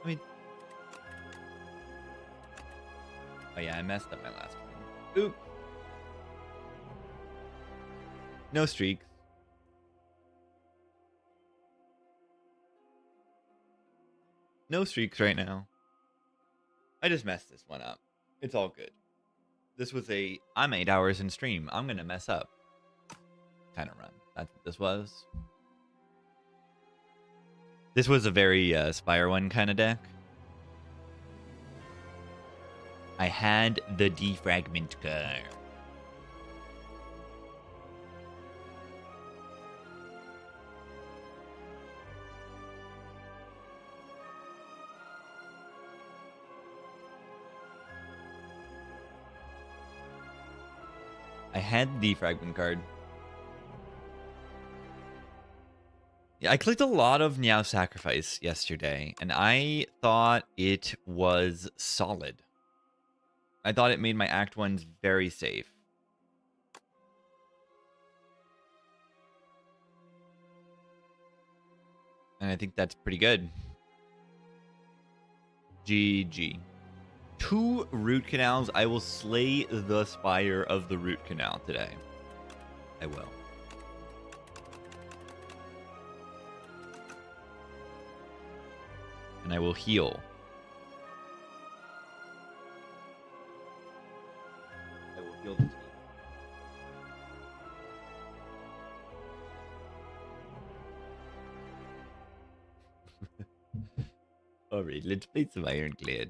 I mean... Oh yeah, I messed up my last one. Oop. No streaks. No streaks right now. I just messed this one up. It's all good. This was I'm 8 hours in stream. I'm going to mess up kind of run. That's what this was. This was a very Spire one kind of deck. I had the defragment card. I had the fragment card. Yeah, I clicked a lot of Meow Sacrifice yesterday, and I thought it was solid. I thought it made my Act 1s very safe. And I think that's pretty good. GG. 2 root canals. I will slay the Spire of the root canal today. I will. And I will heal. I will heal the team. Alright, let's play some Ironclad.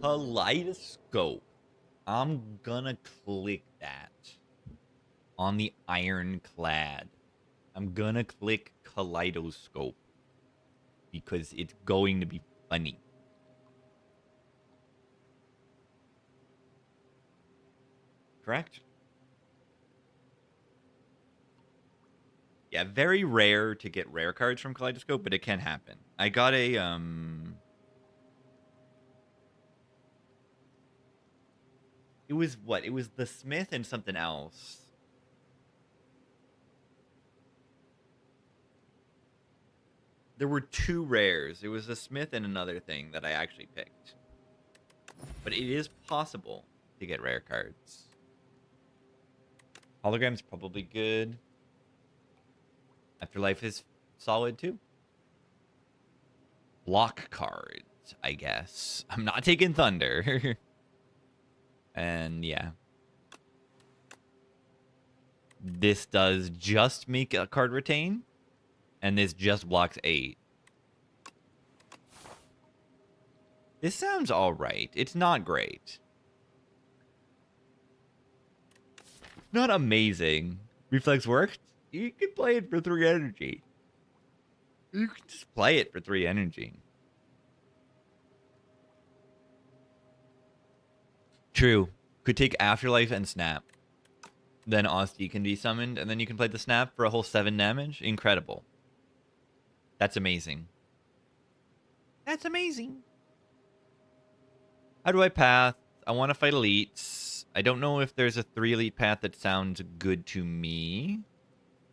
Kaleidoscope. I'm gonna click that on the Ironclad. I'm gonna click Kaleidoscope because it's going to be funny. Correct? Yeah, very rare to get rare cards from Kaleidoscope, but it can happen. I got a It was what? It was the Smith and something else. There were 2 rares. It was the Smith and another thing that I actually picked. But it is possible to get rare cards. Hologram's probably good. Afterlife is solid too. Block cards, I guess. I'm not taking Thunder. And yeah. This does just make a card retain. And this just blocks 8. This sounds alright. It's not great. Not amazing. Reflex worked? You can play it for 3 energy. You can just play it for 3 energy. True. Could take Afterlife and Snap. Then Osti can be summoned, and then you can play the Snap for a whole 7 damage. Incredible. That's amazing. That's amazing. How do I path? I want to fight elites. I don't know if there's a 3 elite path that sounds good to me.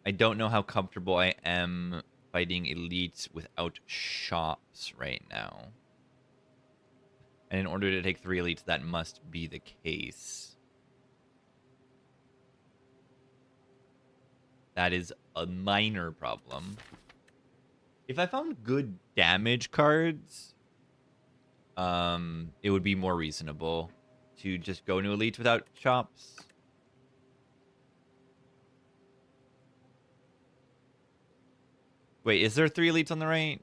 I don't know how comfortable I am fighting elites without shops right now. And in order to take 3 elites, that must be the case. That is a minor problem. If I found good damage cards, it would be more reasonable to just go into elites without shops. Wait, is there 3 elites on the right?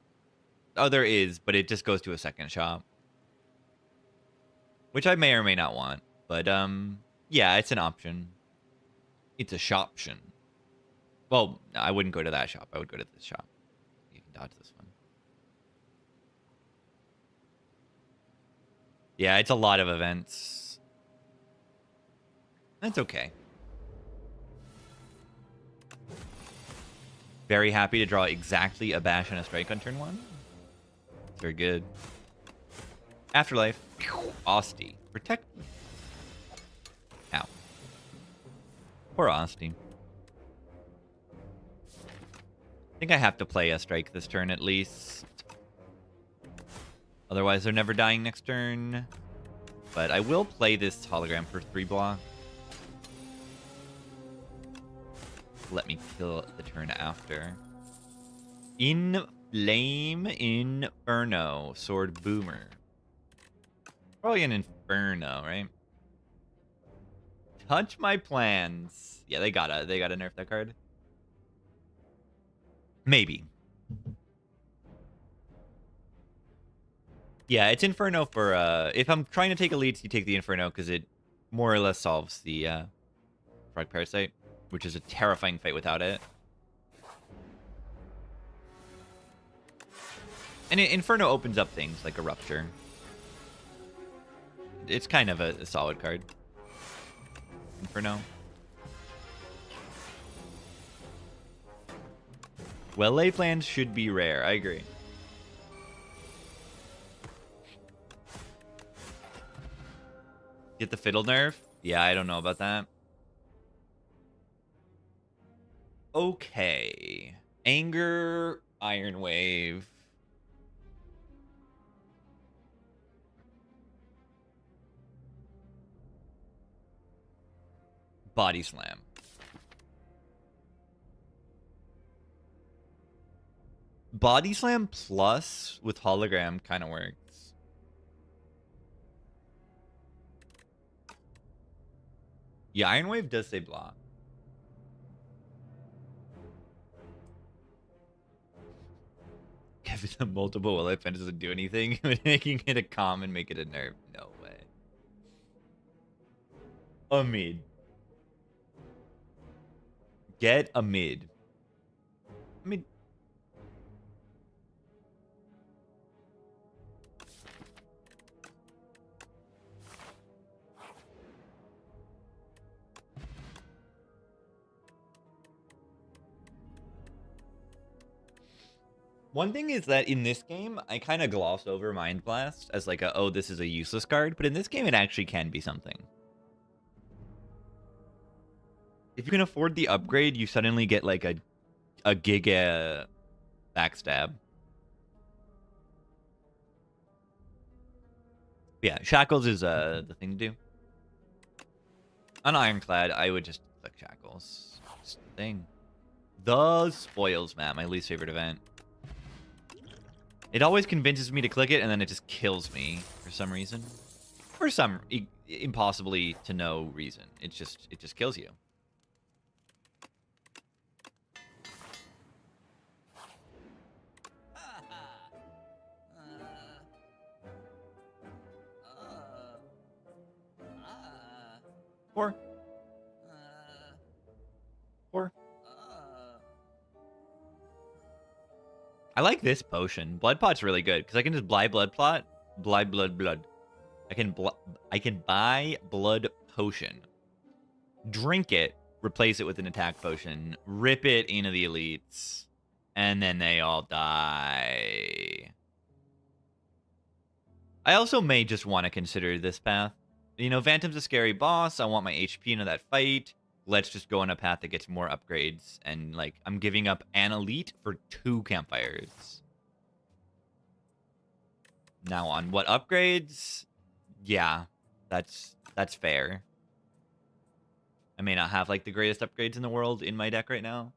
Oh, there is, but it just goes to a second shop. Which I may or may not want. But, yeah, it's an option. It's a shoption. Well, I wouldn't go to that shop. I would go to this shop. You can dodge this one. Yeah, it's a lot of events. That's okay. Very happy to draw exactly a bash and a strike on turn 1. Very good. Afterlife. Osti. Protect. Ow. Poor Osti. think I have to play a strike this turn at least. Otherwise, they're never dying next turn. But I will play this hologram for 3 block. Let me kill the turn after. In Flame Inferno. Sword Boomer. Probably an Inferno, right? Touch my plans. Yeah, they gotta nerf that card. Maybe. Yeah, it's Inferno for if I'm trying to take elites, you take the Inferno because it more or less solves the Frog Parasite, which is a terrifying fight without it. And Inferno opens up things like a Rupture. It's kind of a solid card. Inferno. Well-laid plans should be rare. I agree. Get the Fiddle nerf? Yeah, I don't know about that. Okay. Anger, Iron Wave. Body Slam. Body Slam plus with hologram kind of works. Yeah, Iron Wave does say block. If it's a multiple will it doesn't do anything, making it a common, make it a nerf. No way. A mid. Get a mid. Mid. One thing is that in this game, I kind of gloss over Mind Blast as like a, oh, this is a useless card. But in this game, it actually can be something. If you can afford the upgrade, you suddenly get like a Giga Backstab. Yeah, Shackles is the thing to do. On Ironclad, I would just click Shackles. It's the thing. The Spoils map, my least favorite event. It always convinces me to click it, and then it just kills me for some reason. For some impossibly to know reason. It just kills you. Four. I like this potion. Blood Pot's really good because I can just buy blood. I can buy blood potion, drink it, replace it with an attack potion, rip it into the elites, and then they all die. I also may just want to consider this path. You know, Phantom's a scary boss. I want my HP into that fight. Let's just go on a path that gets more upgrades. And, like, I'm giving up an elite for 2 campfires. Now, on what upgrades? Yeah, that's fair. I may not have, like, the greatest upgrades in the world in my deck right now.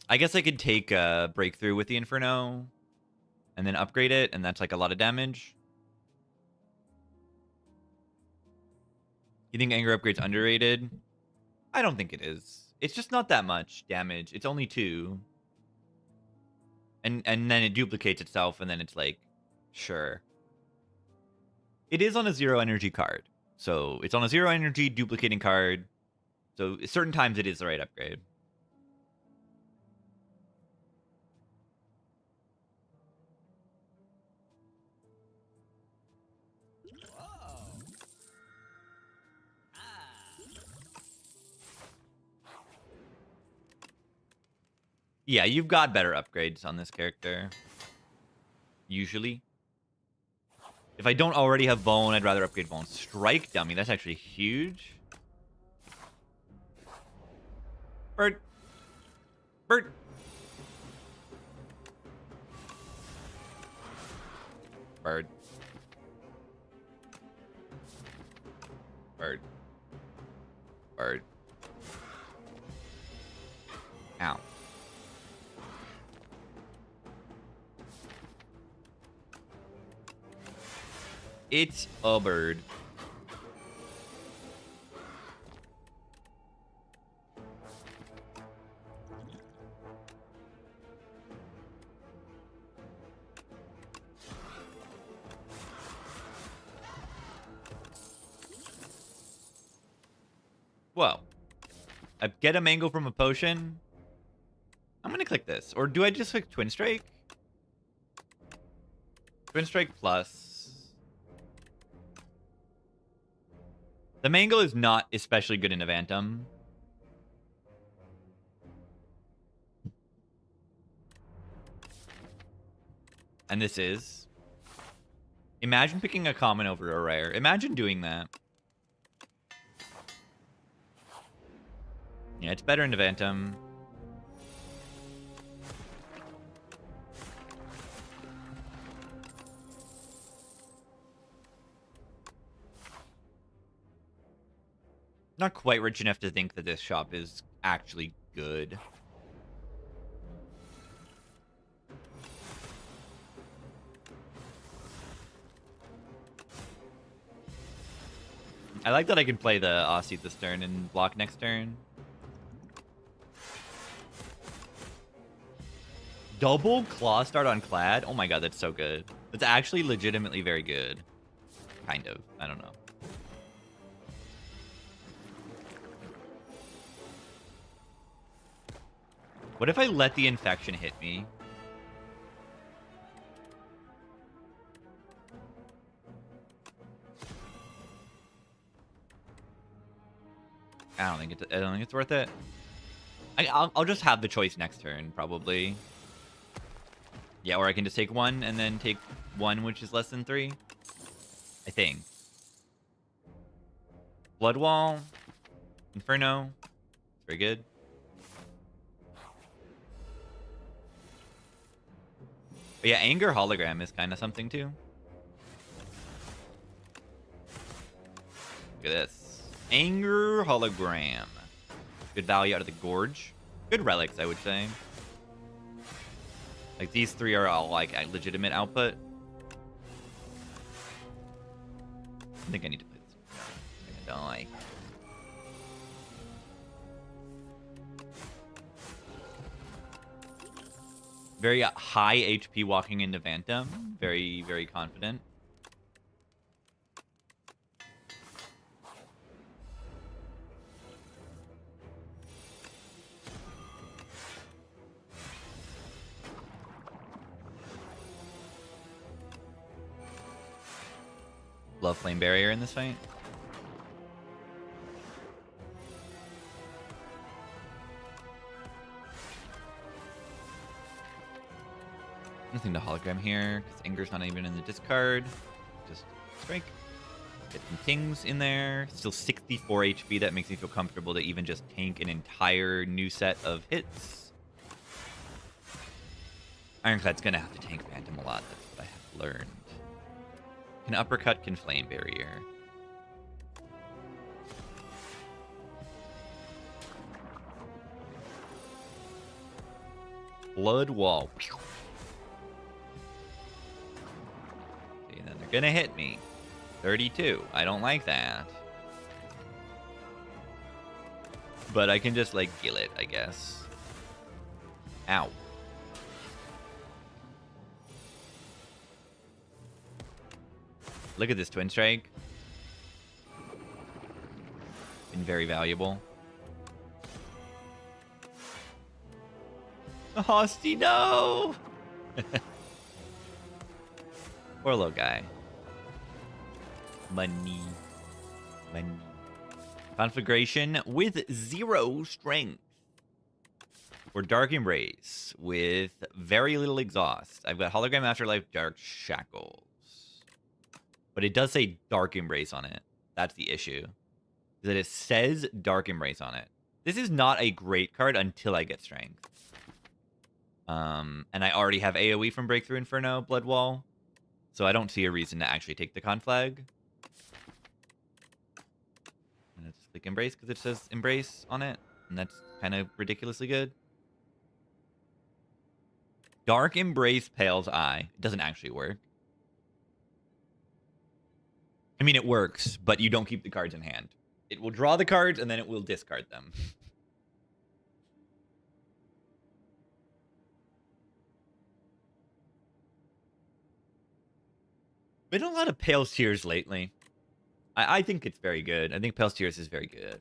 I guess I could take a Breakthrough with the Inferno and then upgrade it, and that's, like, a lot of damage. You think Anger Upgrade's underrated? I don't think it is. It's just not that much damage. It's only 2. And then it duplicates itself, and then it's like, sure. It is on a 0 energy card. So it's on a 0 energy duplicating card. So certain times it is the right upgrade. Yeah, you've got better upgrades on this character. Usually. If I don't already have Bone, I'd rather upgrade Bone. Strike Dummy, that's actually huge. Bird. Bird. Bird. Bird. Bird. Ow. It's a bird. Whoa. I get a mango from a potion. I'm gonna click this. Or do I just click Twin Strike? Twin Strike plus. The mango is not especially good in Avantum. And this is. Imagine picking a common over a rare. Imagine doing that. Yeah, it's better in Avantum. Not quite rich enough to think that this shop is actually good. I like that I can play the Aussie this turn and block next turn. Double claw start on Clad? Oh my god, that's so good. That's actually legitimately very good. Kind of. I don't know. What if I let the infection hit me? I don't think it's worth it. I'll just have the choice next turn, probably. Yeah, or I can just take one and then take one which is less than 3. I think. Blood Wall. Inferno. Very good. But yeah, Anger Hologram is kind of something too. Look at this. Anger Hologram. Good value out of the Gorge. Good relics, I would say. Like, these 3 are all, like, legitimate output. I think I need to play this. I'm gonna die. Very high HP walking into Vantum. Very, very confident. Love Flame Barrier in this fight. Nothing to hologram here, because Anger's not even in the discard. Just strike. Get some Tings in there. Still 64 HP. That makes me feel comfortable to even just tank an entire new set of hits. Ironclad's gonna have to tank Phantom a lot. That's what I have learned. Can uppercut, can flame barrier. Blood Wall. And then they're gonna hit me. 32. I don't like that. But I can just, like, kill it, I guess. Ow. Look at this Twin Strike. Been very valuable. Hosty, no! Poor little guy. Money. Money. Conflagration with 0 strength. Or Dark Embrace with very little exhaust. I've got Hologram Afterlife, Dark Shackles. But it does say Dark Embrace on it. That's the issue. That it says Dark Embrace on it. This is not a great card until I get Strength. And I already have AoE from Breakthrough Inferno, Blood Wall. So I don't see a reason to actually take the Conflag. I'm gonna just click Embrace because it says Embrace on it. And that's kind of ridiculously good. Dark Embrace Pale's Eye. It doesn't actually work. I mean, it works, but you don't keep the cards in hand. It will draw the cards, and then it will discard them. Been a lot of Pale Tears lately. I think it's very good. I think Pale Tears is very good.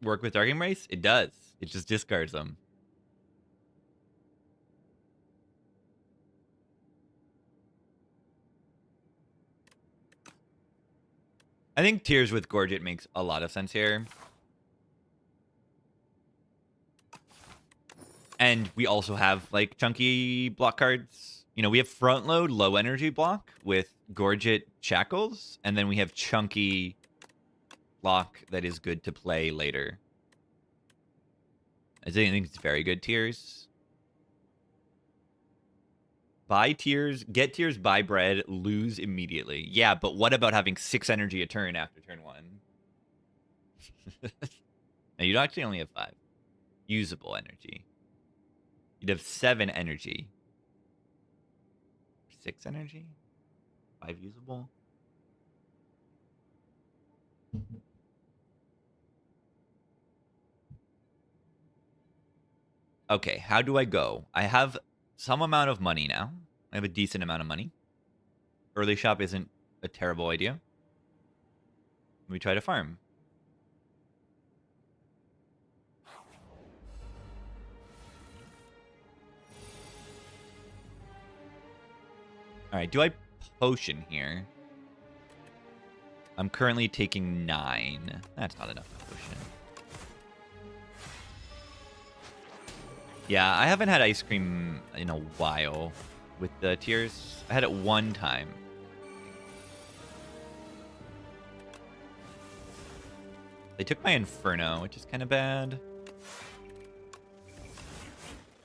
Work with Dark Embrace? It does. It just discards them. I think Tears with Gorget makes a lot of sense here. And we also have, like, chunky block cards. You know, we have front load, low energy block with Gorget Shackles. And then we have chunky block that is good to play later. I think it's very good Tears. Buy Tears, get Tears, buy bread, lose immediately. Yeah, but what about having 6 energy a turn after turn 1? Now, you'd actually only have 5. Usable energy. You'd have 7 energy. 6 energy? 5 usable? Okay, how do I go? I have some amount of money now. I have a decent amount of money. Early shop isn't a terrible idea. We try to farm. All right, do I potion here? I'm currently taking 9. That's not enough potion. Yeah, I haven't had ice cream in a while with the Tears. I had it one time. They took my Inferno, which is kind of bad.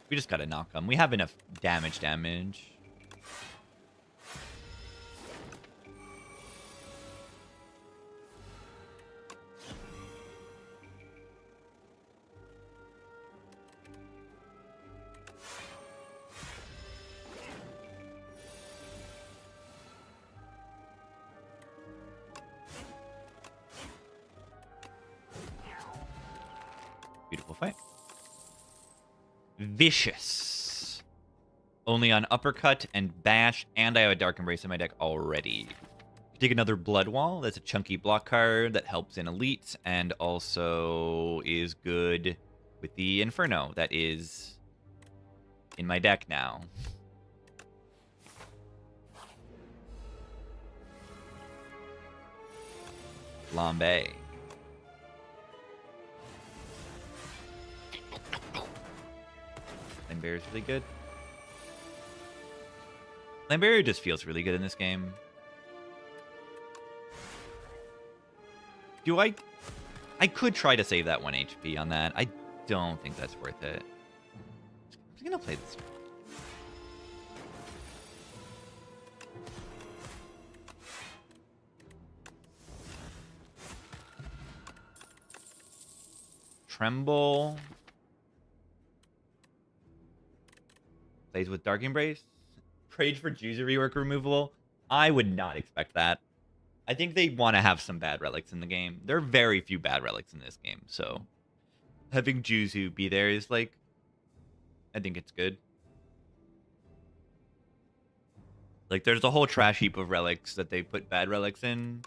We just gotta knock them. We have enough damage. Beautiful fight. Vicious. Only on Uppercut and Bash, and I have a Dark Embrace in my deck already. Take another Blood Wall. That's a chunky block card that helps in elites and also is good with the Inferno that is in my deck now. Flambe. Flame Barrier is really good. Flame Barrier just feels really good in this game. Do I could try to save that 1 HP on that. I don't think that's worth it. I'm just gonna play this. Tremble. Plays with Dark Embrace. Prayed for Juzu rework removable. I would not expect that. I think they want to have some bad relics in the game. There are very few bad relics in this game, so having Juzu be there is like, I think it's good. Like, there's a whole trash heap of relics that they put bad relics in.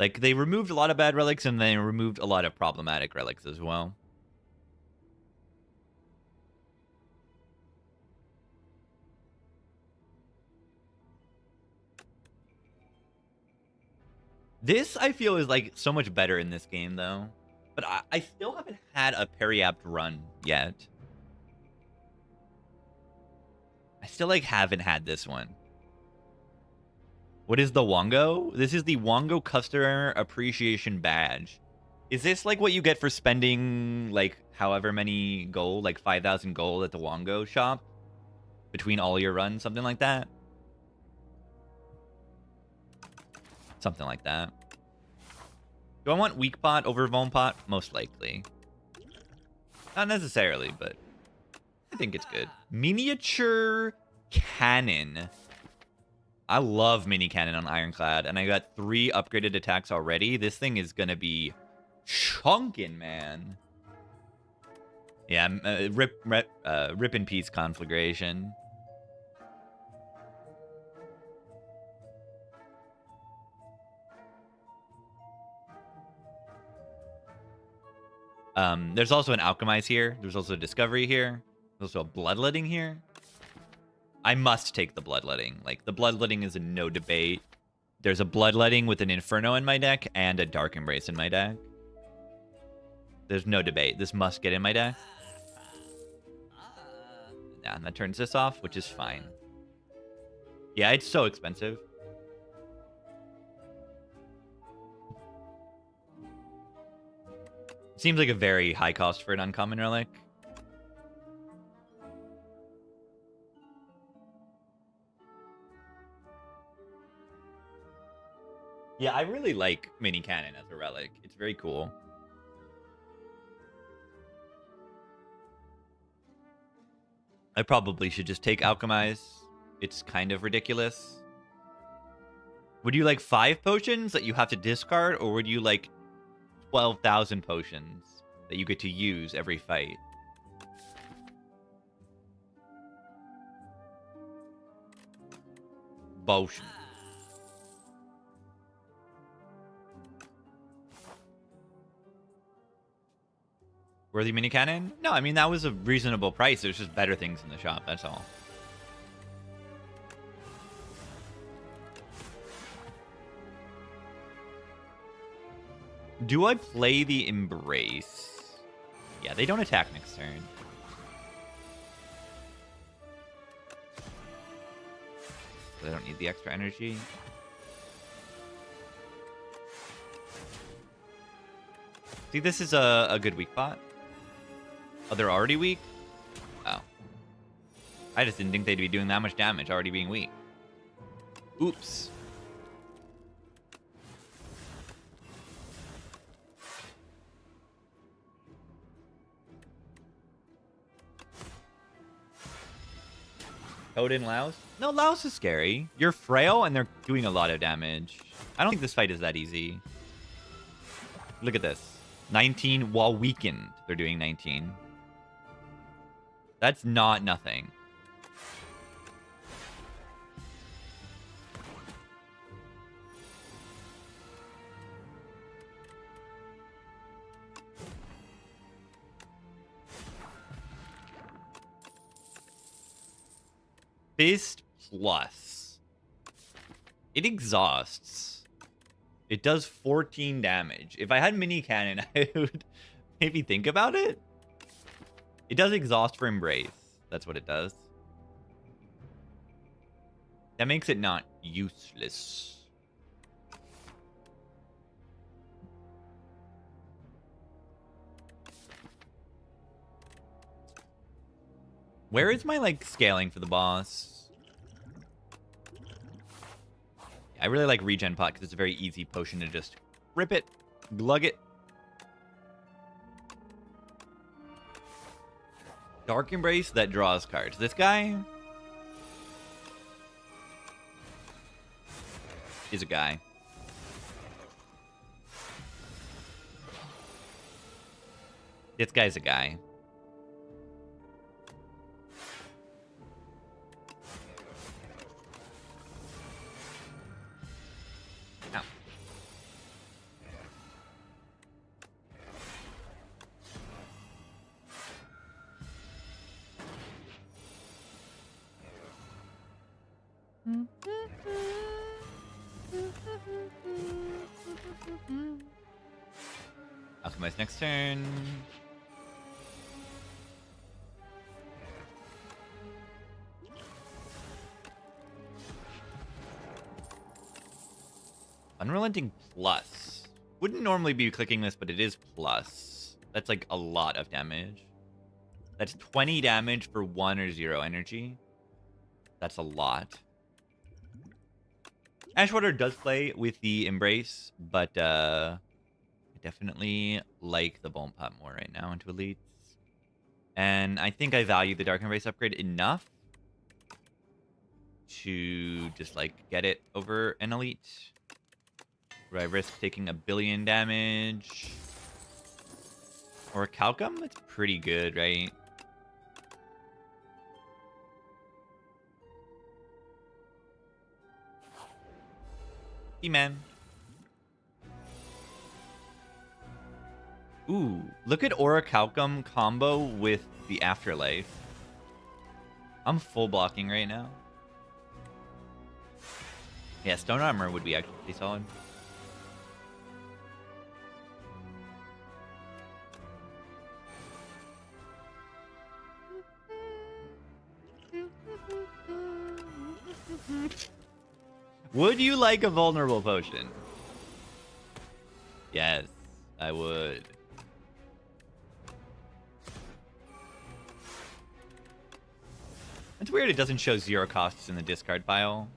Like, they removed a lot of bad relics, and they removed a lot of problematic relics as well. This, I feel, is, like, so much better in this game, though. But I still haven't had a Periapt run yet. I still like haven't had this one. What is the Wongo? This is the Wongo Customer Appreciation Badge. Is this like what you get for spending like however many gold, like 5,000 gold at the Wongo shop between all your runs, something like that? Something like that. Do I want Weak Pot over Von Pot? Most likely. Not necessarily, but I think it's good. Miniature Cannon. I love mini cannon on Ironclad, and I got 3 upgraded attacks already. This thing is gonna be chunkin', man. Yeah, rip in peace conflagration. There's also an Alchemize here. There's also a Discovery here. There's also a Bloodletting here. I must take the Bloodletting. Like, the Bloodletting is a no debate. There's a Bloodletting with an Inferno in my deck and a Dark Embrace in my deck. There's no debate. This must get in my deck. Yeah, and that turns this off, which is fine. Yeah, it's so expensive. Seems like a very high cost for an uncommon relic. Yeah, I really like Mini Cannon as a relic. It's very cool. I probably should just take Alchemize. It's kind of ridiculous. Would you like 5 potions that you have to discard, or would you like 12,000 potions that you get to use every fight? Potion. Worthy mini cannon? No, I mean, that was a reasonable price. There's just better things in the shop, that's all. Do I play the Embrace? Yeah, they don't attack next turn. So they don't need the extra energy. See, this is a good weak bot. Oh, they're already weak? Oh. I just didn't think they'd be doing that much damage already being weak. Oops. Odin Laos? No, Laos is scary. You're frail and they're doing a lot of damage. I don't think this fight is that easy. Look at this. 19 while weakened. They're doing 19. That's not nothing. Fist plus. It exhausts. It does 14 damage. If I had mini cannon, I would maybe think about it. It does exhaust for Embrace. That's what it does. That makes it not useless. Where is my, like, scaling for the boss? I really like Regen Pot because it's a very easy potion to just rip it, glug it. Dark Embrace that draws cards. This guy is a guy. This guy's a guy. Ow. Alchemize next turn. Unrelenting plus. Wouldn't normally be clicking this, but it is plus. That's like a lot of damage. That's 20 damage for 1 or 0 energy. That's a lot. Ashwater does play with the Embrace, but I definitely like the Bone Pot more right now into Elites. And I think I value the Dark Embrace upgrade enough to just, like, get it over an Elite. Where I risk taking 1 billion damage. Or a Calcum? That's pretty good, right? Man. Ooh, look at Orichalcum combo with the Afterlife. I'm full blocking right now. Yeah, Stone Armor would be actually pretty solid. Would you like a vulnerable potion? Yes, I would. It's weird it doesn't show 0 costs in the discard pile.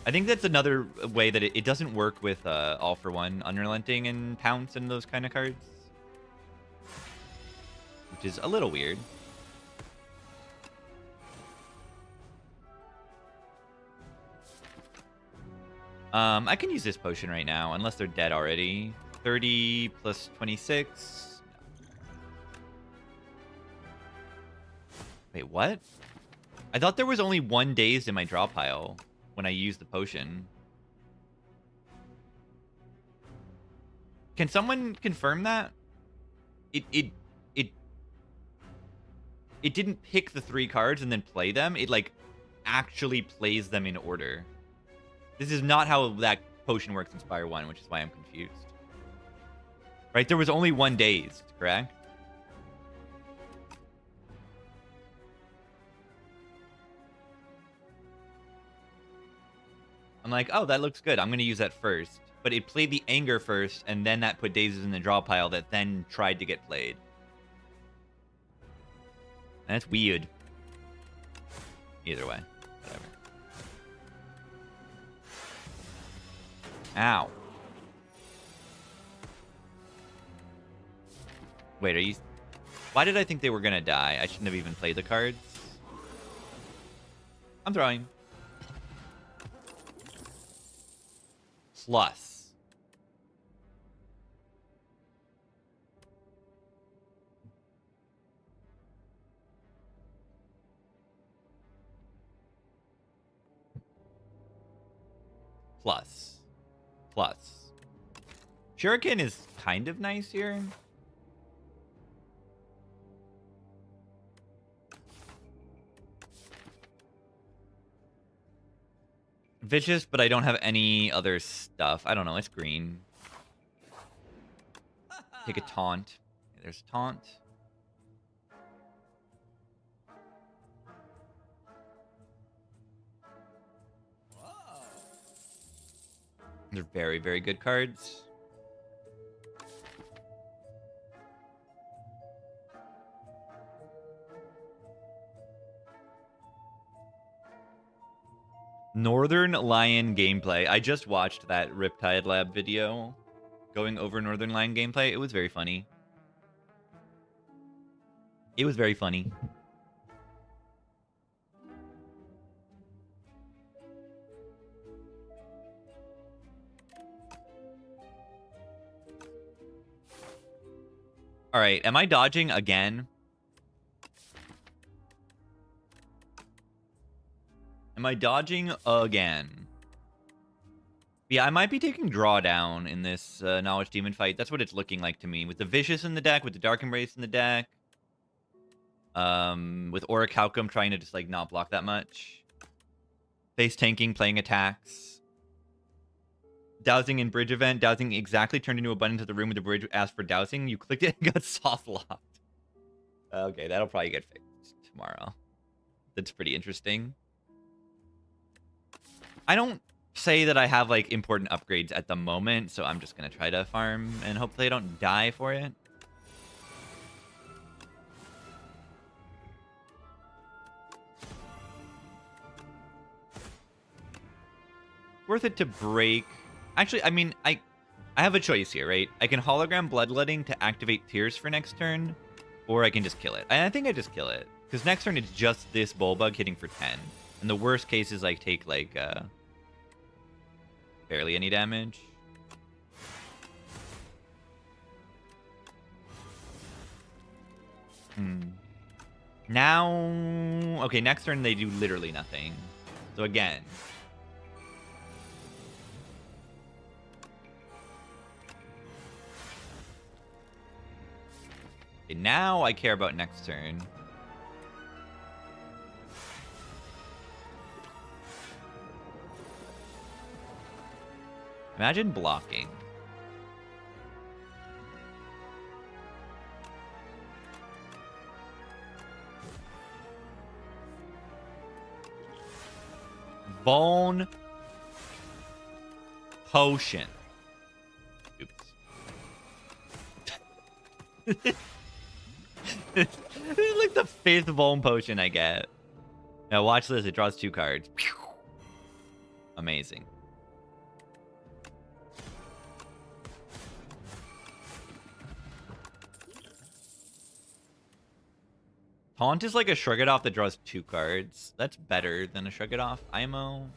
I think that's another way that it doesn't work with All for One, Unrelenting, and Pounce and those kind of cards. Which is a little weird. I can use this potion right now, unless they're dead already. 30 plus 26. Wait, what? I thought there was only 1 dazed in my draw pile when I used the potion. Can someone confirm that? It didn't pick the 3 cards and then play them. It, like, actually plays them in order. This is not how that potion works in Spire 1, which is why I'm confused. Right? There was only 1 dazed, correct? I'm like, oh, that looks good. I'm going to use that first. But it played the Anger first, and then that put dazes in the draw pile that then tried to get played. That's weird. Either way. Whatever. Ow. Wait, are you... Why did I think they were gonna die? I shouldn't have even played the cards. I'm throwing. Plus. Plus. Plus. Shuriken is kind of nice here. Vicious, but I don't have any other stuff. I don't know. It's green. Take a taunt. There's a taunt. They're very, very good cards. Northern Lion gameplay. I just watched that Riptide Lab video going over Northern Lion gameplay. It was very funny. It was very funny. All right, am I dodging again? Am I dodging again? Yeah, I might be taking drawdown in this Knowledge Demon fight. That's what it's looking like to me. With the Vicious in the deck, with the Dark Embrace in the deck. With Orichalcum trying to just, like, not block that much. Face tanking, playing attacks. Dowsing in Bridge event. Dowsing exactly turned into a button to the room with the bridge asked for dowsing. You clicked it and got soft locked. Okay, that'll probably get fixed tomorrow. That's pretty interesting. I don't say that I have like important upgrades at the moment, so I'm just gonna try to farm and hopefully I don't die for it. Worth it to break. Actually, I mean, I have a choice here, right? I can hologram bloodletting to activate tears for next turn, or I can just kill it. And I think I just kill it, because next turn it's just this Bullbug hitting for 10. And the worst case is I take like barely any damage. Now, okay, next turn they do literally nothing. So again. Okay, now I care about next turn. Imagine blocking. Bone potion. Oops. This is like the 5th bone potion I get. Now watch this. It draws 2 cards. Amazing. Taunt is like a Shrug It Off that draws 2 cards. That's better than a Shrug It Off IMO.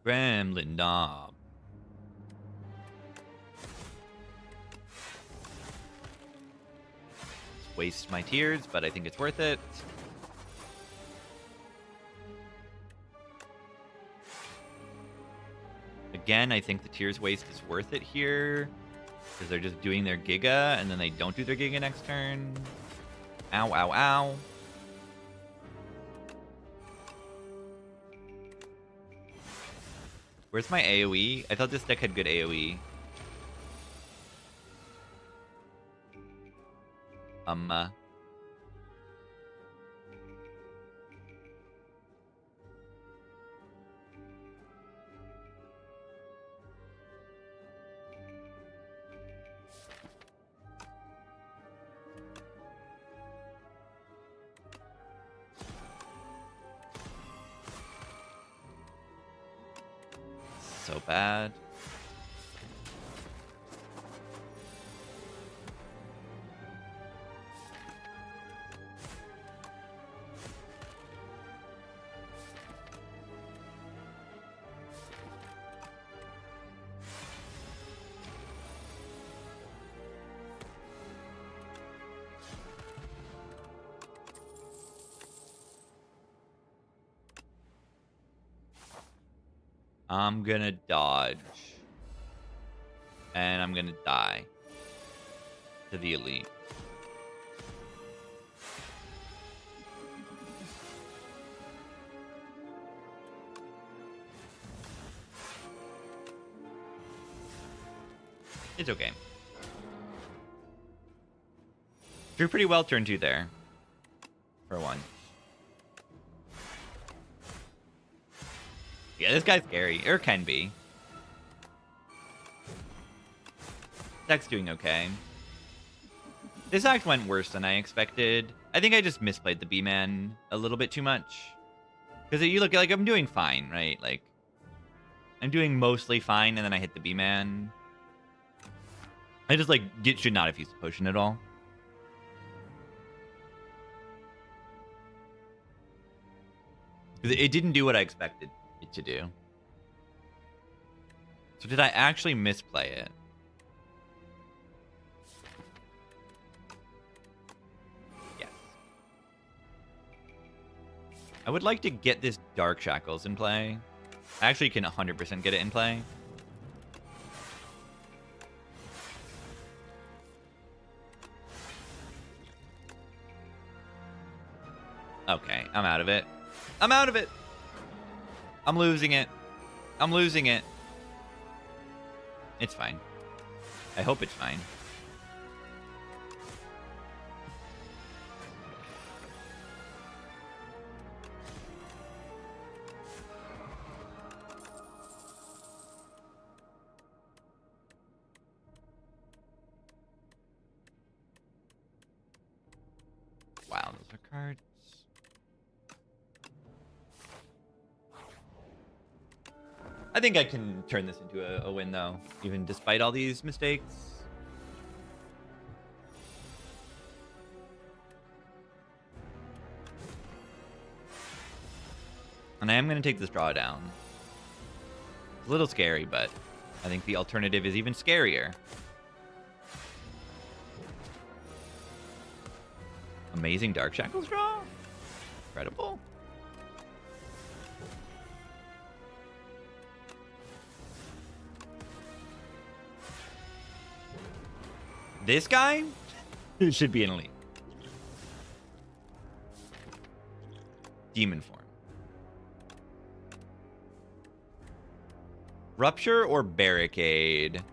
Gremlin Knob. Waste my tears, but I think it's worth it. Again, I think the tears waste is worth it here. Because they're just doing their Giga, and then they don't do their Giga next turn. Ow, ow, ow. Where's my AoE? I thought this deck had good AoE. So bad. I'm gonna dodge. And I'm gonna die. To the elite. It's okay. Drew pretty well turn 2 there. For 1. Yeah, this guy's scary. Or can be. Deck's doing okay. This act went worse than I expected. I think I just misplayed the B-Man a little bit too much. Because you look like I'm doing fine, right? Like, I'm doing mostly fine, and then I hit the B-Man. I just, like, should not have used the potion at all. Because it didn't do what I expected it to do. So did I actually misplay it? Yes. I would like to get this Dark Shackles in play. I actually can 100% get it in play. Okay, I'm out of it. I'm out of it! I'm losing it. I'm losing it. It's fine. I hope it's fine. I think I can turn this into a win, though, even despite all these mistakes. And I am going to take this draw down. It's a little scary, but I think the alternative is even scarier. Amazing Dark Shackles draw. Incredible. This guy should be an elite. Demon form. Rupture or Barricade?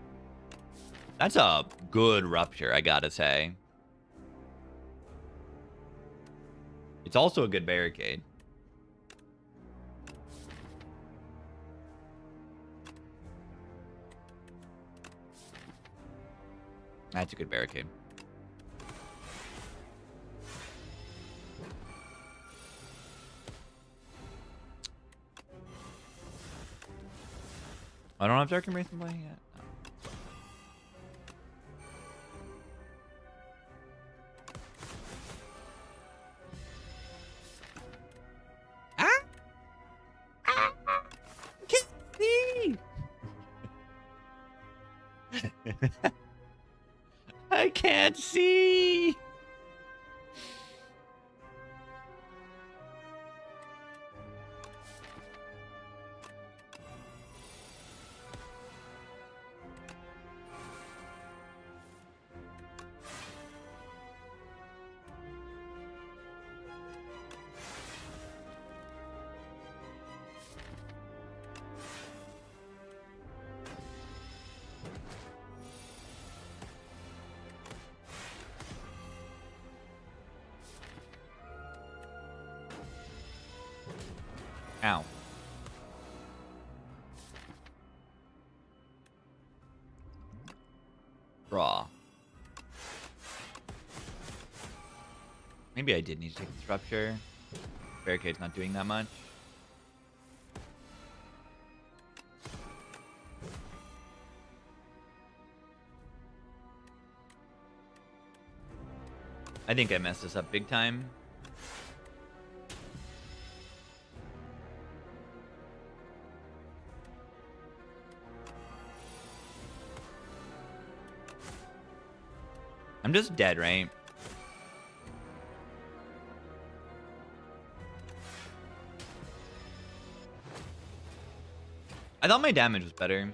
That's a good Rupture, I gotta say. It's also a good Barricade. That's a good Barricade. I don't have Dark Embrace in play yet. I can't see. Ow. Draw. Maybe I did need to take this Rupture. Barricade's not doing that much. I think I messed this up big time. I'm just dead, right? I thought my damage was better.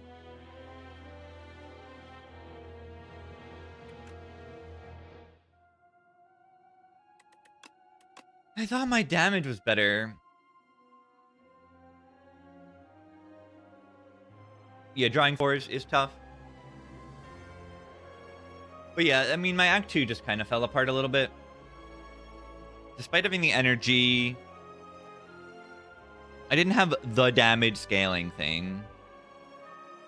I thought my damage was better. Yeah, drawing 4 is tough. But yeah, I mean, my Act 2 just kind of fell apart a little bit. Despite having the energy, I didn't have the damage scaling thing.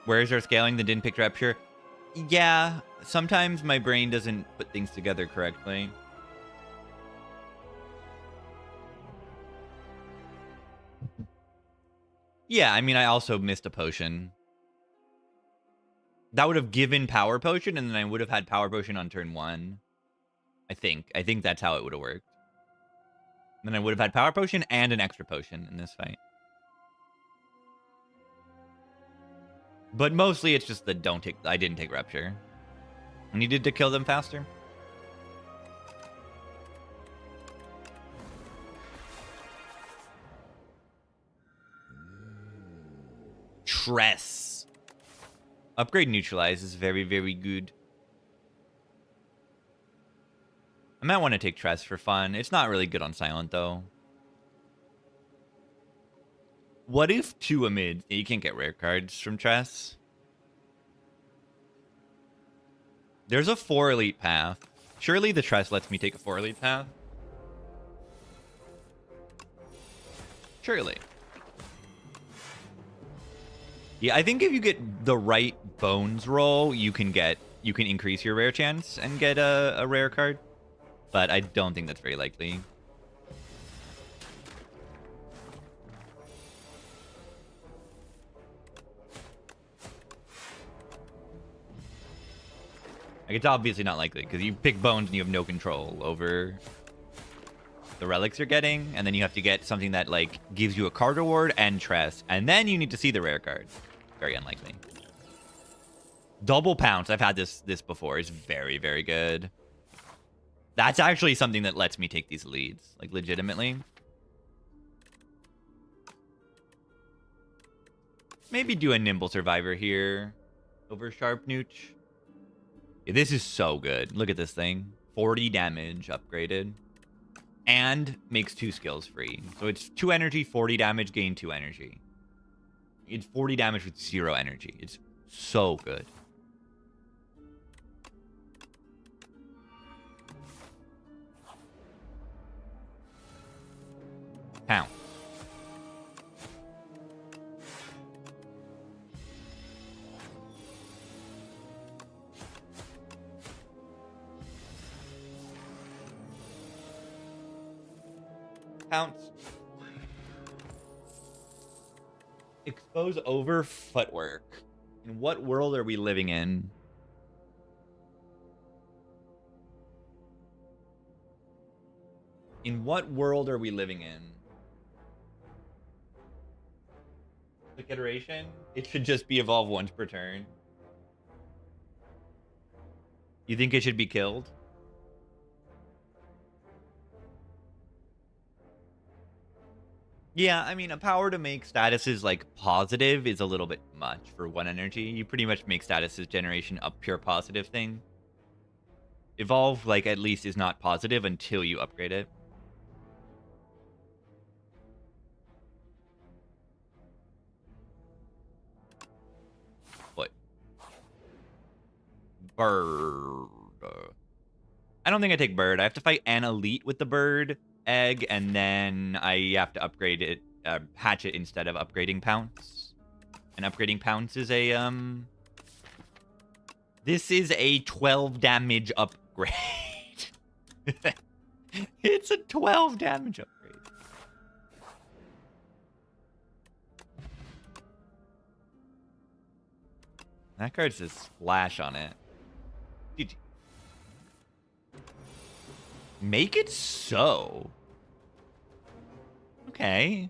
Where is our scaling that didn't pick Rupture? Yeah, sometimes my brain doesn't put things together correctly. Yeah, I mean, I also missed a potion. That would have given Power Potion, and then I would have had Power Potion on turn 1. I think that's how it would have worked. Then I would have had Power Potion and an extra potion in this fight. But mostly it's just that I didn't take Rupture. I needed to kill them faster. Tress. Upgrade Neutralize is very, very good. I might want to take Tress for fun. It's not really good on Silent, though. What if 2 amid? You can't get rare cards from Tress. There's a 4 elite path. Surely the Tress lets me take a 4 elite path. Surely. Yeah, I think if you get the right Bones roll, you can increase your rare chance and get a rare card. But I don't think that's very likely. Like, it's obviously not likely, because you pick bones and you have no control over the relics you're getting, and then you have to get something that, like, gives you a card reward and Tress, and then you need to see the rare card. Very unlikely. Double Pounce. I've had this before. It's very, very good. That's actually something that lets me take these leads, like, legitimately. Maybe do a Nimble Survivor here over Sharp Nooch. Yeah, this is so good. Look at this thing. 40 damage upgraded. And makes 2 skills free. So it's 2 energy, 40 damage, gain 2 energy. It's 40 damage with 0 energy. It's so good. Pound. Pounce. Expose over footwork. In what world are we living in? In what world are we living in? Quick iteration? It should just be evolve once per turn. You think it should be killed? Yeah, I mean, a power to make statuses, like, positive is a little bit much for 1 energy. You pretty much make statuses generation a pure positive thing. Evolve, like, at least is not positive until you upgrade it. What? Bird. I don't think I take bird. I have to fight an elite with the bird egg, and then I have to upgrade it, hatch it instead of upgrading Pounce. And upgrading Pounce is a, This is a 12 damage upgrade. It's a 12 damage upgrade. That card says splash on it. GG. Make it so. Okay.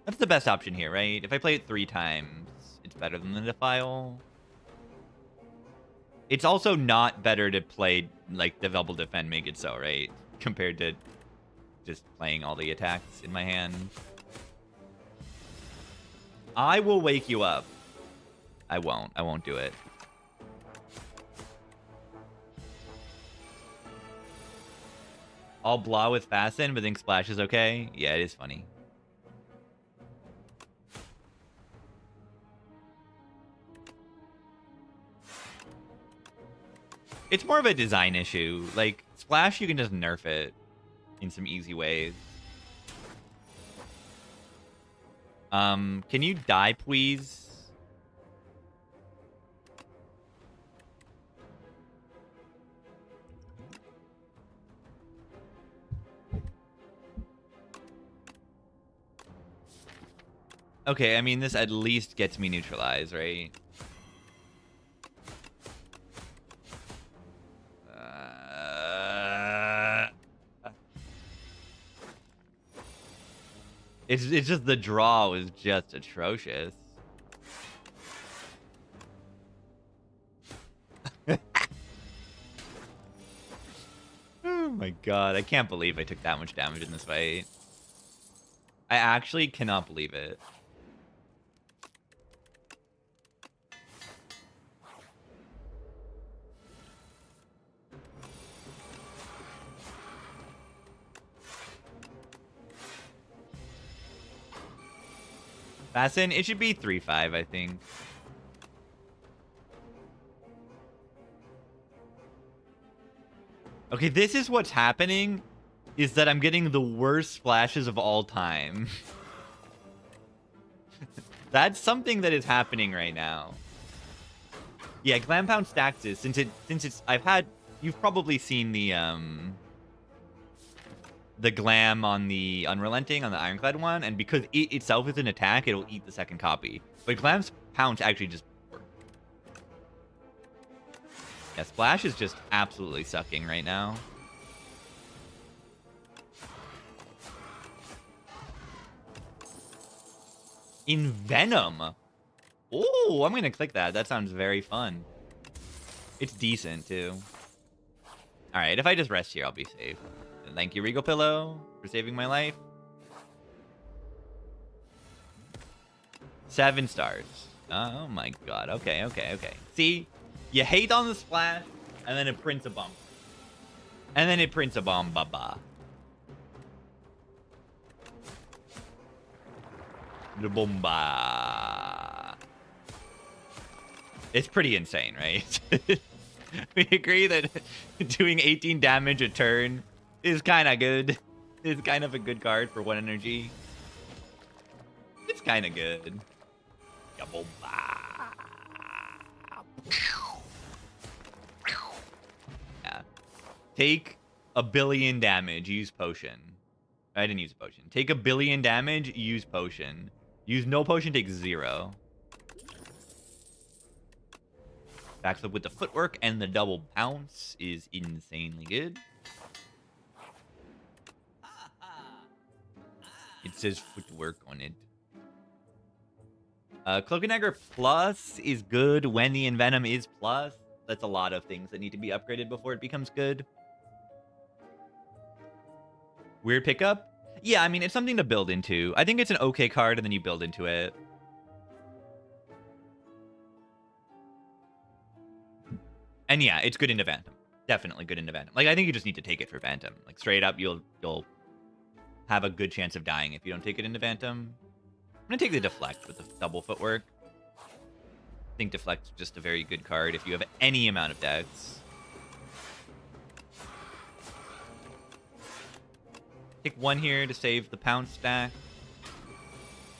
That's the best option here, right? If I play it 3 times, it's better than the Defile. It's also not better to play, like, the Double Defend, make it so, right? Compared to just playing all the attacks in my hand. I will wake you up. I won't. I won't do it. I'll blah with Fasten, but think Splash is okay? Yeah, it is funny. It's more of a design issue. Like, Splash, you can just nerf it in some easy ways. Can you die, please? Okay, I mean, this at least gets me neutralized, right? It's just the draw was just atrocious. Oh my god, I can't believe I took that much damage in this fight. I actually cannot believe it. Fasten, it should be 3-5, I think. Okay, this is what's happening, is that I'm getting the worst splashes of all time. That's something that is happening right now. Yeah, Glam Pound stacks this, since it's you've probably seen the Glam on the Unrelenting, on the Ironclad one, and because it itself is an attack, it'll eat the second copy. But Glam's Pounce actually just works. Yeah, Splash is just absolutely sucking right now. Envenom. Oh, I'm going to click that. That sounds very fun. It's decent, too. All right, if I just rest here, I'll be safe. Thank you, Regal Pillow, for saving my life. 7 stars. Oh, my God. Okay. See? You hate on the Splash, and then it prints a bomb. And then it prints a bomb, baba. The bomba. It's pretty insane, right? We agree that doing 18 damage a turn is kind of good. It's kind of a good card for 1 energy. It's kind of good. Ya bomba. Yeah. Take 1 billion damage, use potion. I didn't use a potion. Take 1 billion damage, use potion. Use no potion, take 0. Backflip with the footwork and the double bounce is insanely good. It says footwork on it. Cloak and Dagger Plus is good when the Envenom is Plus. That's a lot of things that need to be upgraded before it becomes good. Weird pickup? Yeah, I mean, it's something to build into. I think it's an okay card, and then you build into it. And yeah, it's good into Phantom. Definitely good into Phantom. Like, I think you just need to take it for Phantom. Like, straight up, you'll have a good chance of dying if you don't take it into Phantom. I'm going to take the Deflect with the double footwork. I think Deflect's just a very good card if you have any amount of decks. Take 1 here to save the pound stack.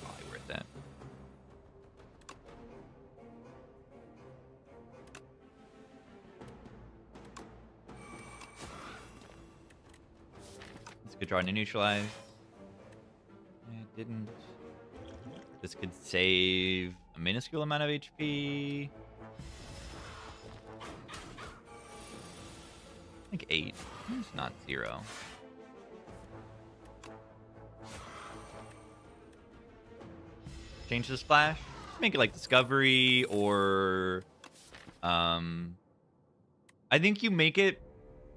Probably worth it. It's a good draw to neutralize. It didn't. This could save a minuscule amount of HP. I think 8. It's not 0. Change the splash. Make it like Discovery or... I think you make it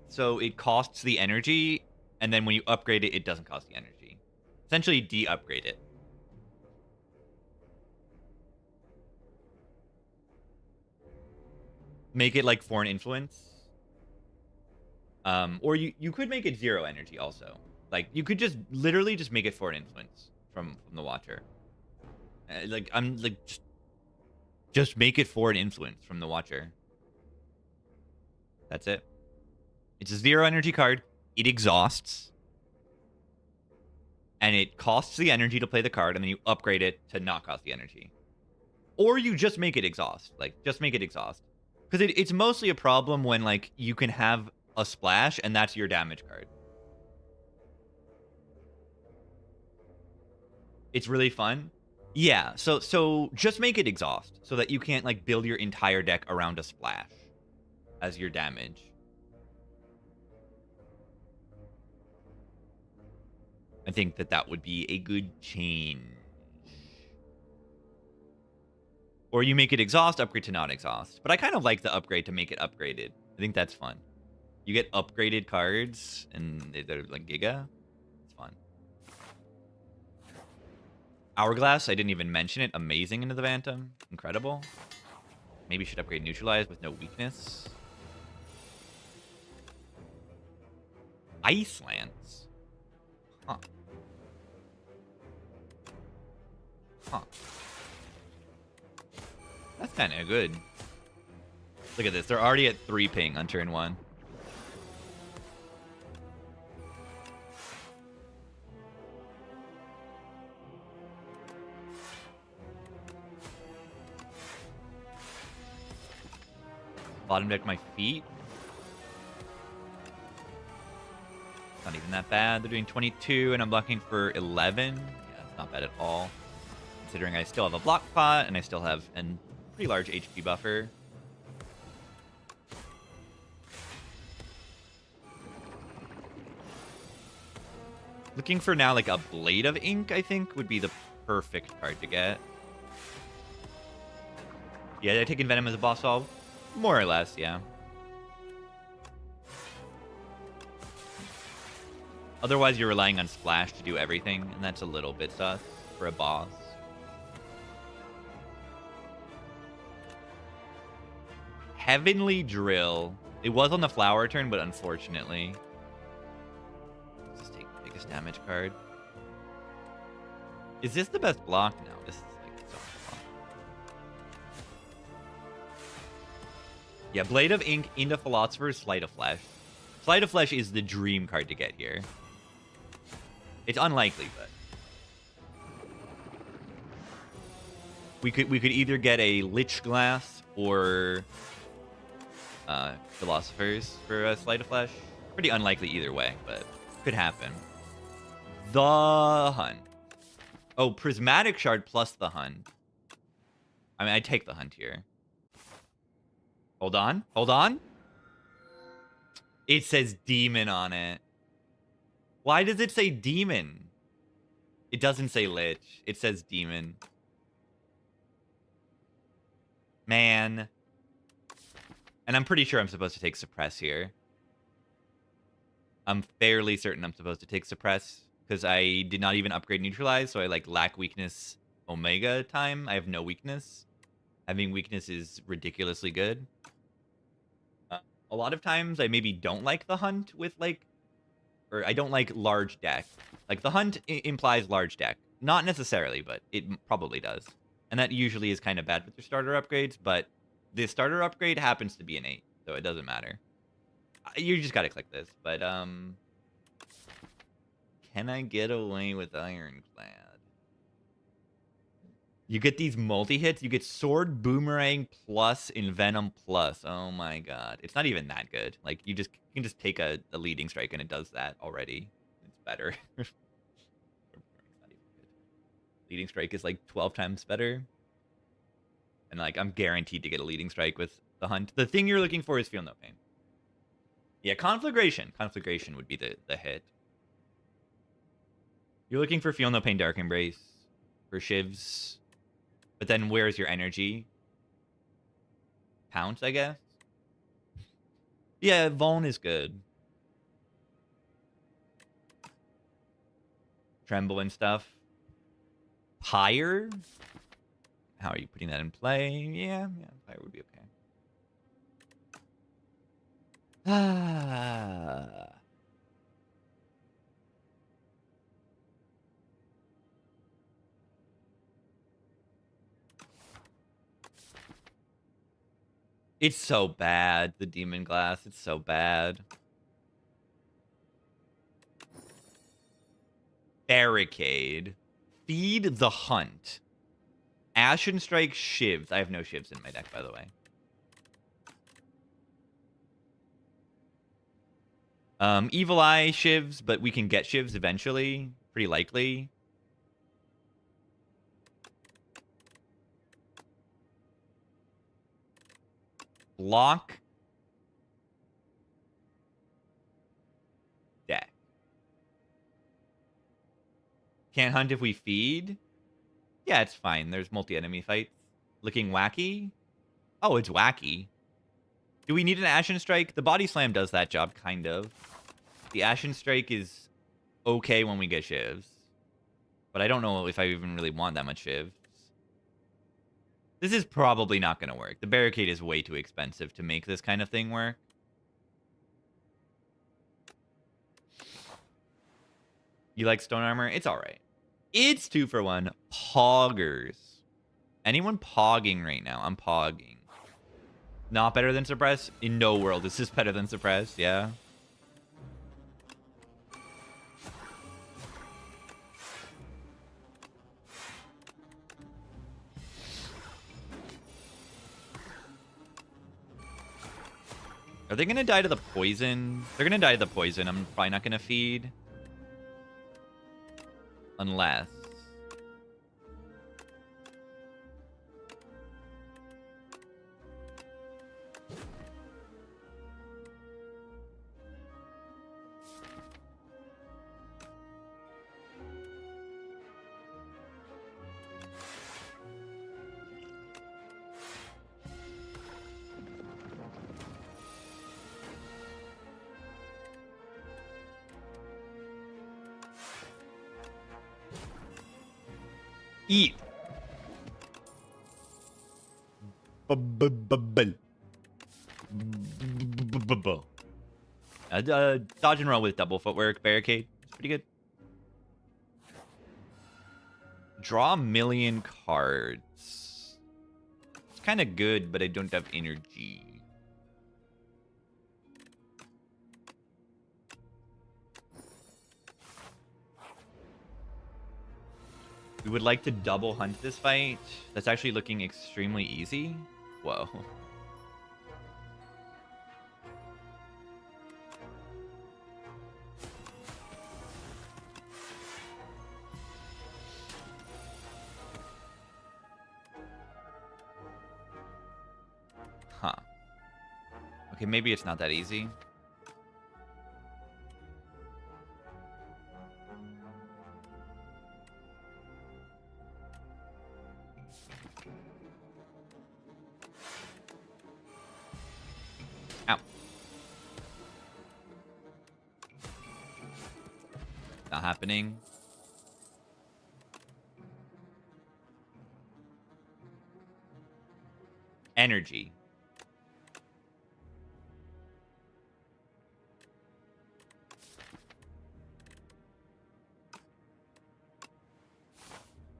so it costs the energy, and then when you upgrade it, it doesn't cost the energy. Essentially, de-upgrade it. Make it like Foreign Influence. Or you could make it 0 energy also. Like, you could just literally just make it Foreign Influence from the Watcher. Like, I'm like, just make it Foreign Influence from the Watcher. That's it. It's a 0 energy card. It exhausts. And it costs the energy to play the card, and then you upgrade it to not cost the energy. Or you just make it exhaust. Like, just make it exhaust. Because it's mostly a problem when, like, you can have a splash, and that's your damage card. It's really fun. Yeah, so just make it exhaust, so that you can't, like, build your entire deck around a splash as your damage. I think that would be a good change. Or you make it exhaust, upgrade to not exhaust. But I kind of like the upgrade to make it upgraded. I think that's fun. You get upgraded cards, and they're like Giga. It's fun. Hourglass, I didn't even mention it. Amazing into the Phantom. Incredible. Maybe should upgrade Neutralize with no weakness. Ice Lance. Huh. Huh. That's kind of good. Look at this. They're already at 3 ping on turn 1. Bottom deck my feet. Not even that bad. They're doing 22 and I'm blocking for 11. Yeah, it's not bad at all. Considering I still have a block pot and I still have a pretty large HP buffer. Looking for now like a Blade of Ink, I think, would be the perfect card to get. Yeah, did I take Envenom as a boss solve? More or less, yeah. Otherwise, you're relying on Splash to do everything, and that's a little bit sus for a boss. Heavenly Drill. It was on the flower turn, but unfortunately. Let's just take the biggest damage card. Is this the best block? No, this is like so much block. Yeah, Blade of Ink into Philosopher's Sleight of Flesh. Sleight of Flesh is the dream card to get here. It's unlikely, but we could either get a Lich Glass or Philosophers for a Sleight of Flesh. Pretty unlikely either way, but could happen. The Hunt. Oh, Prismatic Shard plus the Hunt. I mean, I take the Hunt here. Hold on. Hold on. It says Demon on it. Why does it say Demon? It doesn't say Lich. It says Demon. Man. And I'm pretty sure I'm supposed to take Suppress here. I'm fairly certain I'm supposed to take Suppress because I did not even upgrade Neutralize, so I like lack weakness Omega time. I have no weakness. Having weakness is ridiculously good. A lot of times I maybe don't like the Hunt with like, or I don't like large deck. Like the Hunt implies large deck. Not necessarily, but it probably does. And that usually is kind of bad with your starter upgrades, but the starter upgrade happens to be an 8, so it doesn't matter. You just gotta click this, but can I get away with Ironclad? You get these multi-hits. You get Sword, Boomerang, plus Envenom, plus. Oh my god. It's not even that good. Like, you can just take a Leading Strike and it does that already. It's better. Leading Strike is like 12 times better. And like, I'm guaranteed to get a Leading Strike with the Hunt. The thing you're looking for is Feel No Pain. Yeah, Conflagration. Conflagration would be the hit. You're looking for Feel No Pain, Dark Embrace, for Shivs. But then where's your energy? Pounce, I guess? Yeah, Vaughn is good. Tremble and stuff. Pyre? How are you putting that in play? Yeah, Pyre would be okay. Ah. It's so bad, the Demon Glass. It's so bad. Barricade. Feed the Hunt. Ashen Strike, Shivs. I have no Shivs in my deck, by the way. Evil Eye, Shivs, but we can get Shivs eventually. Pretty likely. Block. Deck. Can't hunt if we feed? Yeah, it's fine. There's multi-enemy fights. Looking wacky? Oh, it's wacky. Do we need an Ashen Strike? The Body Slam does that job, kind of. The Ashen Strike is okay when we get Shivs. But I don't know if I even really want that much Shivs. This is probably not going to work. The Barricade is way too expensive to make this kind of thing work. You like Stone Armor? It's alright. It's 2 for 1. Poggers. Anyone pogging right now? I'm pogging. Not better than Suppress? In no world is this better than Suppress, yeah. Are they going to die to the poison? They're going to die to the poison. I'm probably not going to feed. Unless. Eat. Dodge and roll with double footwork barricade. It's pretty good. Draw a million cards. It's kind of good, but I don't have energy. We would like to double hunt this fight. That's actually looking extremely easy. Whoa. Huh. Okay, maybe it's not that easy. Ow. Not happening. Energy.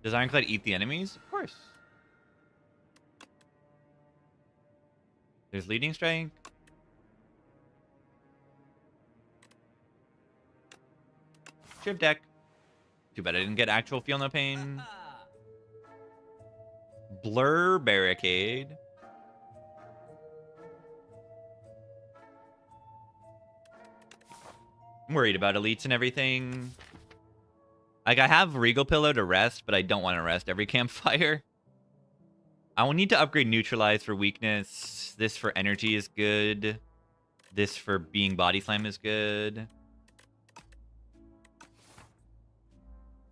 Does Ironclad eat the enemies? Of course. There's Leading Strike. Shiv deck. Too bad I didn't get actual Feel No Pain. Blur Barricade. I'm worried about elites and everything. Like, I have Regal Pillow to rest, but I don't want to rest every campfire. I will need to upgrade Neutralize for weakness. This for energy is good. This for being Body Slam is good.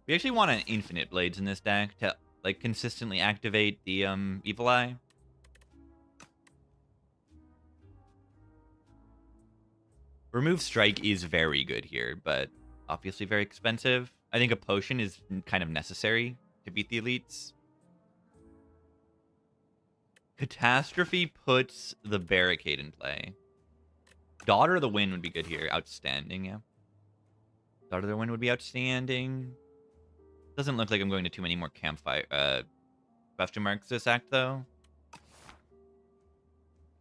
We actually want an Infinite Blades in this deck to, like, consistently activate the Evil Eye. Remove Strike is very good here, but obviously very expensive. I think a potion is kind of necessary to beat the elites. Catastrophe puts the barricade in play. Daughter of the Wind would be good here. Outstanding, yeah. Daughter of the Wind would be outstanding. Doesn't look like I'm going to too many more campfire question marks this act, though.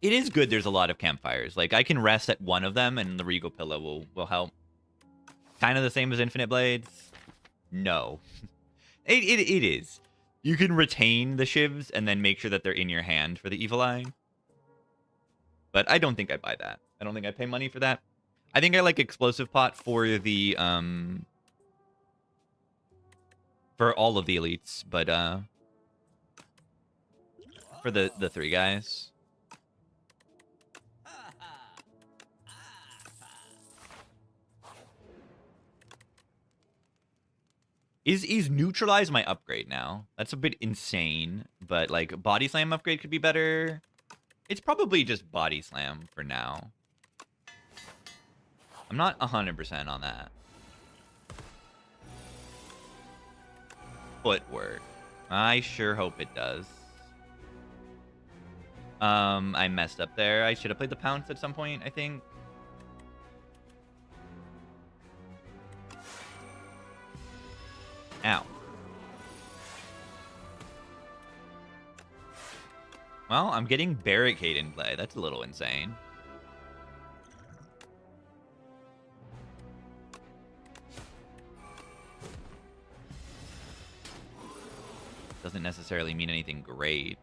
It is good there's a lot of campfires. Like, I can rest at one of them, and the Regal Pillow will help. Kind of the same as Infinite Blades. No. It is. You can retain the shivs and then make sure that they're in your hand for the Evil Eye. But I don't think I buy that. I don't think I pay money for that. I think I like Explosive Pot for the for all of the elites, but for the three guys. Is Neutralize my upgrade now? That's a bit insane, but like Body Slam upgrade could be better. It's probably just Body Slam for now. I'm not 100% on that. Footwork. I sure hope it does. I messed up there. I should have played the Pounce at some point, I think. Ow. Well, I'm getting Barricade in play. That's a little insane. Doesn't necessarily mean anything great.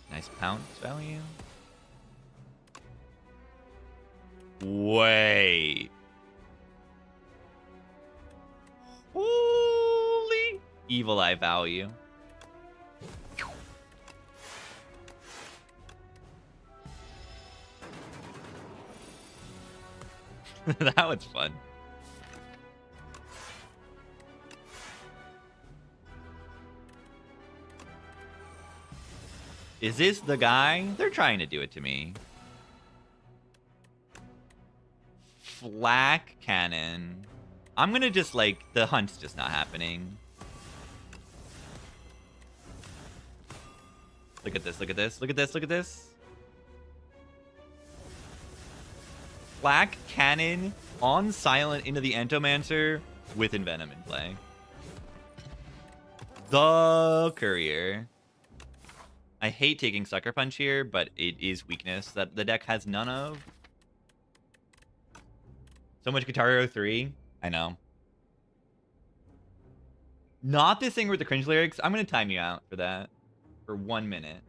Nice Pounce value. Wait. Holy Evil Eye value. That was fun. Is this the guy? They're trying to do it to me. Flak Cannon. I'm gonna just, like, the hunt's just not happening. Look at this, look at this, look at this, look at this. Flak Cannon on silent into the Entomancer with Envenom in play. The Courier. I hate taking Sucker Punch here, but it is weakness that the deck has none of. So much Guitar Hero 3. I know. Not this thing with the cringe lyrics. I'm going to time you out for that. For 1 minute.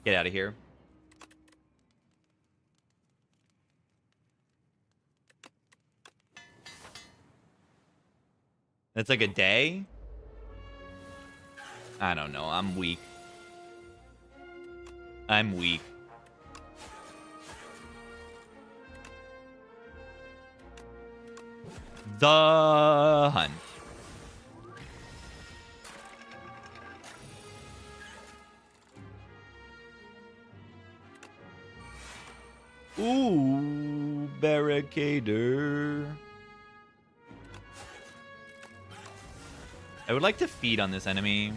Get out of here. That's like a day? I don't know. I'm weak. I'm weak. The Hunt. Ooh, Barricader. I would like to feed on this enemy.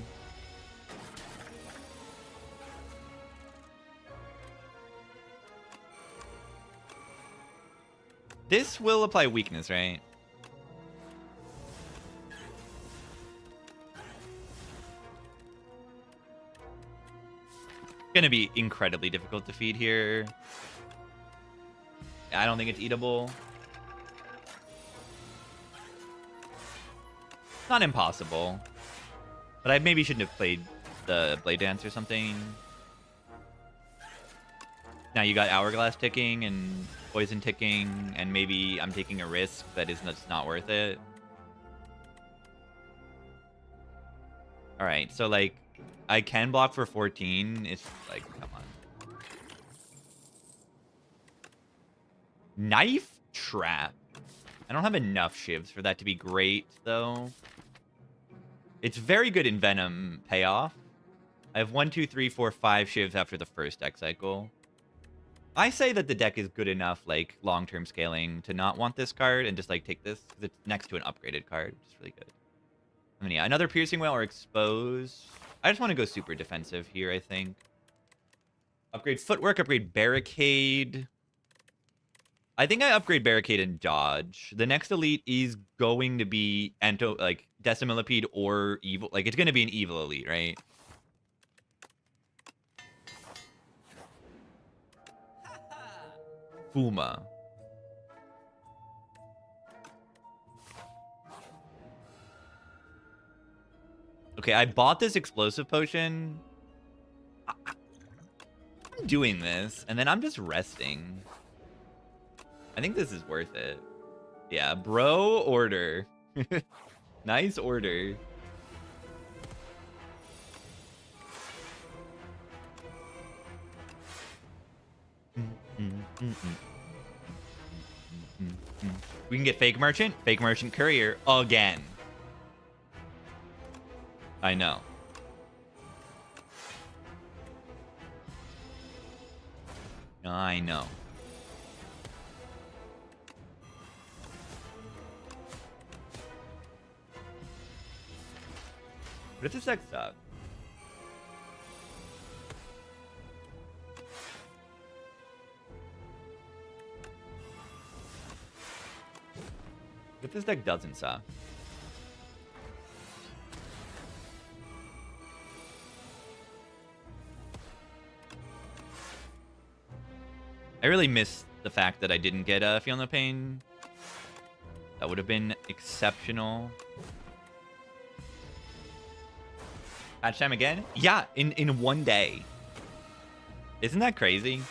This will apply weakness, right? It's gonna be incredibly difficult to feed here. I don't think it's eatable. Not impossible. But I maybe shouldn't have played the Blade Dance or something. Now you got Hourglass ticking and Poison ticking, and maybe I'm taking a risk that is just not worth it. Alright, so like, I can block for 14. It's like, come on. Knife Trap. I don't have enough shivs for that to be great, though. It's very good in Venom payoff. I have 1, 2, 3, 4, 5 shivs after the first deck cycle. I say that the deck is good enough, like, long-term scaling to not want this card and just, like, take this, because it's next to an upgraded card, which is really good. I mean, yeah, another Piercing Whale or Expose. I just want to go super defensive here, I think. Upgrade Footwork, upgrade Barricade. I think I upgrade Barricade and Dodge. The next elite is going to be Decimillipede or Evil. Like, it's going to be an Evil elite, right? Fuma. Okay, I bought this explosive potion. I'm doing this, and then I'm just resting. I think this is worth it. Yeah, bro order. Nice order. We can get Fake Merchant Courier again. I know. I know. What if this deck sucks? What if this deck doesn't suck? I really miss the fact that I didn't get Feel No Pain. That would have been exceptional. Patch time again? Yeah, in 1 day. Isn't that crazy?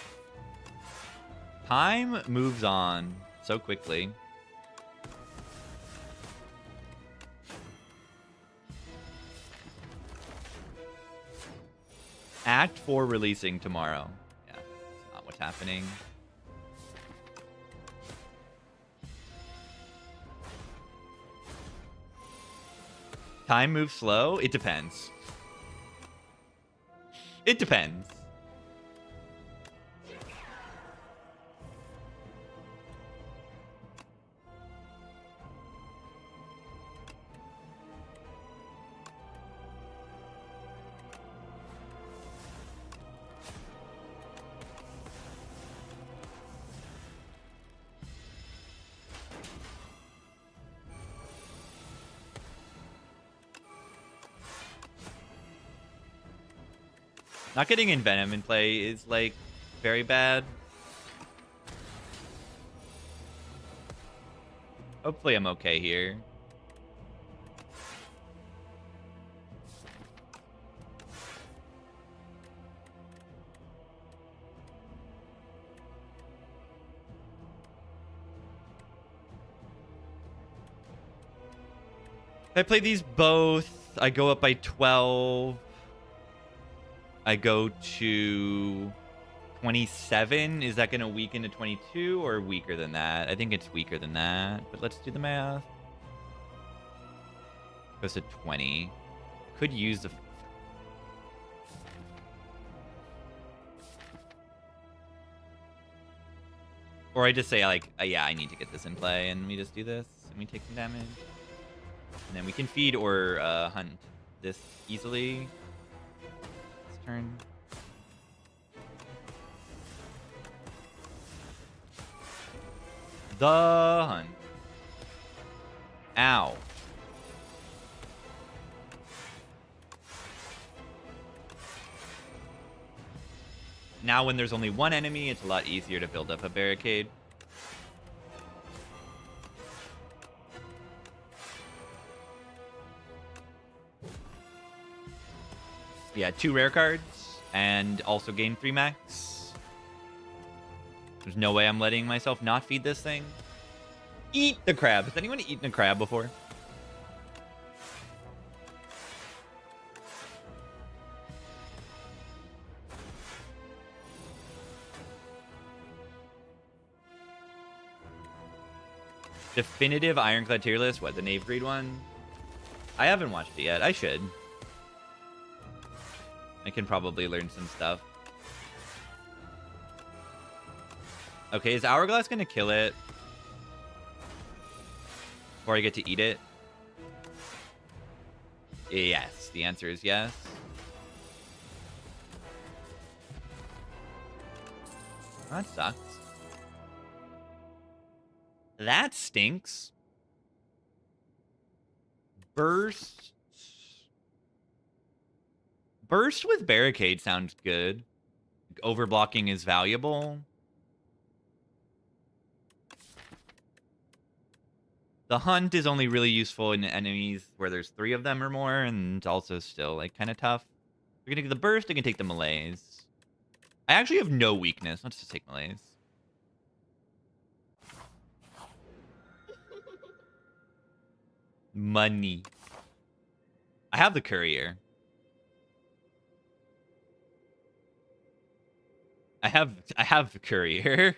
Time moves on so quickly. Act 4 releasing tomorrow. Yeah, that's not what's happening. Time moves slow? It depends. It depends. Not getting Envenom in play is, like, very bad. Hopefully I'm okay here. If I play these both, I go up by 12. I go to 27. Is that going to weaken to 22 or weaker than that? I think it's weaker than that, but let's do the math. Goes to 20. Could use the... Or I just say, like, yeah, I need to get this in play, and we just do this, and we take some damage. And then we can feed or hunt this easily. Turn. The hunt. Ow. Now when there's only one enemy, it's a lot easier to build up a barricade. Yeah, 2 rare cards, and also gain 3 max. There's no way I'm letting myself not feed this thing. Eat the crab. Has anyone eaten a crab before? Definitive Ironclad tier list? What, the Knave Greed one? I haven't watched it yet. I should. I can probably learn some stuff. Okay, is Hourglass gonna kill it? Before I get to eat it? Yes, the answer is yes. That sucks. That stinks. Burst with Barricade sounds good. Overblocking is valuable. The Hunt is only really useful in enemies where there's 3 of them or more, and also still, like, kind of tough. We're gonna get the Burst, I can take the Malaise. I actually have no weakness. Let's just take Malaise. Money. I have the Courier. I have the Courier.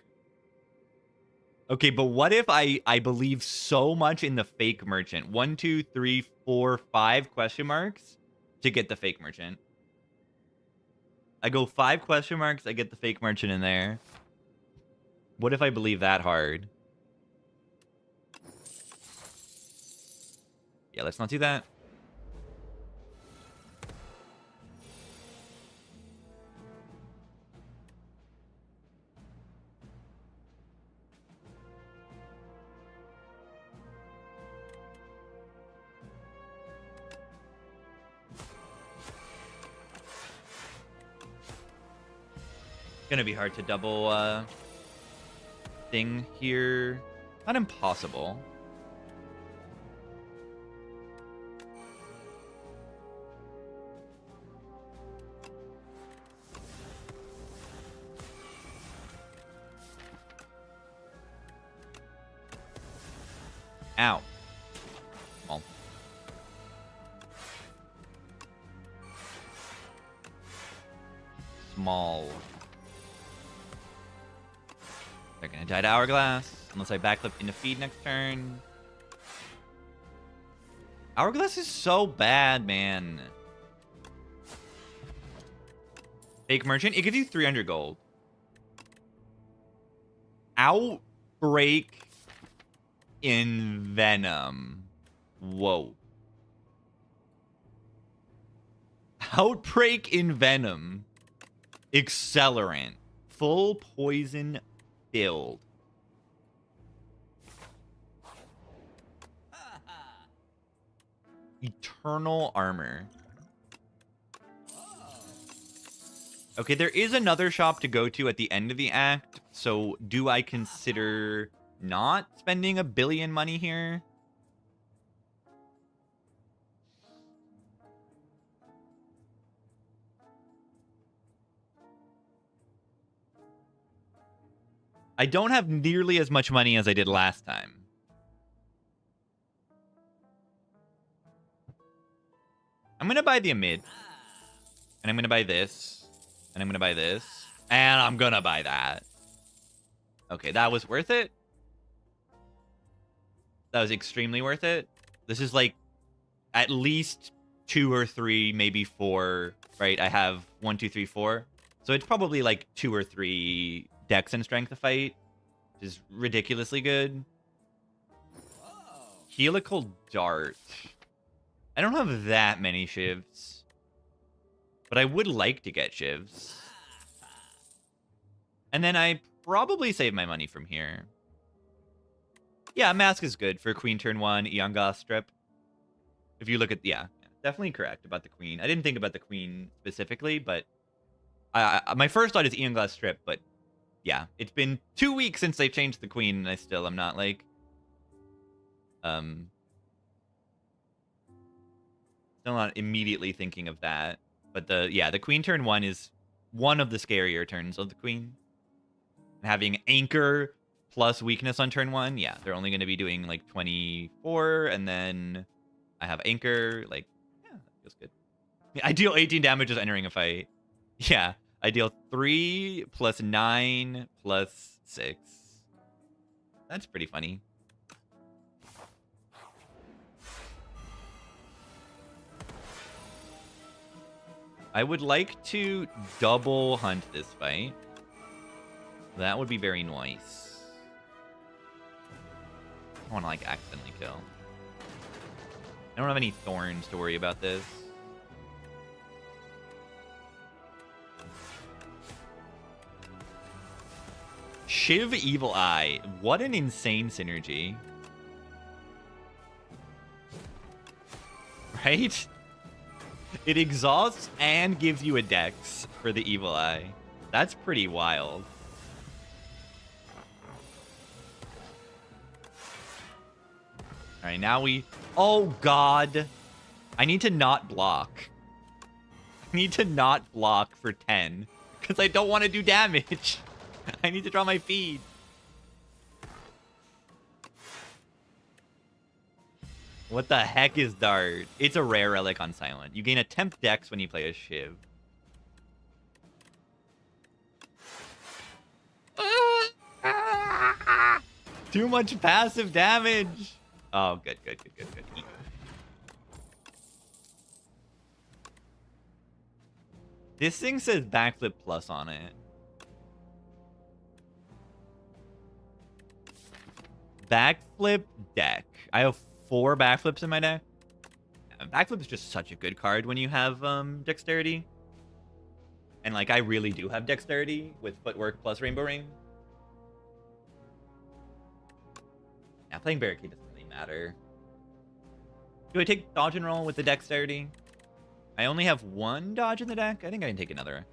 Okay, but what if I believe so much in the fake merchant? 1, 2, 3, 4, 5 question marks to get the fake merchant. I go 5 question marks, I get the fake merchant in there. What if I believe that hard? Yeah, let's not do that. Gonna be hard to double thing here. Not impossible. Ow. Well. Small. They're gonna die to Hourglass, unless I backflip into feed next turn. Hourglass is so bad, man. Fake merchant. It gives you 300 gold. Outbreak in Venom. Whoa. Outbreak in Venom. Accelerant. Full poison build. Eternal armor. Okay, there is another shop to go to at the end of the act. So do I consider not spending $1 billion money here? I don't have nearly as much money as I did last time. I'm going to buy the Amid. And I'm going to buy this. And I'm going to buy this. And I'm going to buy that. Okay, that was worth it. That was extremely worth it. This is like at least 2 or 3, maybe 4, right? I have 1, 2, 3, 4. So it's probably like 2 or 3 dex and strength to fight, which is ridiculously good. Helical Dart. I don't have that many shivs, but I would like to get shivs. And then I probably save my money from here. Yeah, Mask is good for Queen turn 1, Eon Goth strip. If you look at, yeah, definitely correct about the Queen. I didn't think about the Queen specifically, but my first thought is Eon Goth strip, but yeah, it's been 2 weeks since they changed the Queen, and I still am not like, still not immediately thinking of that. But the Queen turn 1 is one of the scarier turns of the Queen. And having Anchor plus weakness on turn 1, yeah, they're only going to be doing like 24, and then I have Anchor, like, yeah, that feels good. I deal 18 damage just entering a fight. Yeah, I deal 3 plus 9 plus 6. That's pretty funny. I would like to double hunt this fight. That would be very nice. I want to, like, accidentally kill. I don't have any thorns to worry about this. Shiv Evil Eye. What an insane synergy. Right? It exhausts and gives you a dex for the Evil Eye. That's pretty wild. Alright, now we... Oh, God. I need to not block. I need to not block for 10. Because I don't want to do damage. I need to draw my feed. What the heck is Dart? It's a rare relic on Silent. You gain a temp dex when you play a Shiv. Too much passive damage. Oh, good. Eat. This thing says backflip plus on it. Backflip deck. I have 4 backflips in my deck. Backflip is just such a good card when you have dexterity. And like I really do have dexterity with footwork plus Rainbow Ring. Yeah, playing Barricade doesn't really matter. Do I take dodge and roll with the dexterity? I only have 1 dodge in the deck. I think I can take another.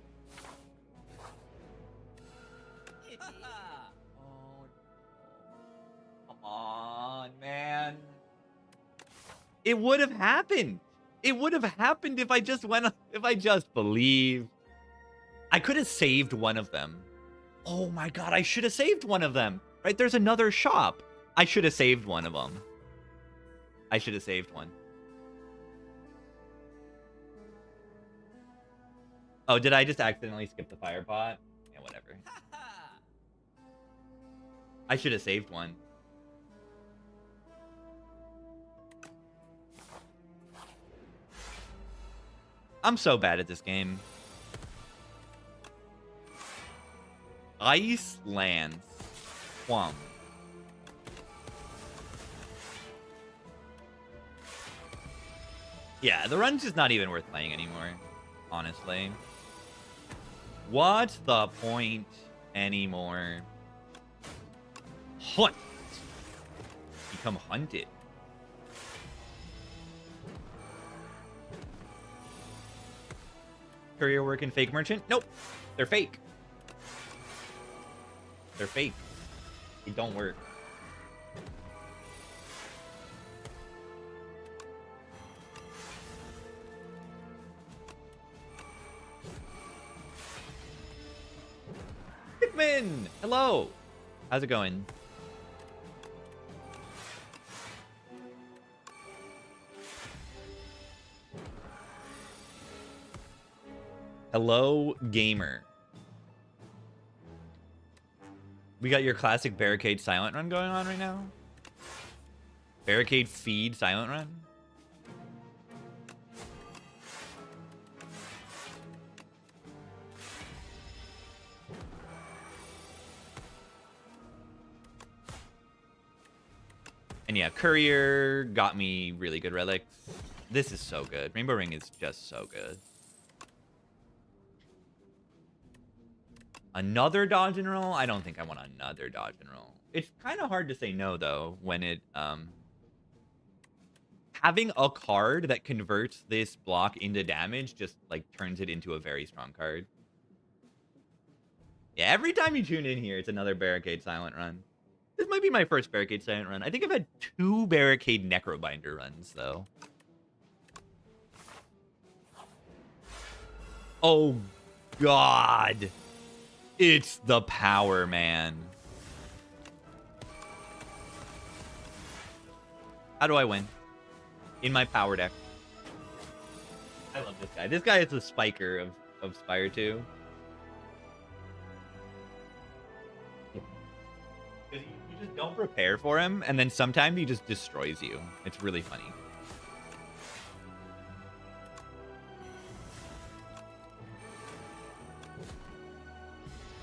Man, it would have happened. It would have happened if I just believed. I could have saved one of them. Oh my God, I should have saved one of them. Right, there's another shop. I should have saved one of them. I should have saved one. Oh, did I just accidentally skip the fire pot? Yeah, whatever. I should have saved one. I'm so bad at this game. Ice Lance. Quam. Yeah, the run's just not even worth playing anymore, honestly. What's the point anymore? Hunt. Become hunted. Courier work and fake merchant? Nope. They're fake. They're fake. They don't work. Hickman! Hello! How's it going? Hello, gamer. We got your classic barricade silent run going on right now. Barricade feed silent run. And yeah, Courier got me really good relics. This is so good. Rainbow Ring is just so good. Another dodge and roll? I don't think I want another dodge and roll. It's kind of hard to say no, though, when it, having a card that converts this block into damage just, like, turns it into a very strong card. Yeah, every time you tune in here, it's another Barricade Silent run. This might be my first Barricade Silent run. I think I've had 2 Barricade Necrobinder runs, though. Oh, God. It's the power, man. How do I win? In my power deck. I love this guy. This guy is the spiker of Spire 2. You just don't prepare for him, and then sometimes he just destroys you. It's really funny.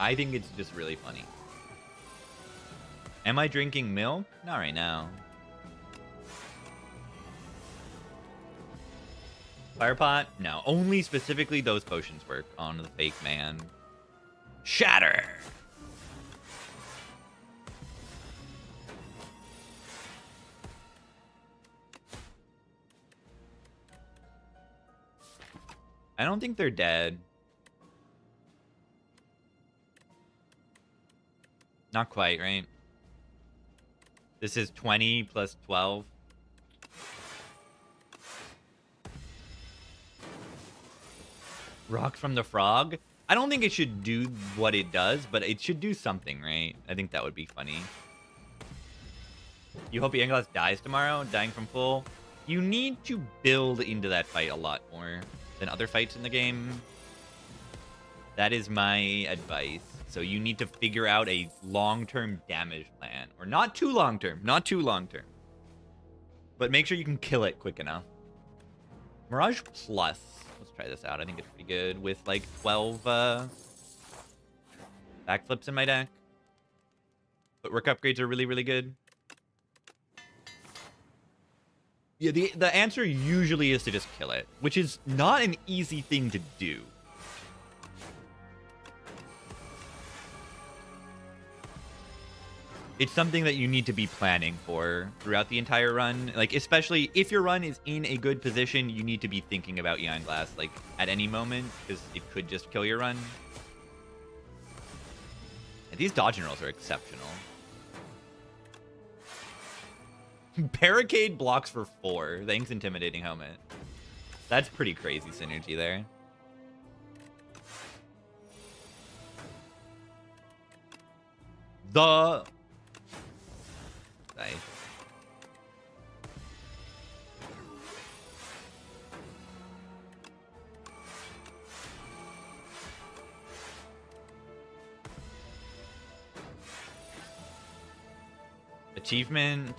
I think it's just really funny. Am I drinking milk? Not right now. Firepot? No. Only specifically those potions work on the fake man. Shatter! I don't think they're dead. Not quite, right? This is 20 plus 12. Rock from the Frog? I don't think it should do what it does, but it should do something, right? I think that would be funny. You hope Yanglas dies tomorrow, dying from full. You need to build into that fight a lot more than other fights in the game. That is my advice. So you need to figure out a long-term damage plan. Or not too long-term. Not too long-term. But make sure you can kill it quick enough. Mirage Plus. Let's try this out. I think it's pretty good with like 12 backflips in my deck. Footwork upgrades are really, really good. Yeah, the answer usually is to just kill it, which is not an easy thing to do. It's something that you need to be planning for throughout the entire run. Like, especially if your run is in a good position, you need to be thinking about Ion Glass, like, at any moment, because it could just kill your run. And these dodge and rolls are exceptional. Barricade blocks for 4. Thanks, Intimidating Helmet. That's pretty crazy synergy there. The... Nice. Achievement.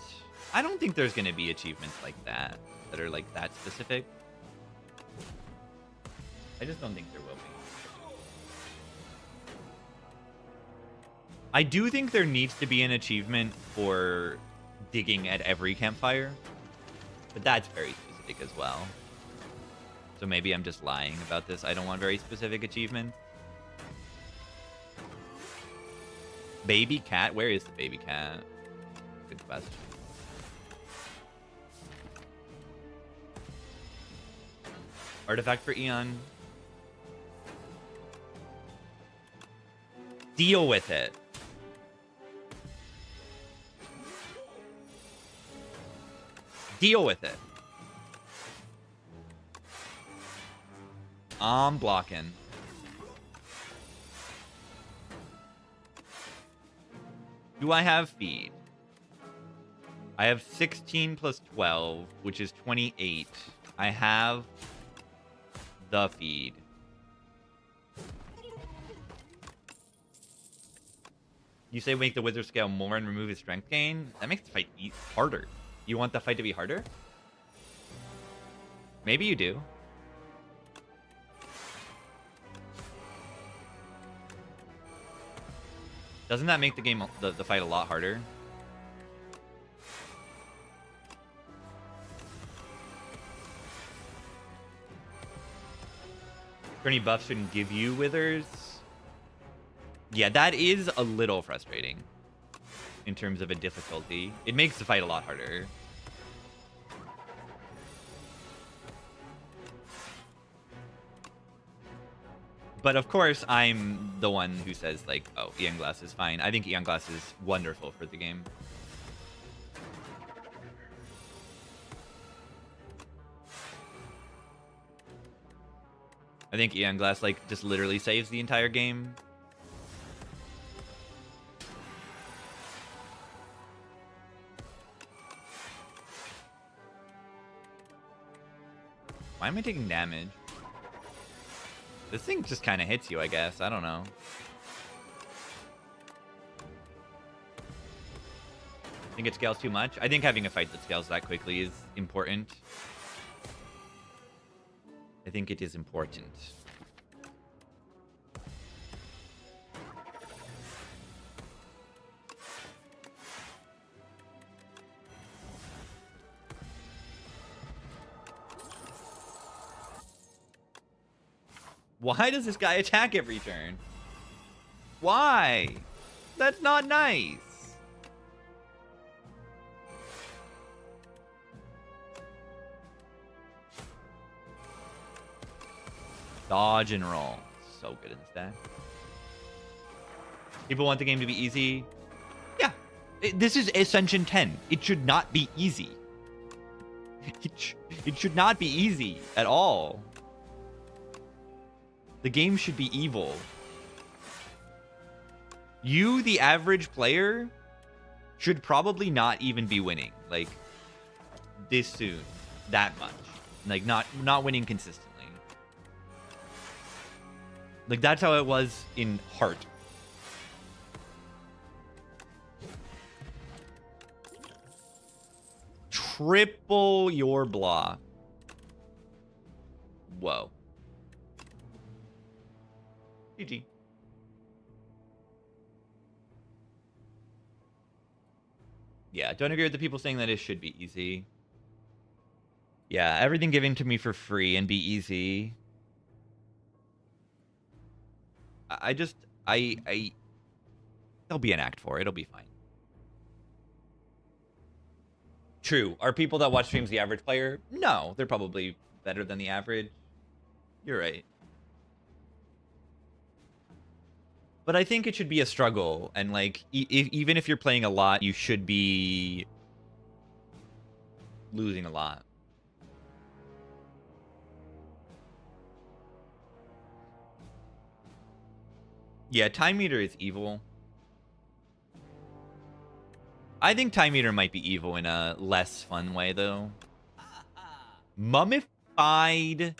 I don't think there's going to be achievements like that are like that specific. I just don't think there will be. I do think there needs to be an achievement for digging at every campfire, but that's very specific as well. So maybe I'm just lying about this. I don't want very specific achievements. Baby cat? Where is the baby cat? Good question. Artifact for Eon. Deal with it. Deal with it. I'm blocking. Do I have feed? I have 16 plus 12, which is 28. I have the feed. You say make the wizard scale more and remove his strength gain? That makes the fight harder. You want the fight to be harder? Maybe you do. Doesn't that make the game, the fight a lot harder? Tourney buff shouldn't give you withers. Yeah, that is a little frustrating in terms of a difficulty. It makes the fight a lot harder. But of course, I'm the one who says, like, oh, Eon Glass is fine. I think Eon Glass is wonderful for the game. I think Eon Glass, like, just literally saves the entire game. Why am I taking damage? This thing just kind of hits you, I guess. I don't know. Think it scales too much? I think having a fight that scales that quickly is important. I think it is important. Why does this guy attack every turn? Why? That's not nice. Dodge and roll. So good in this deck. People want the game to be easy. Yeah. This is Ascension 10. It should not be easy. It should not be easy at all. The game should be evil. You, the average player, should probably not even be winning. Like, this soon. That much. Like, not winning consistently. Like, that's how it was in Heart. Triple your block. Whoa. GG. Yeah, don't agree with the people saying that it should be easy. Yeah, everything given to me for free and be easy. There'll be an act for it. It'll be fine. True. Are people that watch streams the average player? No, they're probably better than the average. You're right. But I think it should be a struggle, and like, even if you're playing a lot, you should be losing a lot. Yeah, Time Meter is evil. I think Time Meter might be evil in a less fun way, though. Mummified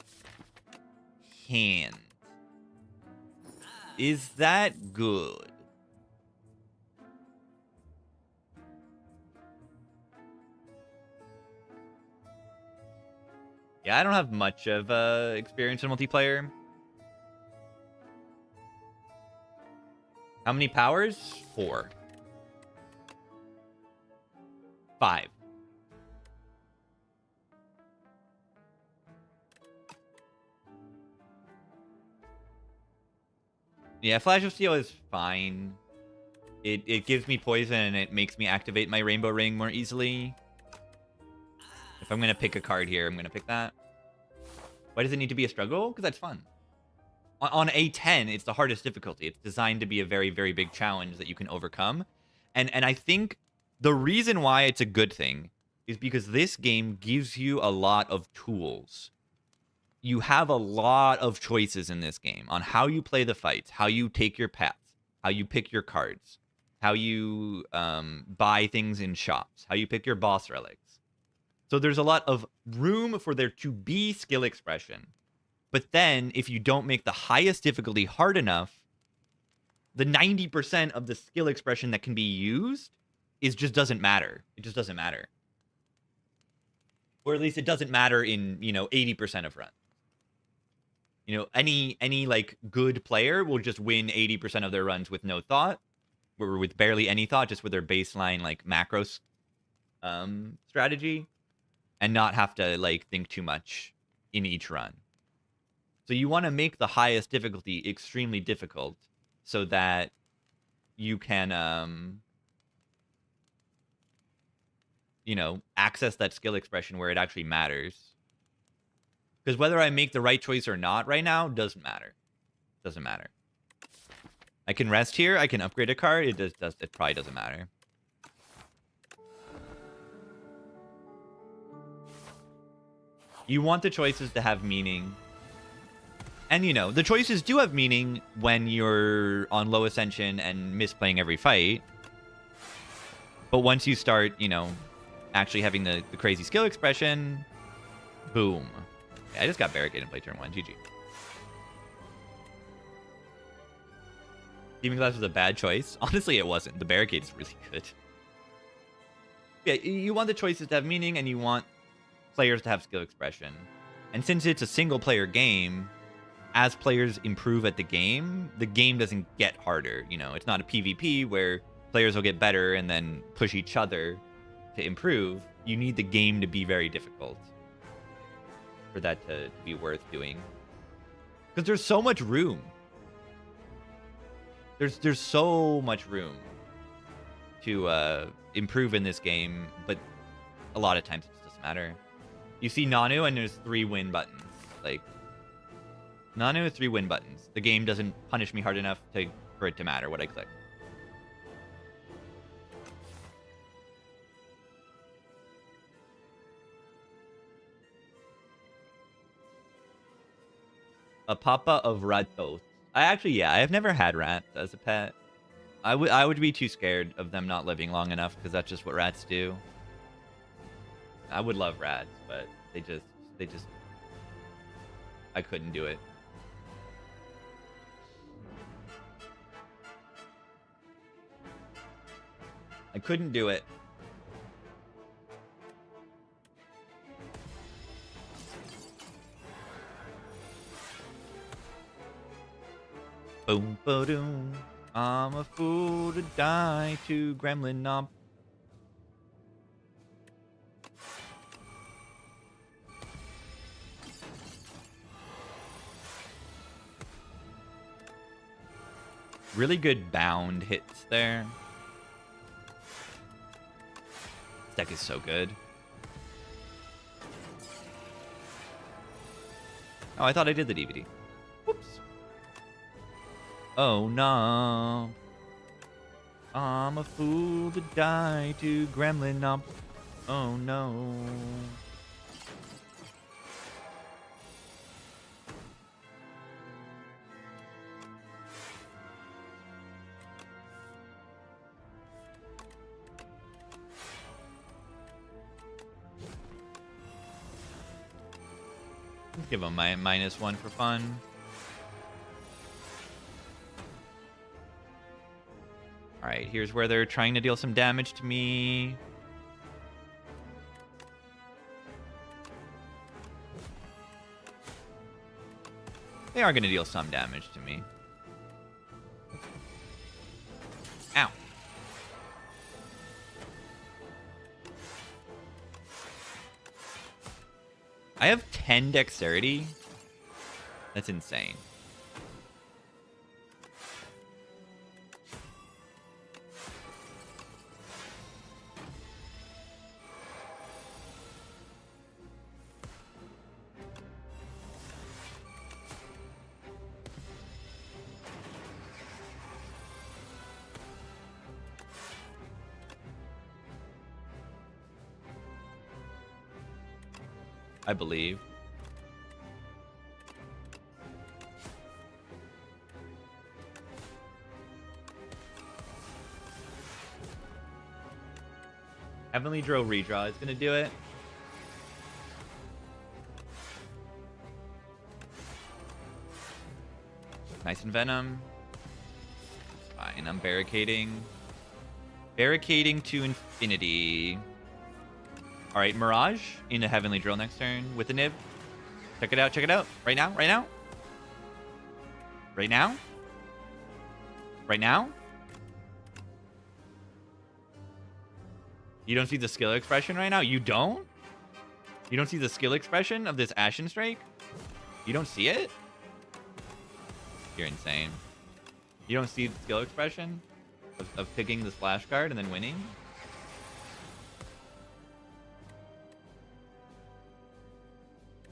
Hand. Is that good? Yeah, I don't have much of experience in multiplayer. How many powers? 4. 5. Yeah, Flash of Steel is fine. It gives me poison and it makes me activate my Rainbow Ring more easily. If I'm going to pick a card here, I'm going to pick that. Why does it need to be a struggle? Because that's fun. On A10, it's the hardest difficulty. It's designed to be a very, very big challenge that you can overcome. And I think the reason why it's a good thing is because this game gives you a lot of tools. You have a lot of choices in this game on how you play the fights, how you take your paths, how you pick your cards, how you buy things in shops, how you pick your boss relics. So there's a lot of room for there to be skill expression. But then, if you don't make the highest difficulty hard enough, the 90% of the skill expression that can be used just doesn't matter. It just doesn't matter. Or at least it doesn't matter in, 80% of runs. Any like good player will just win 80% of their runs with no thought, or with barely any thought, just with their baseline like macros strategy, and not have to like think too much in each run. So you want to make the highest difficulty extremely difficult so that you can, access that skill expression where it actually matters. Because whether I make the right choice or not right now doesn't matter. Doesn't matter. I can rest here. I can upgrade a card. It probably doesn't matter. You want the choices to have meaning. And, the choices do have meaning when you're on low ascension and misplaying every fight. But once you start, actually having the crazy skill expression, boom. Yeah, I just got barricaded and play turn 1. GG. Demon Glass was a bad choice. Honestly, it wasn't. The barricade is really good. Yeah, you want the choices to have meaning, and you want players to have skill expression. And since it's a single-player game, as players improve at the game doesn't get harder. It's not a PvP where players will get better and then push each other to improve. You need the game to be very difficult for that to be worth doing. Because there's so much room. There's so much room to improve in this game, but a lot of times it just doesn't matter. You see Nanu and there's 3 win buttons. Like, Nanu with 3 win buttons. The game doesn't punish me hard enough for it to matter what I click. A papa of ratos. I have never had rats as a pet. I would be too scared of them not living long enough because that's just what rats do. I would love rats, but they just I couldn't do it. I couldn't do it. Boom, boom. I'm a fool to die to gremlin knob. Really good bound hits there. This deck is so good. Oh, I thought I did the DVD. Whoops. Oh, no. I'm a fool to die to gremlin knob. Oh, no. Give him my -1 for fun. Alright, here's where they're trying to deal some damage to me. They are going to deal some damage to me. I have 10 dexterity. That's insane. I believe. Heavenly Drill redraw is gonna do it. Nice and Venom. It's fine. I'm barricading. Barricading to infinity. All right, Mirage in a Heavenly Drill next turn with the nib. Check it out. Check it out. Right now. Right now. Right now. Right now. You don't see the skill expression right now? You don't? You don't see the skill expression of this Ashen Strike? You don't see it? You're insane. You don't see the skill expression of picking the splash card and then winning?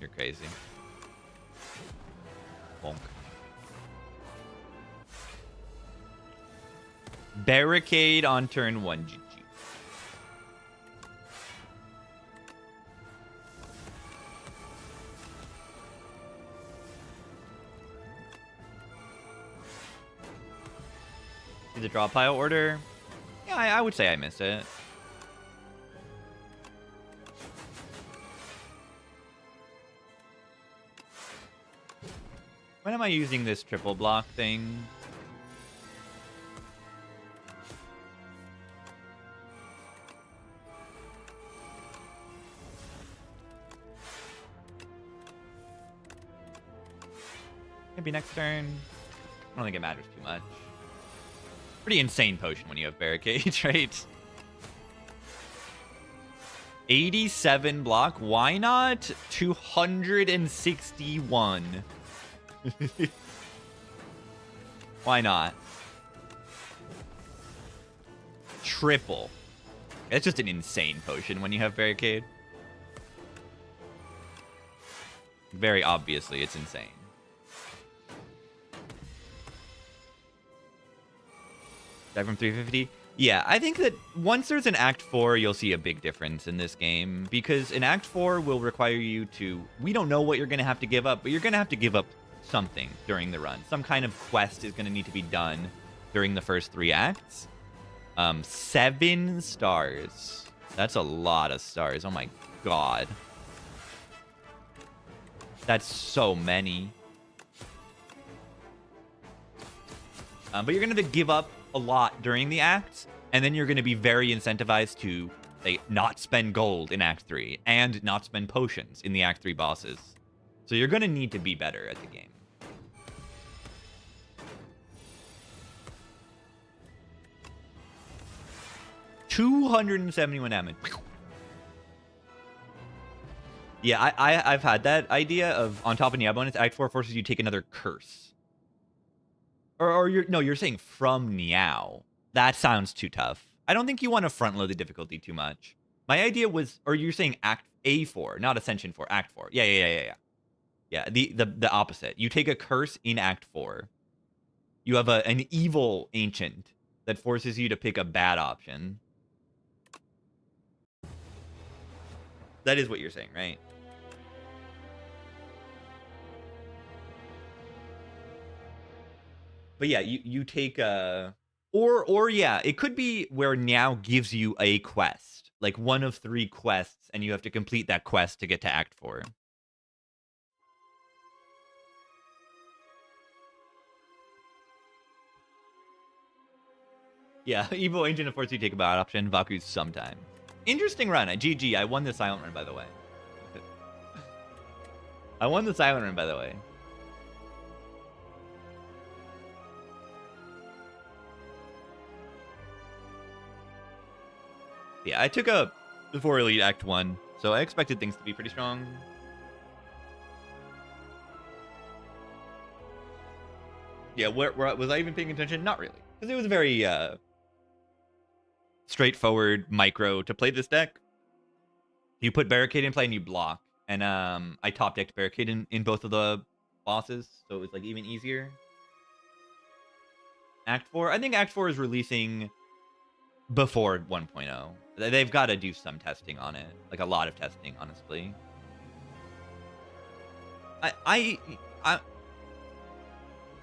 You're crazy. Bonk. Barricade on turn 1, GG. See the draw pile order? Yeah, I would say I missed it. When am I using this triple block thing? Maybe next turn. I don't think it matters too much. Pretty insane potion when you have barricades, right? 87 block. Why not 261? Why not? Triple. It's just an insane potion when you have barricade. Very obviously, it's insane. Die from 350? Yeah, I think that once there's an Act 4, you'll see a big difference in this game. Because an Act 4 will require you to... We don't know what you're going to have to give up, but you're going to have to give up something during the run. Some kind of quest is going to need to be done during the first 3 acts. 7 stars. That's a lot of stars. Oh my god. That's so many. But you're going to have to give up a lot during the acts, and then you're going to be very incentivized to, say, not spend gold in Act 3, and not spend potions in the Act 3 bosses. So you're going to need to be better at the game. $271 damage. Yeah, I've had that idea of on top of Nia bonus, Act 4 forces you to take another curse. Or you're saying from Niao. That sounds too tough. I don't think you want to front load the difficulty too much. My idea was, or you're saying Act A4, not Ascension 4, Act 4. Yeah. Yeah, the opposite. You take a curse in Act 4. You have an evil ancient that forces you to pick a bad option. That is what you're saying, right? But yeah, you take a... Or yeah, it could be where Now gives you a quest. Like one of 3 quests, and you have to complete that quest to get to Act 4. Yeah, Evil Ancient, of course, you take a bad option. Vaku's sometimes. Interesting run. GG, I won the silent run, by the way. I won the silent run, by the way. Yeah, I took a 4 Elite Act 1, so I expected things to be pretty strong. Yeah, where was I even paying attention? Not really, because it was very straightforward micro to play this deck. You put Barricade in play and you block, and I top decked Barricade in both of the bosses, so it was like even easier. Act 4, I think Act 4 is releasing before 1.0. They've got to do some testing on it, like a lot of testing, honestly. I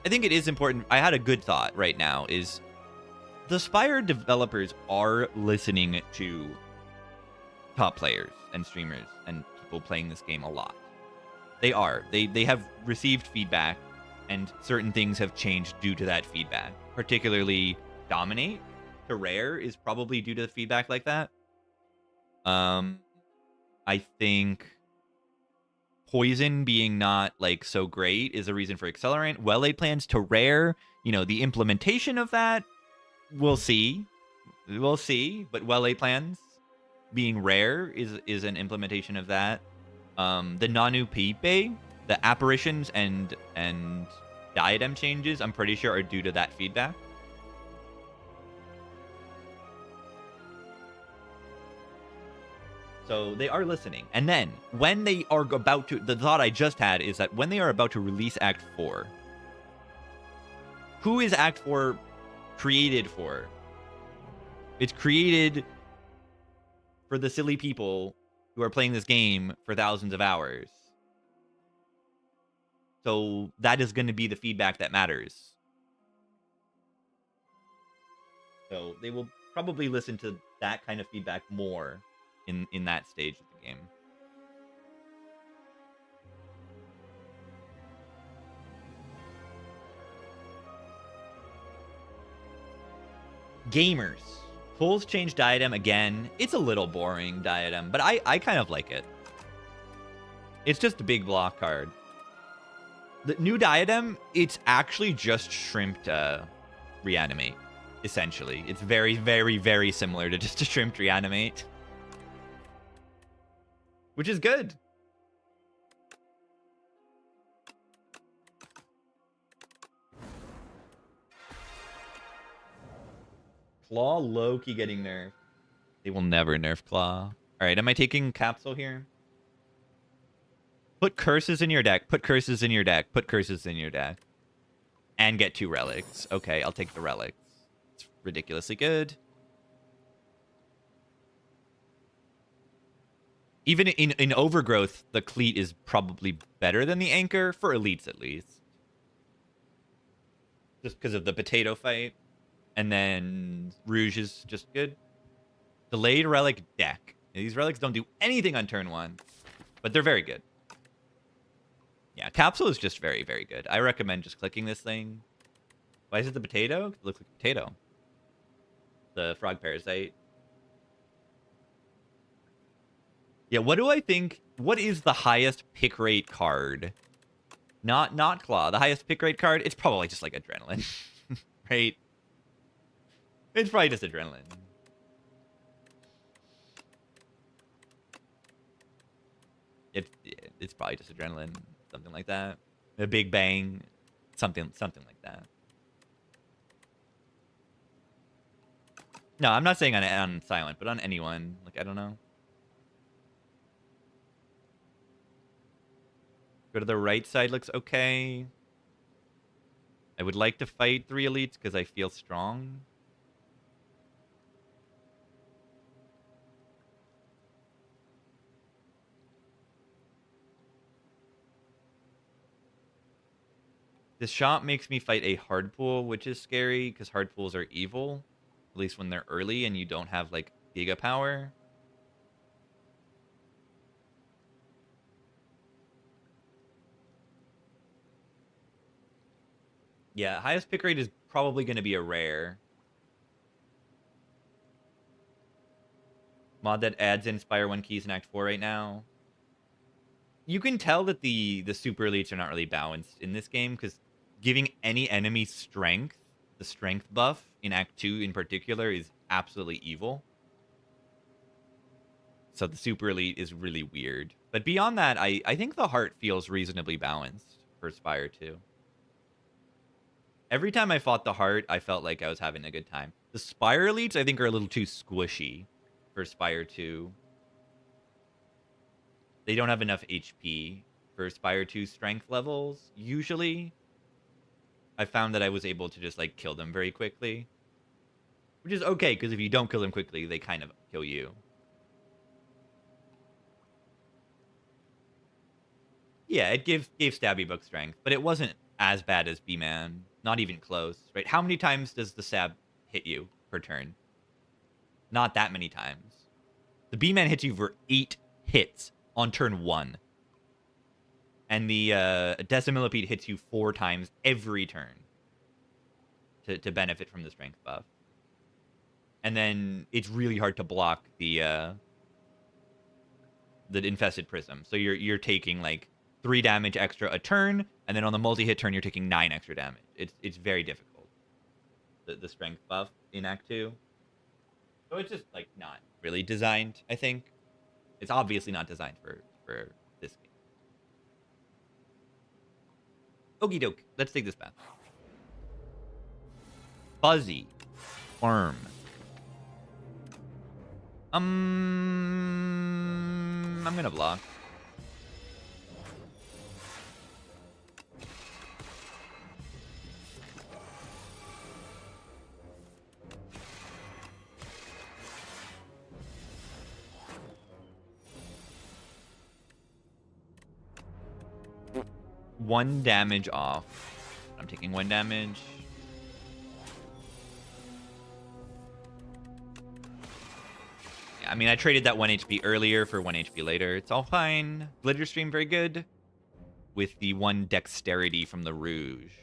think it is important. I had a good thought right now is the Spire developers are listening to top players and streamers and people playing this game a lot. They are. They have received feedback, and certain things have changed due to that feedback. Particularly Dominate to Rare is probably due to feedback like that. I think Poison being not like so great is a reason for Accelerant. Well-laid plans to Rare, you know, the implementation of that, we'll see. We'll see, but well-laid plans being rare is an implementation of that. The Nanu Pipe, the apparitions and diadem changes, I'm pretty sure are due to that feedback. So they are listening. And then when they are about to, the thought I just had is that when they are about to release Act 4, who is Act 4 created for? It's created for the silly people who are playing this game for thousands of hours. So that is going to be the feedback that matters. So they will probably listen to that kind of feedback more in that stage of the game. Gamers. Pulls change Diadem again. It's a little boring, Diadem, but I kind of like it. It's just a big block card. The new Diadem, it's actually just shrimped Reanimate, essentially. It's very, very, very similar to just a shrimped Reanimate. Which is good. Claw low-key getting nerfed. They will never nerf Claw. Alright, am I taking Capsule here? Put curses in your deck. Put curses in your deck. Put curses in your deck. And get 2 relics. Okay, I'll take the relics. It's ridiculously good. Even in Overgrowth, the Cleat is probably better than the Anchor, for elites at least. Just because of the potato fight. And then Rouge is just good. Delayed Relic deck. These relics don't do anything on turn 1, but they're very good. Yeah, Capsule is just very, very good. I recommend just clicking this thing. Why is it the potato? It looks like a potato. The Frog Parasite. Yeah, what do I think? What is the highest pick rate card? Not Claw. The highest pick rate card? It's probably just like Adrenaline. Right? It's probably just Adrenaline. It's probably just Adrenaline. Something like that. A Big Bang. Something like that. No, I'm not saying on Silent, but on anyone. Like, I don't know. Go to the right side looks okay. I would like to fight 3 elites because I feel strong. This shop makes me fight a hard pool, which is scary because hard pools are evil. At least when they're early and you don't have, like, Giga Power. Yeah, highest pick rate is probably going to be a rare. Mod that adds Inspire 1 keys in Act 4 right now. You can tell that the super elites are not really balanced in this game because giving any enemy strength, the strength buff in Act 2 in particular, is absolutely evil. So the super elite is really weird. But beyond that, I think the heart feels reasonably balanced for Spire 2. Every time I fought the heart, I felt like I was having a good time. The Spire elites, I think, are a little too squishy for Spire 2. They don't have enough HP for Spire 2 strength levels, usually. I found that I was able to just, like, kill them very quickly. Which is okay, because if you don't kill them quickly, they kind of kill you. Yeah, it gave Stabby Book strength, but it wasn't as bad as B-Man. Not even close, right? How many times does the Stab hit you per turn? Not that many times. The B-Man hits you for 8 hits on turn 1. And the Decimillipede hits you 4 times every turn to benefit from the strength buff. And then it's really hard to block the Infested Prism. So you're taking, like, 3 damage extra a turn, and then on the multi-hit turn, you're taking 9 extra damage. It's very difficult, the strength buff in Act 2. So it's just, like, not really designed, I think. It's obviously not designed for this game. Okie doke. Let's take this path. Fuzzy. Worm. I'm gonna block. One damage off. I'm taking 1 damage. Yeah, I mean, I traded that 1 HP earlier for 1 HP later. It's all fine. Glitter Stream, very good. With the 1 dexterity from the Rouge.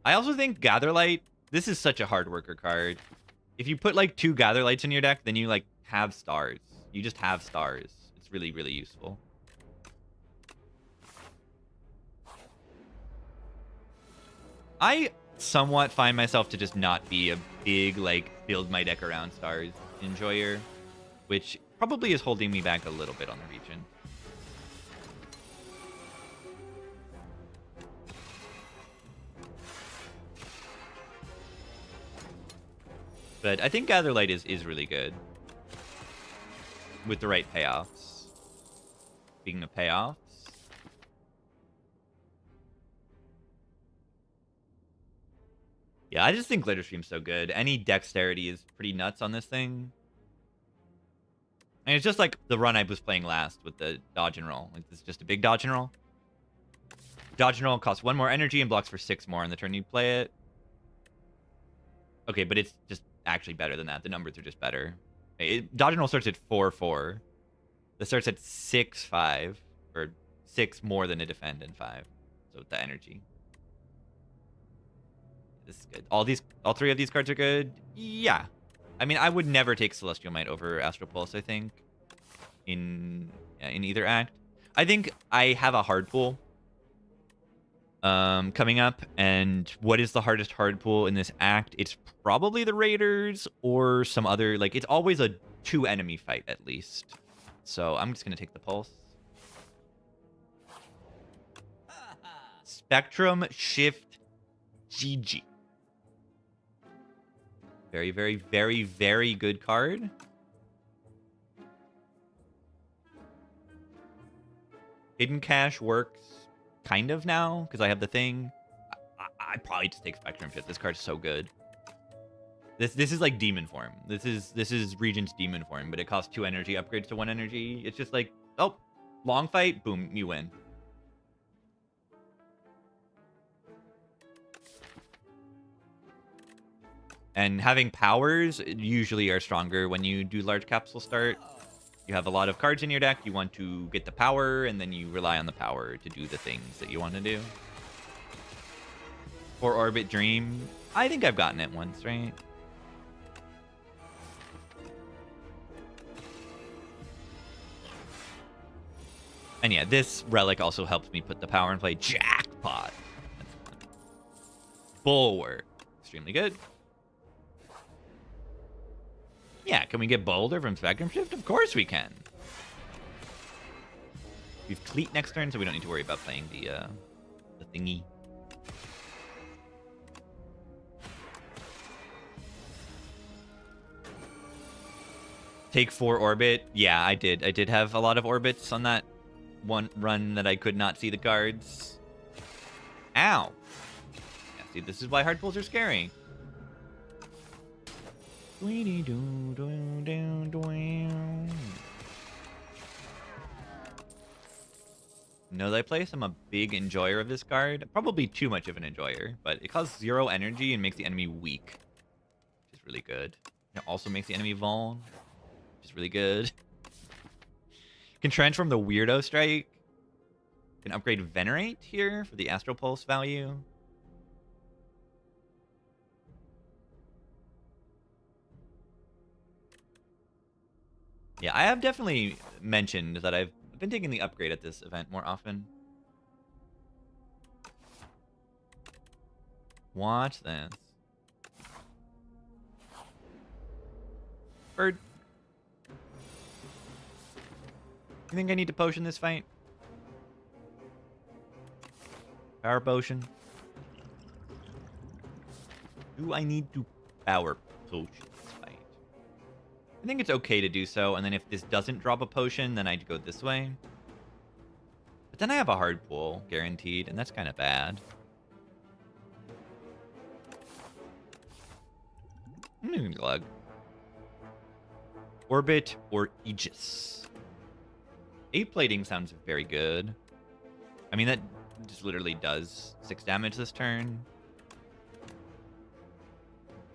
I also think Gatherlight, this is such a hard worker card. If you put, like, 2 Gatherlights in your deck, then you, like, have stars. You just have stars. It's really, really useful. I somewhat find myself to just not be a big, like, build my deck around stars enjoyer, which probably is holding me back a little bit on the region. But I think Gatherlight is really good with the right payoffs. Speaking of payoffs, yeah, I just think Glitter Stream's so good. Any dexterity is pretty nuts on this thing. And it's just like the run I was playing last with the dodge and roll. Like, it's just a big dodge and roll. Dodge and roll costs 1 more energy and blocks for 6 more on the turn you play it. Okay, but it's just actually better than that. The numbers are just better. Dodge and roll starts at 4/4. This starts at 6/5, or 6 more than a defend and 5. So the energy. This is good. All 3 of these cards are good. Yeah. I mean, I would never take Celestial Might over Astral Pulse, I think, in either act. I think I have a hard pool coming up, and what is the hardest hard pool in this act? It's probably the Raiders or some other, like, it's always a 2 enemy fight at least. So I'm just gonna take the Pulse. Spectrum Shift GG. Very, very, very, very good card. Hidden Cache works kind of now, because I have the thing. I'd probably just take Spectrum Shift. This card's so good. This is like Demon Form. This is Regent's Demon Form, but it costs 2 energy, upgrades to 1 energy. It's just like, oh, long fight, boom, you win. And having powers usually are stronger when you do large capsule start. You have a lot of cards in your deck. You want to get the power, and then you rely on the power to do the things that you want to do. For Orbit Dream, I think I've gotten it once, right? And yeah, this relic also helps me put the power in play. Jackpot! That's fun. Bulwark. Extremely good. Yeah, can we get Boulder from Spectrum Shift? Of course we can. We've Cleat next turn, so we don't need to worry about playing the thingy. Take 4 orbit. Yeah, I did. I did have a lot of orbits on that one run that I could not see the cards. Ow. Yeah, see, this is why hard pulls are scary. Know that I place. I'm a big enjoyer of this card. Probably too much of an enjoyer, but it costs 0 energy and makes the enemy weak, which is really good. It also makes the enemy vuln, which is really good. Can transform the Weirdo Strike. Can upgrade Venerate here for the Astral Pulse value. Yeah, I have definitely mentioned that I've been taking the upgrade at this event more often. Watch this. Bird. You think I need to potion this fight? Power potion. Do I need to power potion this fight? I think it's okay to do so, and then if this doesn't drop a potion, then I'd go this way. But then I have a hard pull, guaranteed, and that's kind of bad. Glug. Orbit or Aegis. 8 plating sounds very good. I mean, that just literally does 6 damage this turn.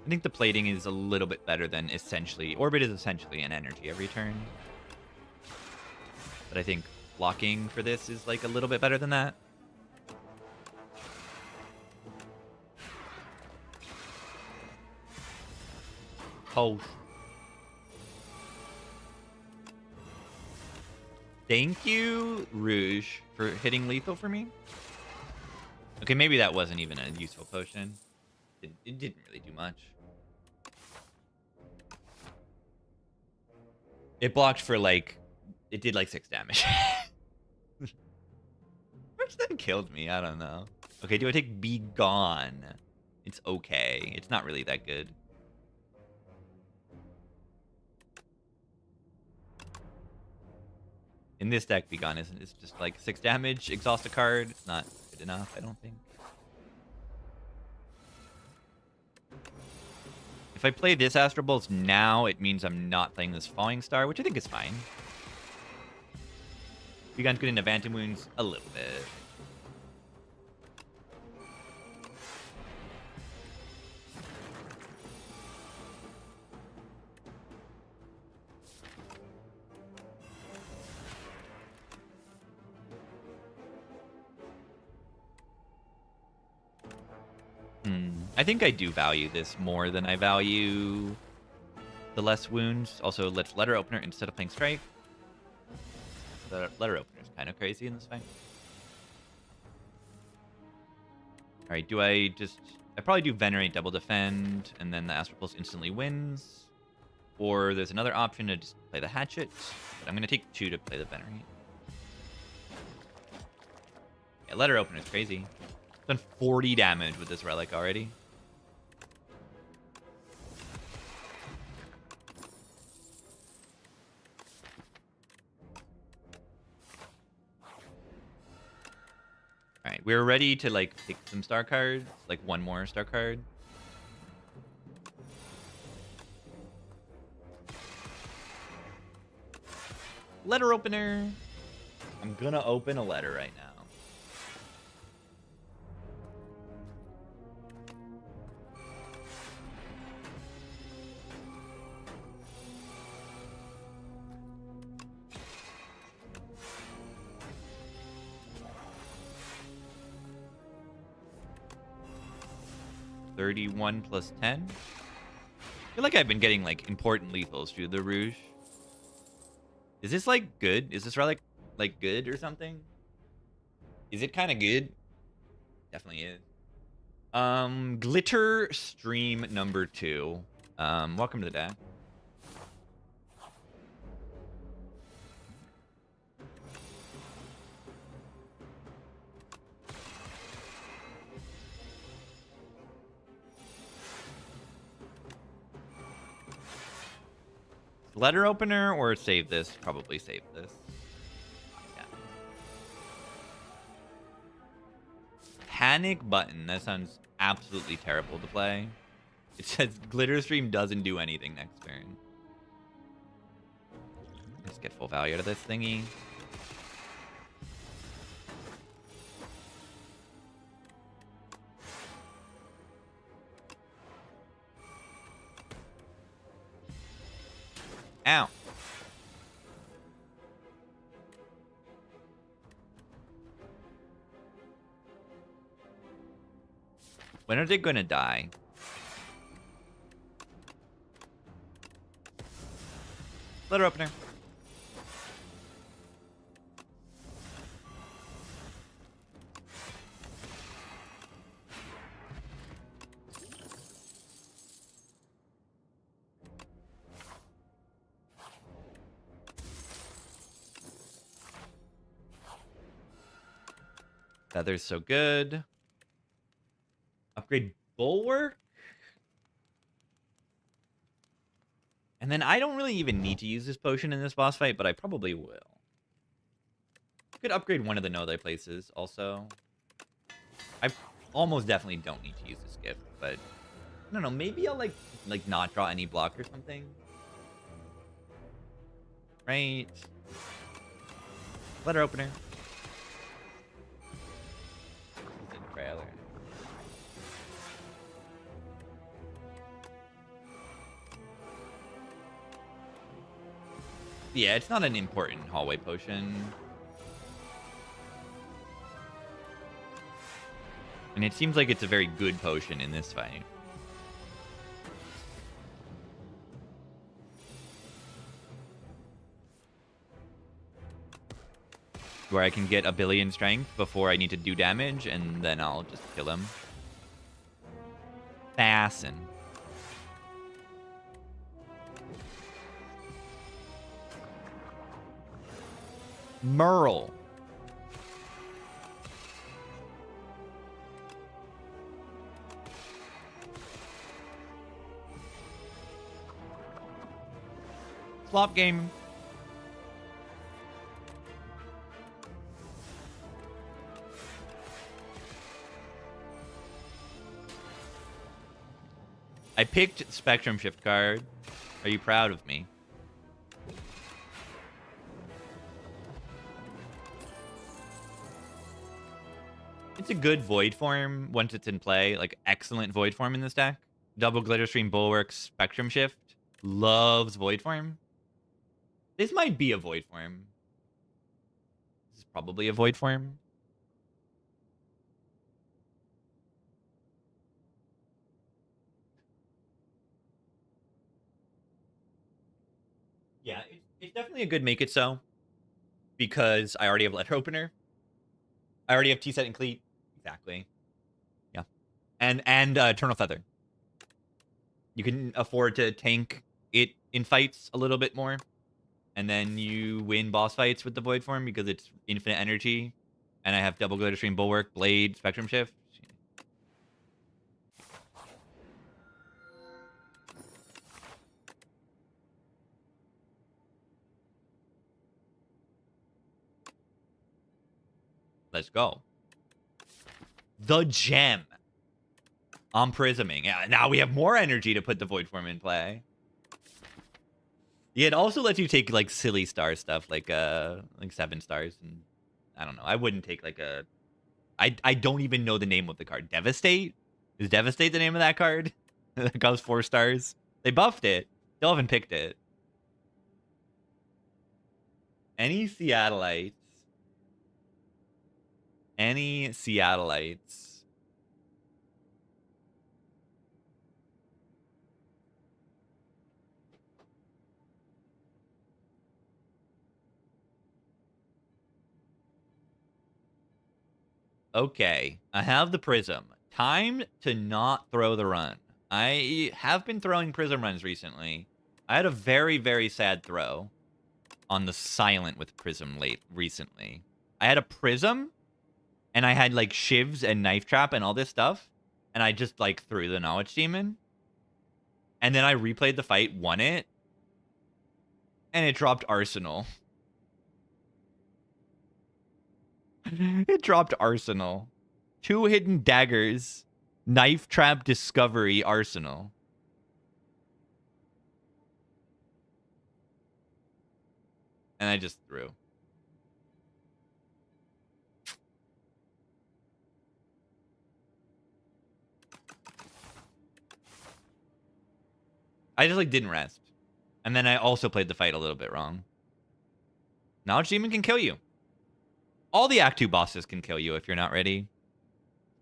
I think the plating is a little bit better than essentially... Orbit is essentially an energy every turn. But I think blocking for this is like a little bit better than that. Oh. Thank you, Rouge, for hitting lethal for me. Okay, maybe that wasn't even a useful potion. It didn't really do much. It blocked for like... It did like 6 damage. Which then killed me, I don't know. Okay, do I take Be Gone? It's okay. It's not really that good. In this deck, Be Gone isn't. It's just like 6 damage, exhaust a card. It's not good enough, I don't think. If I play this Astral Bolts now, it means I'm not playing this Falling Star, which I think is fine. Be Gone's good into Phantom Wounds a little bit. I think I do value this more than I value the less wounds. Also, let's Letter Opener instead of playing Strike. The Letter Opener is kind of crazy in this fight. Alright, do I just... I probably do Venerate, Double Defend, and then the Astral Pulse instantly wins. Or there's another option to just play the Hatchet. But I'm going to take 2 to play the Venerate. Yeah, Letter Opener is crazy. Done 40 damage with this relic already. Alright, we're ready to like pick some star cards, like one more star card. Letter opener. I'm gonna open a letter right now. $31 plus 10. I feel like I've been getting like important lethals through the Rouge. Is this like good? Is this relic like good or something? Is it kind of good? Definitely is. Glitter Stream number 2. Welcome to the deck. Letter opener or save this? Probably save this. Yeah. Panic button. That sounds absolutely terrible to play. It says Glitter Stream doesn't do anything next turn. Let's get full value out of this thingy. Ow. When are they gonna die? Letter opener. Feather's so good. Upgrade Bulwark. And then I don't really even need to use this potion in this boss fight, but I probably will. I could upgrade one of the no-die places also. I almost definitely don't need to use this gift, but I don't know. Maybe I'll like not draw any block or something. Right. Letter opener. Trailer. Yeah, it's not an important hallway potion. And it seems like it's a very good potion in this fight. Where I can get a billion strength before I need to do damage, and then I'll just kill him. Fasten. Merle. Flop game. I picked Spectrum Shift card. Are you proud of me? It's a good Void form once it's in play. Like, excellent Void form in this deck. Double Glitter Stream, Bulwark, Spectrum Shift. Loves Void form. This might be a Void form. This is probably a Void form. Yeah, it's definitely a good make it so. Because I already have Letter Opener. I already have T-Set and Cleat. Exactly. Yeah. And Eternal Feather. You can afford to tank it in fights a little bit more. And then you win boss fights with the Void form because it's infinite energy. And I have double Glitter Stream, Bulwark, Blade, Spectrum Shift. Let's go. The gem. I'm prisming. Yeah, now we have more energy to put the Void form in play. Yeah, it also lets you take like silly star stuff, like 7 stars, and I don't know. I wouldn't take like a. I don't even know the name of the card. Devastate? Is Devastate the name of that card? That costs 4 stars. They buffed it. Still haven't picked it. Any Seattleites? Any Seattleites? Okay, I have the Prism. Time to not throw the run. I have been throwing Prism runs recently. I had a very, very sad throw on the Silent with Prism recently. I had a Prism, and I had like Shivs and Knife Trap and all this stuff, and I just like threw the Knowledge Demon. And then I replayed the fight, won it, And it dropped Arsenal. It dropped Arsenal. 2 hidden daggers. Knife trap discovery Arsenal. And I just threw. I just like didn't rest. And then I also played the fight a little bit wrong. Knowledge Demon can kill you. All the Act 2 bosses can kill you if you're not ready.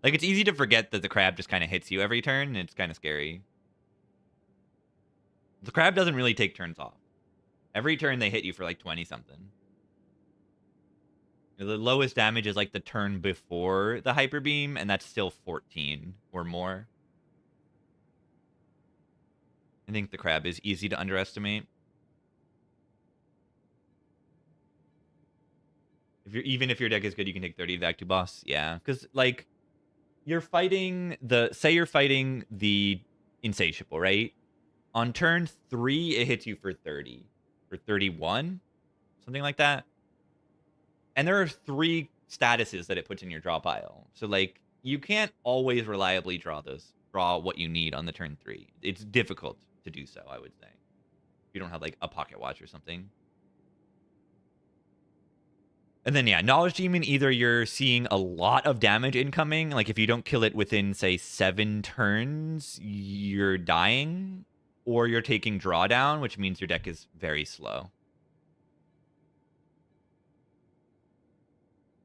Like, it's easy to forget that the crab just kind of hits you every turn, and it's kind of scary. The crab doesn't really take turns off. Every turn they hit you for like 20-something. The lowest damage is like the turn before the Hyper Beam, and that's still 14 or more. I think the crab is easy to underestimate. Even if your deck is good, you can take 30 of the Act 2 boss. Yeah, because like you're fighting the Insatiable, right? On turn 3, it hits you for 30 or 31, something like that. And there are 3 statuses that it puts in your draw pile. So like you can't always reliably draw what you need on the turn 3. It's difficult to do so, I would say. If you don't have like a pocket watch or something. And then, yeah, Knowledge Demon, either you're seeing a lot of damage incoming, like if you don't kill it within, say, 7 turns, you're dying, or you're taking drawdown, which means your deck is very slow.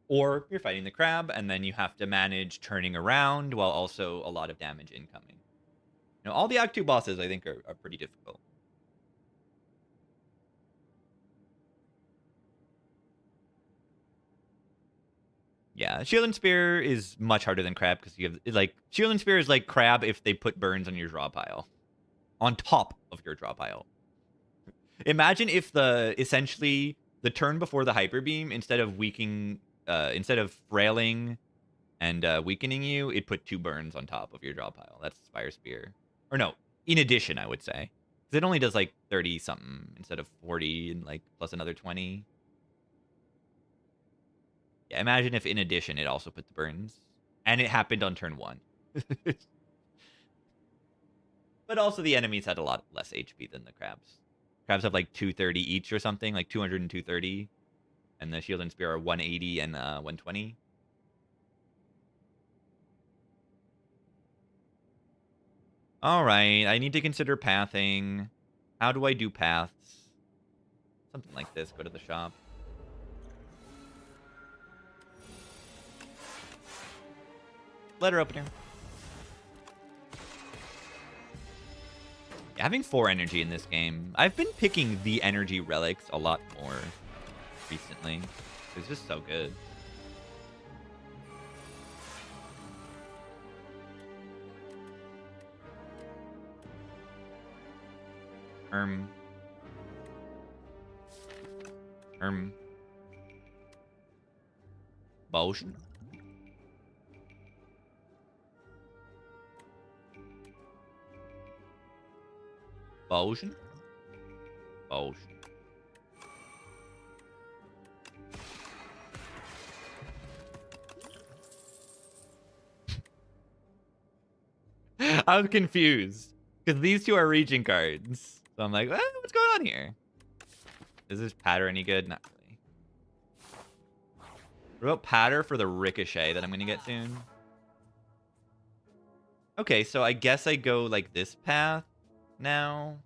Or you're fighting the crab, and then you have to manage turning around while also a lot of damage incoming. You know, all the Act 2 bosses, I think, are pretty difficult. Yeah, Shield and Spear is much harder than Crab because you have like Shield and Spear is like Crab if they put burns on your draw pile, on top of your draw pile. Imagine if essentially the turn before the Hyper Beam, instead of frailing and weakening you, it put 2 burns on top of your draw pile. That's Fire Spear, or no, in addition, I would say, because it only does like 30 something instead of 40 and like plus another 20. Yeah, imagine if in addition it also put the burns. And it happened on turn 1. But also the enemies had a lot less HP than the crabs. Crabs have like 230 each or something, like 200 and 230. And the Shield and Spear are 180 and 120. Alright, I need to consider pathing. How do I do paths? Something like this, go to the shop. Letter opener. Yeah, having 4 energy in this game. I've been picking the energy relics a lot more recently. It's just so good. Potion. Potion. Potion. I was confused because these 2 are region cards. So I'm like, what's going on here? Is this Patter any good? Not really. What about Patter for the Ricochet that I'm going to get soon? Okay, so I guess I go like this path now.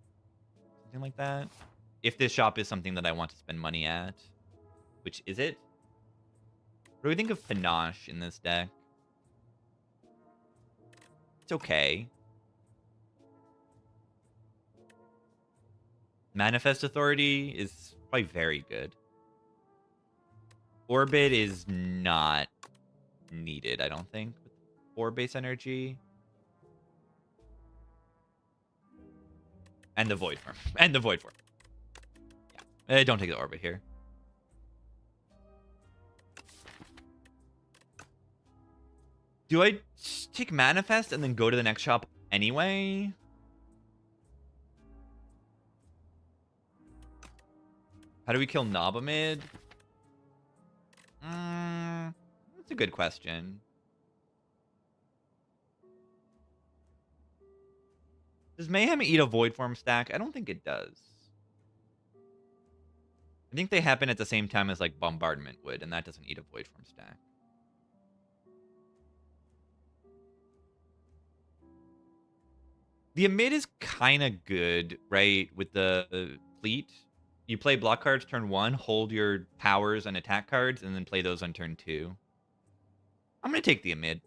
Something like that. If this shop is something that I want to spend money at. Which is it? What do we think of Panache in this deck? It's okay. Manifest Authority is probably very good. Orbit is not needed, I don't think. 4 base energy. And the Void Form. And the Void Form. Yeah. Don't take the Orbit here. Do I take Manifest and then go to the next shop anyway? How do we kill Nobamid? That's a good question. Does Mayhem eat a Void Form stack? I don't think it does. I think they happen at the same time as like Bombardment would, and that doesn't eat a Void Form stack. The Amid is kind of good, right? With the fleet. You play block cards turn 1, hold your powers and attack cards, and then play those on turn 2. I'm going to take the Amid.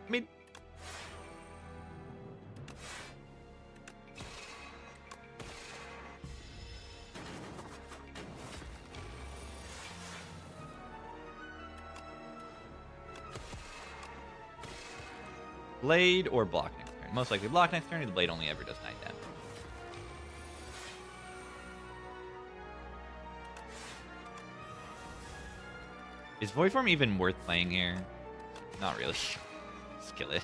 Mid. Blade or block next turn. Most likely block next turn. The blade only ever does 9 damage. Is Void Form even worth playing here? Not really. Just kill it.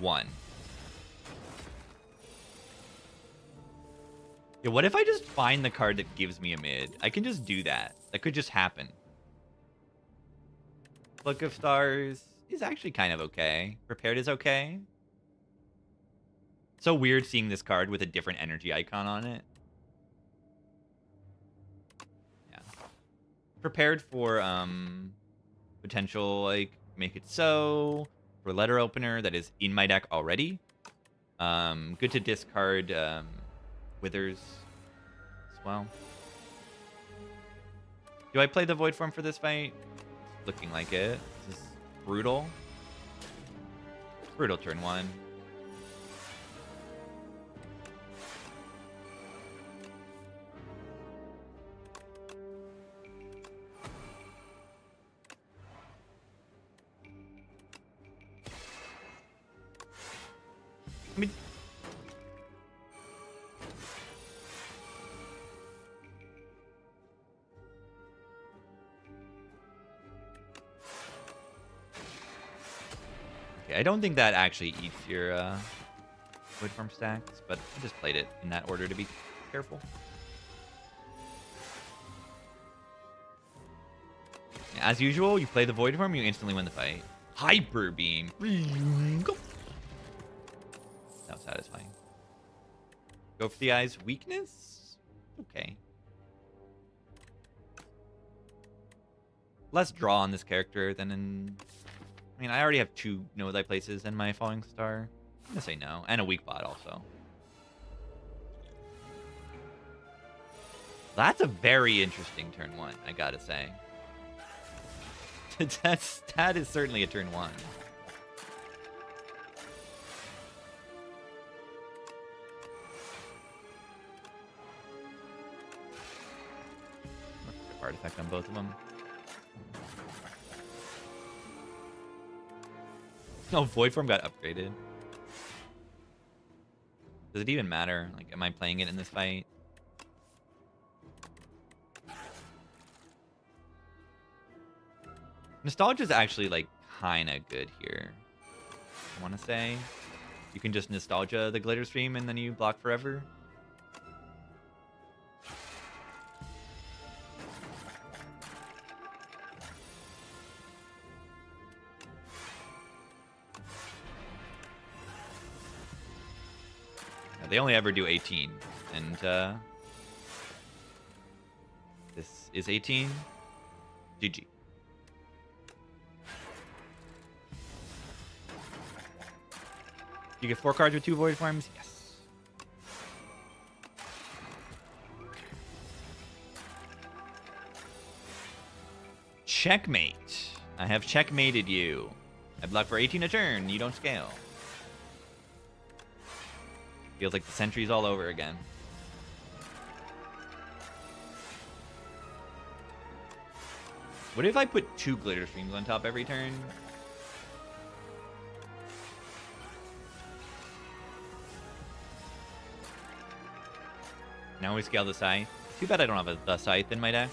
One. Yeah, what if I just find the card that gives me a mid? I can just do that. That could just happen. Book of Stars is actually kind of okay. Prepared is okay. So weird seeing this card with a different energy icon on it. Yeah. Prepared for potential like make it so for letter opener that is in my deck already. Good to discard Withers as well. Do I play the Void Form for this fight? It's looking like it. This is brutal. Brutal turn 1. I mean, okay, I don't think that actually eats your Void Form stacks, but I just played it in that order to be careful. As usual, you play the Void Form, you instantly win the fight. Hyper Beam. Go. That was satisfying. Go for the Eye's weakness? Okay. Less draw on this character than in... I mean, I already have 2 Know Thy Places and my Falling Star. I'm gonna say no. And a weak bot also. That's a very interesting turn 1, I gotta say. That is certainly a turn 1. Artifact on both of them. No, Void Form got upgraded. Does it even matter? Like, am I playing it in this fight? Nostalgia is actually, like, kind of good here. I want to say. You can just Nostalgia the Glitter Stream and then you block forever. They only ever do 18, and this is 18. GG. You get 4 cards with 2 Void Forms? Yes. Checkmate. I have checkmated you. I block for 18 a turn. You don't scale. Feels like the sentry's all over again. What if I put 2 Glitter Streams on top every turn? Now we scale the scythe. Too bad I don't have the scythe in my deck.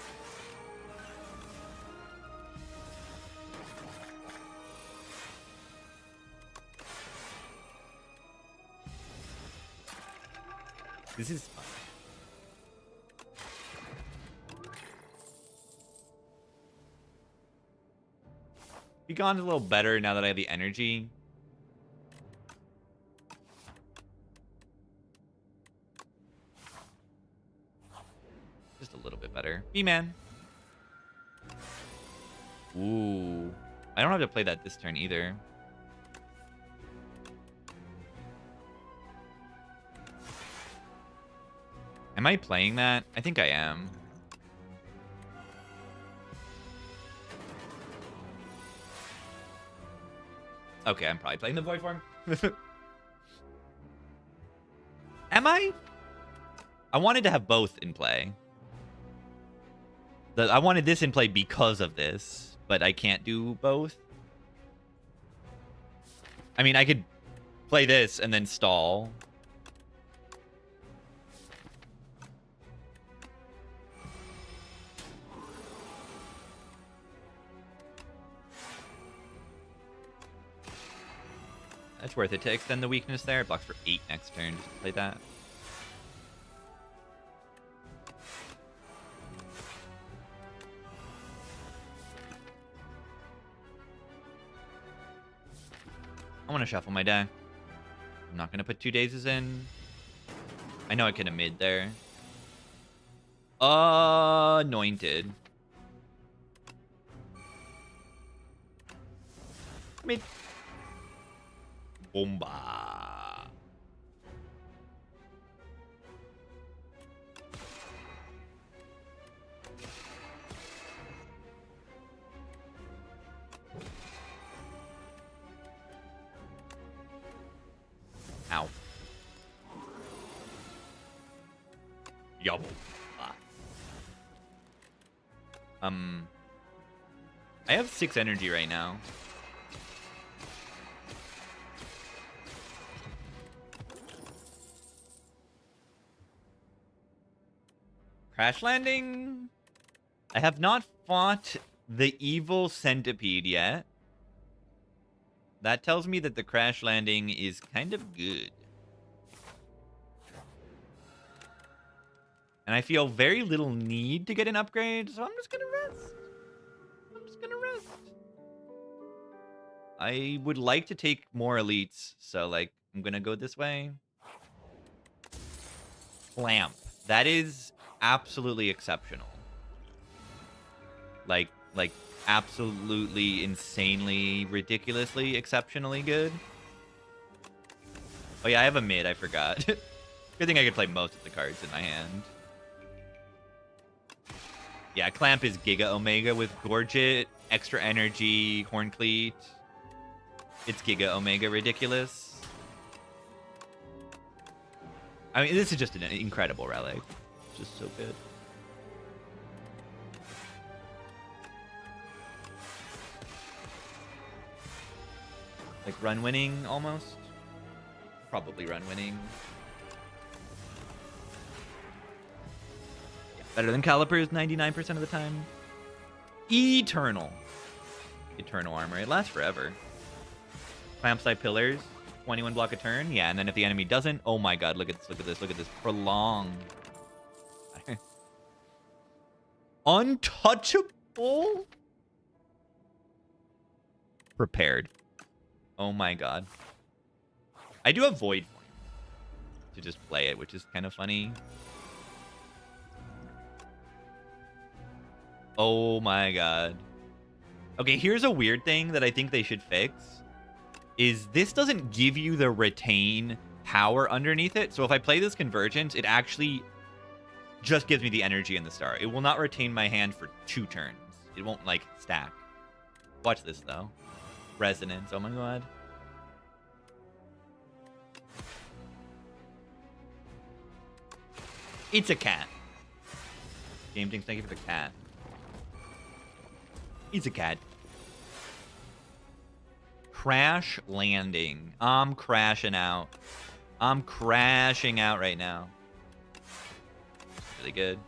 This is fun. Begon's a little better now that I have the energy. Just a little bit better. B-Man. Ooh. I don't have to play that this turn either. Am I playing that? I think I am. Okay, I'm probably playing the void form. Am I? I wanted to have both in play. I wanted this in play because of this, but I can't do both. I mean, I could play this and then stall. That's worth it to extend the weakness there. It blocks for 8 next turn. Just play that. I want to shuffle my deck. I'm not going to put 2 dazes in. I know I could have mid there. Anointed. Mid. Bomba. Ow. Yobble. I have 6 energy right now. Crash landing. I have not fought the evil centipede yet. That tells me that the crash landing is kind of good. And I feel very little need to get an upgrade, so I'm just gonna rest. I would like to take more elites, so like I'm gonna go this way. Clamp. That is absolutely exceptional. Like absolutely insanely ridiculously exceptionally good. Oh yeah, I have a mid, I forgot. Good thing I could play most of the cards in my hand. Yeah, Clamp is Giga Omega with Gorget, extra energy, Horn Cleat. It's Giga Omega ridiculous. I mean, this is just an incredible relic. It's just so good. Like run winning almost. Probably run winning. Yeah, better than Calipers 99% of the time. Eternal. Eternal armor. It lasts forever. Clamp side pillars. 21 block a turn. Yeah, and then if the enemy doesn't, oh my god, look at this, look at this, look at this. Prolong. Untouchable? Prepared. Oh my god. I do have Void Form to just play it, which is kind of funny. Oh my god. Okay, here's a weird thing that I think they should fix. Is this doesn't give you the retain power underneath it. So if I play this Convergence, it actually just gives me the energy and the star. It will not retain my hand for 2 turns. It won't, like, stack. Watch this, though. Resonance. Oh my god. It's a cat. Game Things, thank you for the cat. It's a cat. Crash landing. I'm crashing out. I'm crashing out right now. really good.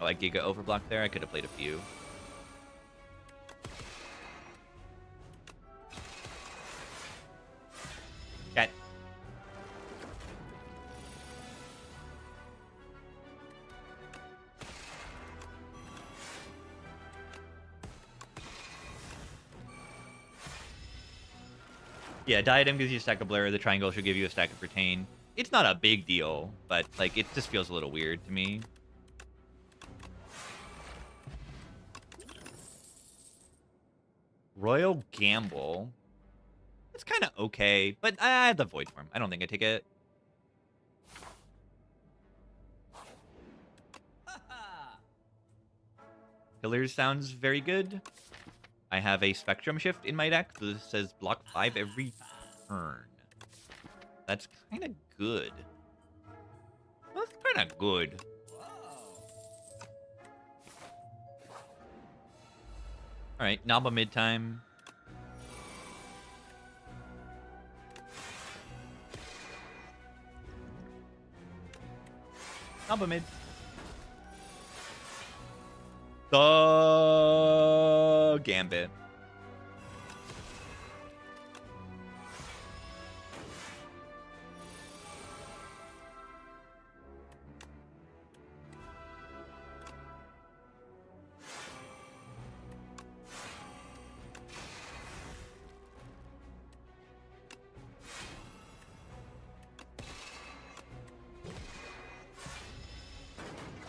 Oh, I Giga overblock there. I could have played a few. Cat. Yeah, Diadem gives you a stack of Blur. The Triangle should give you a stack of Retain. It's not a big deal, but like it just feels a little weird to me. Royal Gamble. It's kind of okay, but I have the Void Form. I don't think I take it. Pillars sounds very good. I have a Spectrum Shift in my deck. So this says block 5 every turn. That's kind of good. That's kind of good. All right, Naba mid time. Naba mid. The Gambit.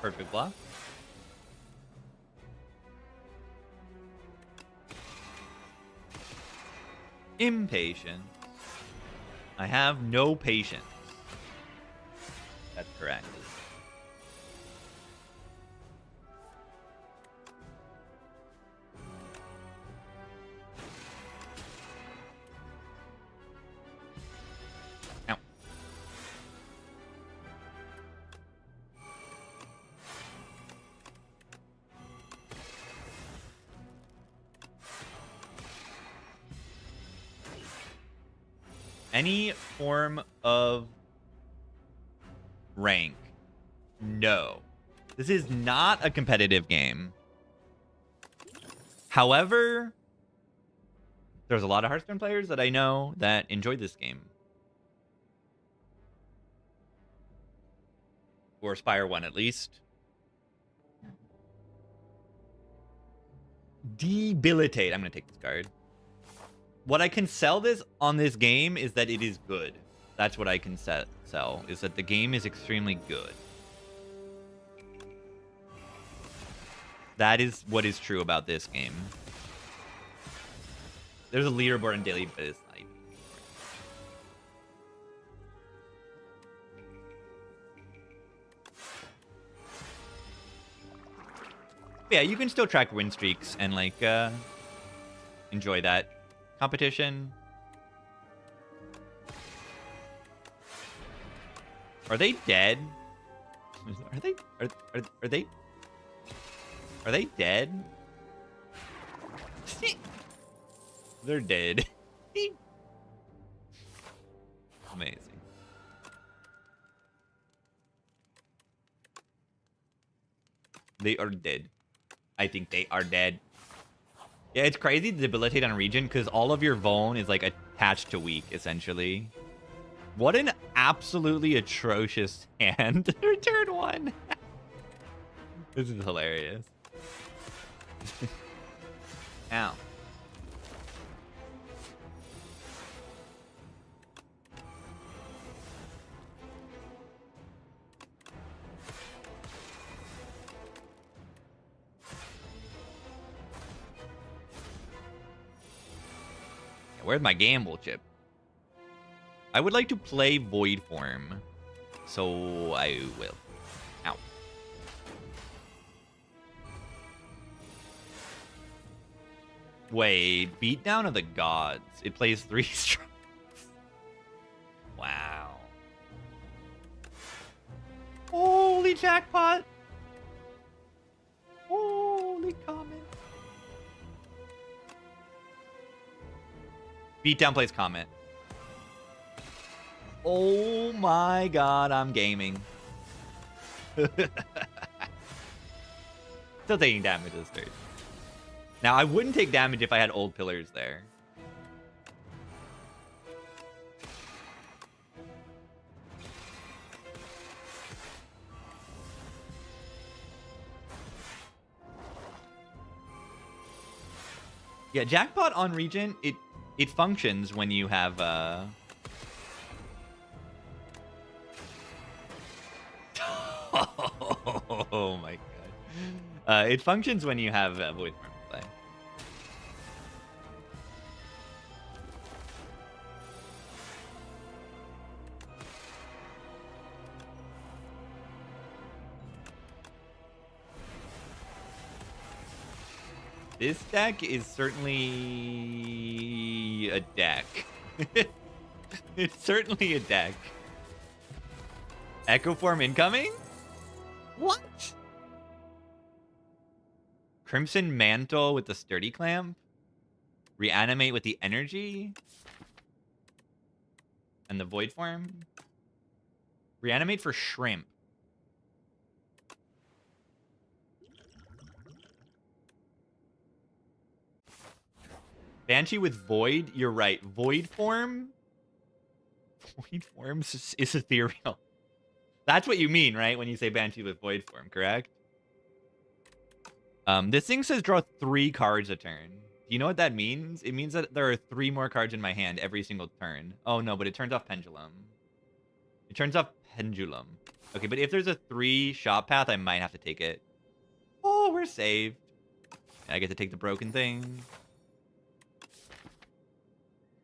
Perfect block. Impatient. I have no patience. That's correct. Ow. Any form of rank. No. This is not a competitive game. However, there's a lot of Hearthstone players that I know that enjoy this game. Or Spire 1 at least. Debilitate. I'm going to take this card. What I can sell this on this game is that it is good. That's what I can sell, is that the game is extremely good. That is what is true about this game. There's a leaderboard in daily, but it's not even. Yeah, you can still track win streaks and like enjoy that competition. Are they dead? Are they are they dead? They're dead. Amazing. They are dead. I think they are dead. Yeah, it's crazy to debilitate on region because all of your Vuln is like attached to weak, essentially. What an absolutely atrocious hand. Return one. This is hilarious. Ow. Where's my gamble chip? I would like to play Void Form, so I will. Ow. Wait, Beatdown of the Gods. It plays 3 strikes. Wow. Holy jackpot. Holy comment. Beatdown plays comment. Oh my god, I'm gaming. Still taking damage this turn. Now, I wouldn't take damage if I had old pillars there. Yeah, Jackpot on Regent, it functions when you have oh my god. It functions when you have Void Form play. This deck is certainly a deck. It's certainly a deck. Echo Form incoming? What? Crimson Mantle with the Sturdy Clamp? Reanimate with the Energy? And the Void Form? Reanimate for Shrimp. Banshee with Void? You're right. Void Form? Void Form is ethereal. That's what you mean, right? When you say Banshee with Void Form, correct? This thing says draw 3 cards a turn. Do you know what that means? It means that there are 3 more cards in my hand every single turn. Oh, no, but it turns off Pendulum. It turns off Pendulum. Okay, but if there's a 3 shot path, I might have to take it. Oh, we're saved. I get to take the broken thing.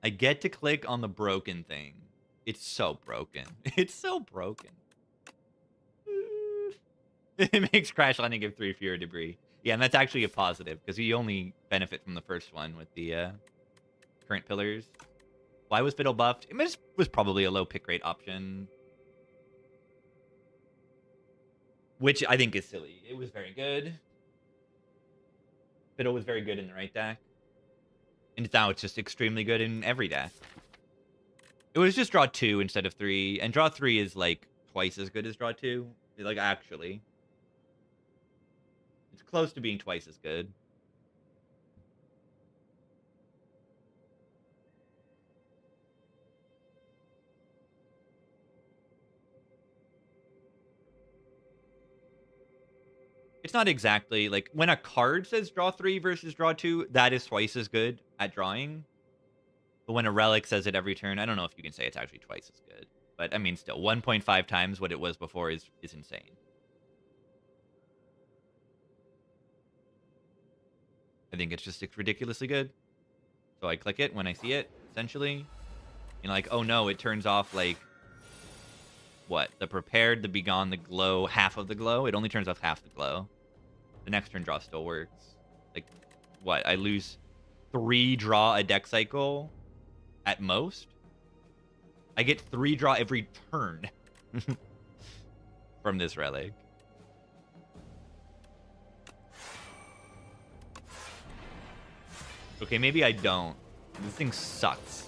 I get to click on the broken thing. It's so broken. It's so broken. It makes Crash Landing give 3 fewer debris. Yeah, and that's actually a positive, because we only benefit from the first one with the current pillars. Why was Fiddle buffed? It was probably a low pick rate option. Which I think is silly. It was very good. Fiddle was very good in the right deck. And now it's just extremely good in every deck. It was just draw 2 instead of 3. And draw 3 is like twice as good as draw 2. Like, actually. It's close to being twice as good. It's not exactly like when a card says draw 3 versus draw 2, that is twice as good at drawing. But when a relic says it every turn, I don't know if you can say it's actually twice as good. But I mean, still, 1.5 times what it was before is insane. I think it's just ridiculously good. So I click it when I see it, essentially. And like, oh no, it turns off like what? The prepared, the begone, the glow, half of the glow. It only turns off half the glow. The next turn draw still works. Like, what? I lose 3 draw a deck cycle at most? I get 3 draw every turn from this relic. Okay, maybe I don't. This thing sucks.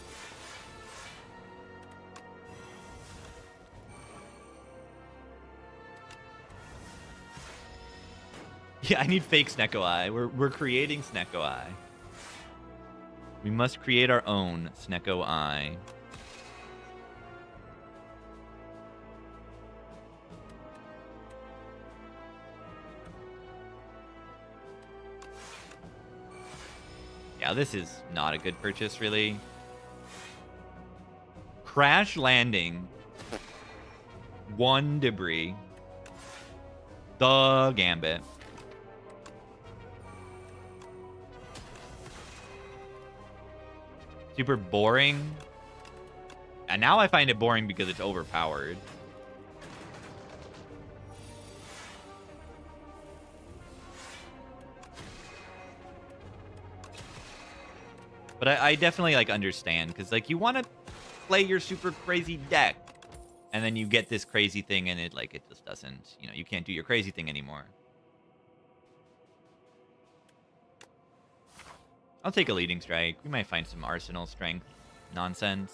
Yeah, I need fake Snecko Eye. We're creating Snecko Eye. We must create our own Snecko Eye. Yeah, this is not a good purchase, really. Crash Landing. 1 debris. The Gambit. Super boring. And now I find it boring because it's overpowered. But I definitely like understand because like you want to play your super crazy deck and then you get this crazy thing and it just doesn't, you can't do your crazy thing anymore. I'll take a leading strike. We might find some arsenal strength nonsense.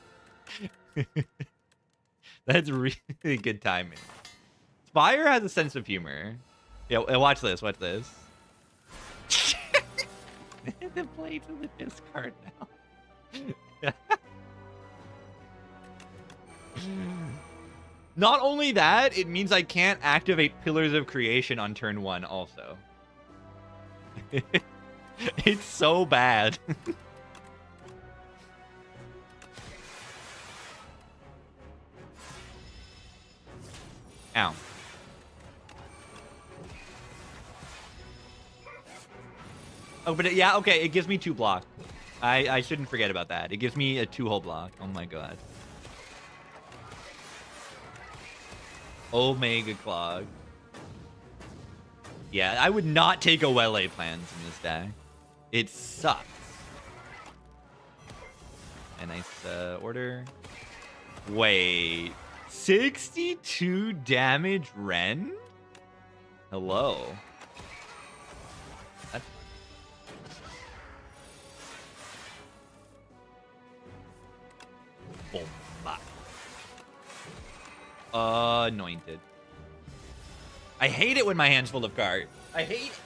That's really good timing. Spire has a sense of humor. Yeah, watch this. Watch this. The blades of the discard now. Not only that, it means I can't activate Pillars of Creation on turn 1 also. It's so bad. Ow. Oh, but yeah, okay, it gives me 2 block. I shouldn't forget about that. It gives me a 2-hole block. Oh my god. Omega Clog. Yeah, I would not take a Wele plans in this deck. It sucks. A nice order. Wait. 62 damage Ren? Hello. That's... Bomba. Anointed. I hate it when my hand's full of cards. I hate it.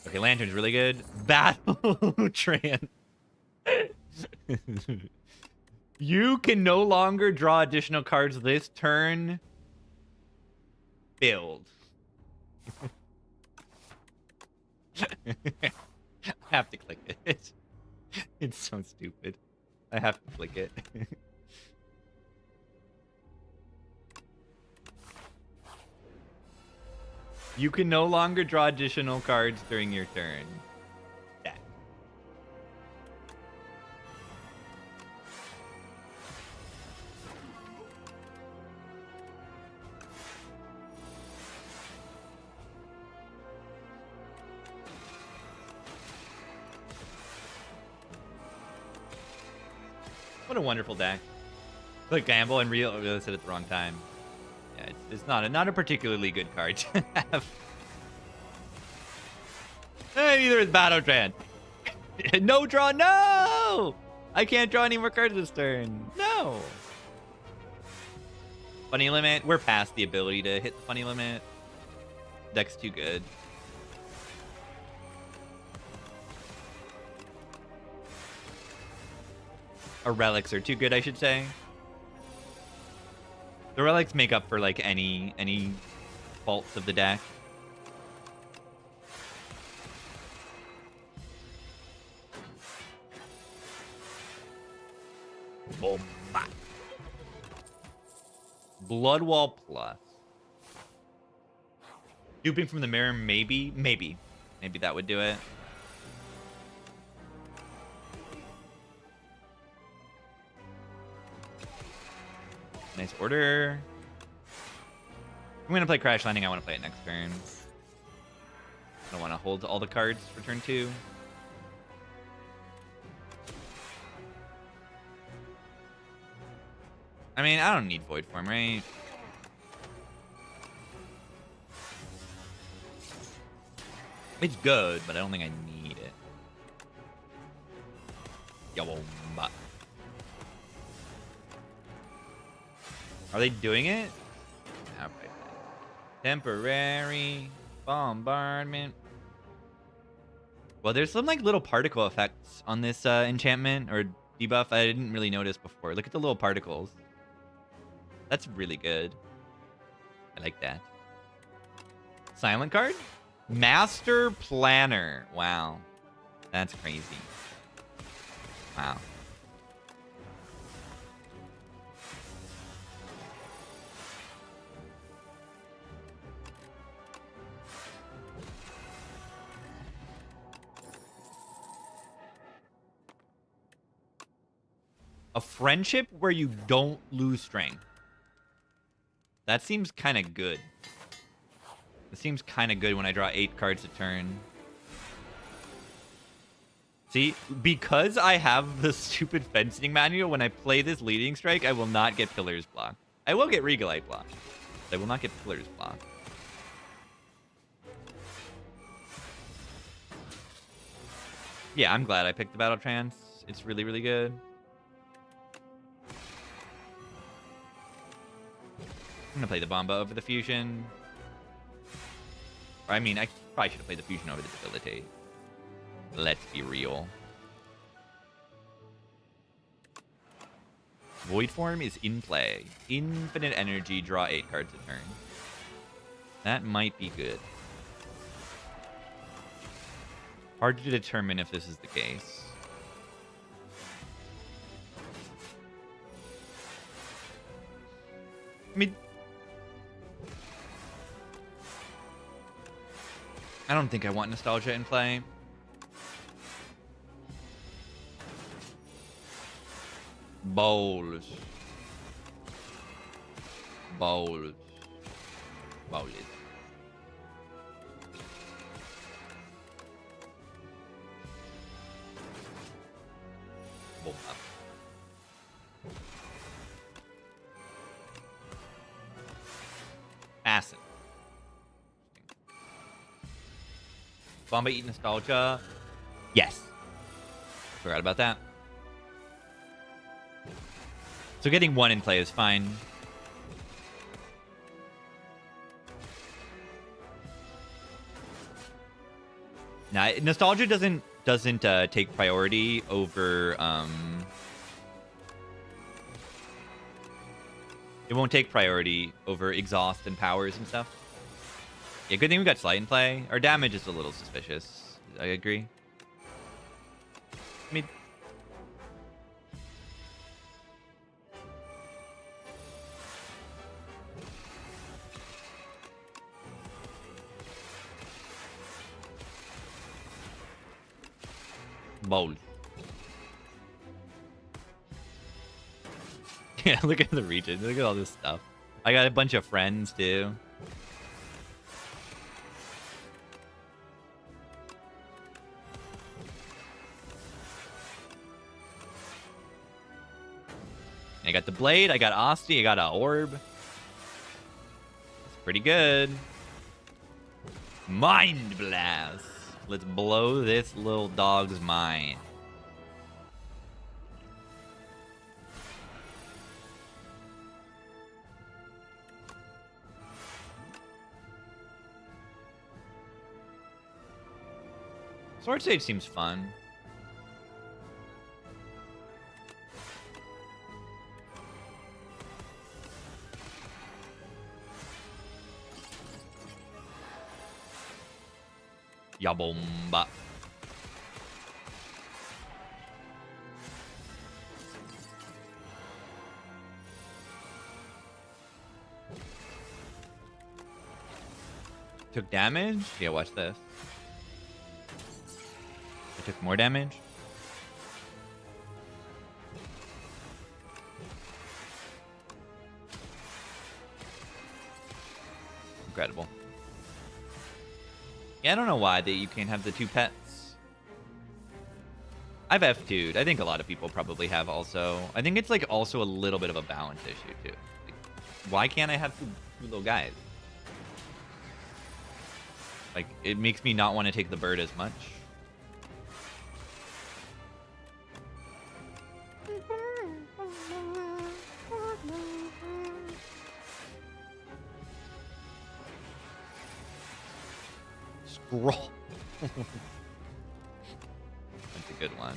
Okay, Lantern's really good. Battle Tran. You can no longer draw additional cards this turn. Build. I have to click it. It's so stupid. I have to click it. You can no longer draw additional cards during your turn. That. What a wonderful deck. Click gamble and realize it at the wrong time. Yeah, it's not a particularly good card to have. Neither is Battletran. No draw, no! I can't draw any more cards this turn. No. Funny limit. We're past the ability to hit the funny limit. Deck's too good. Our relics are too good, I should say. The relics make up for like any faults of the deck. Bomba. Bloodwall Plus. Duping from the mirror, maybe that would do it. Nice order. I'm gonna play Crash Landing. I want to play it next turn. I don't want to hold all the cards for turn 2. I mean, I don't need Void Form, right? It's good, but I don't think I need it. Yawomba. Are they doing it? Okay. Temporary bombardment. Well, there's some like little particle effects on this enchantment or debuff I didn't really notice before. Look at the little particles. That's really good. I like that. Silent card? Master Planner. Wow. That's crazy. Wow. A friendship where you don't lose strength. That seems kind of good. It seems kind of good when I draw 8 cards a turn. See, because I have the stupid fencing manual, when I play this leading strike, I will not get Pillars blocked. I will get Regalite blocked. But I will not get Pillars blocked. Yeah, I'm glad I picked the Battle Trance. It's really, really good. I'm gonna play the Bomba over the Fusion. Or, I mean, I probably should have played the Fusion over the Debilitate. Let's be real. Void Form is in play. Infinite energy, draw 8 cards a turn. That might be good. Hard to determine if this is the case. I mean, I don't think I want Nostalgia in play. Bowls. Bowls. Bowls. Bowl up. Acid. Bomba eat Nostalgia. Yes. Forgot about that. So getting one in play is fine. Nah, Nostalgia doesn't take priority over it won't take priority over exhaust and powers and stuff. Yeah, good thing we got Slight in play. Our damage is a little suspicious. I agree. I mean, bold. Yeah, look at the region. Look at all this stuff. I got a bunch of friends too. I got the blade, I got Asti, I got a orb. It's pretty good. Mind blast. Let's blow this little dog's mind. Sword Sage seems fun. Ya bomba. Took damage? Yeah, watch this. I took more damage. Incredible. Yeah, I don't know why you can't have the 2 pets. I've F2'd. I think a lot of people probably have also. I think it's like also a little bit of a balance issue too. Like, why can't I have two little guys? Like, it makes me not want to take the bird as much. Scroll. That's a good one.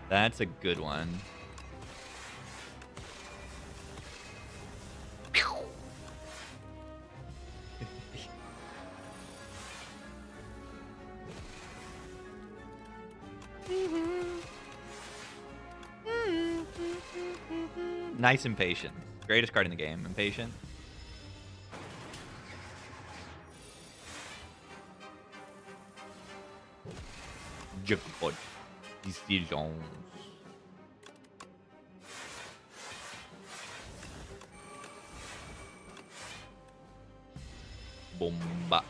That's a good one. Nice Impatient. Greatest card in the game. Impatient. Jackpot decisions. Bomba.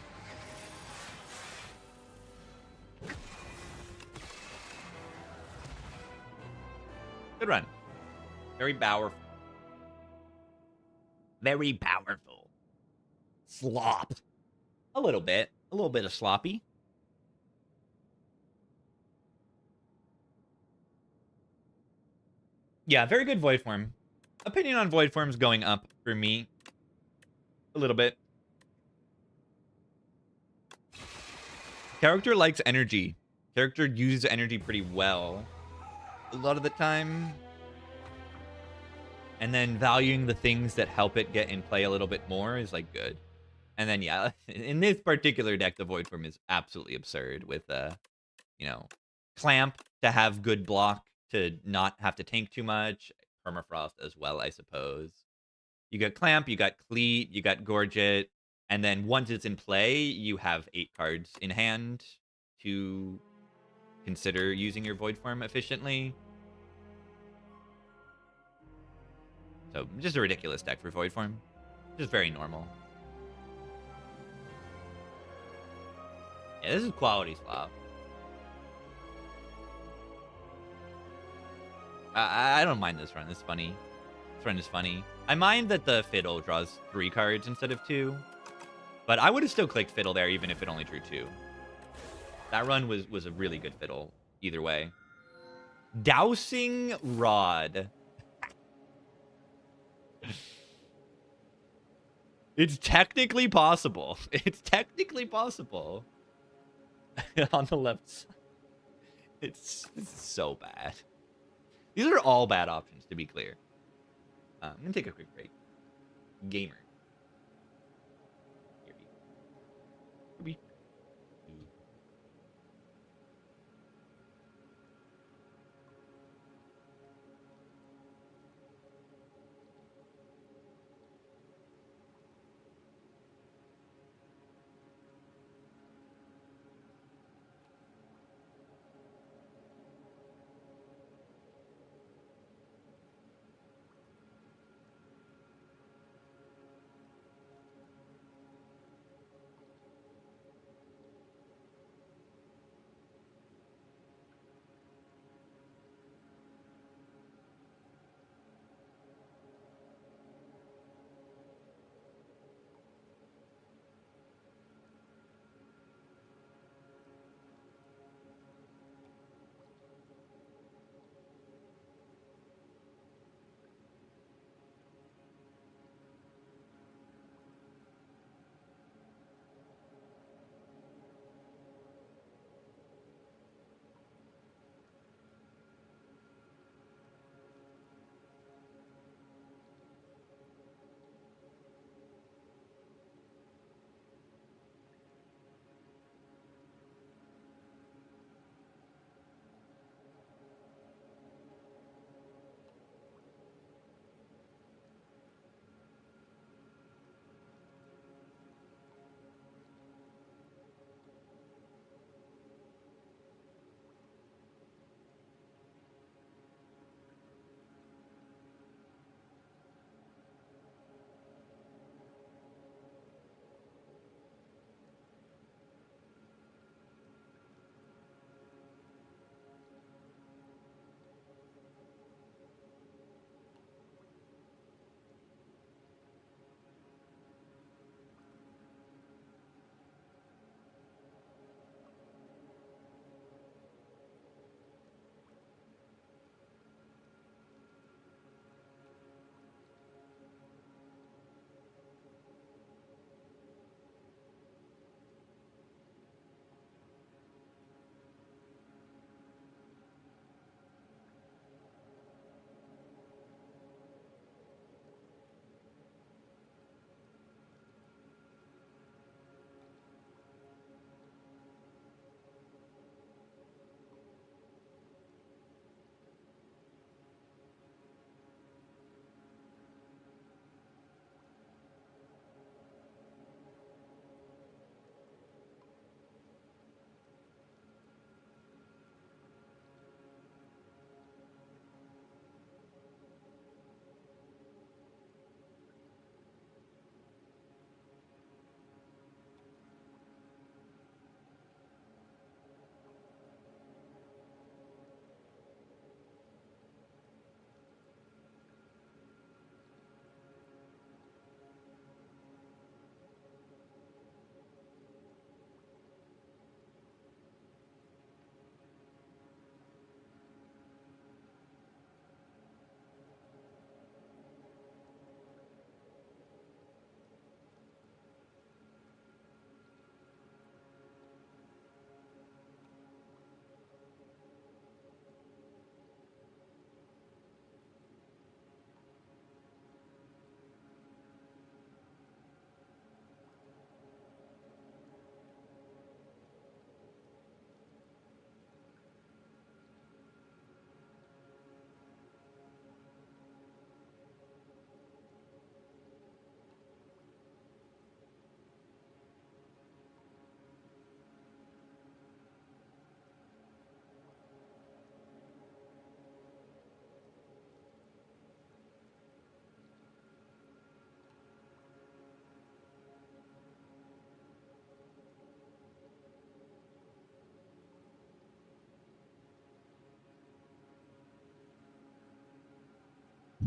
Good run. Very powerful. Very powerful. Slop. A little bit. A little bit of sloppy. Yeah, very good void form. Opinion on void forms going up for me a little bit. Character likes energy. Character uses energy pretty well a lot of the time. And then valuing the things that help it get in play a little bit more is like good. And then yeah, in this particular deck, the void form is absolutely absurd with you know, clamp to have good block to not have to tank too much. Permafrost as well, I suppose. You got clamp, you got cleat, you got gorget, and then once it's in play, you have 8 cards in hand to consider using your void form efficiently. So just a ridiculous deck for void form. Just very normal. Yeah, this is quality swap. I don't mind this run. It's funny. This run is funny. I mind that the Fiddle draws 3 cards instead of 2. But I would have still clicked Fiddle there even if it only drew 2. That run was a really good Fiddle either way. Dousing Rod. It's technically possible. It's technically possible. On the left side. It's so bad. These are all bad options, to be clear. I'm going to take a quick break. Gamer. Here we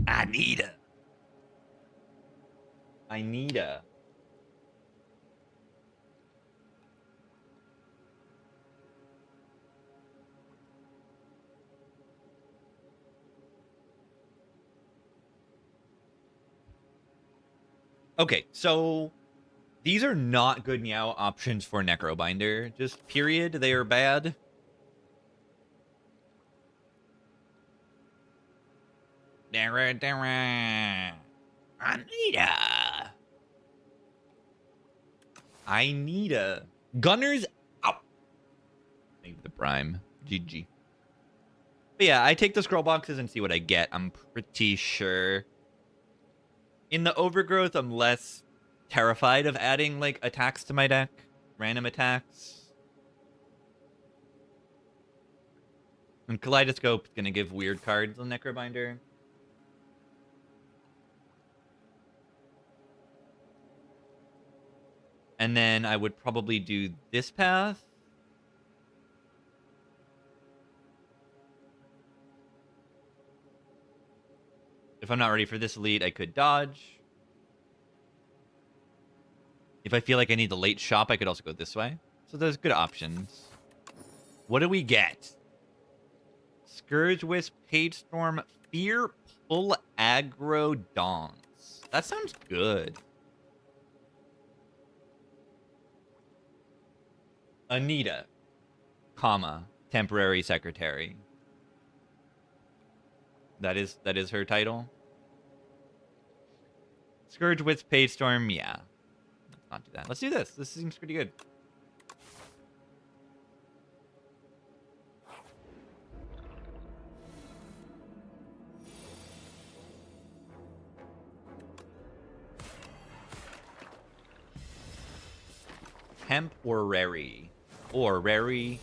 I need a. I need a. Okay, so these are not good meow options for Necrobinder. Just period, they are bad. Anita. I need a. Gunners out. Maybe the prime. GG. But yeah, I take the scroll boxes and see what I get. I'm pretty sure. In the overgrowth, I'm less terrified of adding like attacks to my deck. Random attacks. And Kaleidoscope is gonna give weird cards on Necrobinder. And then I would probably do this path. If I'm not ready for this elite, I could dodge. If I feel like I need the late shop, I could also go this way. So there's good options. What do we get? Scourge Wisp, Page Storm, Fear, Pull Aggro, Dawns. That sounds good. Anita, comma, temporary secretary. That is her title. Scourge Wisp, Page Storm, yeah. Let's not do that. Let's do this. This seems pretty good. Temporary. Orrery.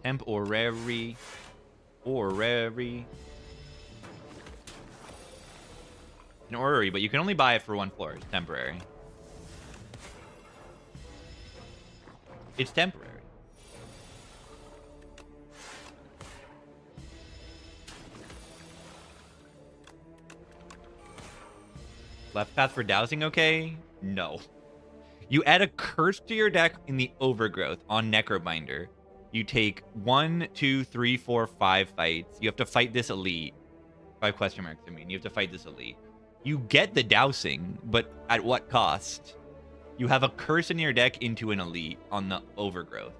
Temporary. Orrery. An orrery, but you can only buy it for one floor. It's temporary. It's temporary. Left path for dowsing, okay? No. You add a curse to your deck in the overgrowth on Necrobinder. You take 1, 2, 3, 4, 5 fights. You have to fight this elite. 5 question marks, I mean. You have to fight this elite. You get the dousing, but at what cost? You have a curse in your deck into an elite on the overgrowth.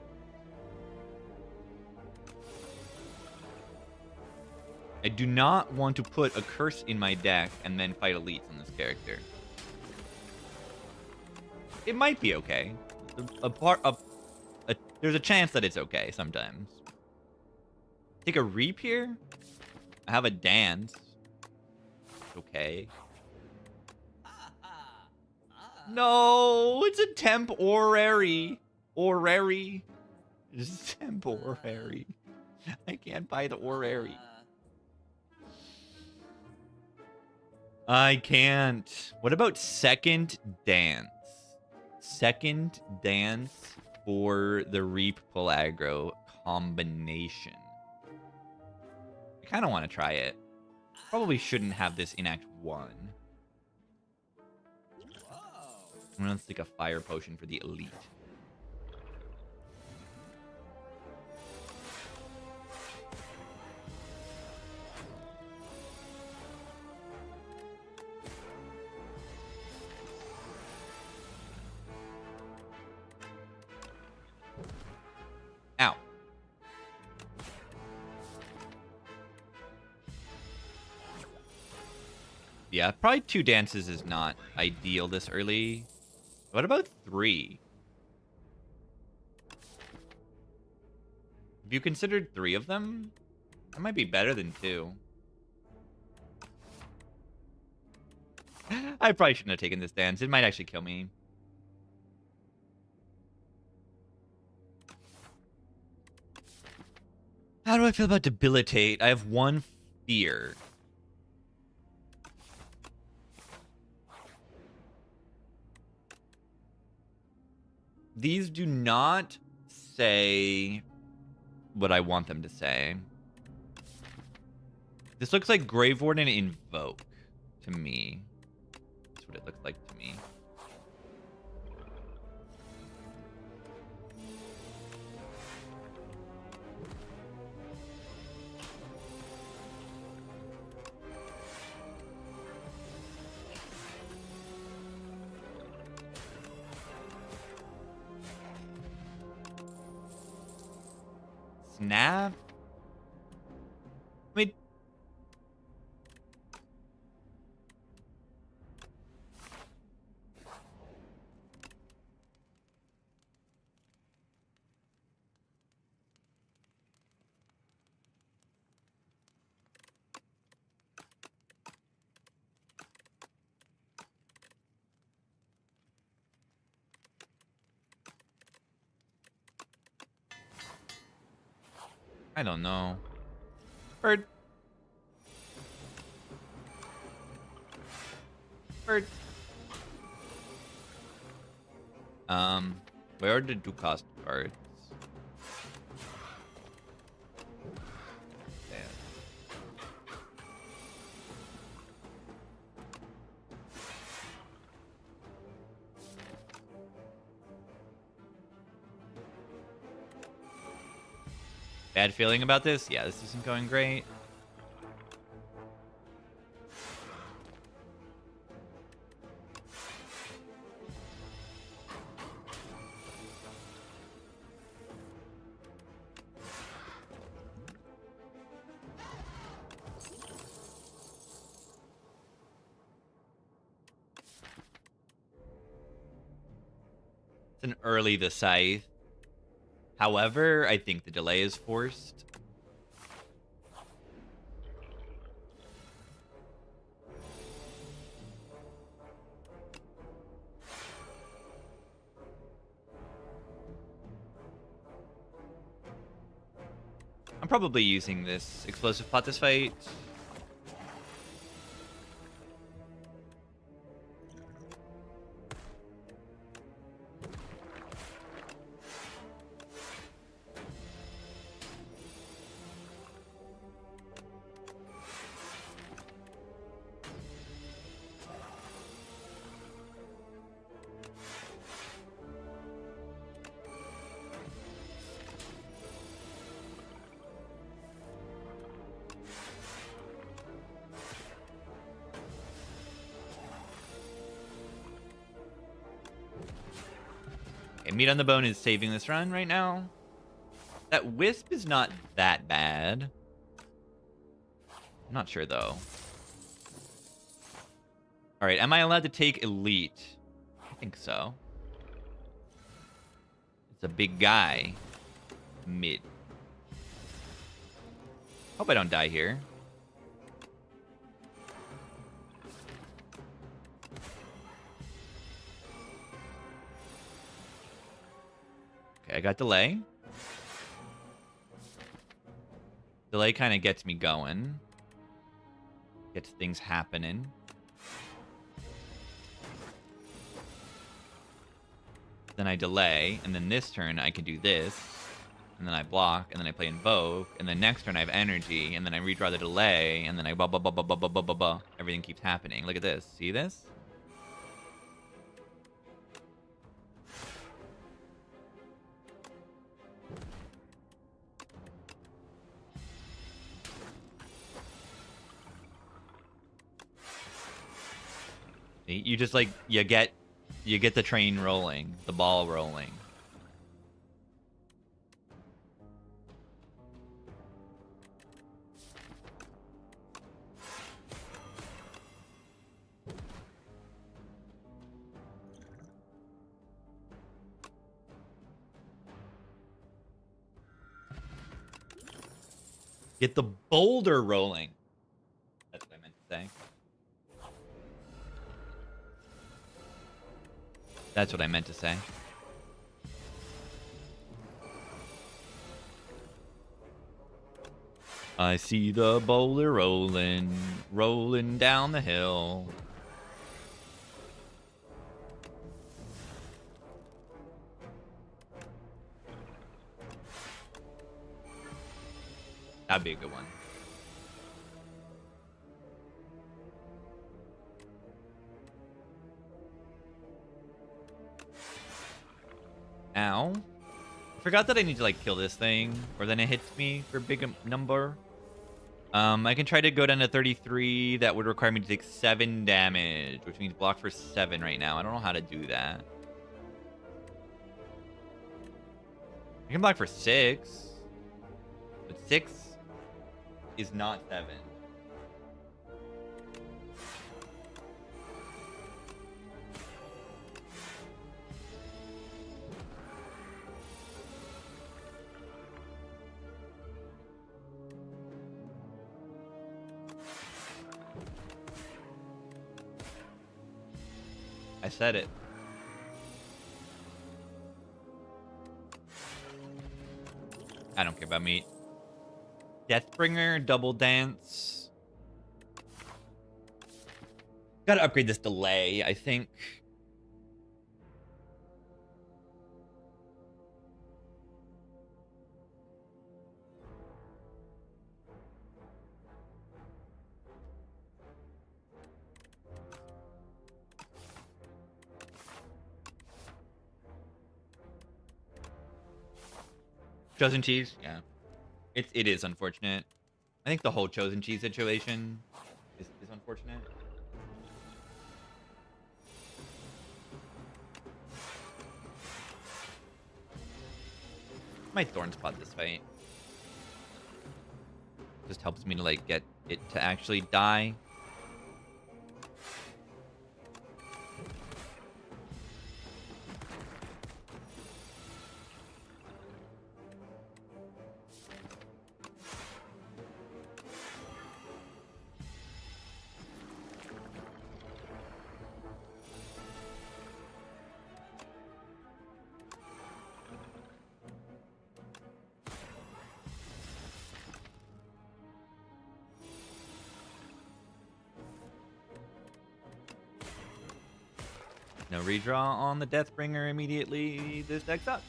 I do not want to put a curse in my deck and then fight elites on this character. It might be okay. There's a chance that it's okay sometimes. Take a reap here? I have a dance. Okay. No, it's a temporary. Orrery. It's temporary. I can't buy the orrery. I can't. What about second dance? Second dance for the Reap Pull Aggro combination. I kind of want to try it. Probably shouldn't have this in Act 1. I'm going to take a fire potion for the elite. Ow. Yeah, probably 2 dances is not ideal this early. What about 3? Have you considered 3 of them? That might be better than 2. I probably shouldn't have taken this dance. It might actually kill me. How do I feel about debilitate? I have 1 fear. These do not say what I want them to say. This looks like Grave Warden Invoke to me. That's what it looks like to me. Snap? I mean, I don't know. Bird. Bird. Where did do cost cards? Damn. Bad feeling about this? Yeah, this isn't going great. It's an early the Scythe. However, I think the delay is forced. I'm probably using this explosive pot this fight. Okay, Meat on the Bone is saving this run right now. That Wisp is not that bad. I'm not sure, though. Alright, am I allowed to take Elite? I think so. It's a big guy. Mid. Hope I don't die here. Okay, I got delay. Delay kind of gets me going. Gets things happening. Then I delay, and then this turn I can do this. And then I block, and then I play Invoke, and then next turn I have energy, and then I redraw the delay, and then I blah blah blah blah blah blah blah blah blah. Everything keeps happening. Look at this. See this? You just like you get the train rolling, the ball rolling. Get the boulder rolling. That's what I meant to say. That's what I meant to say. I see the boulder rolling, rolling down the hill. That'd be a good one. Ow. I forgot that I need to, like, kill this thing, or then it hits me for a big number. I can try to go down to 33. That would require me to take 7 damage, which means block for 7 right now. I don't know how to do that. I can block for 6. But 6 is not 7. I said it. I don't care about meat. Deathbringer, double dance. Gotta upgrade this delay, I think. Chosen cheese, yeah. It is unfortunate. I think the whole chosen cheese situation is unfortunate. Might thorn spot this fight. Just helps me to like get it to actually die. No redraw on the Deathbringer immediately. This deck's up.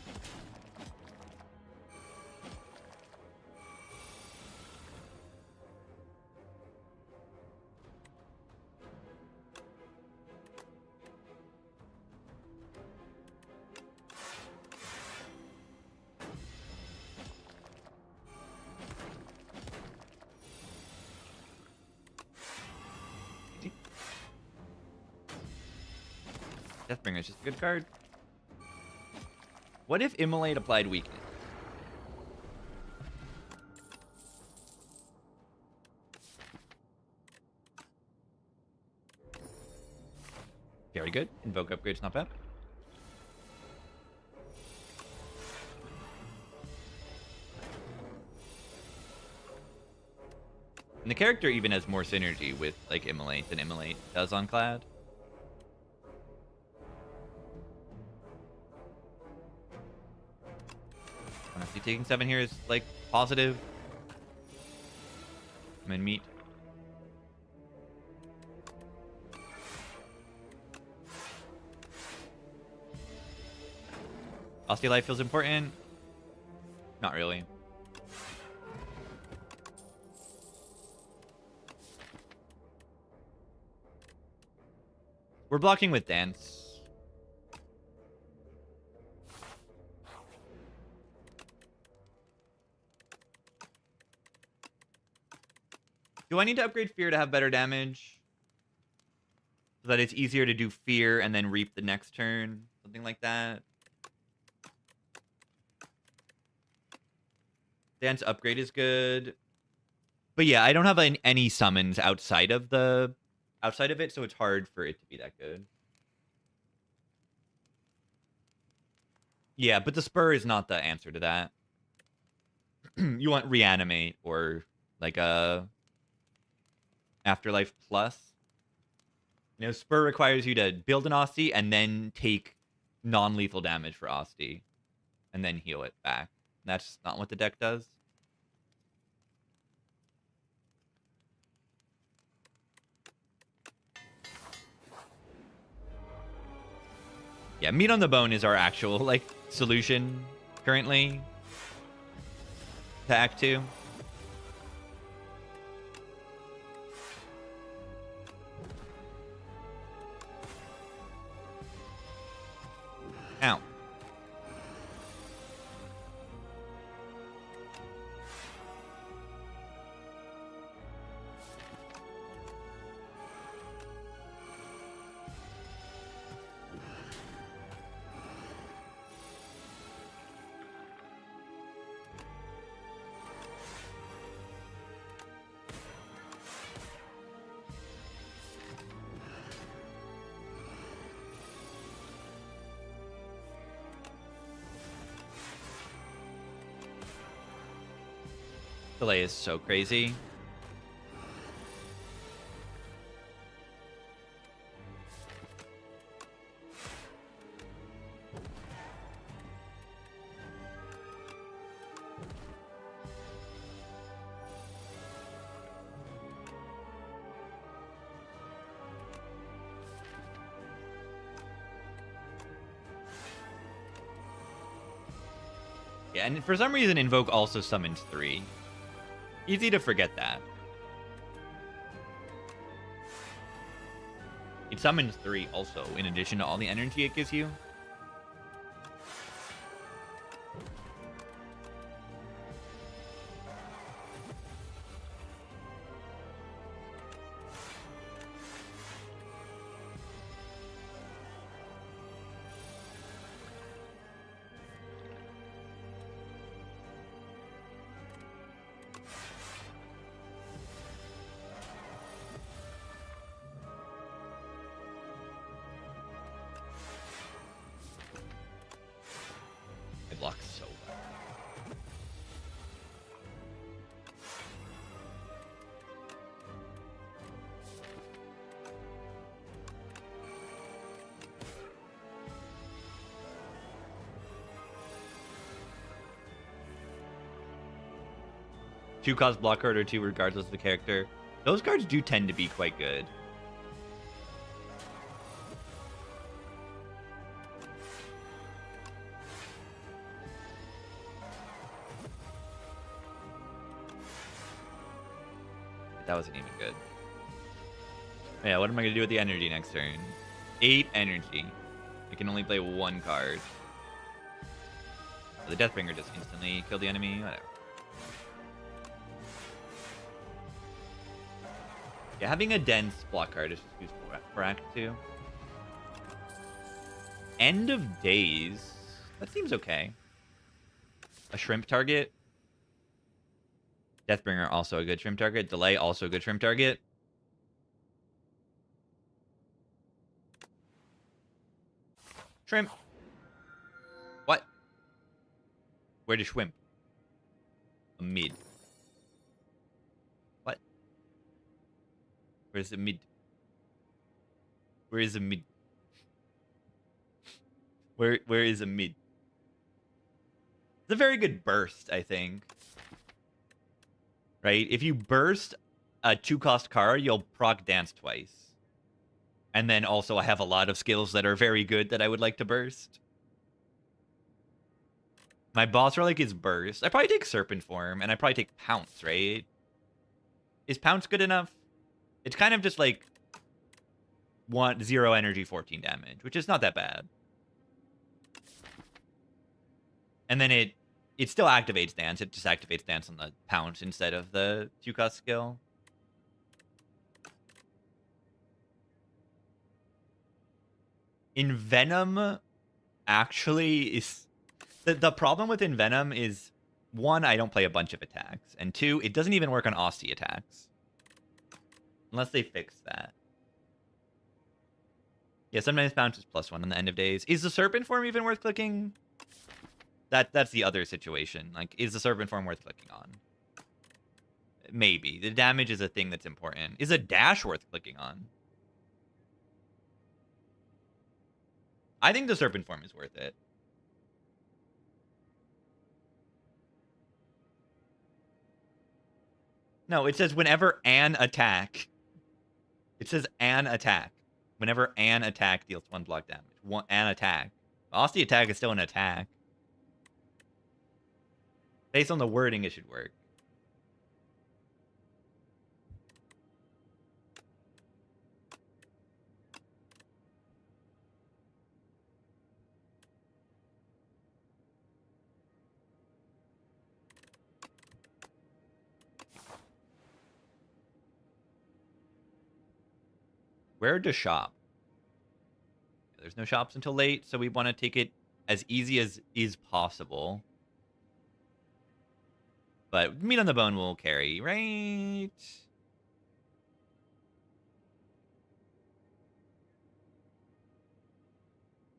Deathbringer is just a good card. What if Immolate applied weakness? Very good. Invoke upgrade's not bad. And the character even has more synergy with like Immolate than Immolate does on Clad. Honestly, taking 7 here is like positive. I'm in meat. Aussie life feels important. Not really. We're blocking with dance. Do I need to upgrade Fear to have better damage? So that it's easier to do Fear and then reap the next turn? Something like that. Dance upgrade is good. But yeah, I don't have any summons outside of it, so it's hard for it to be that good. Yeah, but the Spur is not the answer to that. You want Reanimate or like a Afterlife Plus. You know, Spur requires you to build an Austie and then take non-lethal damage for Austie. And then heal it back. That's not what the deck does. Yeah, meat on the bone is our actual, like, solution currently to Act 2. Ow. Delay is so crazy. Yeah, and for some reason, Invoke also summons 3. Easy to forget that. It summons 3 also, in addition to all the energy it gives you. It blocks so well. Two cost block card or 2 regardless of the character. Those cards do tend to be quite good. That wasn't even good. Yeah, what am I going to do with the energy next turn? 8 energy. I can only play 1 card. So the Deathbringer just instantly killed the enemy. Whatever. Yeah, having a dense block card is just useful for Act 2. End of Days. That seems okay. A shrimp target. Deathbringer also a good shrimp target. Delay also a good shrimp target. Shrimp. What? Where to shrimp? A mid. What? Where's the mid? Where is a mid? Where is a mid? It's a very good burst, I think. Right? If you burst a 2-cost card, you'll proc dance twice. And then also I have a lot of skills that are very good that I would like to burst. My boss relic is burst. I probably take Serpent Form, and I probably take Pounce, right? Is Pounce good enough? It's kind of just like 0 energy, 14 damage, which is not that bad. And then it still activates dance. It just activates dance on the Pounce instead of the 2-cost skill. Envenom actually is... The problem with Envenom is, 1, I don't play a bunch of attacks. And 2, it doesn't even work on Aussie attacks. Unless they fix that. Yeah, sometimes Pounce is +1 on the End of Days. Is the Serpent Form even worth clicking? That's the other situation. Like, is the Serpent Form worth clicking on? Maybe. The damage is a thing that's important. Is a dash worth clicking on? I think the Serpent Form is worth it. No, it says whenever an attack. It says an attack. Whenever an attack deals 1 block damage. An attack. Aussie attack is still an attack. Based on the wording, it should work. Where to shop? There's no shops until late, so we want to take it as easy as is possible. But meat on the bone will carry, right?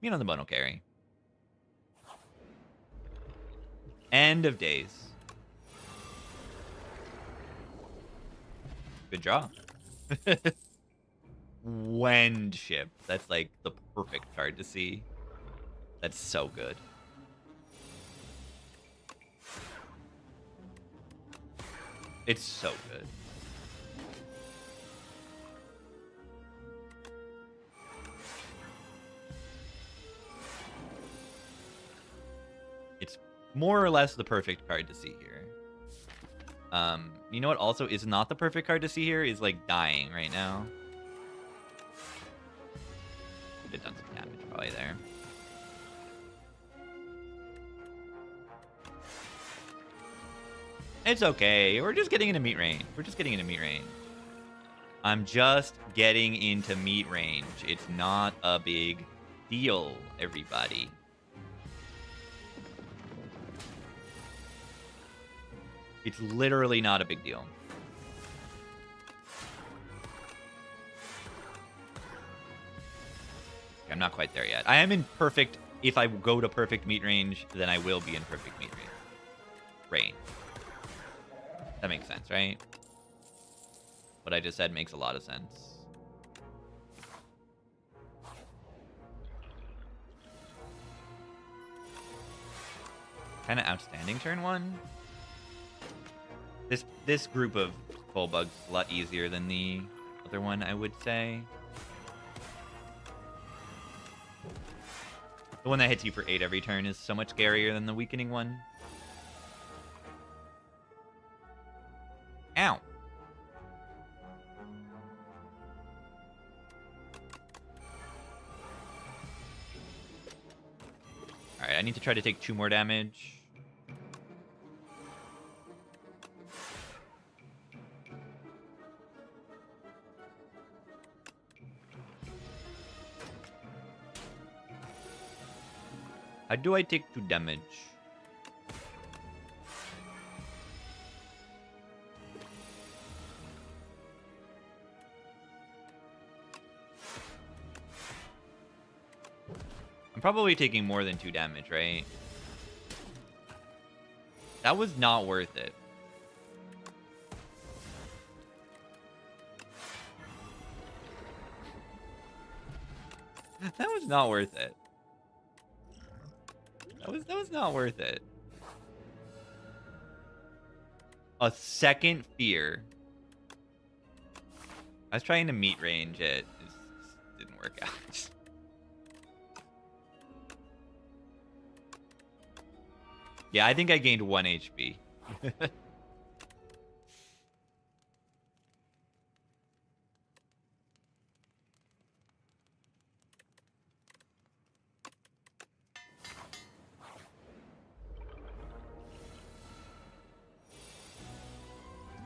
Meat on the bone will carry. End of Days. Good draw. Wendship. That's like the perfect card to see. That's so good. It's so good. It's more or less the perfect card to see here. You know what also is not the perfect card to see here is like dying right now. Could have done some damage probably there. It's okay. We're just getting into meat range. We're just getting into meat range. I'm just getting into meat range. It's not a big deal, everybody. It's literally not a big deal. Okay, I'm not quite there yet. I am in perfect... If I go to perfect meat range, then I will be in perfect meat range. That makes sense, right? What I just said makes a lot of sense. Kind of outstanding turn one. This group of full bugs is a lot easier than the other one, I would say. The one that hits you for 8 every turn is so much scarier than the weakening one. Ow. Alright, I need to try to take 2 more damage. How do I take 2 damage? I'm probably taking more than 2 damage, right? That was not worth it. That was not worth it. That was not worth it. A second fear. I was trying to meat range it. Just didn't work out. Yeah, I think I gained 1 HP.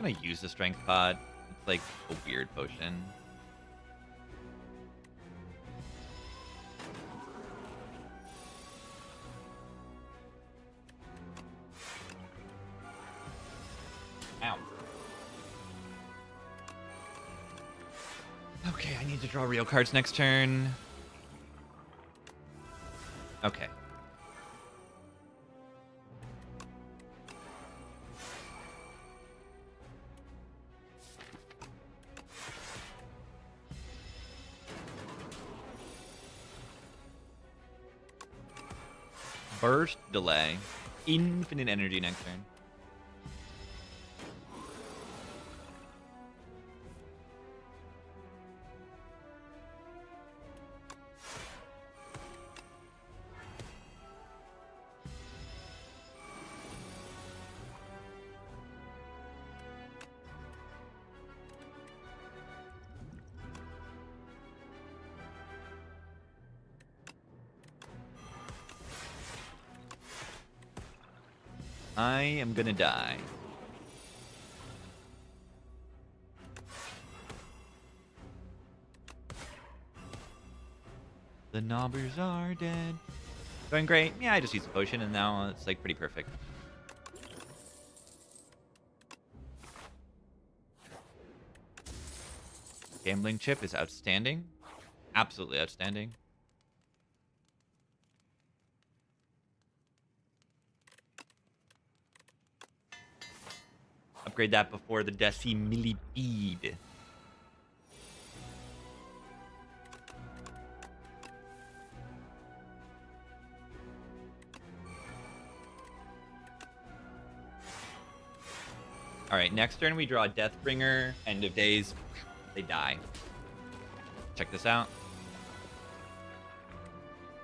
I'm gonna use the strength pod. It's like a weird potion. Ow. Okay, I need to draw real cards next turn. Okay. Burst delay. Infinite energy next turn. I am gonna die. The knobbers are dead. Going great. Yeah, I just used a potion and now it's like pretty perfect. Gambling chip is outstanding. Absolutely outstanding. upgrade that before the Deci Millipede. Alright, next turn we draw Deathbringer, End of Days. They die. Check this out.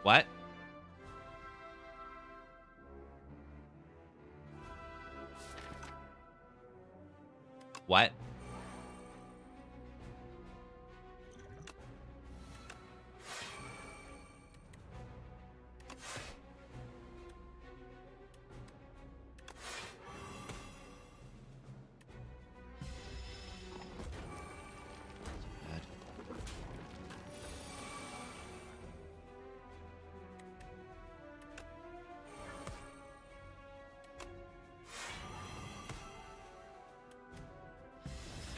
What? What?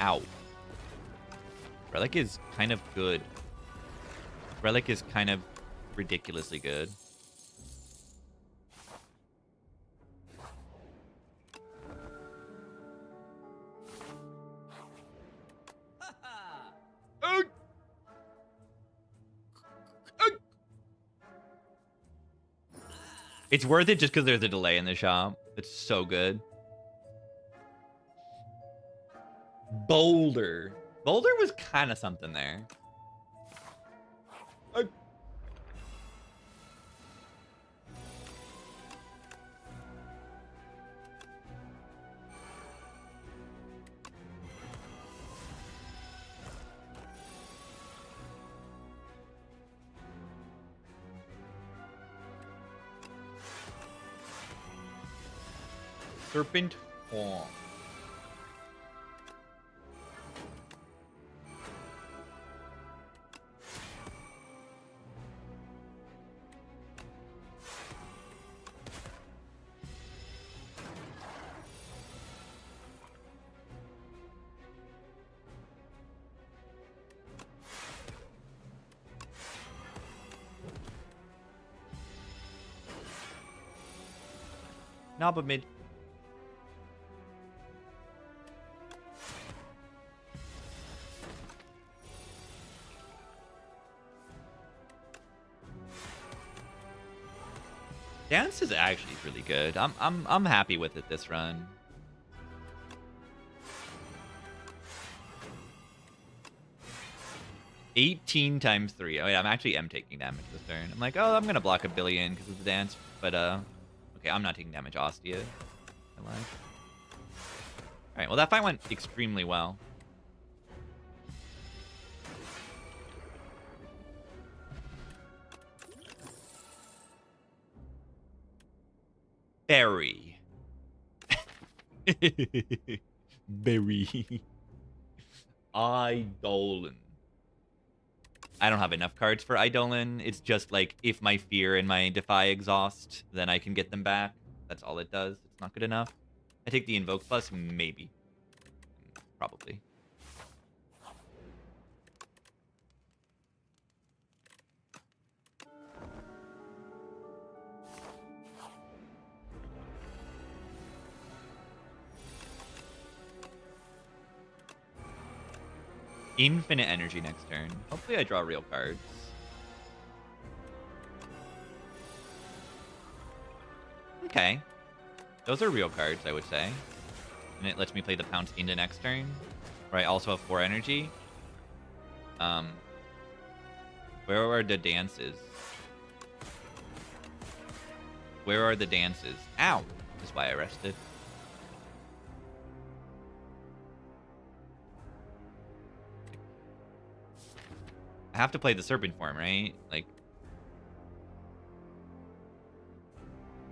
Ow. Relic is kind of good. Relic is kind of ridiculously good. It's worth it just because there's a delay in the shop. It's so good. Boulder. Boulder was kind of something there. Serpent Horn. Knob of mid. Dance is actually really good. I'm happy with it this run. $18 times 3. Oh yeah, I'm actually taking damage this turn. I'm like, oh, I'm gonna block a billion because of the dance, but okay, I'm not taking damage. Ostia. I lied. All right, well that fight went extremely well. Berry. Berry. Eidolon. I don't have enough cards for Eidolon. It's just like if my Fear and my Defy exhaust, then I can get them back. That's all it does. It's not good enough. I take the Invoke Plus, maybe. Probably. Infinite energy next turn. Hopefully I draw real cards. Okay. Those are real cards, I would say. And it lets me play the Pounce into next turn. Where I also have 4 energy. Where are the dances? Where are the dances? Ow! That's why I rested. I have to play the Serpent form, right? Like...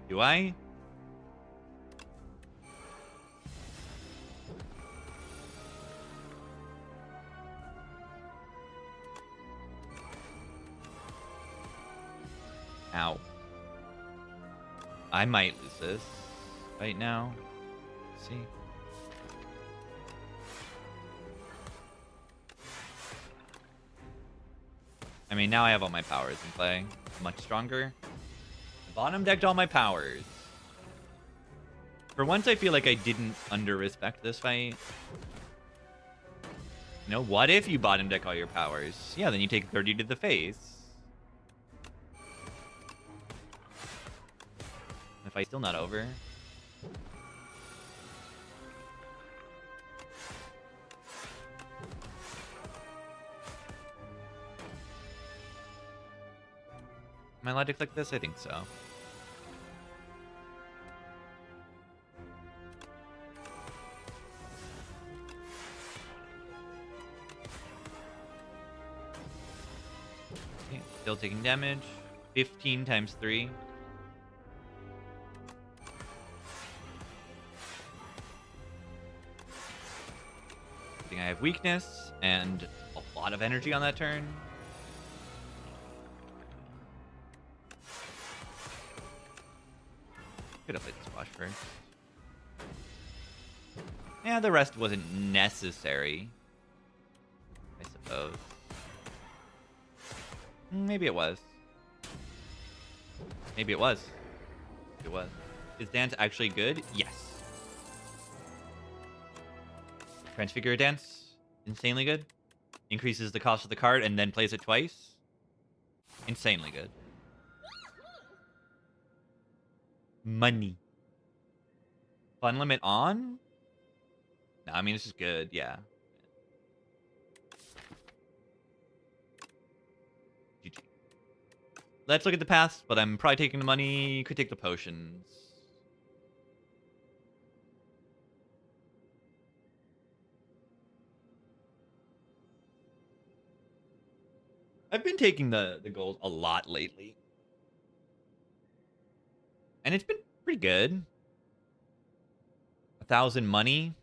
Do I? Ow. I might lose this right now. Let's see. I mean, now I have all my powers in play. I'm much stronger. Bottom decked all my powers. For once, I feel like I didn't under-respect this fight. You know, what if you bottom deck all your powers? Yeah, then you take 30 to the face. The fight's still not over. Am I allowed to click this? I think so. Okay, still taking damage. 15 times 3. I think I have weakness and a lot of energy on that turn. Could have played squash first. Yeah, the rest wasn't necessary, I suppose. Maybe it was. Maybe it was. It was. Is dance actually good? Yes. Transfigure a dance. Insanely good. Increases the cost of the card and then plays it twice. Insanely good. Money. Fun limit on? No, I mean, this is good. Yeah. GG. Let's look at the past, but I'm probably taking the money. Could take the potions. I've been taking the gold a lot lately. And it's been pretty good. 1,000 money.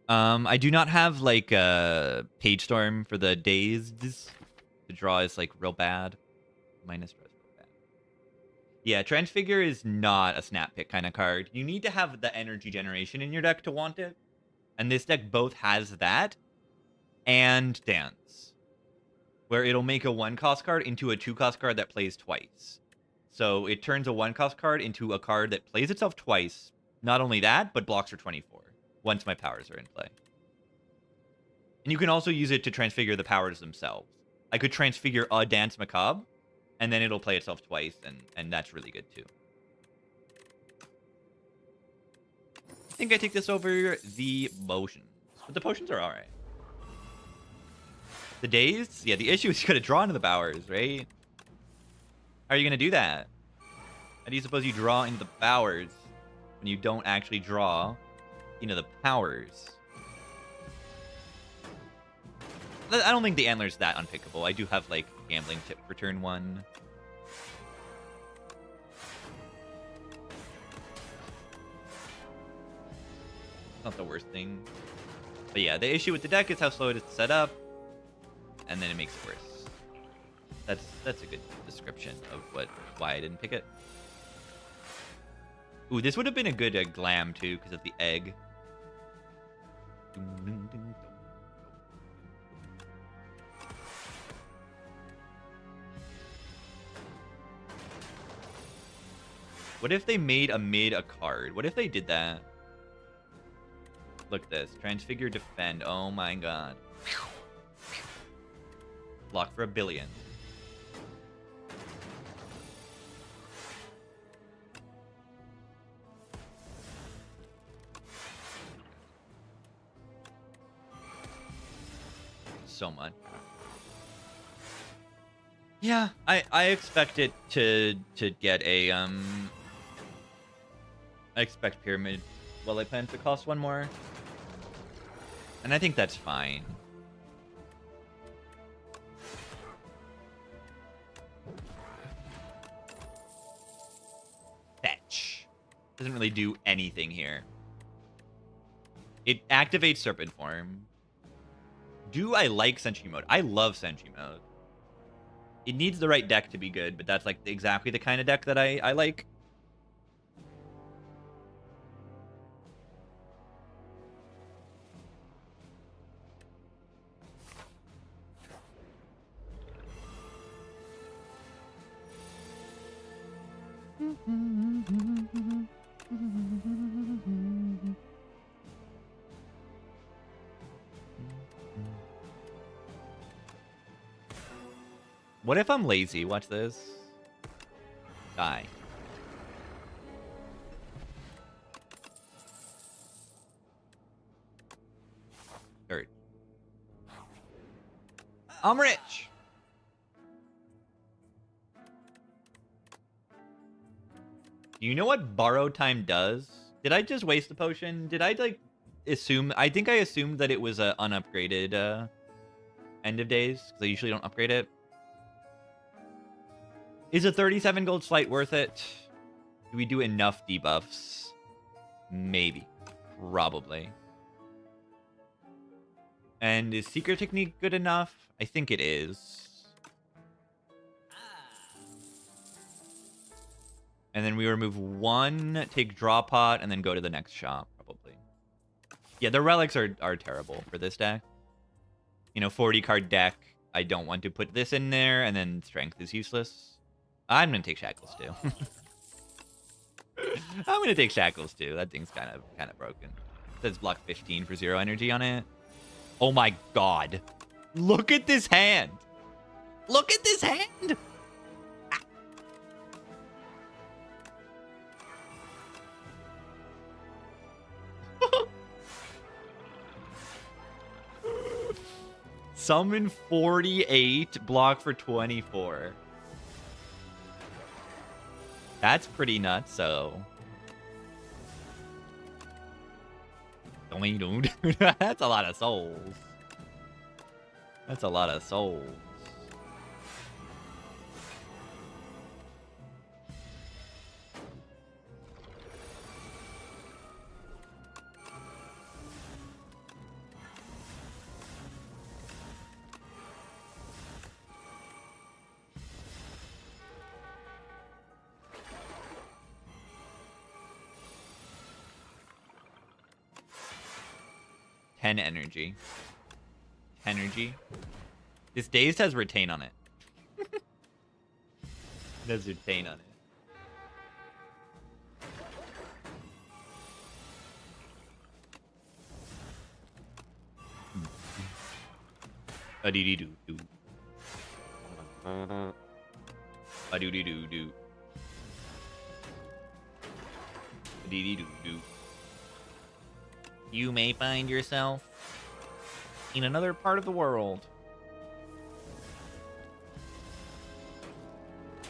I do not have like a page storm for the days. The draw is like real bad. Minus draw is real bad. Yeah, Transfigure is not a snap pick kind of card. You need to have the energy generation in your deck to want it. And this deck both has that and Dance, where it'll make a 1-cost card into a 2-cost card that plays twice. So it turns a 1-cost card into a card that plays itself twice. Not only that, but blocks for 24 once my powers are in play. And you can also use it to transfigure the powers themselves. I could transfigure a Dance Macabre, and then it'll play itself twice, and that's really good too. I think I take this over the potions. But the potions are alright. The days? Yeah, the issue is you gotta draw into the powers, right? How are you gonna do that? How do you suppose you draw into the powers when you don't actually draw into the powers? I don't think the Antler's that unpickable. I do have, like, Gambling Tip for turn 1. Not the worst thing. But yeah, the issue with the deck is how slow it is to set up, and then it makes it worse. That's a good description of why I didn't pick it. Ooh, this would have been a good glam too because of the egg. What if they made a mid a card? What if they did that? Look at this. Transfigure, defend. Oh my god. Block for 1 billion. So much. Yeah, I expect it to get a I expect Pyramid Well I plan to cost 1 more. And I think that's fine. Fetch. Doesn't really do anything here. It activates Serpent Form. Do I like Sentry Mode? I love Sentry Mode. It needs the right deck to be good, but that's like exactly the kind of deck that I like. What if I'm lazy? Watch this. Die. Third. I'm rich. Do you know what borrow time does? Did I just waste a potion? Did I like assume? I think I assumed that it was a unupgraded end of days because I usually don't upgrade it. Is a 37 gold slight worth it? Do we do enough debuffs? Maybe. Probably. And is Secret Technique good enough? I think it is. And then we remove one, take Draw Pot, and then go to the next shop, probably. Yeah, the relics are terrible for this deck. You know, 40-card deck. I don't want to put this in there, and then Strength is useless. I'm going to take Shackles, too. I'm going to take Shackles, too. That thing's kind of broken. It says block 15 for 0 energy on it. Oh my god. Look at this hand. Look at this hand. Summon 48, block for 24. That's pretty nuts, so. That's a lot of souls. That's a lot of souls. Energy. Energy. This Dazed has Retain on it. It has Retain on it. A dee dee doo doo. A doo dee doo doo. A dee dee doo doo. You may find yourself in another part of the world.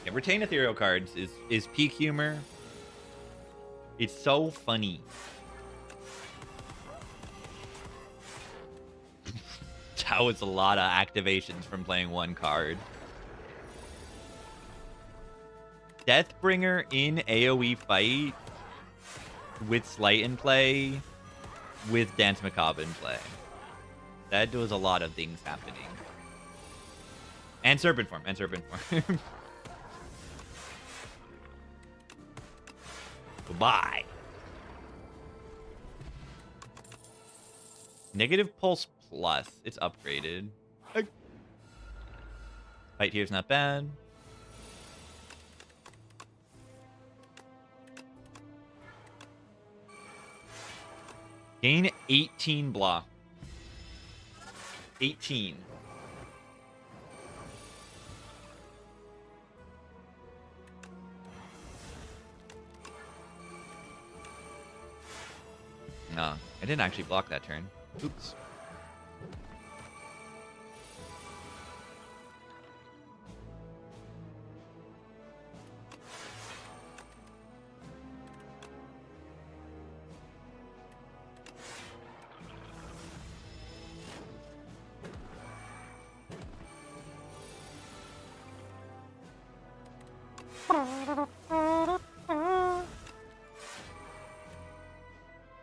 Yeah, Retain Ethereal cards is peak humor. It's so funny. That was a lot of activations from playing one card. Deathbringer in AoE fight with Slight in play. With Dance Macabre in play. That was a lot of things happening. And Serpent Form. Goodbye. Negative Pulse Plus. It's upgraded. Fight here's not bad. Gain 18 block. 18. No, I didn't actually block that turn. Oops.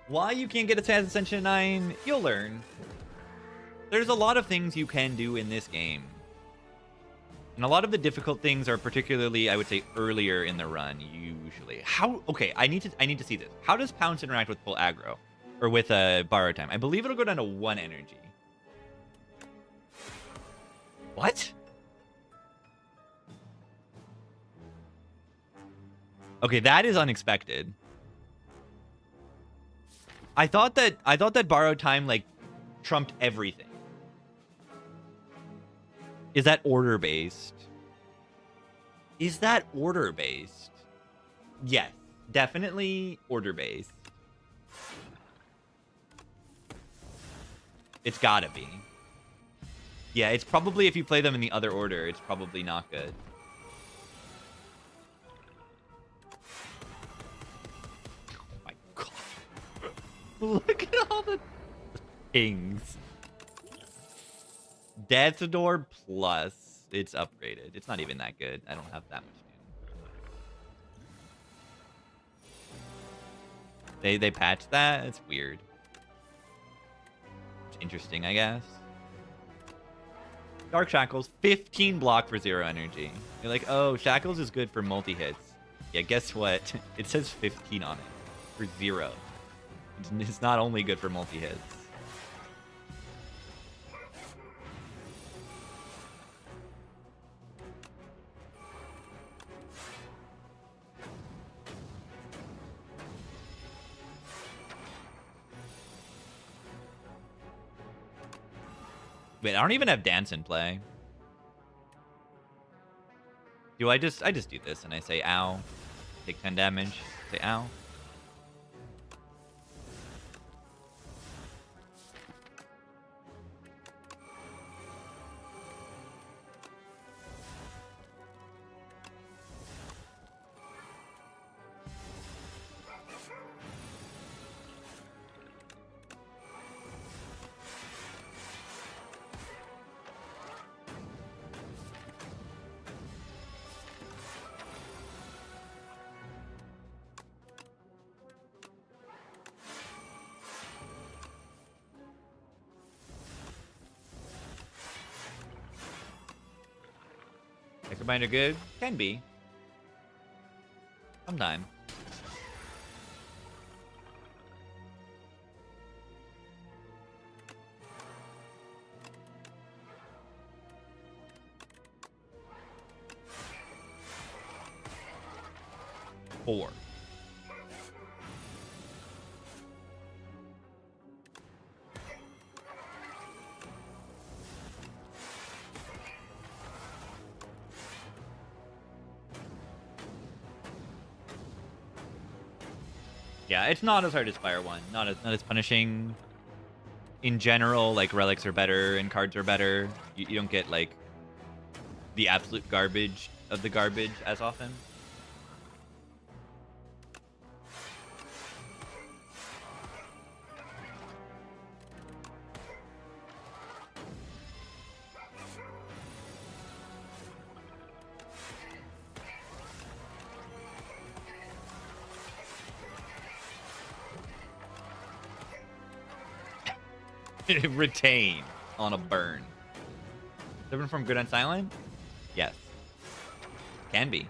Why you can't get a Taz Ascension 9? You'll learn. There's a lot of things you can do in this game. And a lot of the difficult things are particularly, I would say, earlier in the run, usually. How? Okay, I need to see this. How does Pounce interact with full aggro? Or with borrow time? I believe it'll go down to 1 energy. What? Okay, that is unexpected. I thought that borrowed time like trumped everything. Is that order based? Is that order based? Yes, definitely order based. It's gotta be. Yeah, it's probably if you play them in the other order, it's probably not good. Oh my god. Look at all the things. Death Door Plus. It's upgraded. It's not even that good. I don't have that much doom. They patched that? It's weird. It's interesting, I guess. Dark Shackles, 15 block for 0 energy. You're like, oh, Shackles is good for multi-hits. Yeah, guess what? It says 15 on it for 0. It's not only good for multi-hits. Wait, I don't even have dance in play. Do I just do this and I say ow, take 10 damage, say ow. Microbinder good? Can be. Sometime. Four. Yeah, it's not as hard as Fire 1. Not as punishing. In general, like, relics are better and cards are better. You don't get, like, the absolute garbage of the garbage as often. Retain on a burn. Different from good and silent? Yes. Can be.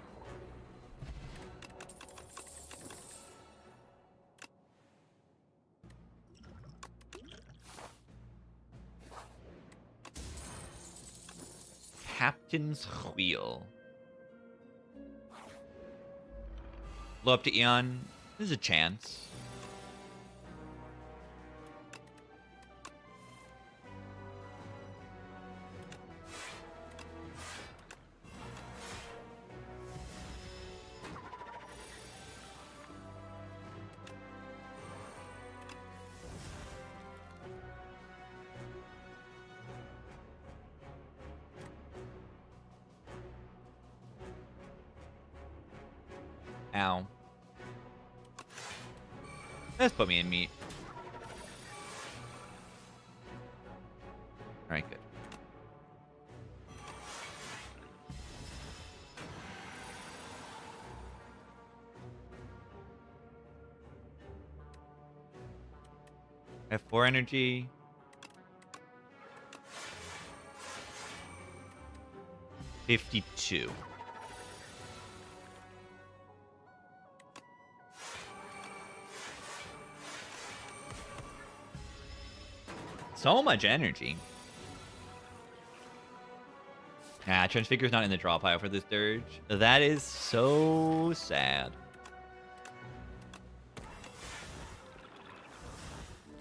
Captain's Wheel. Blow up to Eon. There's a chance. Ow. Let's put me in meat. Alright, good. I have 4 energy. $52. So much energy. Nah, Transfigure's not in the draw pile for this dirge. That is so sad.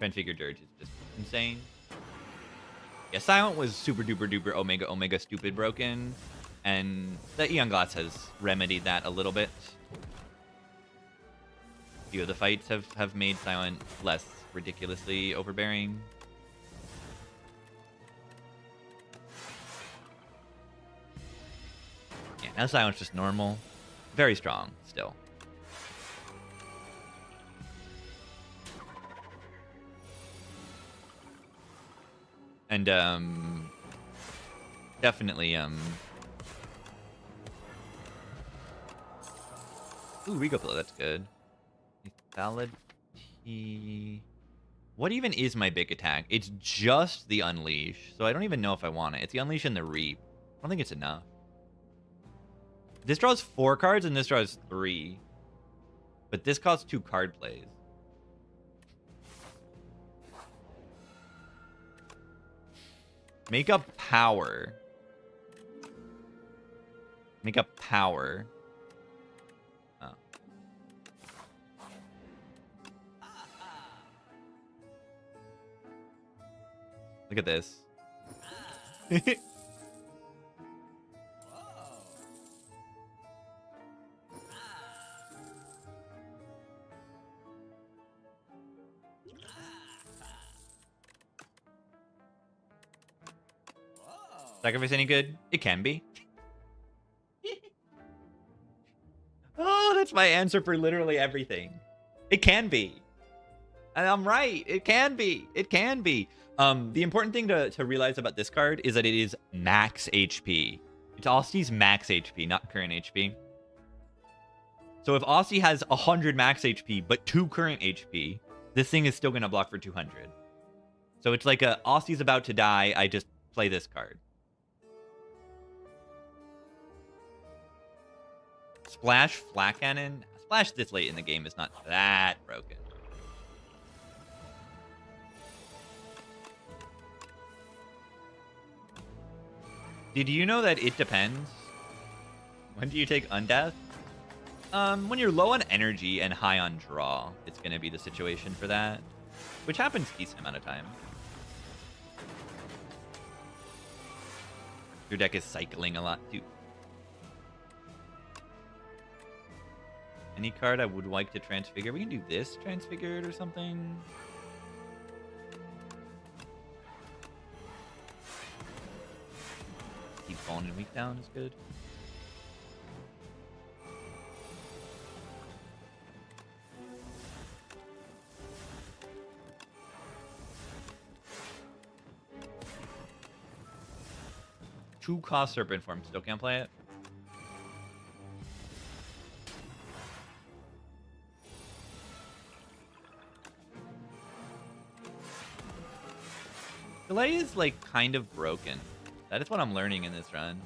Transfigure Dirge is just insane. Yeah, Silent was super duper duper omega stupid broken, and the Eon Glass has remedied that a little bit. A few of the fights have made Silent less ridiculously overbearing. Yeah, now Silent's just normal. Very strong still. And definitely ooh, Regal Blow, that's good. Lethality. What even is my big attack? It's just the Unleash, so I don't even know if I want it. It's the Unleash and the Reap. I don't think it's enough. This draws 4 cards and this draws 3. But this costs 2 card plays. Make up power. Make up power. Oh. Look at this. Sacrifice any good? It can be. Oh, that's my answer for literally everything. It can be. And I'm right. It can be. It can be. The important thing to realize about this card is that it is max HP. It's Aussie's max HP, not current HP. So if Aussie has 100 max HP, but 2 current HP, this thing is still going to block for 200. So it's like Aussie's about to die, I just play this card. Splash Flat Cannon. Splash this late in the game is not that broken. Did you know that it depends? When do you take Undeath? When you're low on energy and high on draw, it's going to be the situation for that. Which happens a decent amount of time. Your deck is cycling a lot too. Any card I would like to transfigure? We can do this transfigured or something. Keep falling in weak down is good. True cost Serpent Form. Still can't play it. Delay is like kind of broken. That is what I'm learning in this run.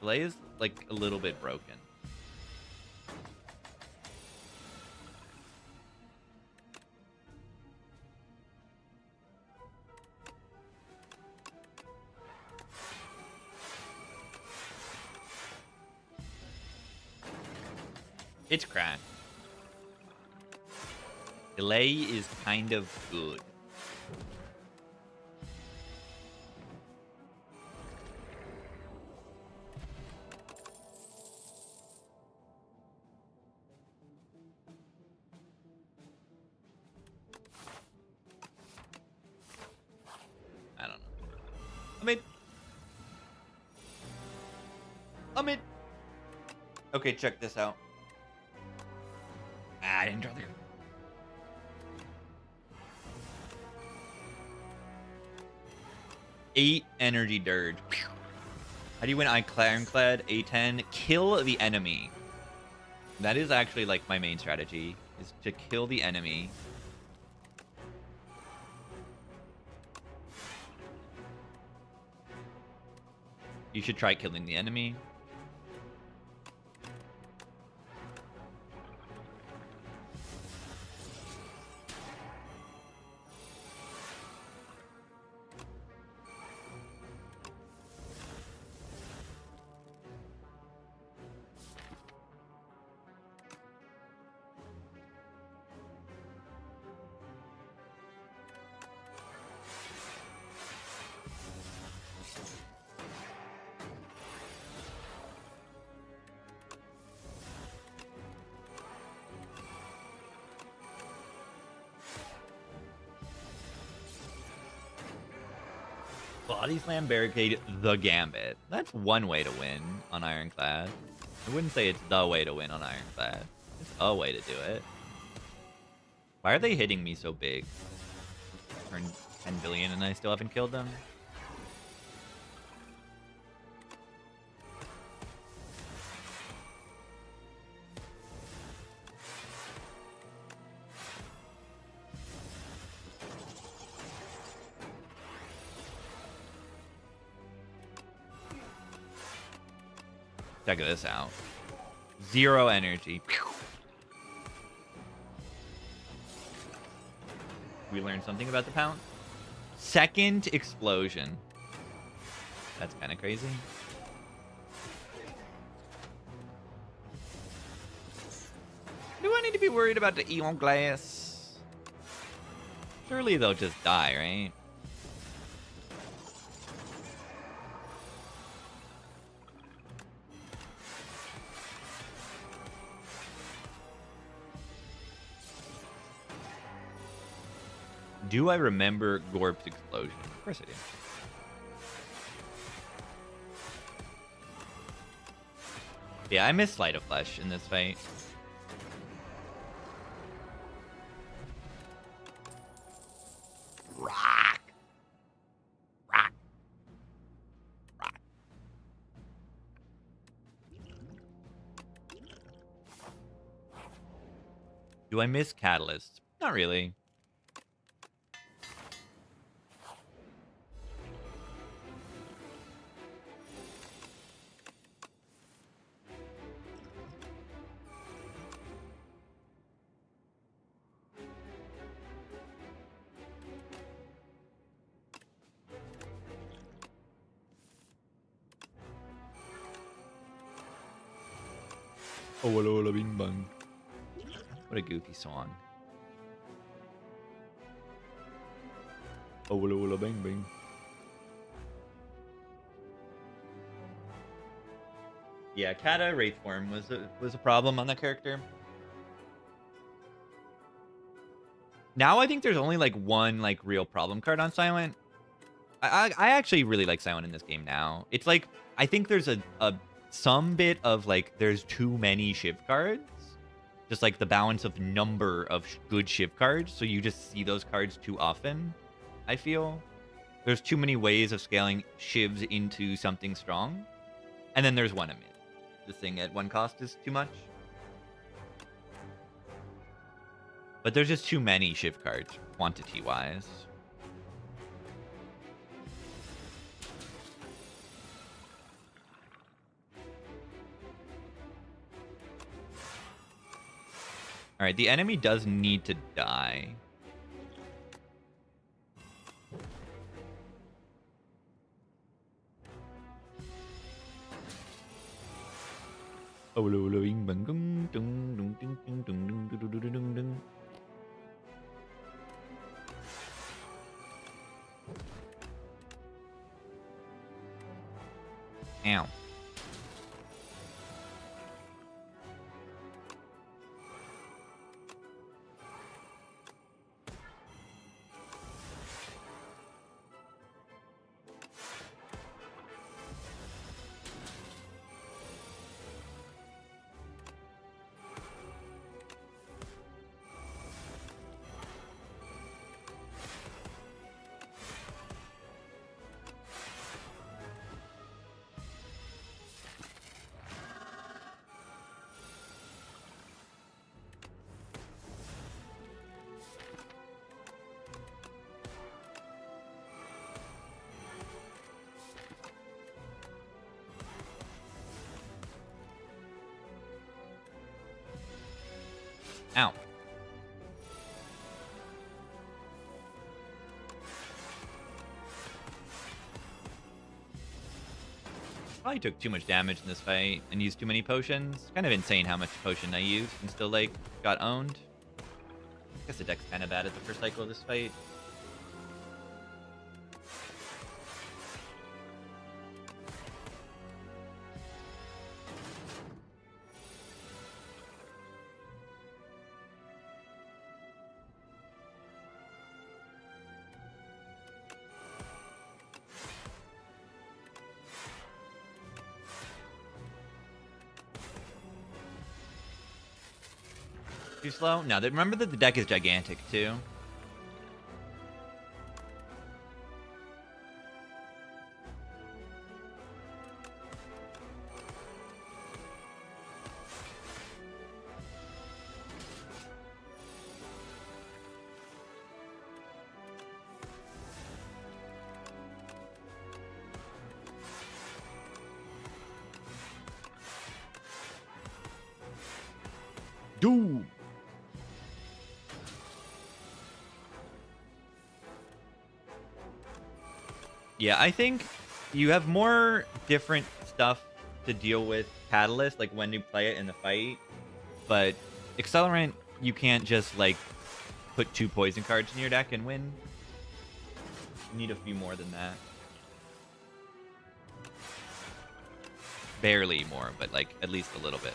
Delay is like a little bit broken. It's cracked. Delay is kind of good. I don't know. Okay, check this out. I didn't draw the card. Eight energy dirge. How do you win Ironclad? A10. Kill the enemy. That is actually like my main strategy, is to kill the enemy. You should try killing the enemy. Body Slam, Barricade, the Gambit. That's one way to win on Ironclad. I wouldn't say it's the way to win on Ironclad. It's a way to do it. Why are they hitting me so big? Turned 10 billion and I still haven't killed them? Check this out. 0 energy. We learned something about the pound. Second explosion. That's kind of crazy. Do I need to be worried about the Eon Glass? Surely they'll just die, right? Do I remember Gorp's explosion? Of course I do. Yeah, I missed Light of Flesh in this fight. Rock! Rock! Rock! Do I miss Catalyst? Not really. Oh, walla walla bing bang. What a goofy song. Oh, walla walla bang bang. Yeah, Kata Wraith form was a problem on that character. Now I think there's only like one like real problem card on Silent. I actually really like Silent in this game now. It's like I think there's a some bit of like there's too many Shiv cards. Just like the balance of number of good Shiv cards, so you just see those cards too often. I feel there's too many ways of scaling Shivs into something strong, and then there's one emit. The thing at one cost is too much, but there's just too many Shiv cards quantity-wise. All right, the enemy does need to die. Ow. Ow. Probably took too much damage in this fight and used too many potions. Kind of insane how much potion I used and still, like, got owned. I guess the deck's kind of bad at the first cycle of this fight. too slow? No, remember that the deck is gigantic, too. Dude. Yeah, I think you have more different stuff to deal with Catalyst, like when you play it in the fight. But Accelerant, you can't just like put 2 poison cards in your deck and win. You need a few more than that. Barely more, but like at least a little bit.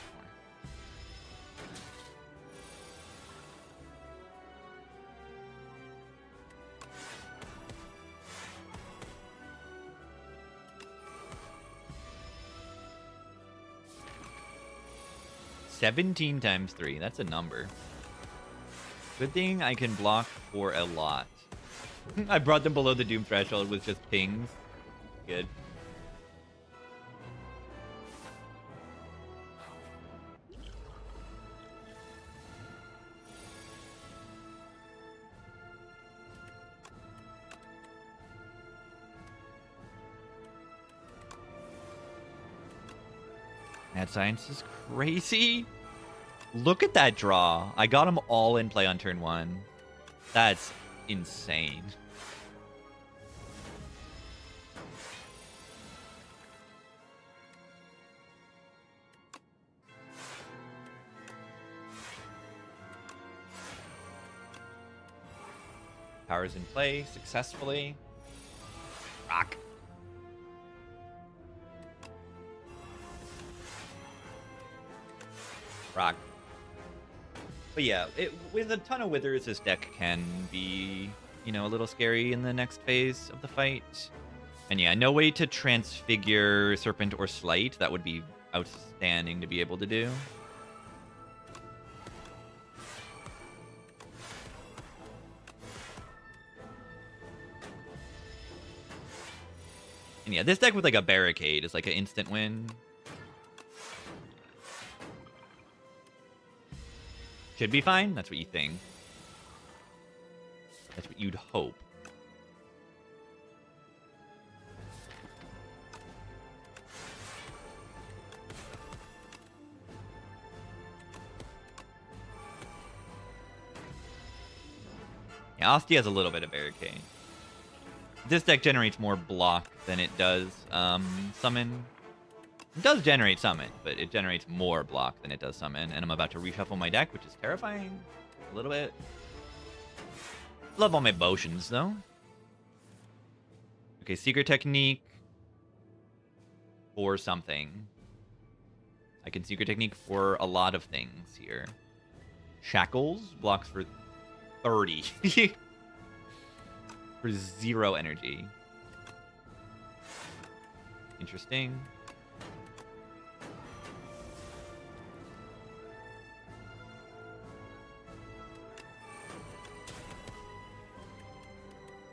17 times 3. That's a number. Good thing I can block for a lot. I brought them below the Doom threshold with just pings. Good. Mad Science is crazy. Look at that draw. I got them all in play on turn 1. That's insane. Power's in play successfully. Rock. Rock. But yeah, with a ton of Withers, this deck can be, you know, a little scary in the next phase of the fight. And yeah, no way to transfigure Serpent or Slight. That would be outstanding to be able to do. And yeah, this deck with like a Barricade is like an instant win. Should be fine. That's what you think. That's what you'd hope. Yeah, Asti has a little bit of Barricade. This deck generates more block than it does summon. It does generate summon, but it generates more block than it does summon. And I'm about to reshuffle my deck, which is terrifying. A little bit. Love all my potions, though. Okay, Secret Technique. For something. I can Secret Technique for a lot of things here. Shackles blocks for 30. For 0 energy. Interesting.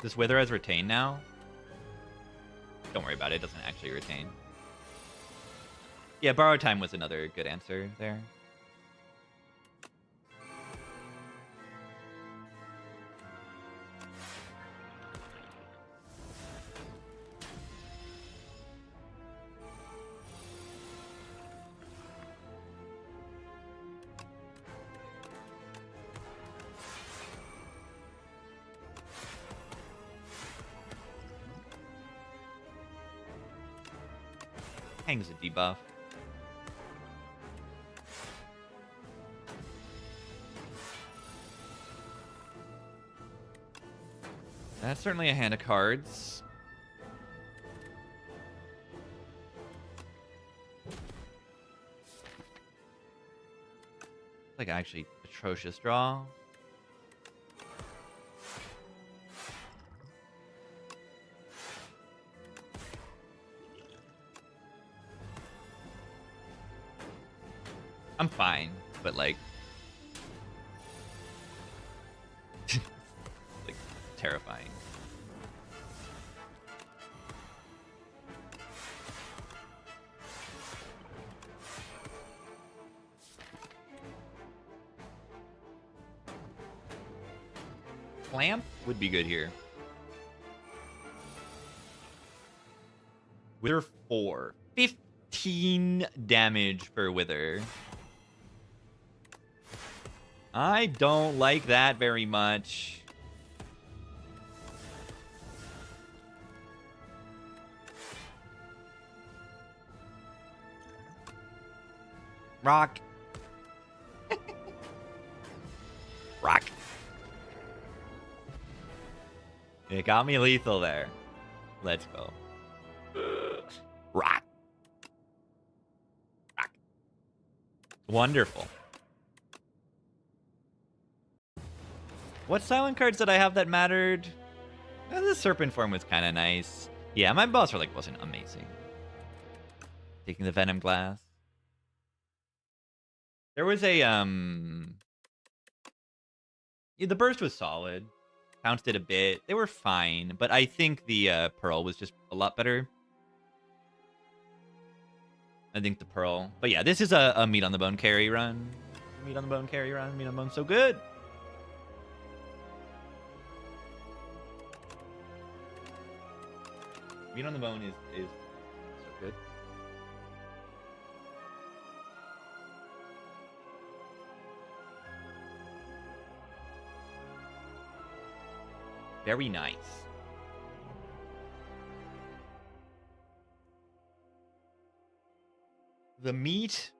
This Wither has Retain now? Don't worry about it. It doesn't actually retain. Yeah, Borrowed Time was another good answer there. Hang's a debuff. That's certainly a hand of cards. Like actually atrocious draw. I'm fine, but like Clamp would be good here. Wither 4. 15 damage per Wither. I don't like that very much. Rock. Rock. It got me lethal there. Let's go. Rock. Rock. Wonderful. What silent cards did I have that mattered? The Serpent form was kind of nice. Yeah, my boss relic wasn't amazing. Taking the Venom Glass. There was a, yeah, the Burst was solid. Pounced it a bit. They were fine, but I think the Pearl was just a lot better. I think the Pearl. But yeah, this is a meat on the bone carry run. Meat on the bone carry run. Meat on the bone, so good. Meat on the bone is so good. Very nice. The meat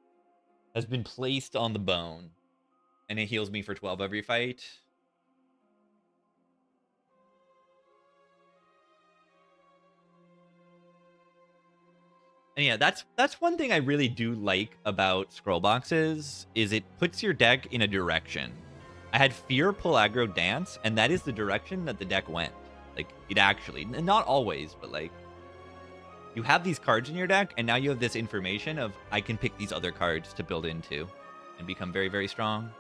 has been placed on the bone, and it heals me for 12 every fight. And yeah, that's one thing I really do like about scroll boxes, is it puts your deck in a direction. I had Fear, Pull Aggro, Dance, and that is the direction that the deck went. Like, it actually, not always, but like, you have these cards in your deck, and now you have this information of, I can pick these other cards to build into and become very, very strong.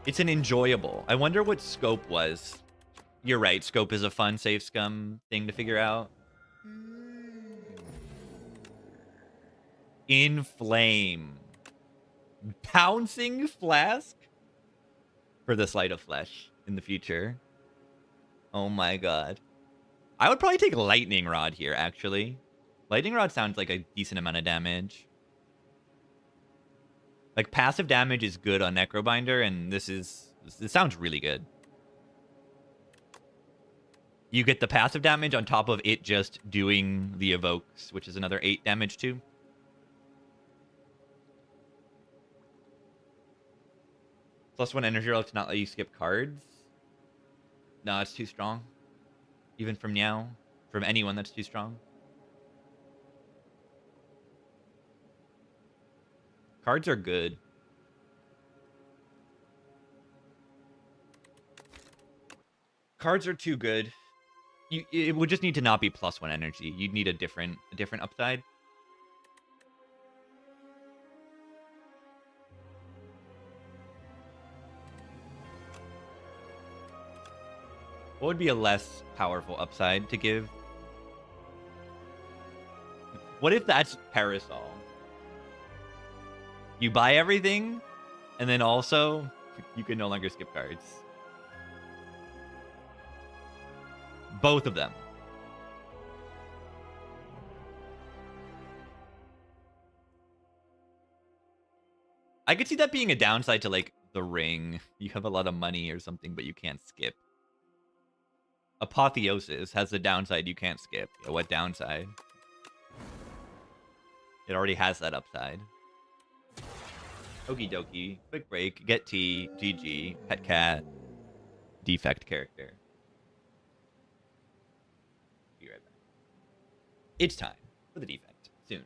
It's an enjoyable. I wonder what Scope was. You're right, Scope is a fun save scum thing to figure out. Inflame. Pouncing Flask for the Sleight of Flesh in the future. Oh my god. I would probably take Lightning Rod here, actually. Lightning Rod sounds like a decent amount of damage. Like, passive damage is good on Necrobinder, and this sounds really good. You get the passive damage on top of it just doing the evokes, which is another 8 damage too. +1 energy relic to not let you skip cards. No, it's too strong. Even from now. From anyone, that's too strong. Cards are good. Cards are too good. It would just need to not be +1 energy. You'd need a different upside. What would be a less powerful upside to give? What if that's Parasol? You buy everything, and then also, you can no longer skip cards. Both of them. I could see that being a downside to, like, the ring. You have a lot of money or something, but you can't skip. Apotheosis has the downside you can't skip. Yeah, what downside? It already has that upside. Okie dokie. Quick break. Get tea. GG. Pet cat. Defect character. Be right back. It's time for the defect. Soon.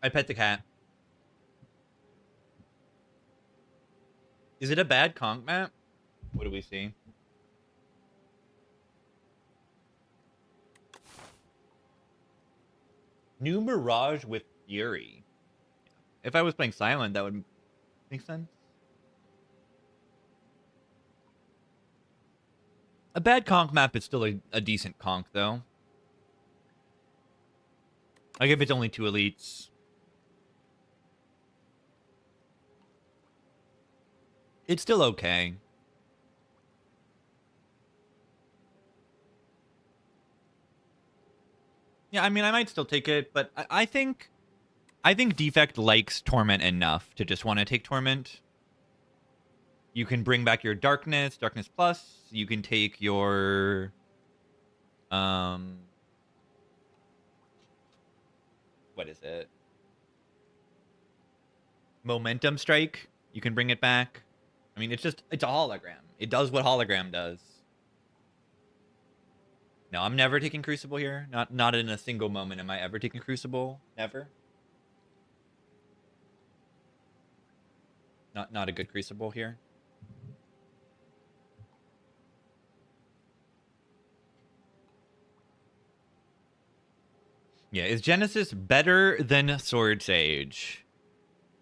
I pet the cat. Is it a bad conk map? What do we see? New Mirage with Fury. If I was playing Silent, that would make sense. A bad conk map is still a decent conk, though. Like if it's only 2 elites. It's still okay. Yeah, I mean, I might still take it, but I think Defect likes Torment enough to just want to take Torment. You can bring back your Darkness, Darkness Plus. You can take your what is it? Momentum Strike. You can bring it back. I mean, it's a hologram. It does what hologram does. No, I'm never taking Crucible here. Not in a single moment am I ever taking Crucible. Never. Not a good Crucible here. Yeah, is Genesis better than Sword Sage?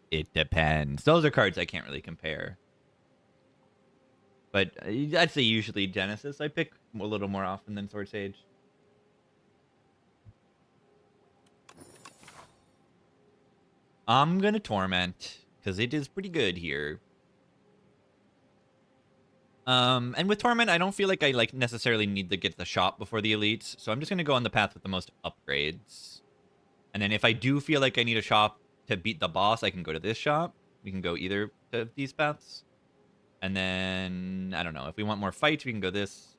It depends. Those are cards I can't really compare. But I'd say usually Genesis I pick a little more often than Sword Sage. I'm gonna Torment, because it is pretty good here. And with Torment, I don't feel like I necessarily need to get the shop before the elites, so I'm just gonna go on the path with the most upgrades. And then if I do feel like I need a shop to beat the boss, I can go to this shop. We can go either of these paths. And then, I don't know, if we want more fights, we can go this.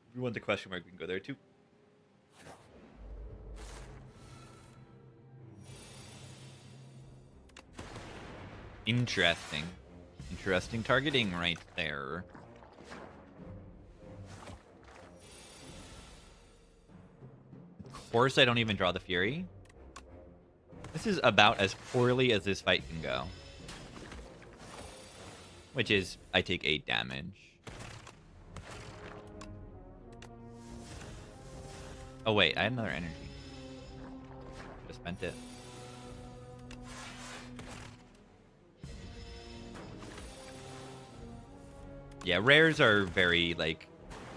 If we want the question mark, we can go there too. Interesting. Interesting targeting right there. Of course, I don't even draw the Fury. This is about as poorly as this fight can go. Which is, I take 8 damage. Oh wait, I had another energy. Just spent it. Yeah, rares are very,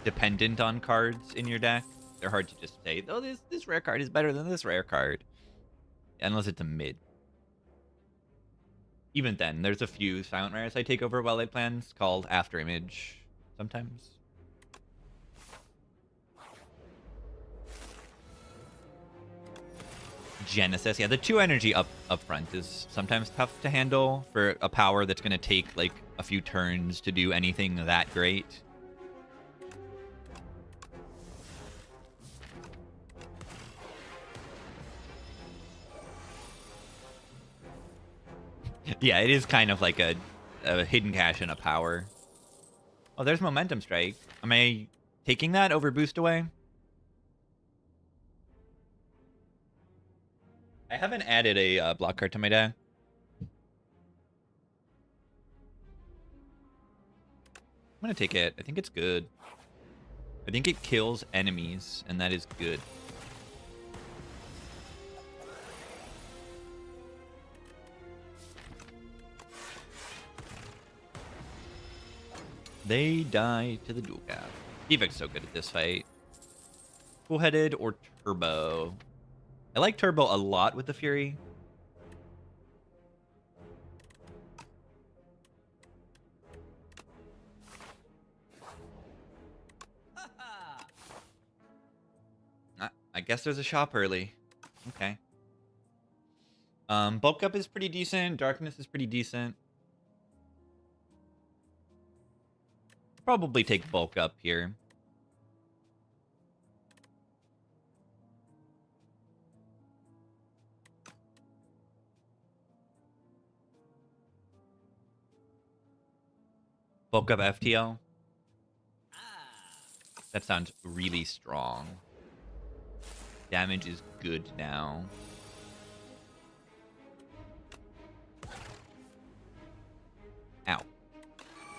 dependent on cards in your deck. They're hard to just say, oh, this rare card is better than this rare card. Unless it's a mid. Even then, there's a few silent rares I take over Wildlight plans called After Image sometimes. Genesis. Yeah, the 2 energy up front is sometimes tough to handle for a power that's going to take, a few turns to do anything that great. Yeah, it is kind of like a hidden cache and a power. Oh, there's Momentum Strike. Am I taking that over Boost Away? I haven't added a block card to my deck. I'm going to take it. I think it's good. I think it kills enemies, and that is good. They die to the dual cap. Defect's so good at this fight. Full-headed or Turbo? I like Turbo a lot with the Fury. I guess there's a shop early. Okay. Bulk Up is pretty decent. Darkness is pretty decent. Probably take Bulk Up here. Bulk Up FTL. That sounds really strong. Damage is good now.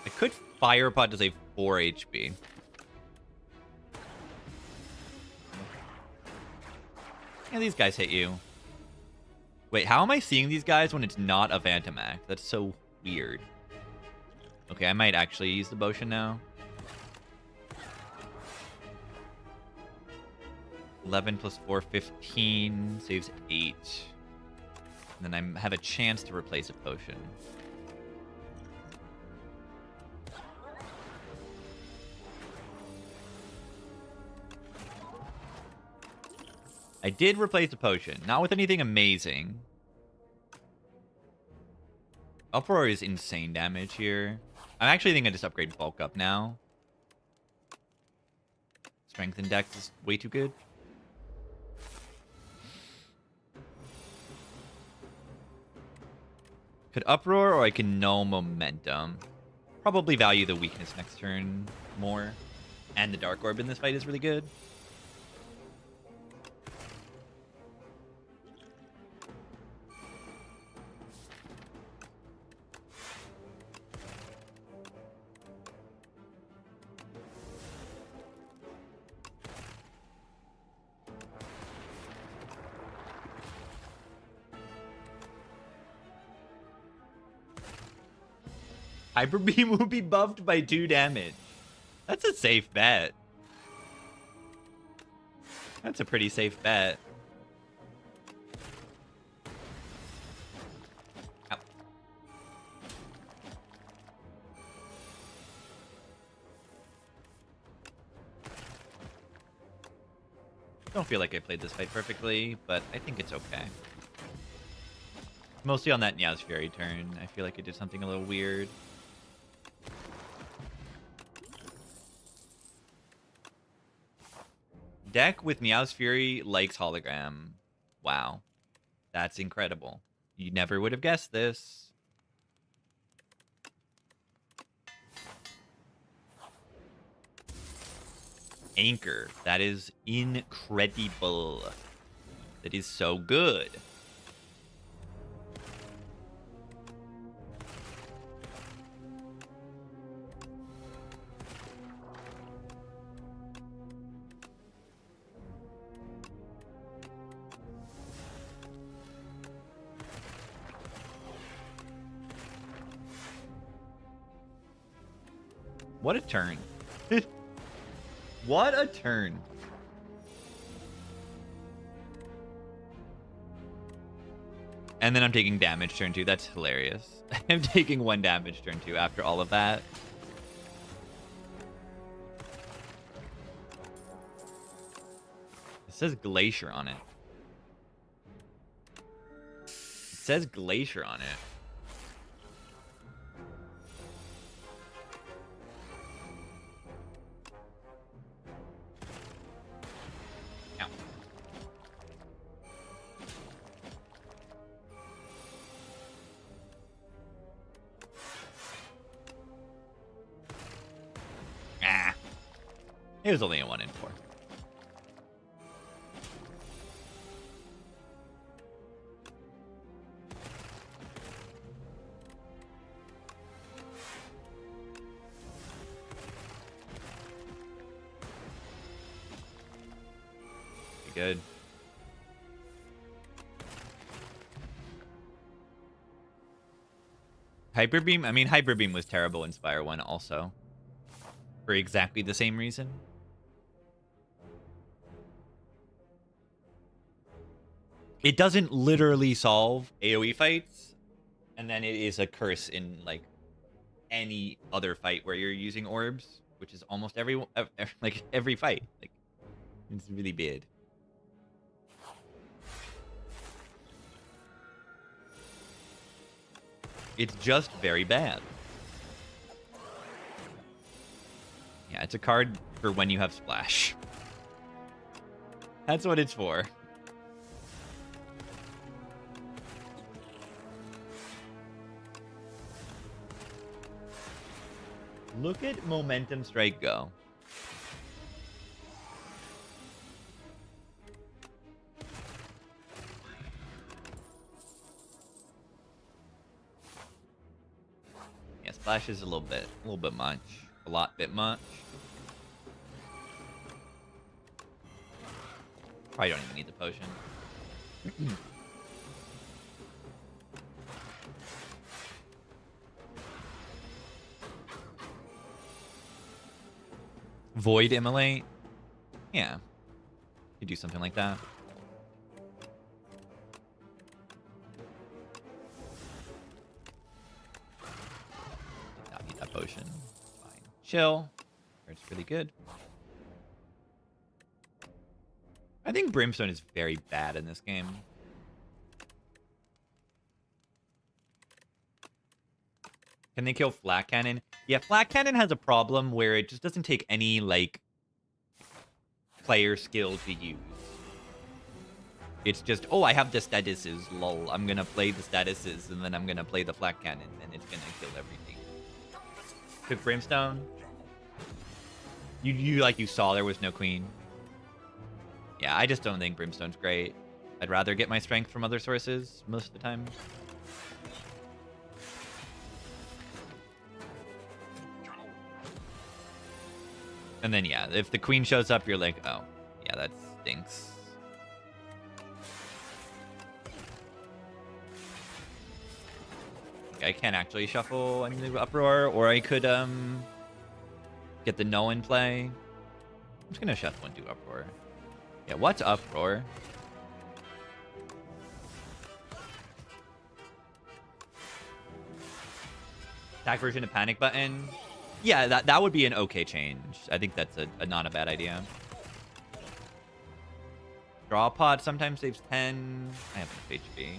I could Fire Pot to save 4 HP. Yeah, these guys hit you. Wait, how am I seeing these guys when it's not a Phantom Act? That's so weird. Okay, I might actually use the potion now. 11 plus 4, 15. Saves 8. And then I have a chance to replace a potion. I did replace a potion. Not with anything amazing. Uproar is insane damage here. I'm actually thinking I just upgrade Bulk Up now. Strength and Dex is way too good. Could Uproar or I can Null Momentum. Probably value the weakness next turn more. And the Dark Orb in this fight is really good. Hyper Beam will be buffed by 2 damage. That's a safe bet. That's a pretty safe bet. Ow. Don't feel like I played this fight perfectly, but I think it's okay. Mostly on that Meow's Fury turn. I feel like I did something a little weird. Deck with Meow's Fury likes Hologram. Wow. That's incredible. You never would have guessed this. Anchor. That is incredible. That is so good. What a turn. What a turn. And then I'm taking damage turn 2. That's hilarious. I'm taking 1 damage turn 2 after all of that. It says Glacier on it. It says Glacier on it. It was only a 1 in 4. Be good. Hyper Beam? I mean, Hyper Beam was terrible in Spire 1 also. For exactly the same reason. It doesn't literally solve AoE fights, and then it is a curse in like any other fight where you're using orbs, which is almost every fight. Like, it's really bad. It's just very bad. Yeah, it's a card for when you have Splash. That's what it's for. Look at Momentum Strike go. Flash is a little bit much. A bit much. Probably don't even need the potion. Void Immolate? Yeah. You do something like that. Did not need that potion. Fine. Chill. It's really good. I think Brimstone is very bad in this game. Can they kill Flat Cannon? Yeah, Flat Cannon has a problem where it just doesn't take any, like, player skill to use. It's just, oh, I have the statuses, lol. I'm gonna play the statuses, and then I'm gonna play the Flat Cannon, and it's gonna kill everything. Took Brimstone? You saw there was no queen. Yeah, I just don't think Brimstone's great. I'd rather get my strength from other sources most of the time. And then, yeah, if the queen shows up, you're like, oh, yeah, that stinks. I can't actually shuffle any Uproar, or I could get the no in play. I'm just gonna shuffle and do Uproar. Yeah, what's Uproar? Attack version of Panic Button. Yeah, that would be an okay change. I think that's not a bad idea. Draw Pod sometimes saves 10. I have enough HP.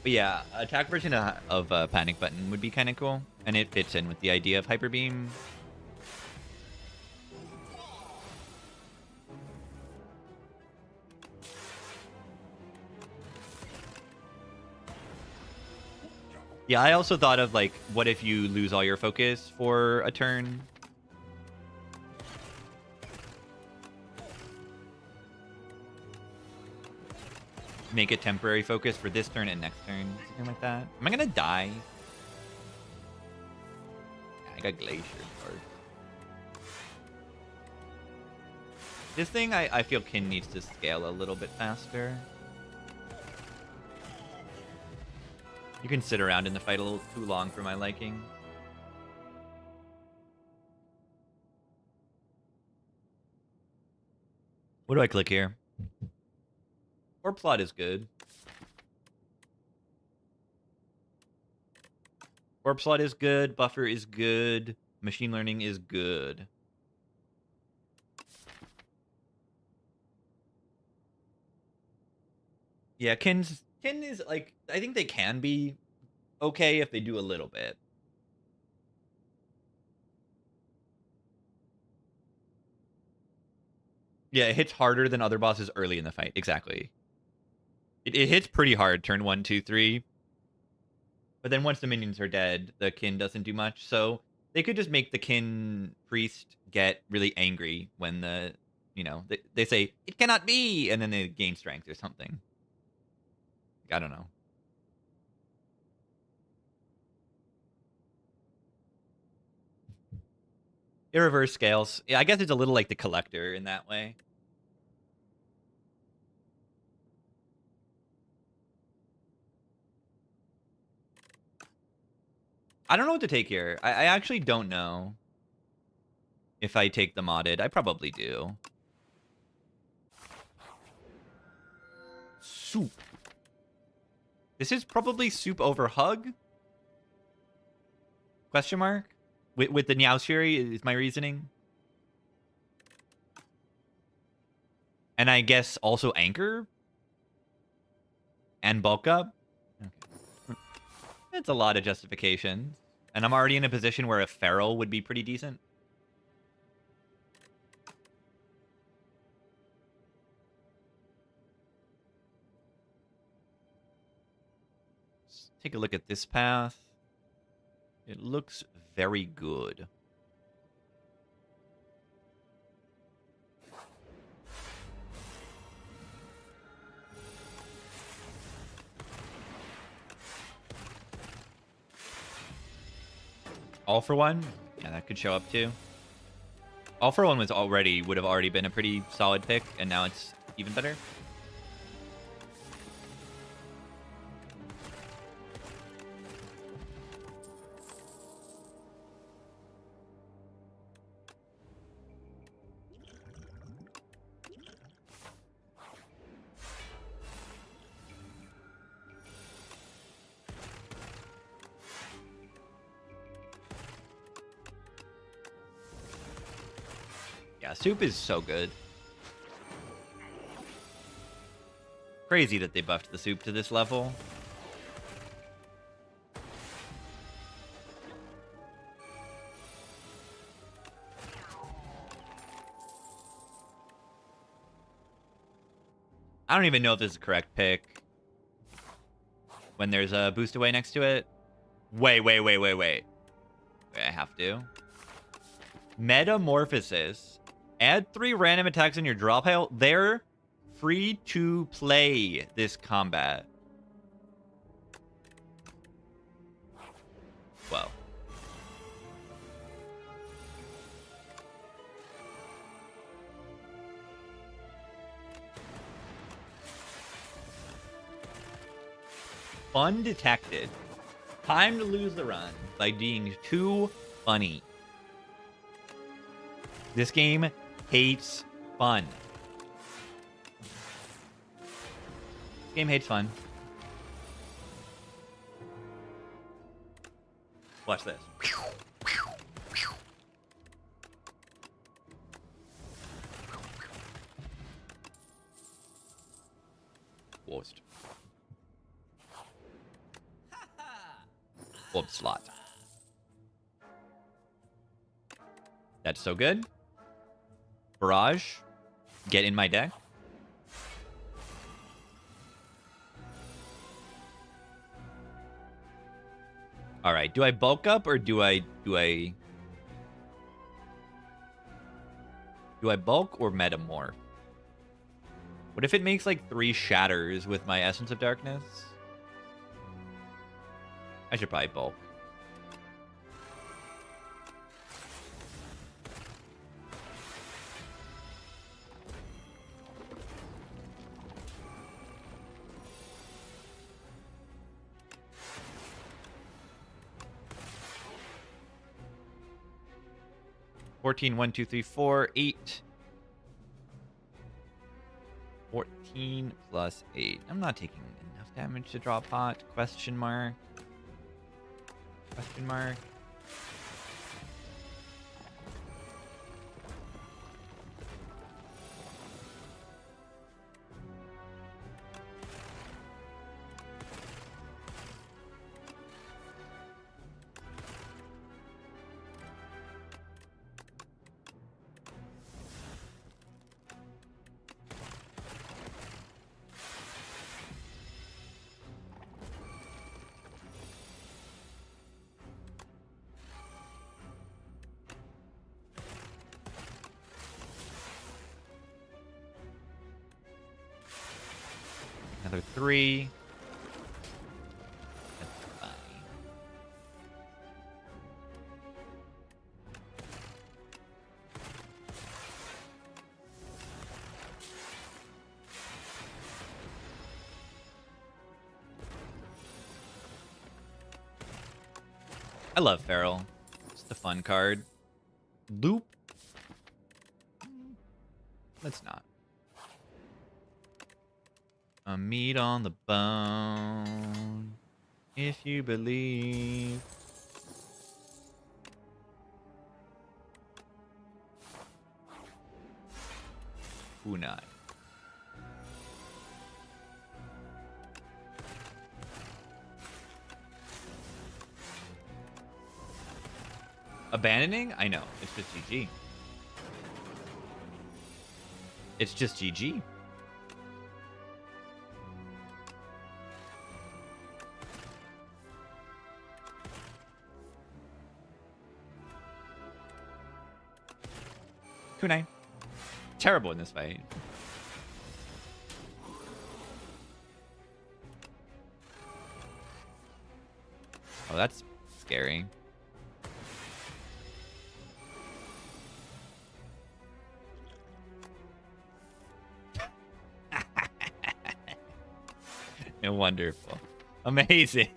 But yeah, attack version of Panic Button would be kind of cool. And it fits in with the idea of Hyper Beam. Yeah, I also thought of, like, what if you lose all your focus for a turn? Make it temporary focus for this turn and next turn. Something like that. Am I gonna die? Yeah, I got Glacier card. This thing, I feel Kin needs to scale a little bit faster. You can sit around in the fight a little too long for my liking. What do I click here? Corpse Lot is good. Corpse Lot is good. Buffer is good. Machine Learning is good. Yeah, Kin is, like, I think they can be okay if they do a little bit. Yeah, it hits harder than other bosses early in the fight. Exactly. It hits pretty hard, turn 1, 2, 3. But then once the minions are dead, the Kin doesn't do much. So they could just make the Kin priest get really angry when the, you know, they say, it cannot be! And then they gain strength or something. I don't know. It reverse scales. Yeah, I guess it's a little like the Collector in that way. I don't know what to take here. I actually don't know if I take the modded. I probably do. Soup. This is probably soup over hug? Question mark? With the Niao Fury is my reasoning. And I guess also anchor? And bulk up? Okay. It's a lot of justifications. And I'm already in a position where a feral would be pretty decent. take a look at this path. It looks very good. All for One? Yeah, that could show up too. All for One would have already been a pretty solid pick, and now it's even better. Yeah, soup is so good. Crazy that they buffed the soup to this level. I don't even know if this is a correct pick. When there's a boost away next to it. Wait. Wait, I have to. Metamorphosis. Add 3 random attacks in your draw pile. They're free to play this combat. Whoa. Fun detected. Time to lose the run by being too funny. This game hates fun. This game hates fun. Watch this. Worst. Orb slot. That's so good. Barrage. Get in my deck. All right. Do I bulk up or do I bulk or metamorph? What if it makes like 3 shatters with my Essence of Darkness? I should probably bulk. $14, 1, 2, 3, 4, 8. 14 plus 8. I'm not taking enough damage to draw a pot. Question mark. Question mark. Another 3. That's fine. I love Feral. It's the fun card. Loop. Let's not. A meat on the bone, if you believe. Kunai. Abandoning? I know. It's just GG. It's just GG. Kunai. Terrible in this fight. Oh, that's scary. Wonderful. Amazing.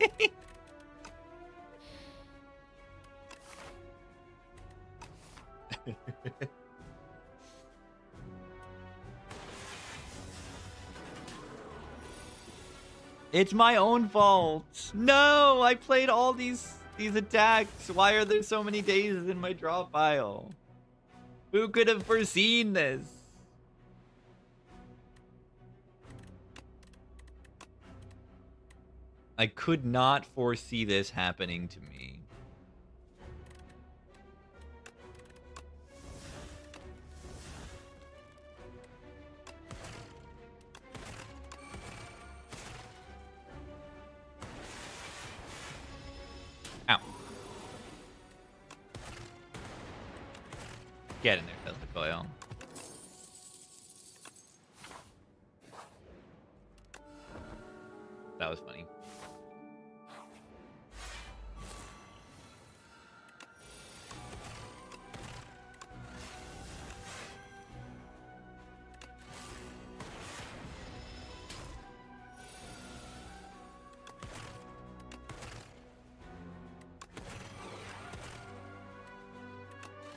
It's my own fault. No, I played all these attacks. Why are there so many days in my draw pile? Who could have foreseen this? I could not foresee this happening to me. Ow. Get in there, Tesla Coil. That was funny.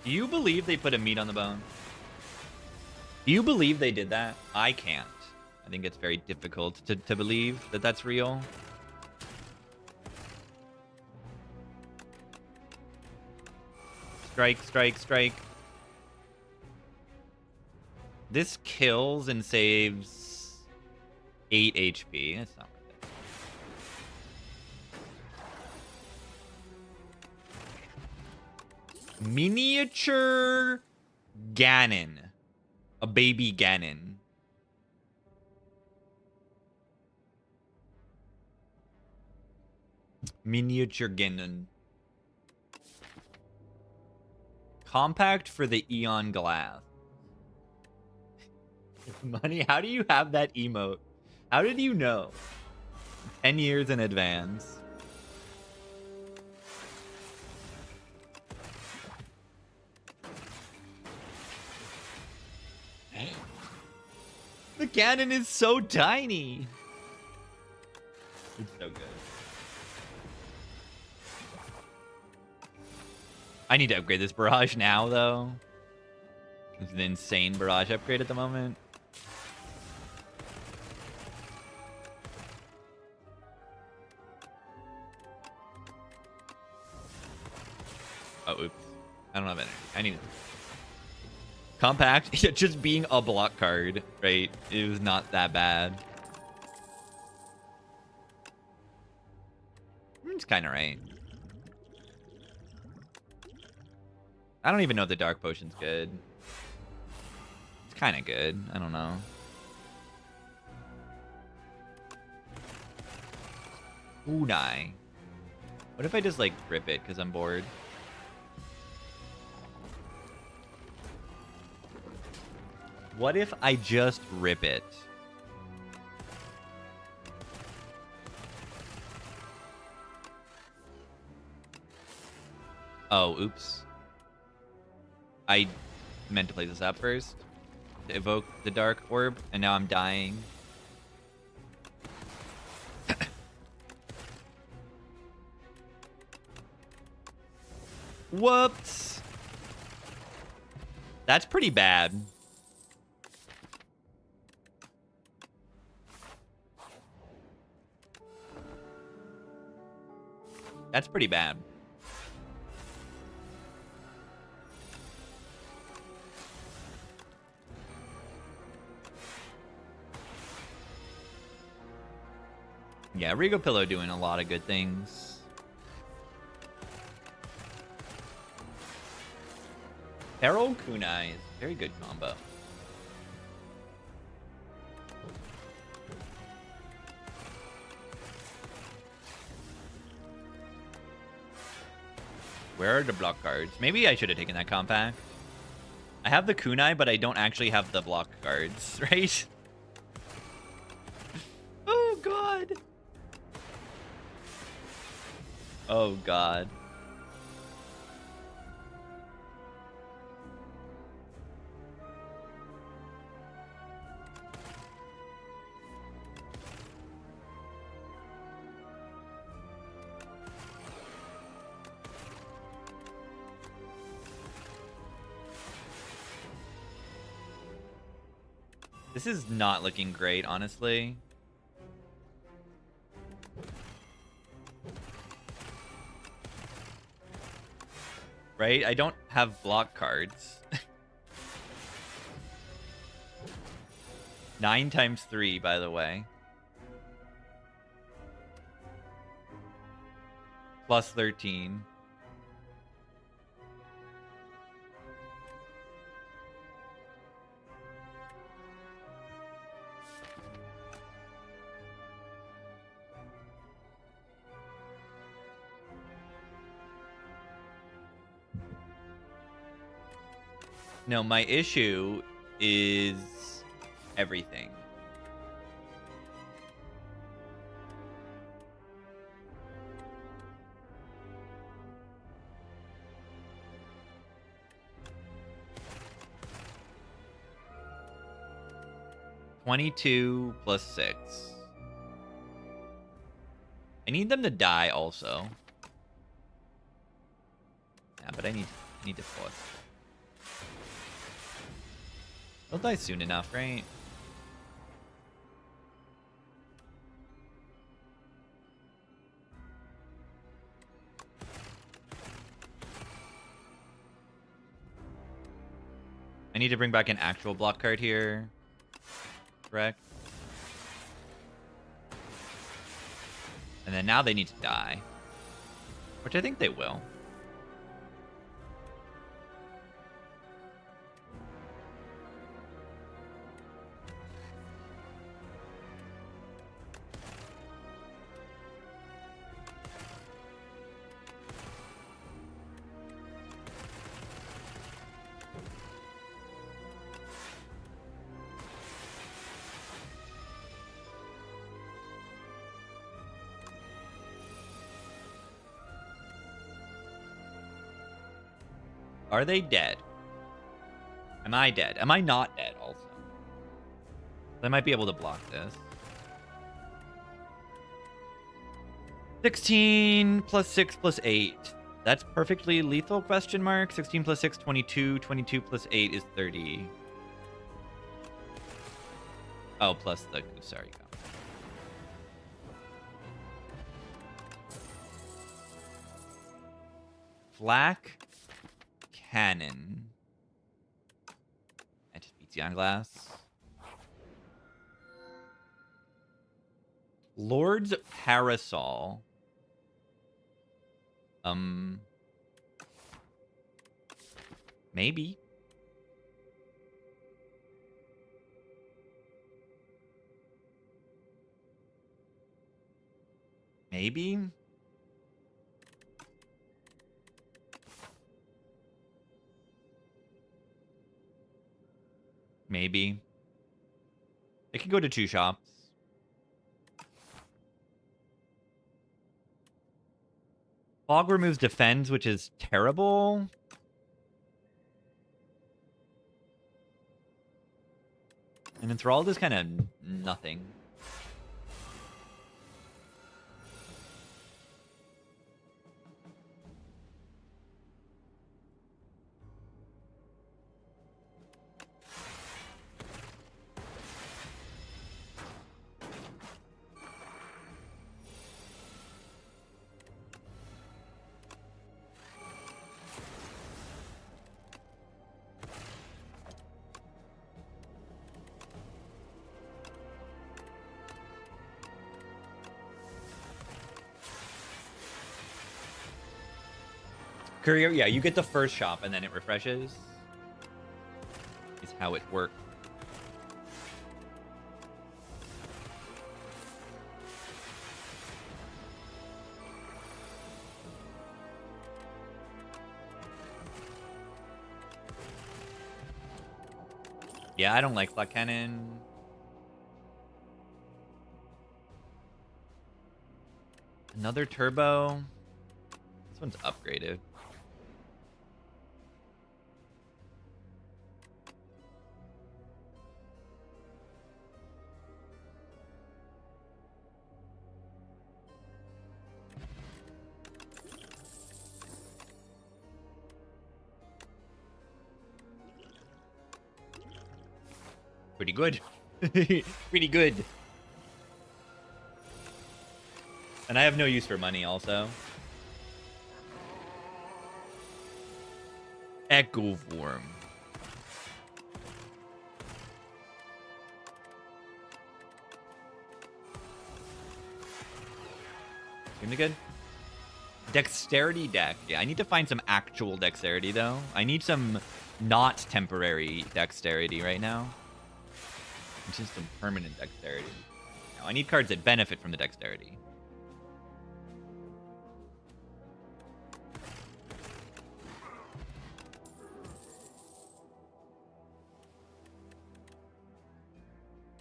Do you believe they put a meat on the bone? Do you believe they did that? I can't. I think it's very difficult to believe that that's real. Strike, strike, strike. This kills and saves 8 HP. That's not worth it. Miniature Ganon. A baby Ganon. Miniature Ganon. Compact for the Eon Glass. Money, how do you have that emote? How did you know? 10 years in advance. The cannon is so tiny. It's so good. I need to upgrade this barrage now, though. It's an insane barrage upgrade at the moment. Oh, oops. I don't have energy. I need it. Compact, just being a block card, right? It was not that bad. It's kind of right. I don't even know if the Dark Potion's good. It's kind of good. I don't know. Unai. What if I just, like, rip it because I'm bored? What if I just rip it? Oh, oops. I meant to play this up first to evoke the Dark Orb, and now I'm dying. Whoops. That's pretty bad. That's pretty bad. Yeah, Rigo Pillow doing a lot of good things. Feral Kunai is a very good combo. Where are the block cards? Maybe I should have taken that compact. I have the kunai, but I don't actually have the block cards, right? Oh, God. Oh, God. This is not looking great, honestly. Right? I don't have block cards. 9 times 3, by the way. Plus 13. No, my issue is everything. $22 plus 6. I need them to die also. Yeah, but I need to force. They'll die soon enough, right? I need to bring back an actual block card here. Correct? And then now they need to die. Which I think they will. Are they dead? Am I dead? Am I not dead also? I might be able to block this. 16 plus 6 plus 8. That's perfectly lethal, question mark. 16 plus 6, 22. 22 plus 8 is 30. Oh, plus the... Sorry, go. Flak Cannon. And just beats you on glass. Lord's Parasol. Maybe. Maybe. Maybe. It could go to 2 shops. Fog removes defends, which is terrible. And Enthralled is kind of nothing. Courier, yeah, you get the first shop and then it refreshes. Is how it works. Yeah, I don't like flat cannon. Another turbo. This one's upgraded. Pretty good. Pretty good. And I have no use for money also. Echo form. Seems good. Dexterity deck. Yeah, I need to find some actual dexterity though. I need some not temporary dexterity right now. Just some permanent dexterity. Now, I need cards that benefit from the dexterity.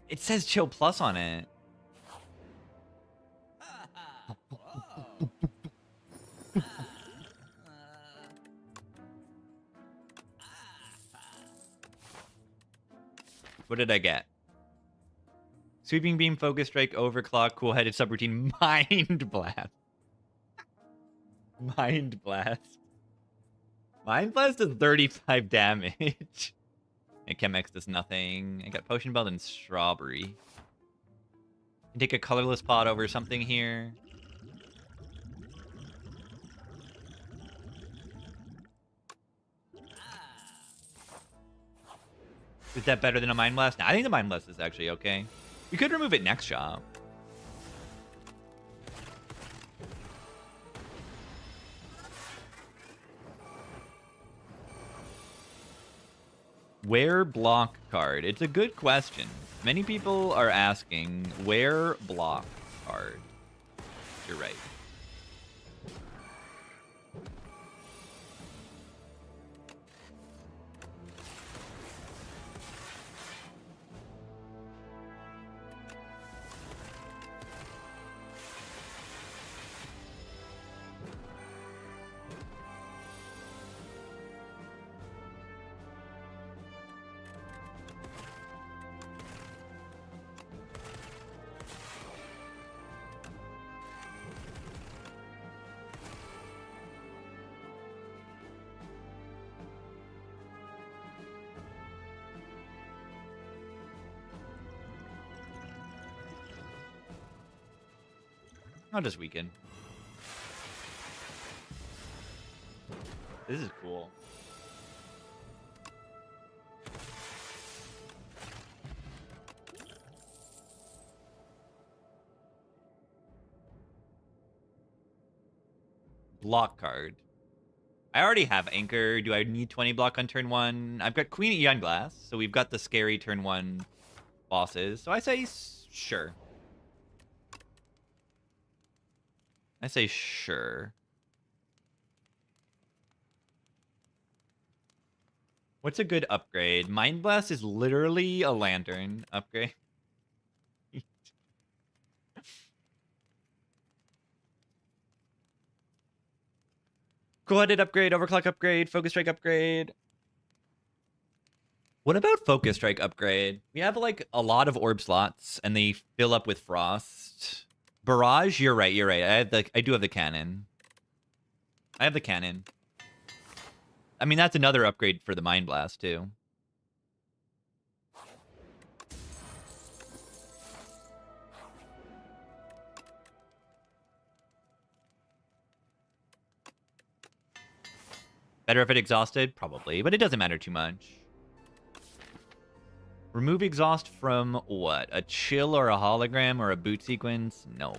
It says Chill Plus on it. What did I get? Sweeping Beam, Focus Strike, Overclock, Cool-Headed Subroutine, Mind Blast. Mind Blast. Mind Blast does 35 damage. And Chemex does nothing. I got Potion Belt and Strawberry. Can take a colorless pot over something here. Is that better than a Mind Blast? No, I think the Mind Blast is actually okay. We could remove it next shop. Where block card? It's a good question. Many people are asking, where block card? You're right. I'll just weaken. This is cool. Block card. I already have Anchor. Do I need 20 block on turn 1? I've got Queen Eon Glass, so we've got the scary turn 1 bosses. So I say sure. I say sure. What's a good upgrade? Mind Blast is literally a lantern upgrade. Cool-Headed upgrade, Overclock upgrade, Focus Strike upgrade. What about Focus Strike upgrade? We have like a lot of orb slots and they fill up with frost. Barrage, you're right, you're right. I do have the cannon. I have the cannon. I mean, that's another upgrade for the Mind Blast, too. Better if it exhausted? Probably, but it doesn't matter too much. Remove exhaust from what? A chill or a hologram or a boot sequence? No.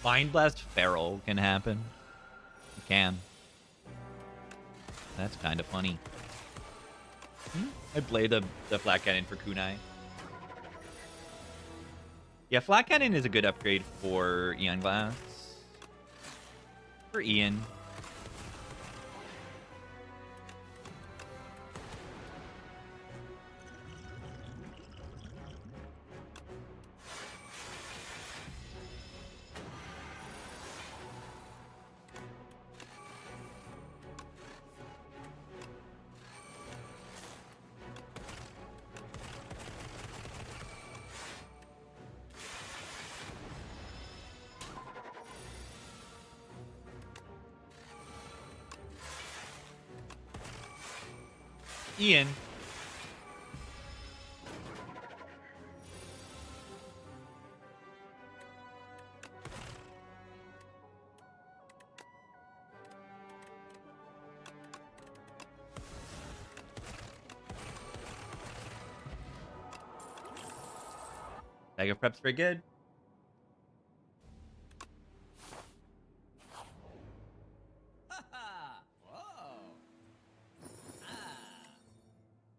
Mind Blast Feral can happen. It can. That's kind of funny. I play the flat cannon for Kunai. Yeah, Flat Cannon is a good upgrade for Eon Glass. For Ian. Ian. Bag of Prep's very good.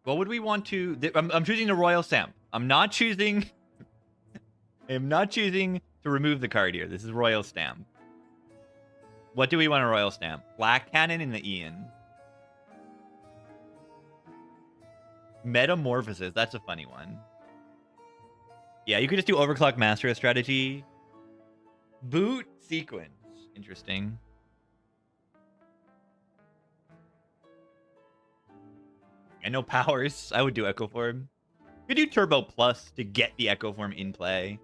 What would we want to... I'm choosing the Royal Stamp. I'm not choosing... I am not choosing to remove the card here. This is Royal Stamp. What do we want a Royal Stamp? Black Cannon in the Ian. Metamorphosis. That's a funny one. Yeah, you could just do Overclock Master strategy. Boot Sequence. Interesting. I know powers. I would do Echo Form. Could do Turbo Plus to get the Echo Form in play.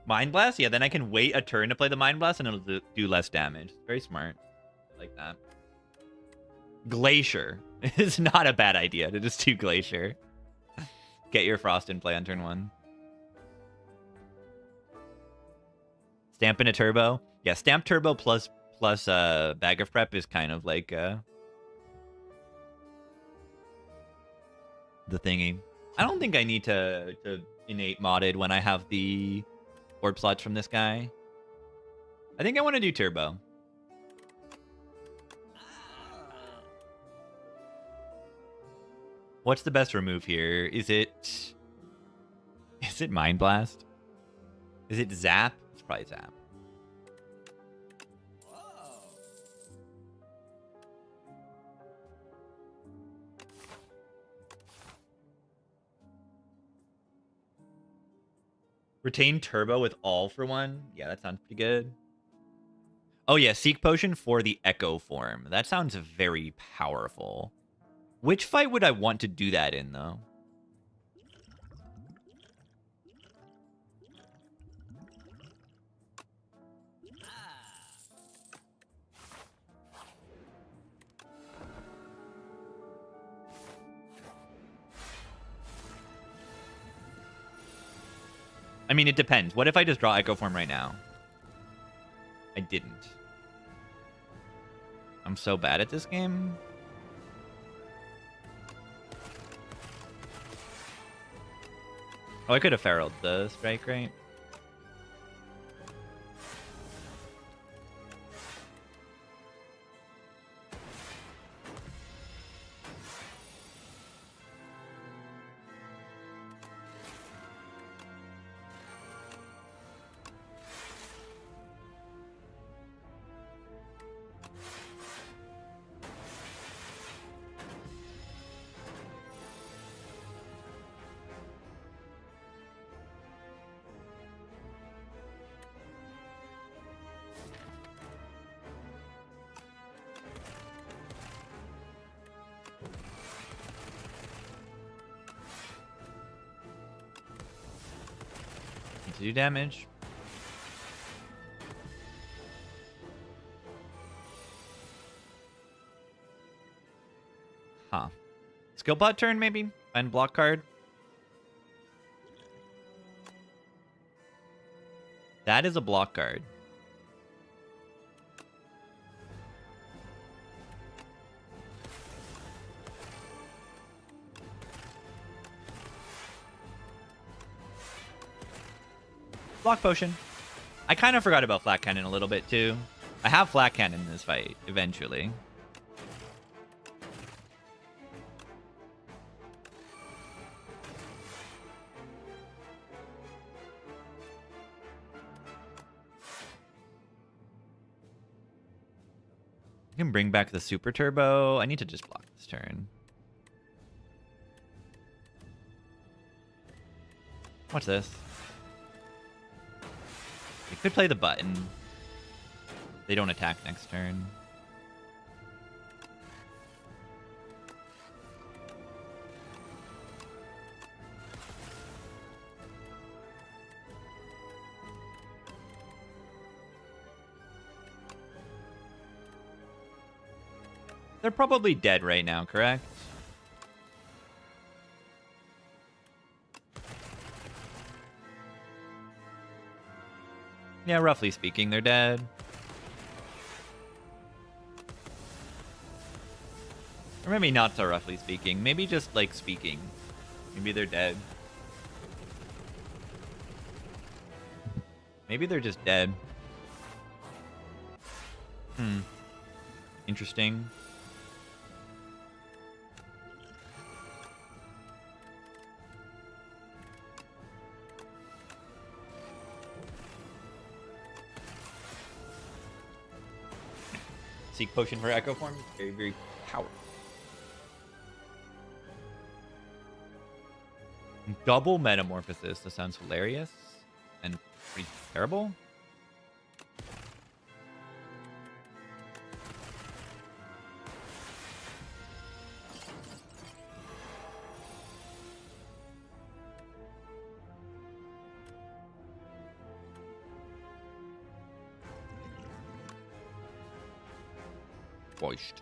Mind Blast? Yeah, then I can wait a turn to play the Mind Blast and it'll do less damage. Very smart. I like that. Glacier. It's not a bad idea to just do Glacier. Get your Frost in play on turn 1. Stamp in a Turbo. Yeah, Stamp Turbo plus Bag of Prep is kind of like... the thingy. I don't think I need to innate modded when I have the orb slots from this guy. I think I want to do Turbo. What's the best remove here? Is it Mind Blast? Is it Zap? It's probably Zap. Retain Turbo with all for 1? Yeah, that sounds pretty good. Oh yeah, Seek Potion for the Echo Form. That sounds very powerful. Which fight would I want to do that in, though? I mean, it depends. What if I just draw Echo Form right now? I didn't. I'm so bad at this game. Oh, I could have feraled the strike, right? To do damage. Huh. Skill pot turn, maybe? Find block card. That is a block card. Block Potion. I kind of forgot about Flat Cannon a little bit, too. I have Flat Cannon in this fight, eventually. I can bring back the Super Turbo. I need to just block this turn. Watch this. You could play the button. They don't attack next turn. They're probably dead right now, correct? Yeah, roughly speaking, they're dead. Or maybe not so roughly speaking. Maybe just, like, speaking. Maybe they're dead. Maybe they're just dead. Interesting. Seek potion for Echo Form. Very, very powerful. Double Metamorphosis. That sounds hilarious. And pretty terrible. Voiced.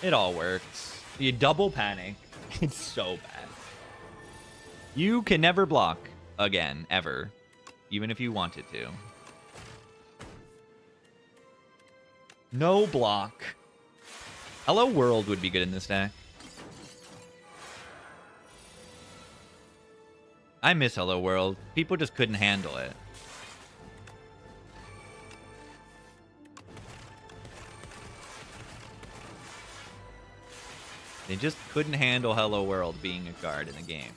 It all works. You double panic. It's so bad. You can never block again, ever. Even if you wanted to. No block. Hello World would be good in this deck. I miss Hello World. People just couldn't handle it. They just couldn't handle Hello World being a card in the game.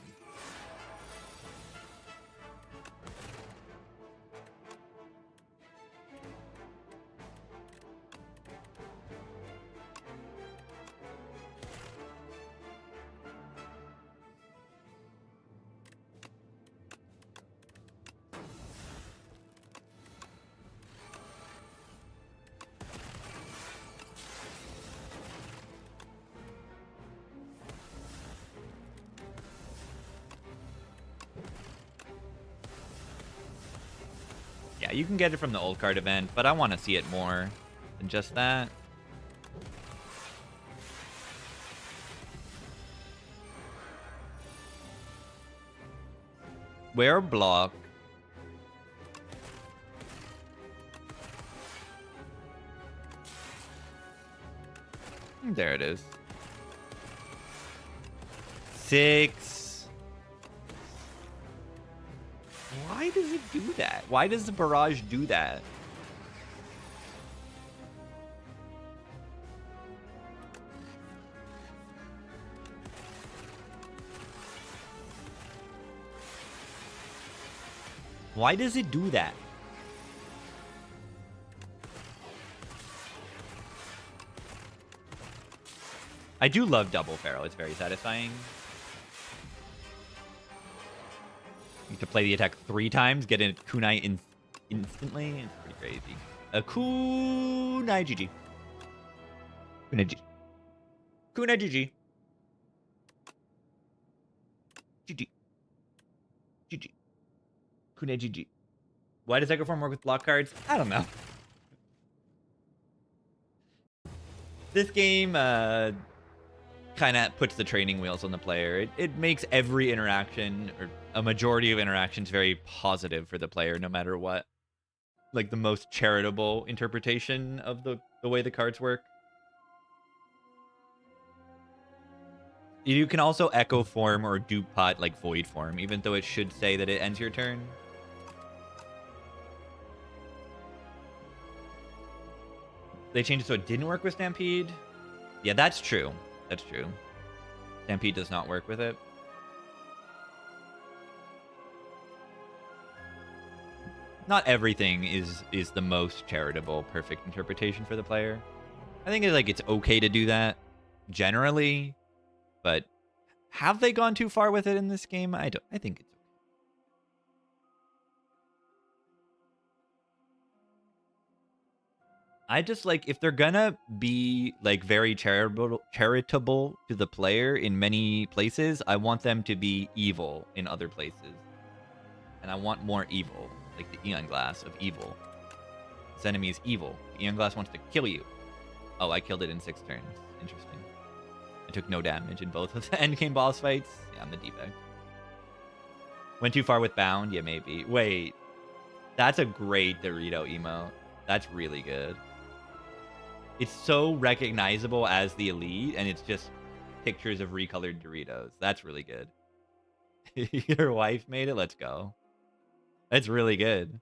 Yeah, you can get it from the old card event, but I want to see it more than just that. Where block? There it is. 6. Why does it do that? Why does the barrage do that? Why does it do that? I do love Double Barrel. It's very satisfying. You get to play the attack 3 times, get a kunai instantly. It's pretty crazy. A kunai GG. Kunai GG. Kunai GG. GG. GG. Kunai GG. Why does Echo Form work with block cards? I don't know. This game kind of puts the training wheels on the player. It makes every interaction, or a majority of interactions, very positive for the player, no matter what. Like the most charitable interpretation of the way the cards work. You can also Echo Form or Dupot like Void Form, even though it should say that it ends your turn. They changed it so it didn't work with Stampede. Yeah, that's true. That's true. Stampede does not work with it. Not everything is the most charitable, perfect interpretation for the player. I think it's okay to do that generally, but have they gone too far with it in this game? I don't. I think it's okay. I just if they're gonna be very charitable to the player in many places, I want them to be evil in other places. And I want more evil, like the Eon Glass of evil. This enemy is evil. The Eon Glass wants to kill you. Oh, I killed it in 6 turns. Interesting. I took no damage in both of the endgame boss fights. Yeah, I'm the defect. Went too far with Bound? Yeah, maybe. Wait. That's a great Dorito emote. That's really good. It's so recognizable as the elite, and it's just pictures of recolored Doritos. That's really good. Your wife made it? Let's go. That's really good.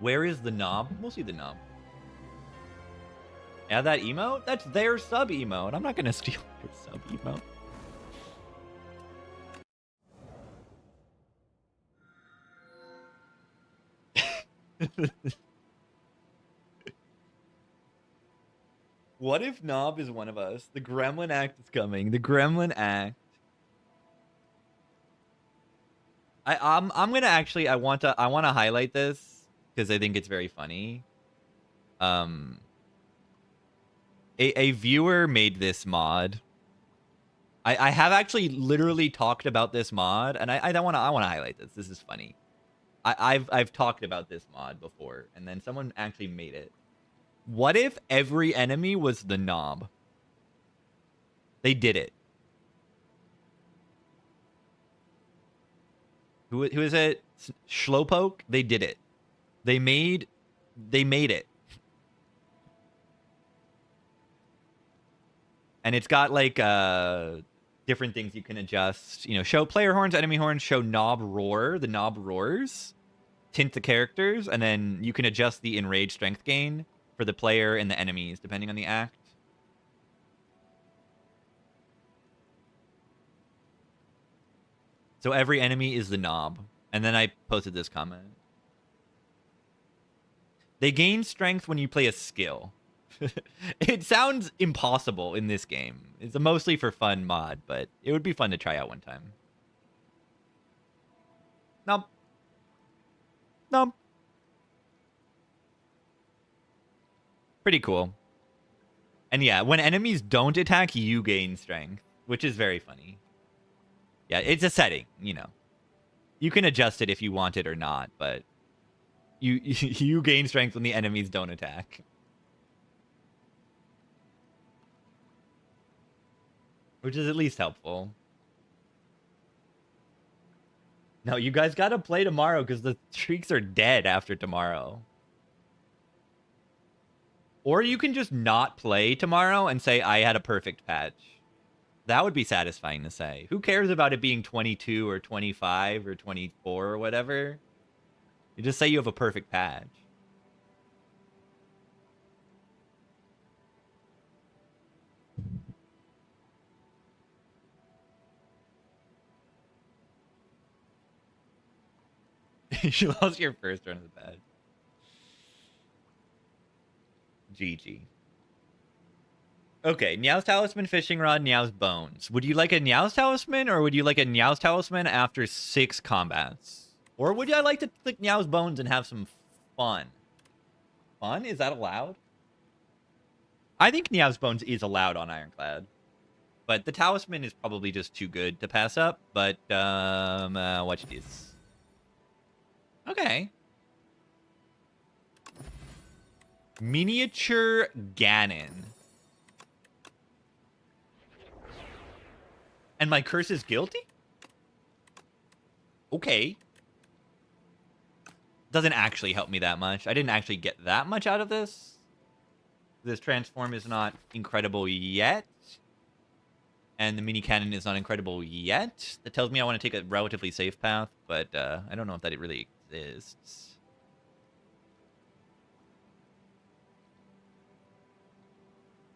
Where is the knob? We'll see the knob. Yeah, that emote? That's their sub emote. I'm not going to steal their sub emote. What if Knob is one of us? The Gremlin Act is coming. The Gremlin Act. I'm gonna actually I want to highlight this because I think it's very funny. A viewer made this mod. I have actually literally talked about this mod, and I want to highlight this. This is funny. I've talked about this mod before, and then someone actually made it. What if every enemy was the knob? They did it. Who is it? Slowpoke? They did it. They made it. And it's got different things you can adjust. You know, show player horns, enemy horns, show knob roar. The knob roars. Tint the characters, and then you can adjust the enraged strength gain for the player and the enemies, depending on the act. So every enemy is the knob. And then I posted this comment. They gain strength when you play a skill. It sounds impossible in this game. It's a mostly for fun mod, but it would be fun to try out one time. Nope. Nope. Pretty cool. And yeah, when enemies don't attack, you gain strength, which is very funny. Yeah, it's a setting, you know. You can adjust it if you want it or not, but you gain strength when the enemies don't attack. Which is at least helpful. No, you guys gotta play tomorrow because the streaks are dead after tomorrow. Or you can just not play tomorrow and say, I had a perfect patch. That would be satisfying to say. Who cares about it being 22 or 25 or 24 or whatever? You just say you have a perfect patch. You lost your first run of the patch. GG. Okay, Niao's Talisman, Fishing Rod, Niao's Bones. Would you like a Niao's Talisman, or would you like a Niao's Talisman after 6 combats? Or would you like to click Niao's Bones and have some fun? Fun? Is that allowed? I think Niao's Bones is allowed on Ironclad. But the Talisman is probably just too good to pass up. But, watch this. Okay. Miniature Ganon. And my curse is guilty? Okay. Doesn't actually help me that much. I didn't actually get that much out of this. This transform is not incredible yet. And the mini cannon is not incredible yet. That tells me I want to take a relatively safe path, but I don't know if that it really exists.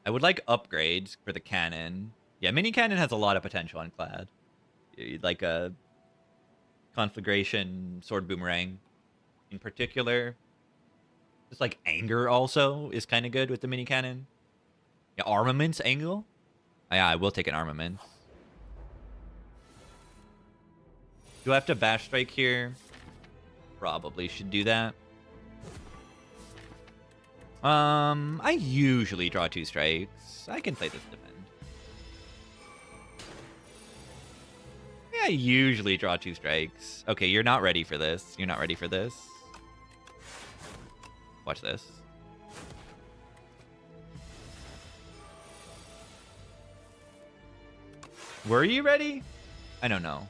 I would like upgrades for the cannon. Yeah, mini cannon has a lot of potential on Clad. Like a conflagration sword boomerang in particular. Just like anger also is kind of good with the mini cannon. Yeah, armaments angle. Yeah, I will take an armament. Do I have to bash strike here? Probably should do that. I usually draw 2 strikes. I can play this defend. Yeah, I usually draw 2 strikes. Okay, you're not ready for this. You're not ready for this. Watch this. Were you ready? I don't know.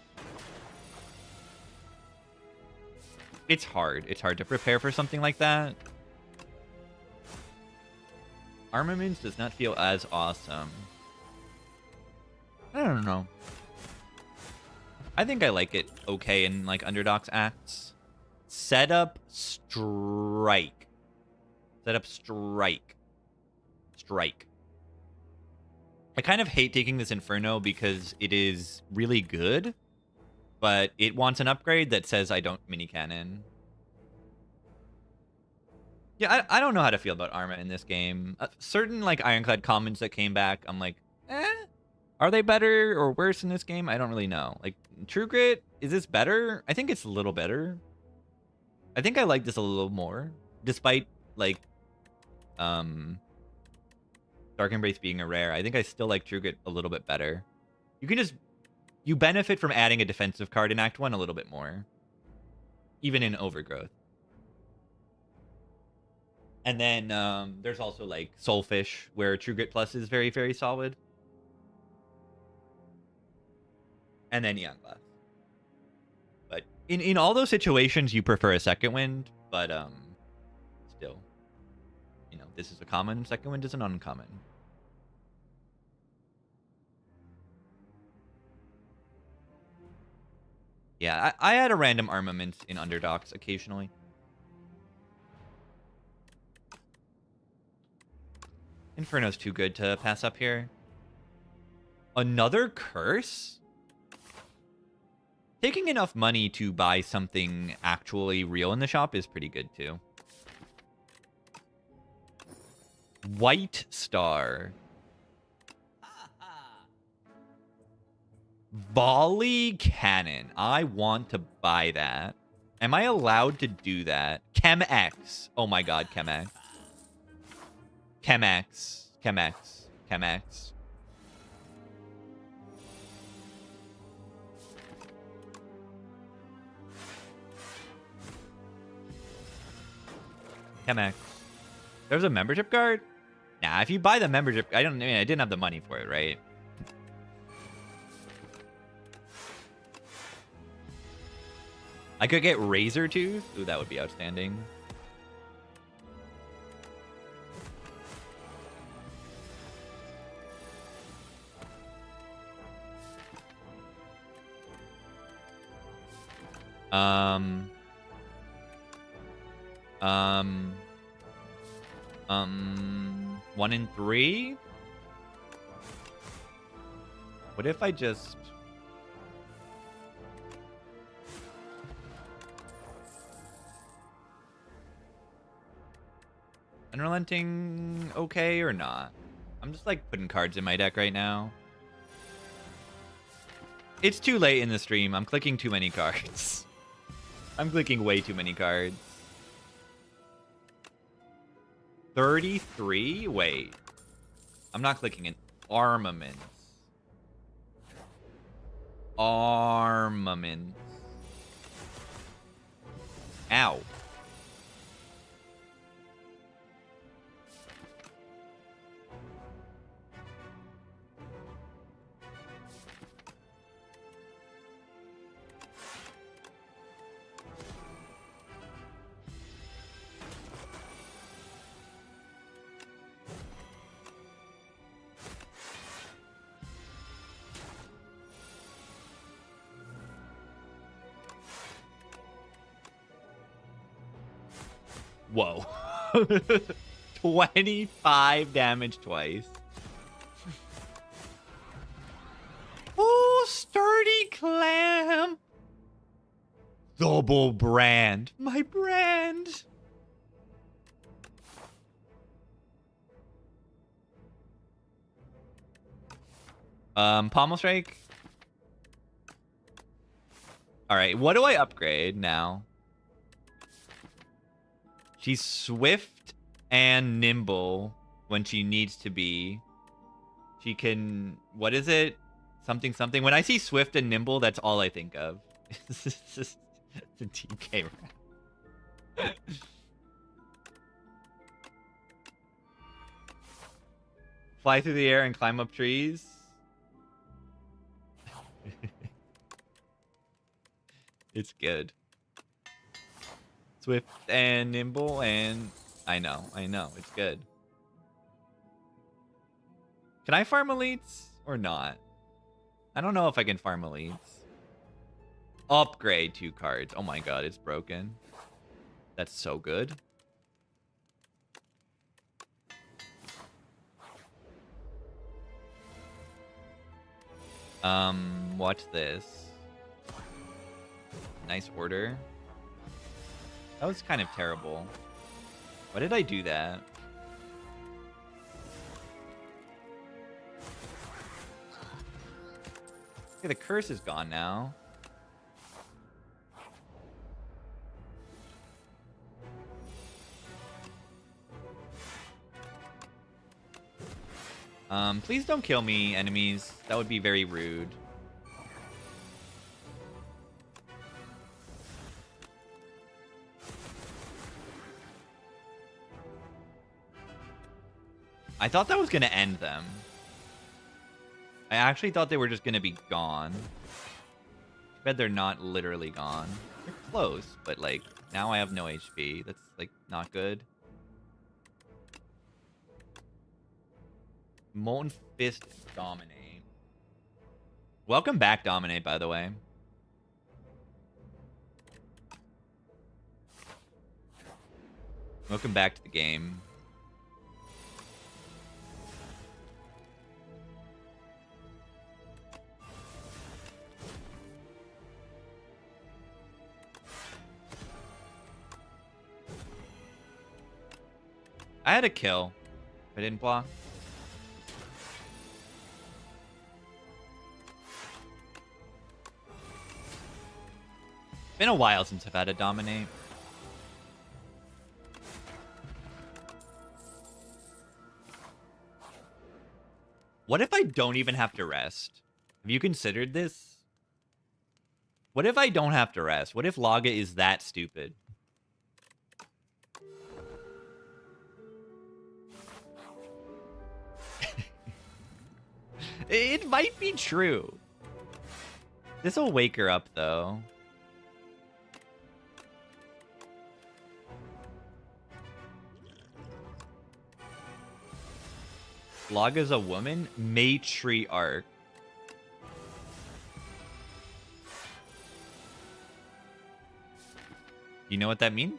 It's hard. It's hard to prepare for something like that. Armaments does not feel as awesome. I don't know. I think I like it okay in like Underdogs acts. Setup strike. Setup strike. Strike. I kind of hate taking this Inferno because it is really good, but it wants an upgrade that says I don't mini cannon. Yeah, I don't know how to feel about Arma in this game. Certain like Ironclad comments that came back, I'm like, are they better or worse in this game? I don't really know. Like True Grit, is this better? I think it's a little better. I think I like this a little more, despite like Dark Embrace being a rare. I think I still like True Grit a little bit better. You benefit from adding a defensive card in Act 1 a little bit more, even in Overgrowth. And then there's also like Soulfish, where True Grit Plus is very, very solid. And then Neon Glass. But in all those situations, you prefer a second wind, but still, you know, this is a common. Second wind is an uncommon. Yeah, I add a random armament in Underdogs occasionally. Inferno's too good to pass up here. Another curse? Taking enough money to buy something actually real in the shop is pretty good too. White Star. Volley Cannon. I want to buy that. Am I allowed to do that? Chem X. Oh my god, Chem X. Chem X. Chem X. Chem X. Chem X. There's a membership card? Nah, if you buy the membership, I didn't have the money for it, right? I could get Razor Tooth. Ooh, that would be outstanding. One in 3? What if I just... Unrelenting okay or not? I'm just like putting cards in my deck right now. It's too late in the stream. I'm clicking too many cards. I'm clicking way too many cards. 33? Wait. I'm not clicking an armaments. Armaments. Ow. Whoa. 25 damage twice. Oh, sturdy clam. Double brand. My brand. Pommel Strike. Alright, what do I upgrade now? She's swift and nimble when she needs to be. She can... What is it? Something, something. When I see swift and nimble, that's all I think of. It's just the TK rat. Fly through the air and climb up trees. It's good. Swift and nimble and... I know. It's good. Can I farm elites or not? I don't know if I can farm elites. Upgrade 2 cards. Oh my god, it's broken. That's so good. Watch this. Nice order. That was kind of terrible. Why did I do that? Okay, the curse is gone now. Please don't kill me, enemies. That would be very rude. I thought that was going to end them. I actually thought they were just going to be gone. I bet they're not literally gone. They're close, but like, now I have no HP. That's like, not good. Molten Fist Dominate. Welcome back, Dominate, by the way. Welcome back to the game. I had a kill. I didn't block. Been a while since I've had a Dominate. What if I don't even have to rest? Have you considered this? What if I don't have to rest? What if Laga is that stupid? It might be true. This will wake her up, though. Laga's a woman? Matriarch. You know what that means?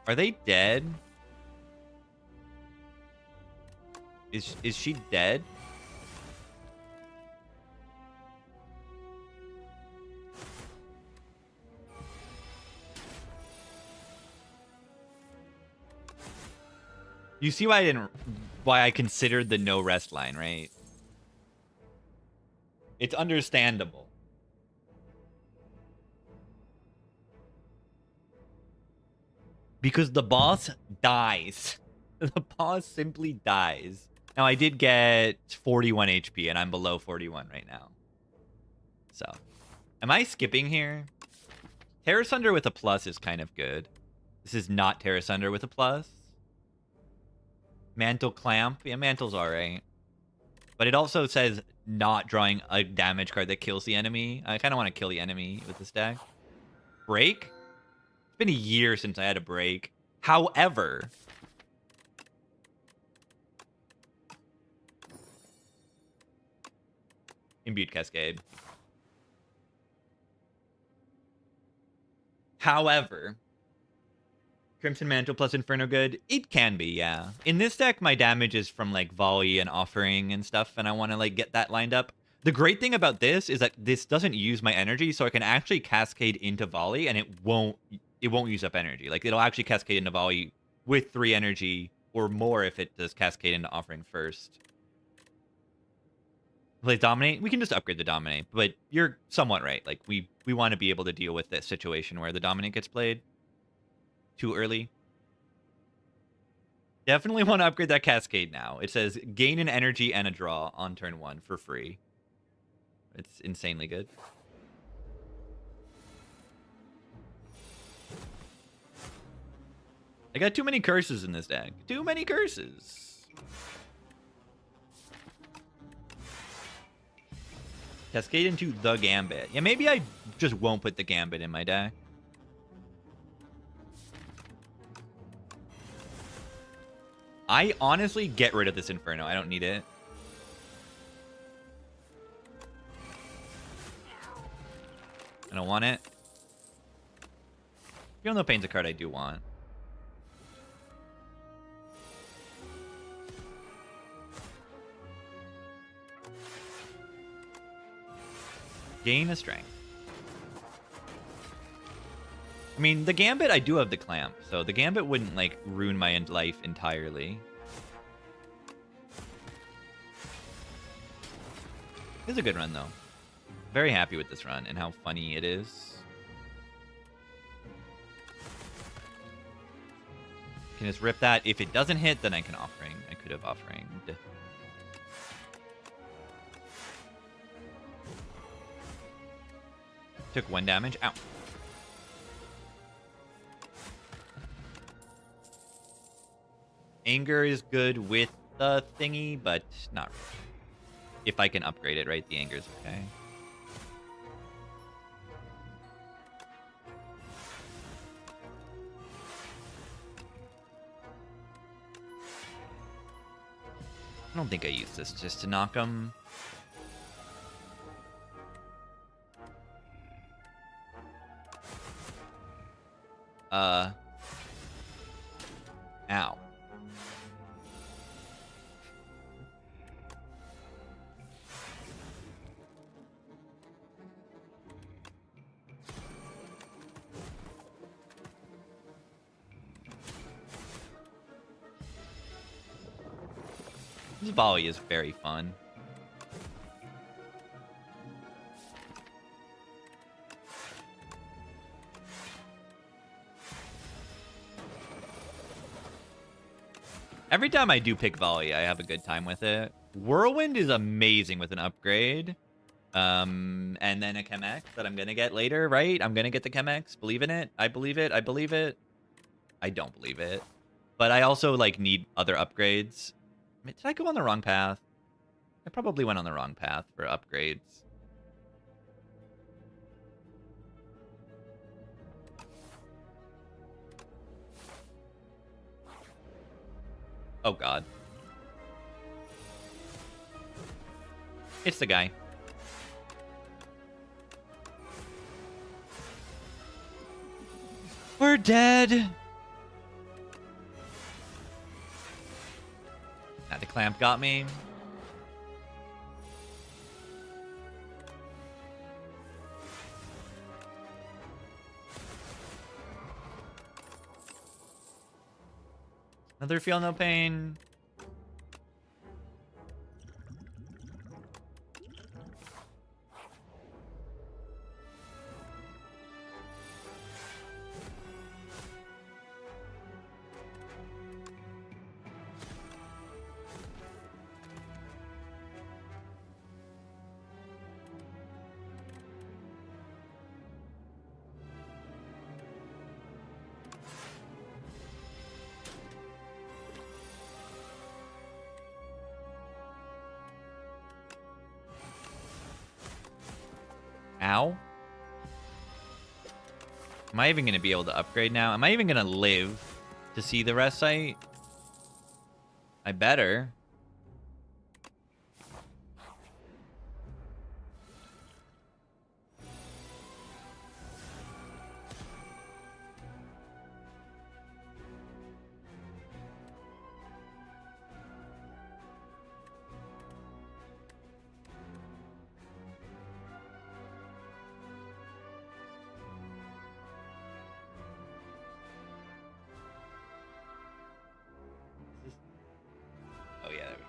Are they dead? Is she dead? You see why I considered the no rest line, right? It's understandable. Because the boss dies. The boss simply dies. Now, I did get 41 HP, and I'm below 41 right now. So, am I skipping here? Terra Sunder with a plus is kind of good. This is not Terra Sunder with a plus. Mantle Clamp. Yeah, Mantle's alright. But it also says not drawing a damage card that kills the enemy. I kind of want to kill the enemy with this deck. Break? been a year since I had a break. However, Imbued Cascade. However, Crimson Mantle plus Inferno good? It can be, yeah. In this deck, my damage is from, like, Volley and Offering and stuff, and I want to, like, get that lined up. The great thing about this is that this doesn't use my energy, so I can actually cascade into Volley, and it won't use up energy. Like, it'll actually cascade into Volley with 3 energy, or more if it does cascade into Offering first. Play Dominate? We can just upgrade the Dominate, but you're somewhat right. Like, we want to be able to deal with this situation where the Dominate gets played too early. Definitely want to upgrade that Cascade now. It says gain an energy and a draw on turn 1 for free. It's insanely good. I got too many curses in this deck. Too many curses. Cascade into the Gambit. Yeah, maybe I just won't put the Gambit in my deck. I honestly get rid of this Inferno. I don't need it. I don't want it. Feel No Pain's a card I do want. Gain a strength. I mean, the Gambit, I do have the Clamp, so the Gambit wouldn't, like, ruin my life entirely. This is a good run, though. Very happy with this run and how funny it is. Can just rip that. If it doesn't hit, then I can Offering. I could have Offeringed. Took 1 damage. Ow. Anger is good with the thingy, but not really. If I can upgrade it, right? The anger is okay. I don't think I used this just to knock him. Ow. This volley is very fun. Every time I do pick volley, I have a good time with it. Whirlwind is amazing with an upgrade. And then a Chemex that I'm gonna get later, right? I'm gonna get the Chemex. Believe in it. I believe it. I believe it. I don't believe it. But I also, like, need other upgrades. I mean, did I go on the wrong path? I probably went on the wrong path for upgrades. Oh, God. It's the guy. We're dead. Ah, the clamp got me. Another Feel No Pain. Ow. Am I even going to be able to upgrade now? Am I even going to live to see the rest site? I better. Oh, yeah. There we go.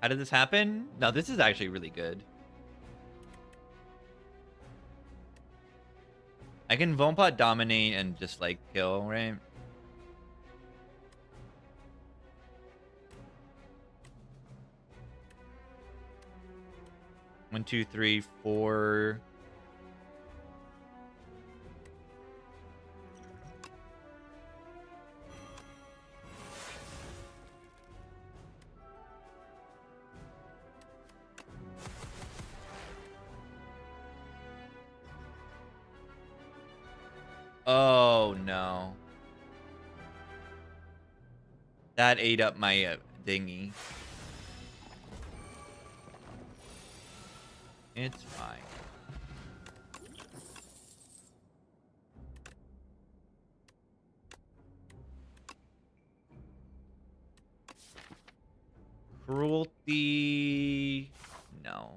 How did this happen? No, this is actually really good. I can Vonpot dominate and just, like, kill, right? One, two, three, four. Oh, no. That ate up my dinghy. It's fine. Cruelty... No.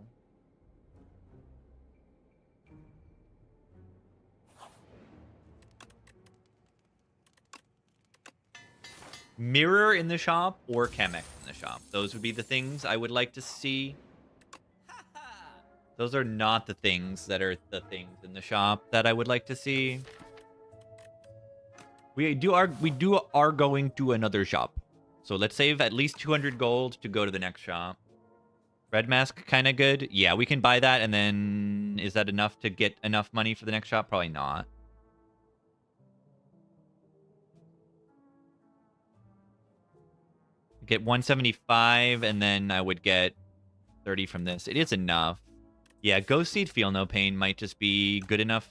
Mirror in the shop or Chemex in the shop. Those would be the things I would like to see. Those are not the things that are the things in the shop that I would like to see. We are going to another shop. So let's save at least 200 gold to go to the next shop. Red mask kind of good. Yeah, we can buy that, and then is that enough to get enough money for the next shop? Probably not. Get 175, and then I would get 30 from this. It is enough. Yeah, Ghost Seed Feel No Pain might just be good enough.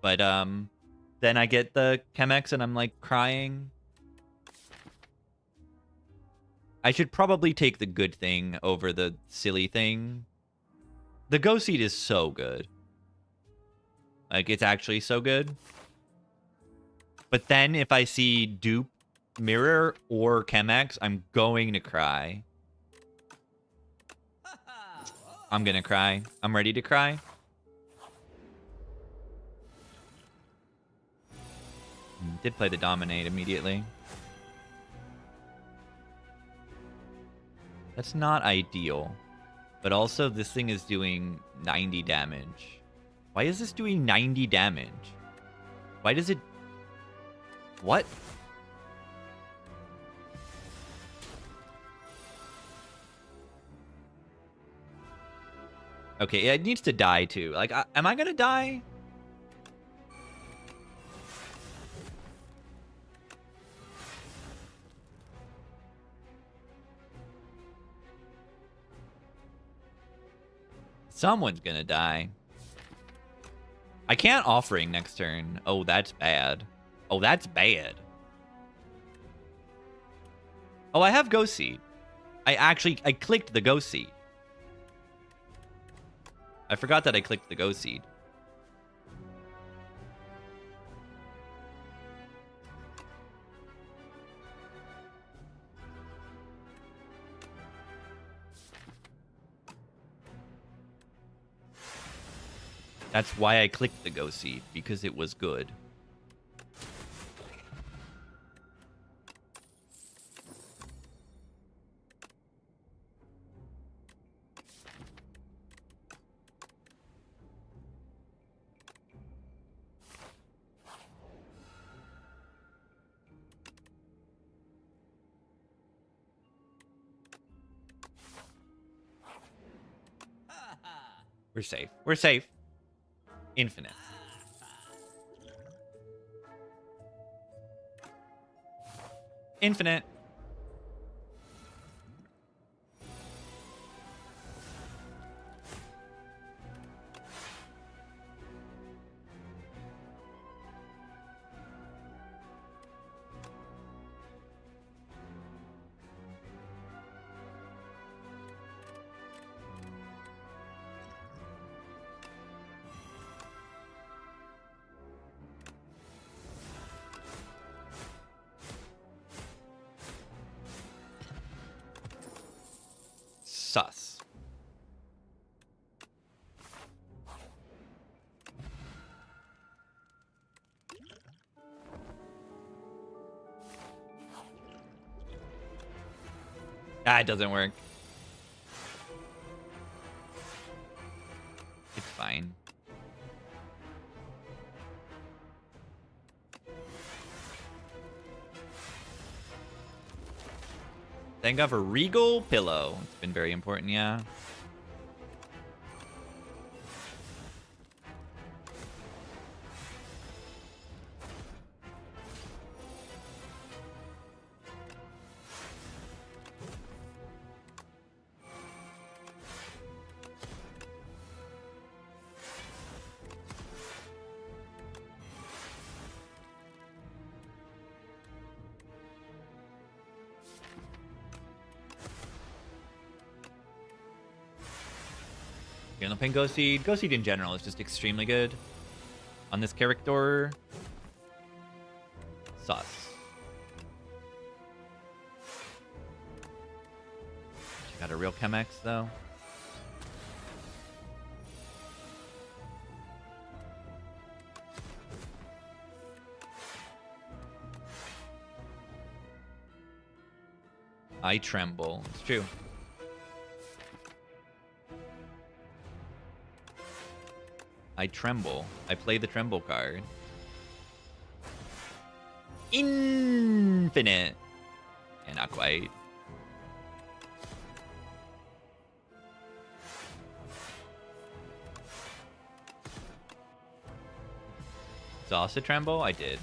But then I get the Chemex and I'm like crying. I should probably take the good thing over the silly thing. The Ghost Seed is so good. Like, it's actually so good. But then if I see Dupe, Mirror, or Chemex, I'm going to cry. I'm gonna cry. I'm ready to cry. Did play the Dominate immediately. That's not ideal. But also, this thing is doing 90 damage. Why is this doing 90 damage? Why does it... What? Okay, it needs to die too. Like, am I gonna die? Someone's gonna die. I can't Offering next turn. Oh, that's bad. Oh, that's bad. Oh, I have Ghost Seed. I clicked the Ghost Seed. I forgot that I clicked the Ghost Seed. That's why I clicked the Ghost Seed, because it was good. We're safe. We're safe. Infinite. Infinite. Sus. Ah, it doesn't work. It's fine. Thank God for Regal Pillow. It's been very important, yeah. You're playing Ghost Seed. Ghost Seed in general is just extremely good on this character. Sus. She got a real Chemex though. I tremble. It's true. I tremble. I play the tremble card. Infinite. And not quite. Exhausted tremble? I did.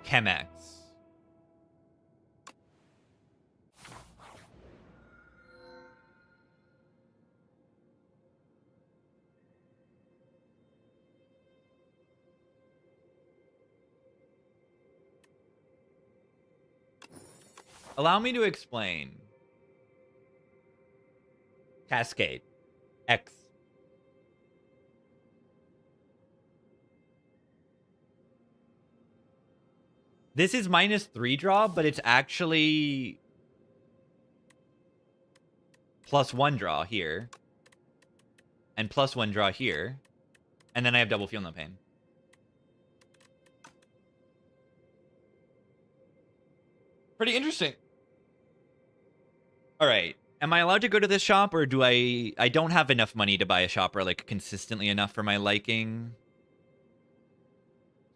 Chemex. Allow me to explain. Cascade. X. This is -3 draw, but it's actually +1 draw here. And +1 draw here. And then I have double Feel No Pain. Pretty interesting. All right. Am I allowed to go to this shop, or do I don't have enough money to buy a shopper like consistently enough for my liking?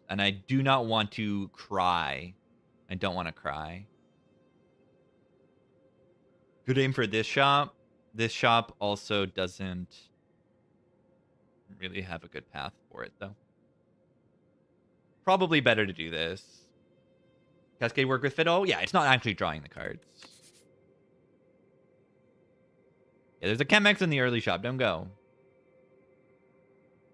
And I do not want to cry. I don't want to cry. Good aim for this shop. This shop also doesn't really have a good path for it, though. Probably better to do this. Cascade work with Fiddle? Yeah, it's not actually drawing the cards. Yeah, there's a Chemex in the early shop. Don't go.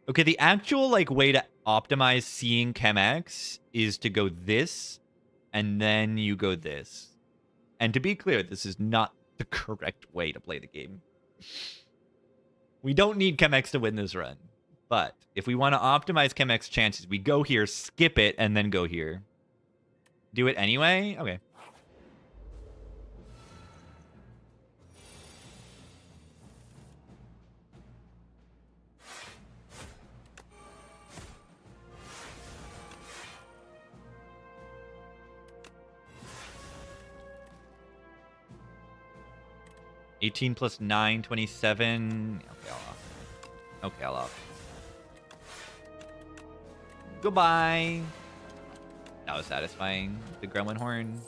Okay, the actual way to optimize seeing Chemex is to go this, and then you go this. And to be clear, this is not the correct way to play the game. We don't need Chemex to win this run. But if we want to optimize Chemex chances, we go here, skip it, and then go here. Do it anyway? Okay. $18 plus $9, $27. Okay, I'll off. Okay, I'll off. Goodbye. That was satisfying. The Gremlin Horn.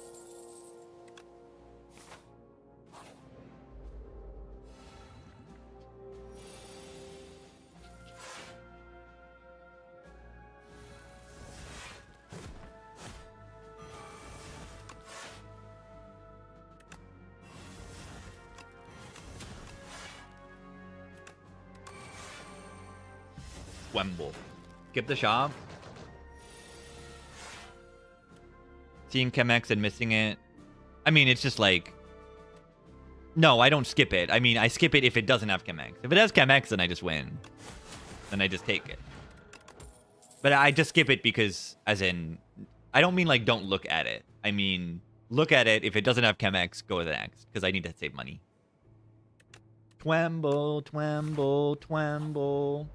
Wemble. Skip the shop. Seeing Chemex and missing it. I mean, it's just no, I don't skip it. I mean, I skip it if it doesn't have Chemex. If it has Chemex, then I just win. Then I just take it. But I just skip it because, as in, I don't mean like don't look at it. I mean look at it. If it doesn't have Chemex, go with the next because I need to save money. Twemble, twemble, twemble.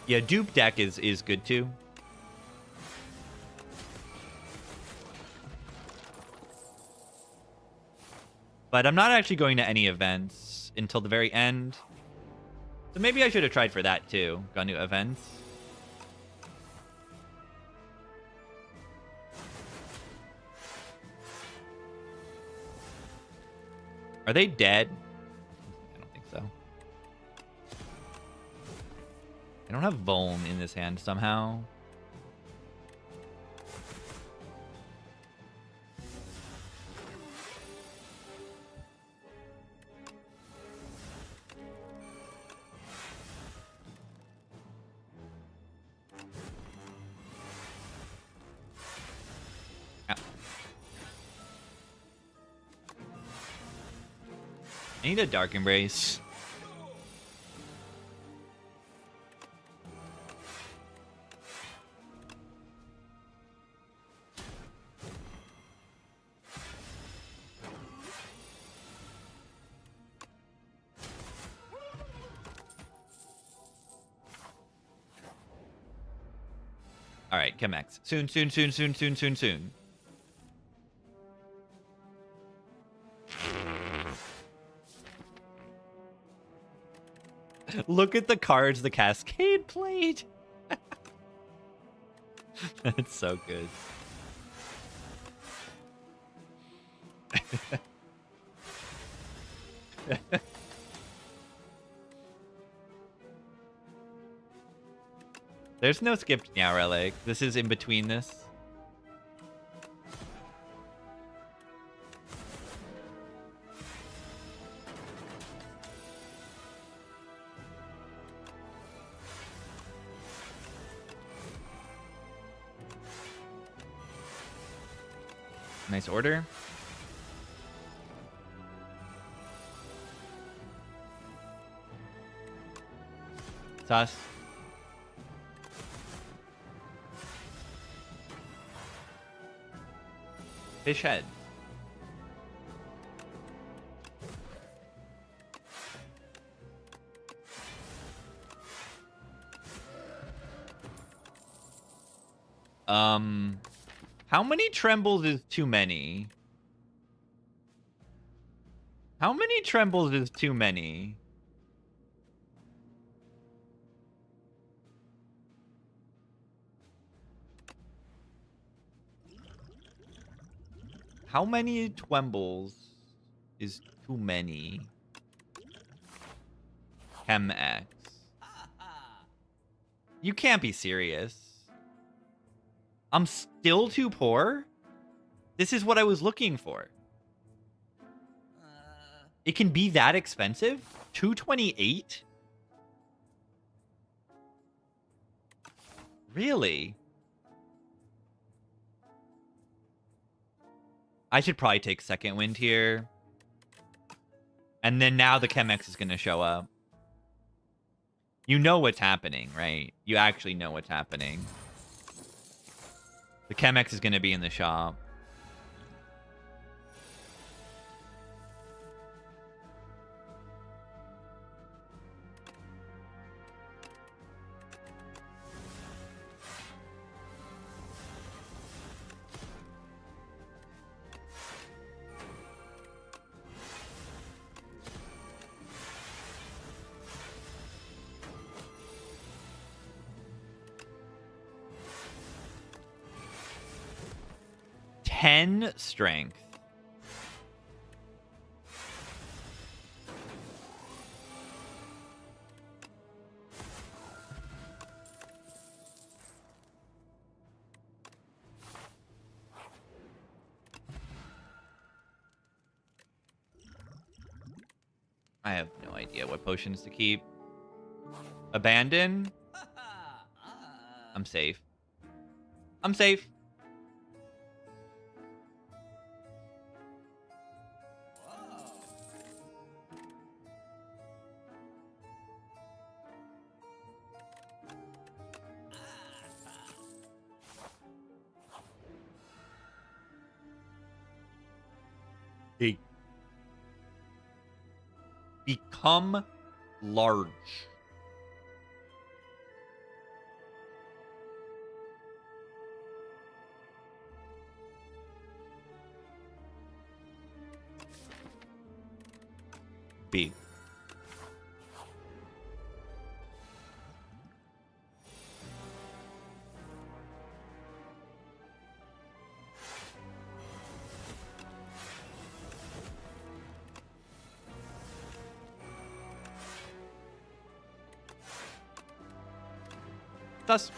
Yeah, dupe deck is good too. But I'm not actually going to any events until the very end. So maybe I should have tried for that too. Gone to events. Are they dead? I don't think so. I don't have Vuln in this hand somehow. Ow. I need a Dark Embrace. All right, Chemex. Soon, soon, soon, soon, soon, soon, soon. Look at the cards the Cascade played. That's so good. There's no skipped now relic. This is in between this. Nice order. Sus. Fish head. How many trembles is too many? How many trembles is too many? How many Twembles is too many? Chemex. You can't be serious. I'm still too poor? This is what I was looking for. It can be that expensive? 228? Really? I should probably take second wind here. And then now the Chemex is going to show up. You know what's happening, right? You actually know what's happening. The Chemex is going to be in the shop. Ten strength. I have no idea what potions to keep. Abandon. I'm safe. I'm safe. Hey. Become large. B. Thus.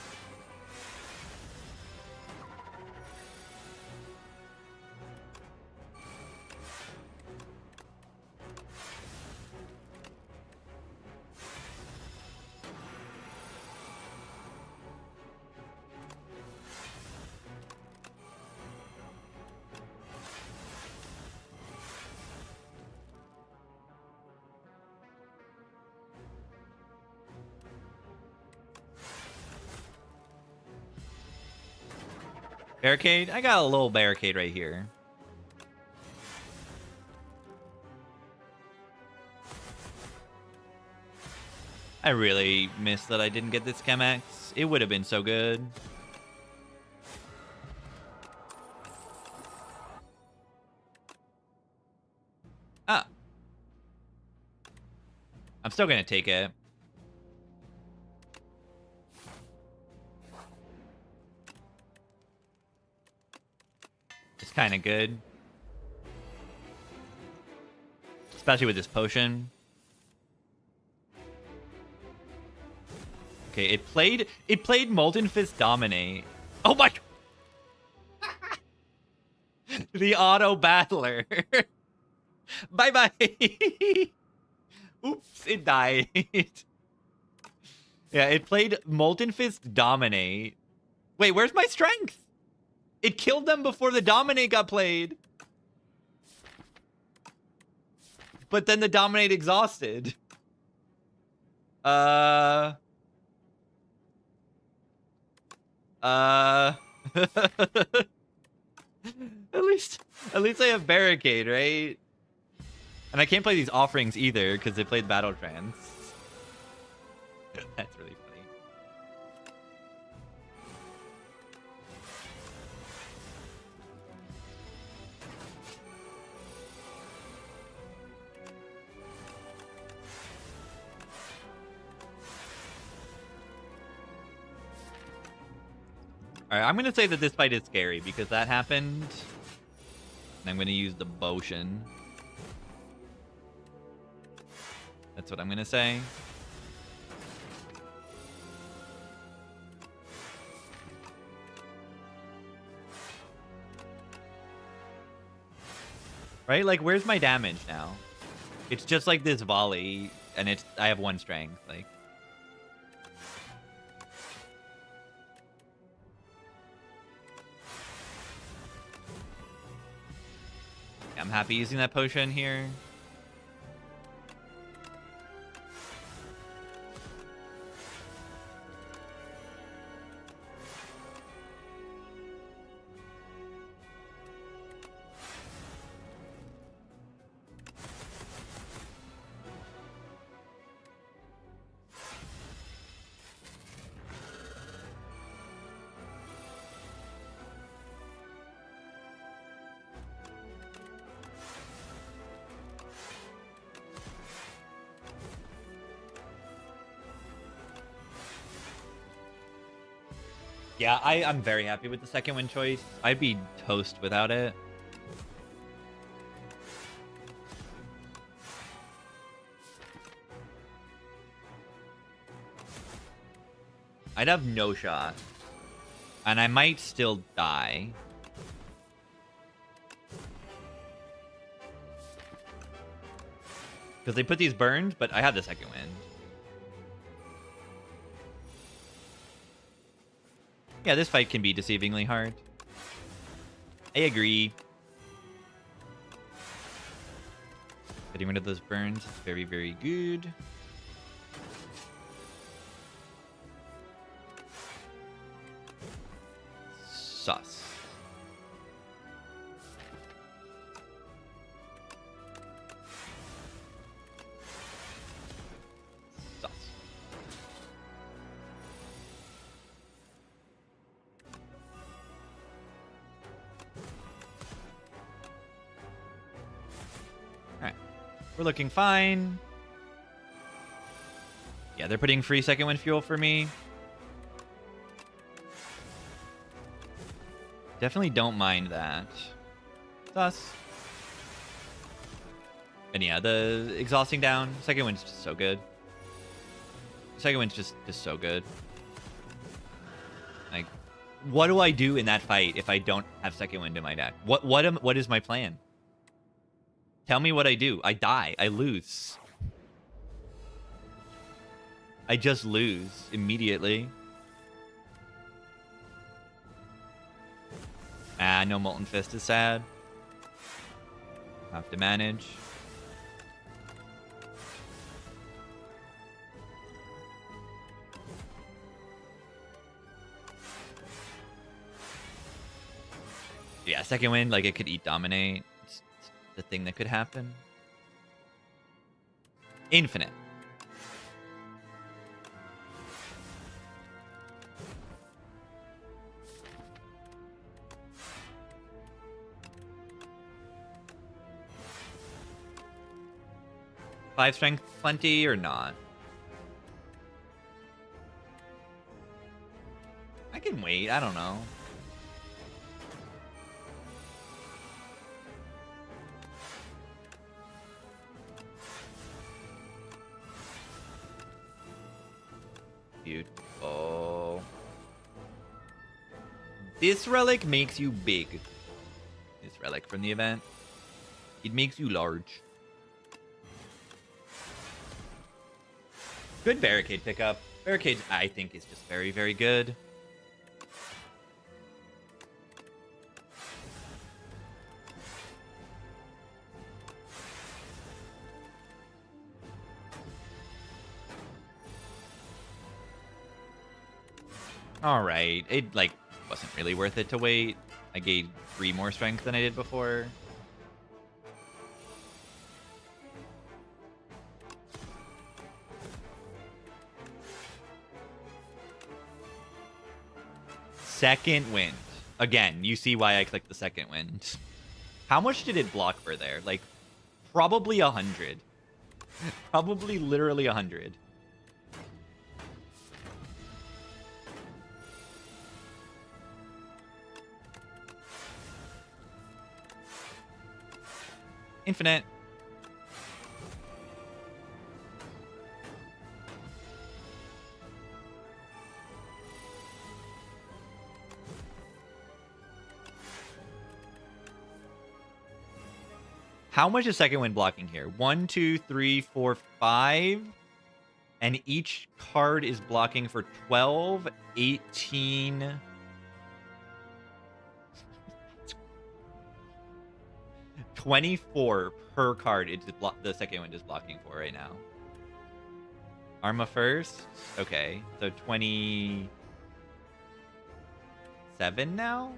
Barricade? I got a little barricade right here. I really miss that I didn't get this Chemex. It would have been so good. Ah. I'm still gonna take it. It's kind of good. Especially with this potion. Okay, it played Molten Fist Dominate. Oh my! The auto battler. Bye bye. Oops, it died. Yeah, it played Molten Fist Dominate. Wait, where's my strength? It killed them before the Dominate got played. But then the Dominate exhausted. At least I have Barricade, right? And I can't play these offerings either because they played Battle Trance. That's really funny. All right, I'm gonna say that this fight is scary because that happened. And I'm gonna use the Potion. That's what I'm gonna say. Right? Like, where's my damage now? It's just like this volley, and I have 1 strength. Like, I'm happy using that potion here. Yeah, I'm very happy with the second win choice. I'd be toast without it. I'd have no shot. And I might still die. Because they put these burned, but I have the second win. Yeah, this fight can be deceivingly hard. I agree. Getting rid of those burns is very, very good. Sus. Sus. Alright. We're looking fine. Yeah, they're putting free second wind fuel for me. Definitely don't mind that. Sus. And yeah, the exhausting down. Second wind's just so good. Second wind's just so good. Like, what do I do in that fight if I don't have second wind in my deck? What is my plan? Tell me what I do. I die. I lose. I just lose immediately. Ah, no Molten Fist is sad. Have to manage. Yeah, second wind, like it could eat Dominate. It's the thing that could happen. Infinite. Five strength plenty or not? I can wait. I don't know. Dude. Oh. This relic makes you big. This relic from the event. It makes you large. Good barricade pickup. Barricade, I think, is just very, very good. All right. It, like, wasn't really worth it to wait. I gained 3 more strength than I did before. Second wind. Again, you see why I clicked the second wind. How much did it block for there? Like, probably 100. Probably literally 100. Infinite. How much is second wind blocking here? 1, 2, 3, 4, 5. And each card is blocking for 12, 18. $24 per card the second wind is blocking for right now. Arma first? Okay. So 27 now?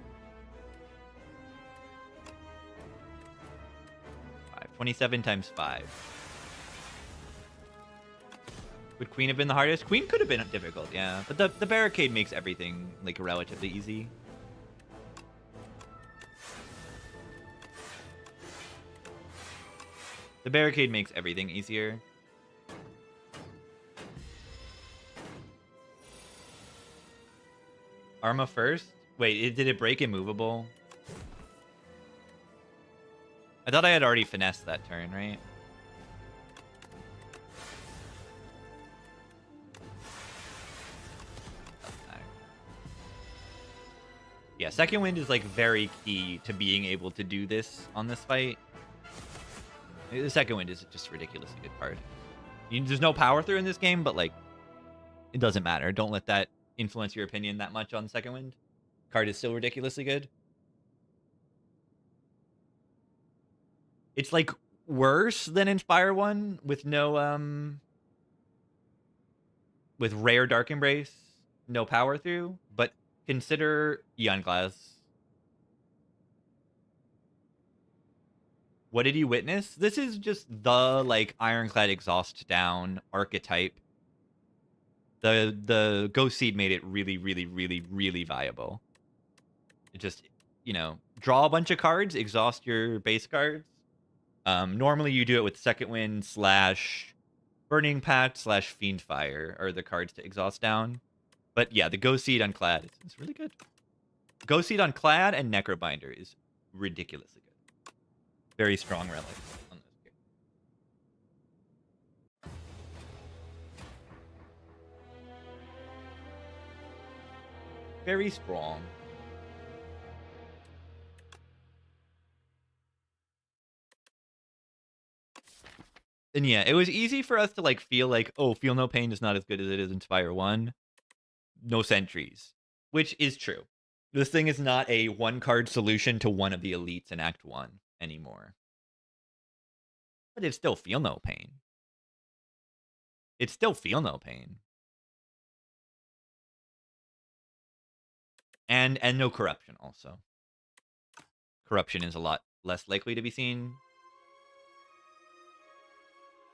27 times 5. Would Queen have been the hardest? Queen could have been difficult, yeah. But the barricade makes everything like relatively easy. The barricade makes everything easier. Arma first? Wait, did it break immovable? I thought I had already finessed that turn, right? Doesn't matter. Yeah, second wind is like very key to being able to do this on this fight. The second wind is just a ridiculously good card. There's no power through in this game, but like, it doesn't matter. Don't let that influence your opinion that much on Second Wind. Card is still ridiculously good. It's like worse than Inspire 1 with no with rare Dark Embrace, no power through, but consider Eon Glass. What did you witness? This is just the like Ironclad Exhaust down archetype. The Ghost Seed made it really, really, really, really viable. It just, you know, draw a bunch of cards, exhaust your base cards. Normally you do it with Second Wind / Burning Pact / Fiendfire are the cards to exhaust down. But yeah, the Ghost Seed on Clad is really good. Ghost Seed on Clad and Necrobinder is ridiculously good. Very strong relic on this game. Very strong. And yeah, it was easy for us to like feel like, oh, Feel No Pain is not as good as it is Inspire 1. No sentries, which is true. This thing is not a one-card solution to one of the elites in Act 1 anymore. But it's still Feel No Pain. It's still Feel No Pain. And no corruption also. Corruption is a lot less likely to be seen.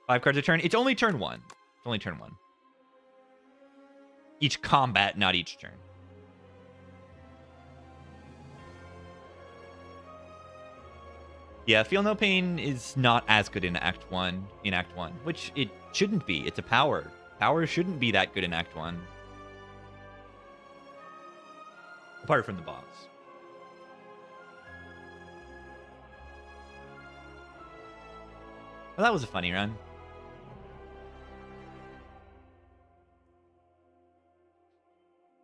5 cards a turn. It's only turn 1. It's only turn 1. Each combat, not each turn. Yeah, Feel No Pain is not as good in Act 1, which it shouldn't be. It's a power. Power shouldn't be that good in Act 1. Apart from the boss. Well, that was a funny run.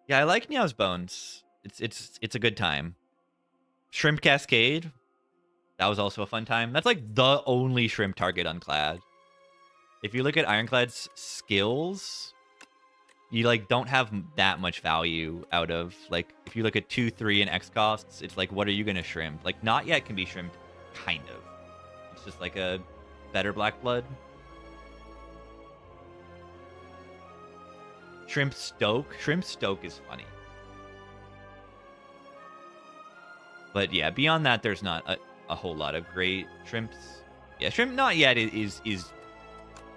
Yeah, I like Meow's Bones. It's a good time. Shrimp Cascade. That was also a fun time. That's like the only shrimp target on Clad. If you look at Ironclad's skills, you like don't have that much value out of like if you look at 2, 3 and X costs, it's like what are you gonna shrimp? Like Not Yet can be shrimped, kind of. It's just like a better Black Blood. Shrimp Stoke is funny. But yeah, beyond that, there's not a whole lot of great shrimps. Yeah, Shrimp Not Yet is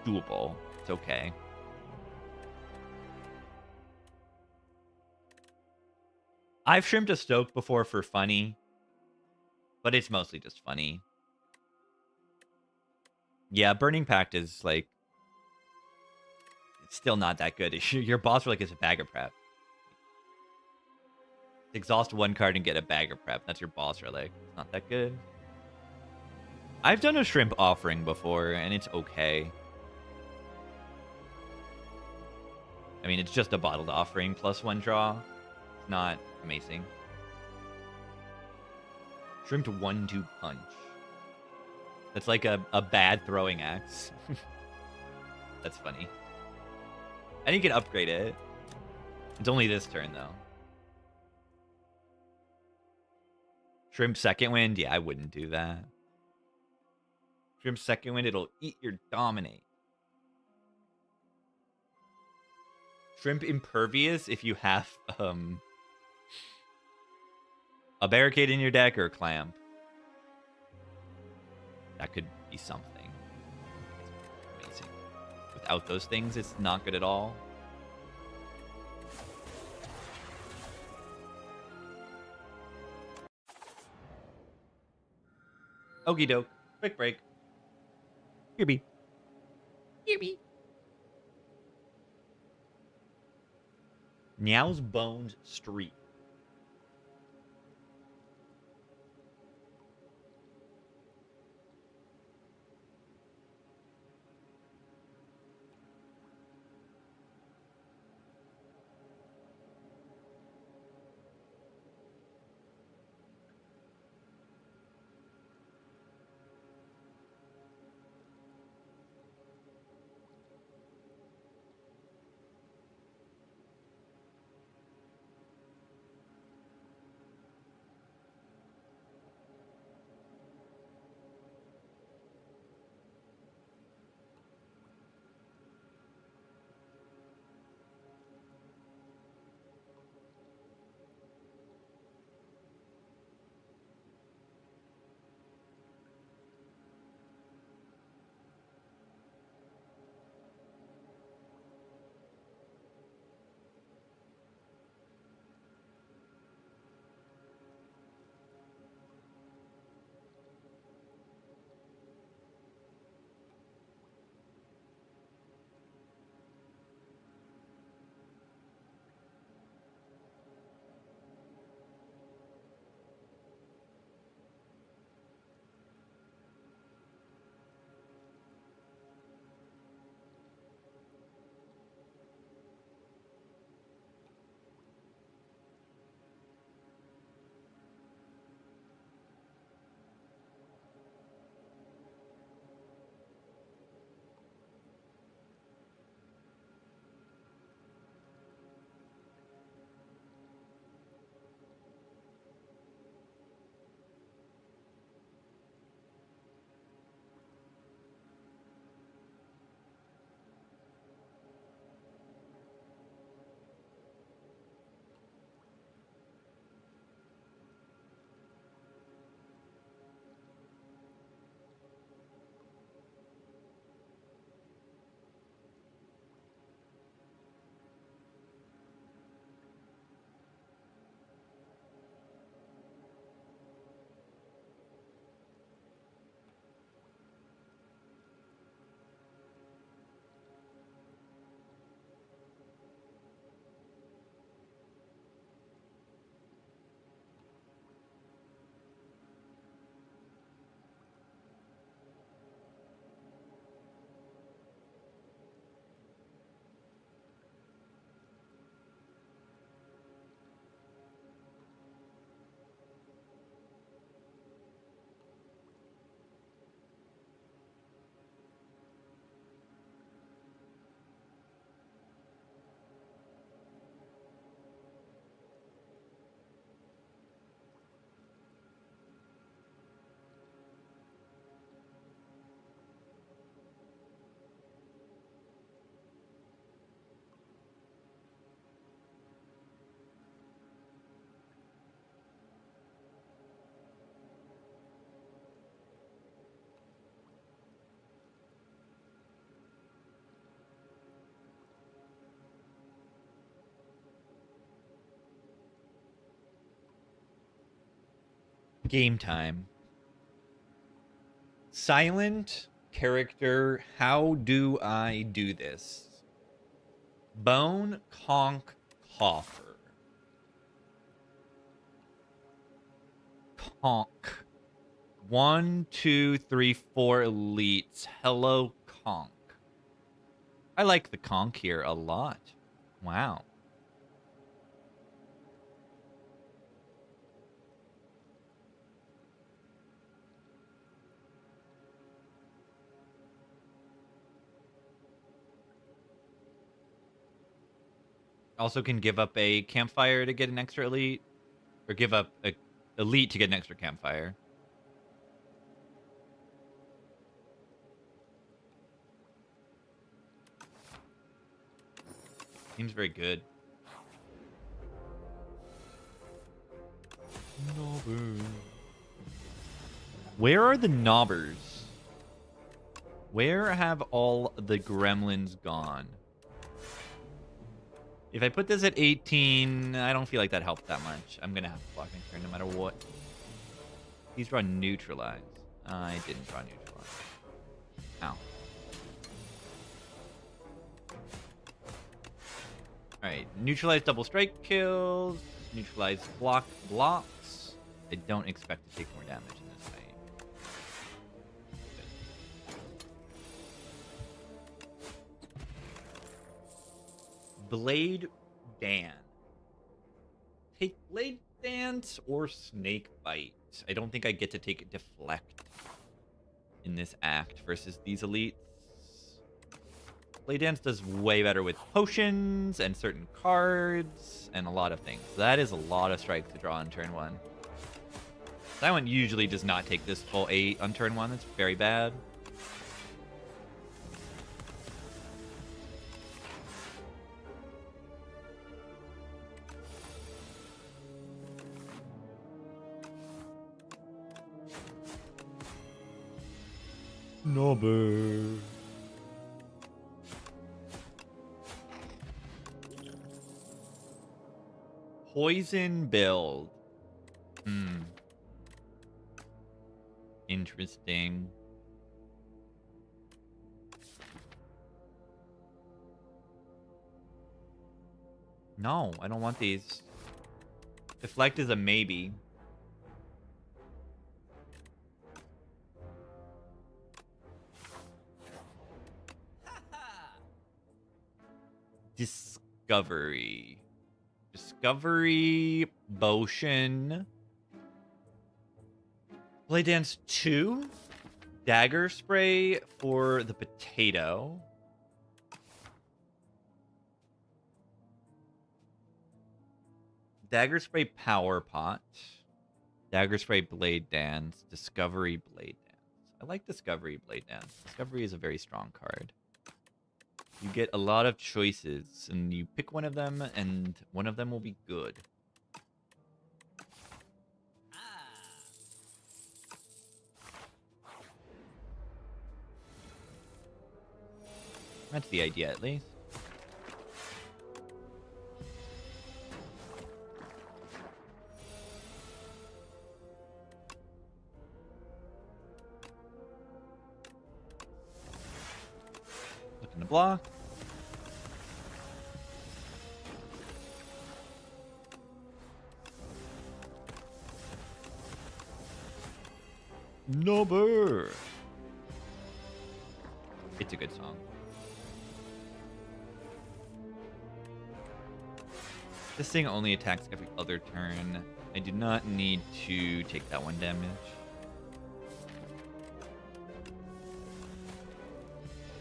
doable. It's okay. I've shrimped a Stoke before for funny, but it's mostly just funny. Yeah, Burning Pact is like it's still not that good. Your boss relic is a Bagger Prep. Exhaust 1 card and get a Bagger Prep. That's your boss relic. It's not that good. I've done a Shrimp Offering before, and it's okay. I mean, it's just a Bottled Offering plus 1 draw. It's not amazing. Shrimp 1-2 Punch. That's like a bad throwing axe. That's funny. And you can upgrade it. It's only this turn, though. Shrimp Second Wind? Yeah, I wouldn't do that. Shrimp Second Wind, it'll eat your Dominate. Shrimp Impervious if you have a Barricade in your deck or a Clamp. That could be something. It's amazing. Without those things, it's not good at all. Okie doke. Quick break. Kirby. Kirby. Meow's Bones Street. Game time. Silent character. How do I do this? Bone, conch, coffer. Conch. 1, 2, 3, 4 elites. Hello, conch. I like the conch here a lot. Wow. Also can give up a campfire to get an extra elite. Or give up a elite to get an extra campfire. Seems very good. Knobber. Where are the knobbers? Where have all the gremlins gone? If I put this at 18, I don't feel like that helped that much. I'm going to have to block next turn no matter what. He's draw neutralize. I didn't draw neutralize. Ow. Alright, neutralize double strike kills. Neutralize blocks. I don't expect to take more damage in this fight. Blade Dan. Take Blade Dance or Snake Bite. I don't think I get to take Deflect in this act versus these elites. Blade Dance does way better with potions and certain cards and a lot of things. That is a lot of strikes to draw on turn 1. That one usually does not take this full 8 on turn 1. That's very bad. Knobber. Poison build. Interesting. No, I don't want these. Deflect is a maybe. Discovery. Discovery, Potion. Blade Dance 2. Dagger Spray for the potato. Dagger Spray Power Pot. Dagger Spray Blade Dance. Discovery Blade Dance. I like Discovery Blade Dance. Discovery is a very strong card. You get a lot of choices, and you pick one of them, and one of them will be good. That's the idea, at least. Looking to block. Knobber. It's a good song. This thing only attacks every other turn. I do not need to take that 1 damage.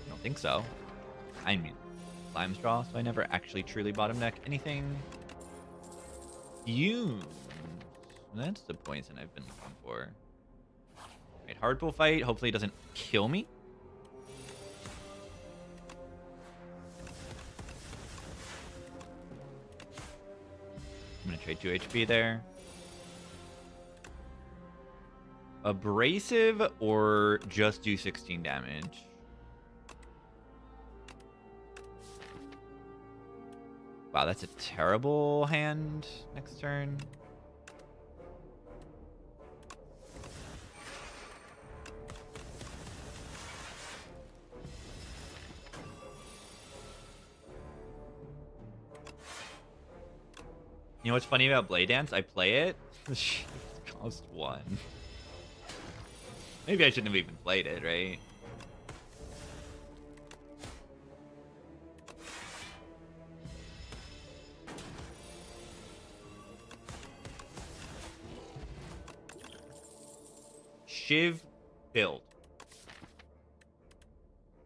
I don't think so. I mean, Slime's draw, so I never actually truly bottom deck anything. Fumes. That's the poison I've been looking for. Right, hardpool fight. Hopefully it doesn't kill me. I'm going to trade 2 HP there. Abrasive or just do 16 damage? Wow, that's a terrible hand next turn. You know what's funny about Blade Dance? I play it. The shift cost 1. Maybe I shouldn't have even played it, right? Shiv build.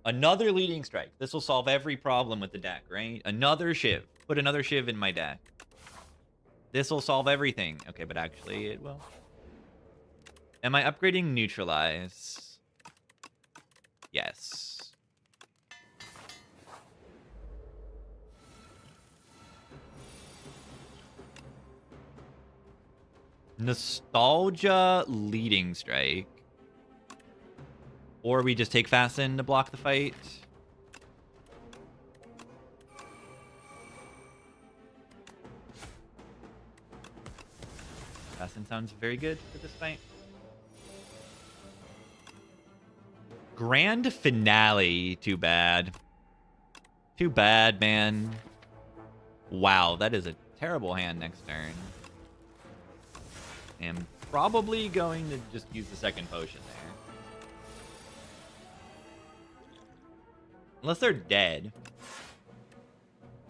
Another leading strike. This will solve every problem with the deck, right? Another Shiv. Put another Shiv in my deck. This will solve everything. Okay, but actually it will. Am I upgrading Neutralize? Yes. Nostalgia leading strike. Or we just take Fasten to block the fight. Fasten sounds very good for this fight. Grand Finale. Too bad. Too bad, man. Wow, that is a terrible hand next turn. I'm probably going to just use the second potion there. Unless they're dead.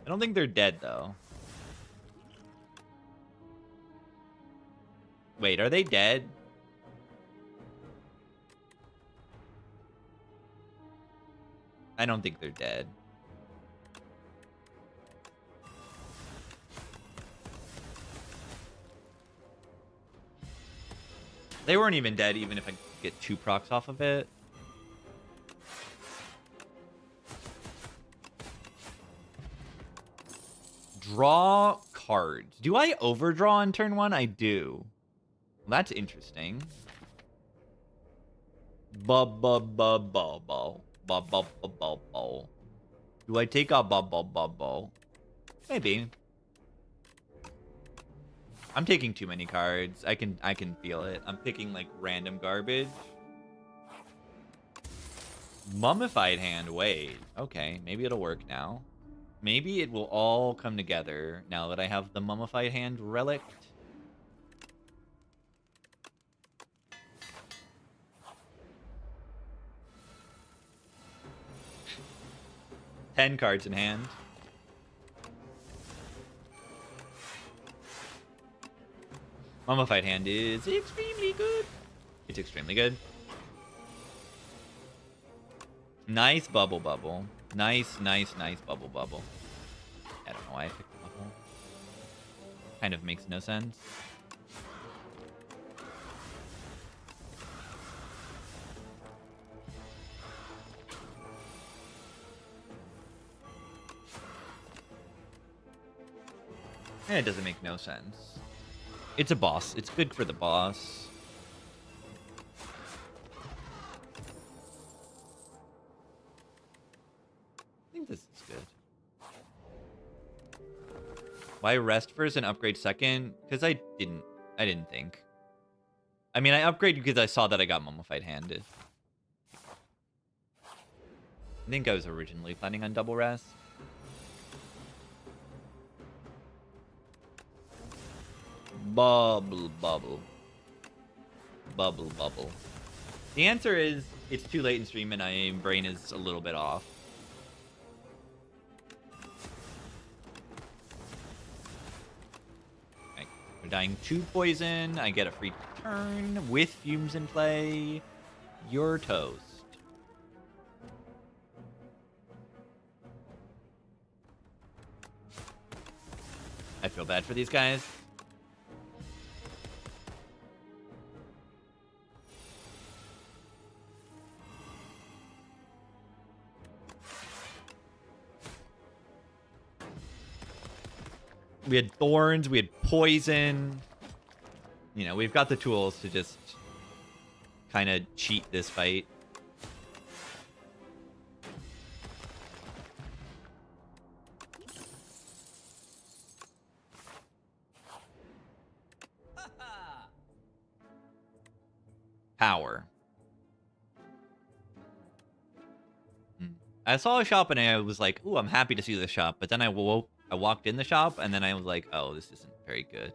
I don't think they're dead, though. Wait, are they dead? I don't think they're dead. They weren't even dead, even if I get 2 procs off of it. Draw cards. Do I overdraw on turn 1? I do. Well, that's interesting. Ba-ba-ba-ba-ba. Ba-ba-ba-ba-ba. Do I take a ba-ba-ba-ba? Maybe. I'm taking too many cards. I can feel it. I'm picking like random garbage. Mummified Hand. Wait. Okay, maybe it'll work now. Maybe it will all come together now that I have the Mummified Hand relic. Ten cards in hand. Mummified Hand is extremely good. It's extremely good. Nice bubble bubble. Nice bubble bubble. I don't know why I picked the bubble. Kind of makes no sense. It doesn't make no sense. It's a boss. It's good for the boss. I think this is good. Why rest first and upgrade second? Because I didn't think. I mean, I upgraded because I saw that I got Mummified Handed. I think I was originally planning on double rest. Bubble, bubble. Bubble, bubble. The answer is, it's too late in stream and my brain is a little bit off. Okay. We're dying 2 poison. I get a free turn with fumes in play. You're toast. I feel bad for these guys. We had thorns, we had poison. You know, we've got the tools to just kind of cheat this fight. Power. I saw a shop and I was like, ooh, I'm happy to see this shop. But then I woke I walked in the shop, and then I was like, oh, this isn't very good.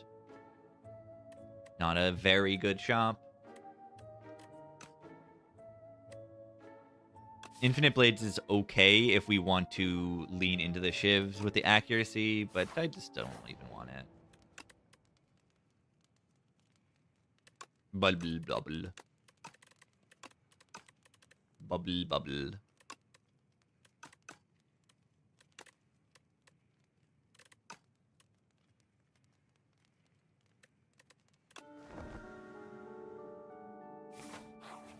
Not a very good shop. Infinite Blades is okay if we want to lean into the shivs with the accuracy, but I just don't even want it. Bubble, bubble. Bubble, bubble.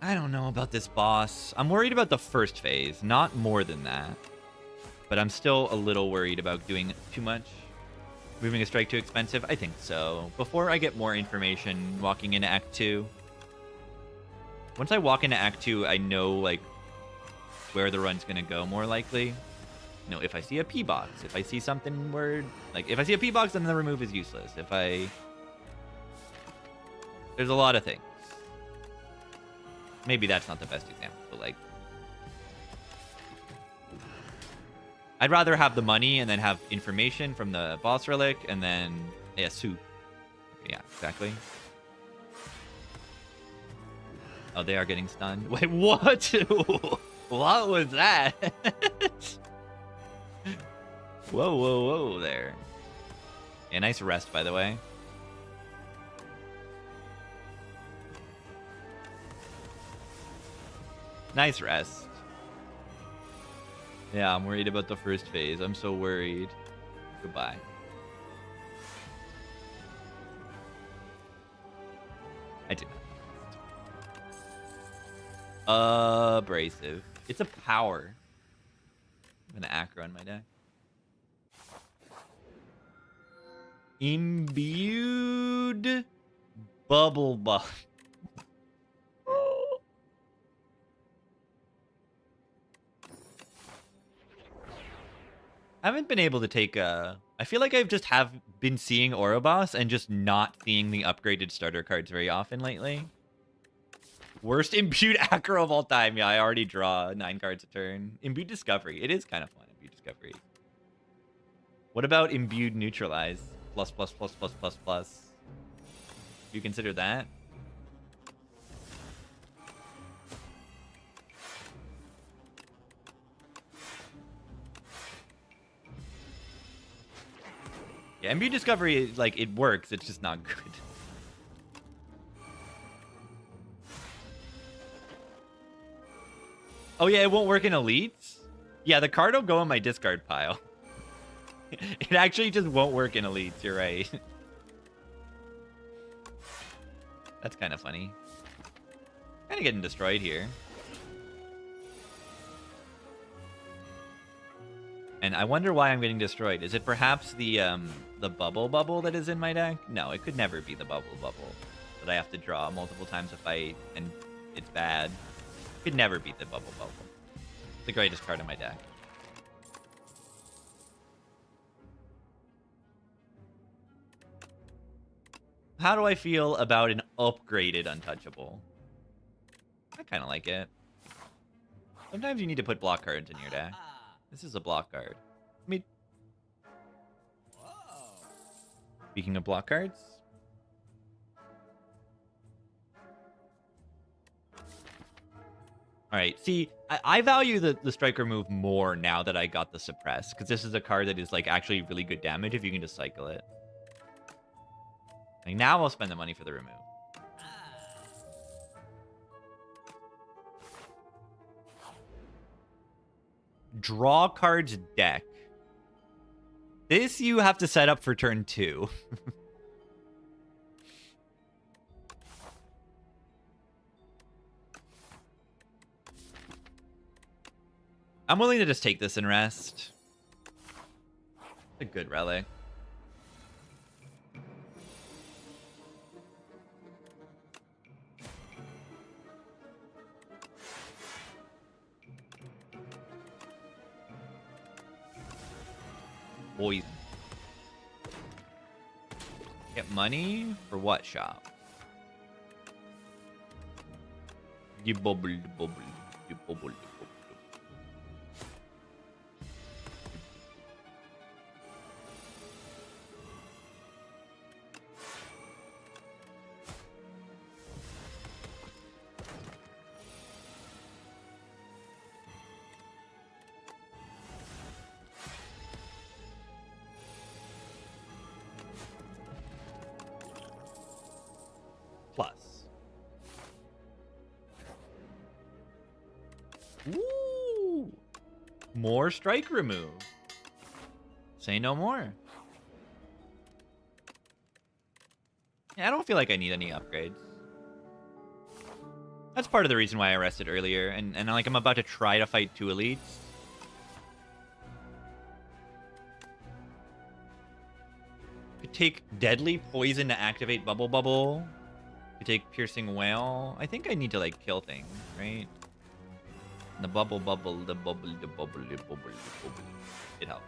I don't know about this boss. I'm worried about the first phase, not more than that. But I'm still a little worried about doing too much. Moving a strike too expensive? I think so. Before I get more information walking into Act 2. Once I walk into Act 2, I know, like, where the run's going to go more likely. You know, if I see a P-box, if I see something where... Like, if I see a P-box, then the remove is useless. If I... There's a lot of things. Maybe that's not the best example, but, like... I'd rather have the money and then have information from the boss relic and then... Yeah, suit. Yeah, exactly. Oh, they are getting stunned. Wait, what? What was that? Whoa, whoa, whoa there. Yeah, nice rest, by the way. Nice rest. Yeah, I'm worried about the first phase. I'm so worried. Goodbye. I did not. Abrasive. It's a power. I'm gonna acro on my deck. Imbued bubble buff. I haven't been able to take I feel like I've just been seeing Ouroboros and just not seeing the upgraded starter cards very often lately. Worst imbued acro of all time. Yeah, I already draw 9 cards a turn. Imbued Discovery. It is kind of fun, Imbued Discovery. What about Imbued Neutralize? Plus, plus, plus, plus, plus, plus. Do you consider that? Yeah, Imbued Discovery, like, it works. It's just not good. Oh, yeah, it won't work in Elites? Yeah, the card will go in my discard pile. It actually just won't work in Elites. You're right. That's kind of funny. Kind of getting destroyed here. And I wonder why I'm getting destroyed. Is it perhaps the bubble that is in my deck? No, it could never be the bubble that I have to draw multiple times a fight, and it's bad. It could never be the bubble. It's the greatest card in my deck. How do I feel about an upgraded Untouchable? I kind of like it. Sometimes you need to put block cards in your deck. This is a block card. I mean, speaking of block cards, all right. See, I value the striker move more now that I got the suppress, because this is a card that is like actually really good damage if you can just cycle it. Like, now I'll spend the money for the remove. Draw cards deck. This you have to set up for turn 2. I'm willing to just take this and rest. It's a good relic. Poison. Get money for what shop? You bubble, you bubble, you bubble, you bubble. Ooh. More strike remove. Say no more. Yeah, I don't feel like I need any upgrades. That's part of the reason why I rested earlier. And like, I'm about to try to fight 2 elites. Could take Deadly Poison to activate Bubble Bubble. Could take Piercing Whale. I think I need to, like, kill things, right? The bubble, the bubble, the bubble, the bubble. It helps.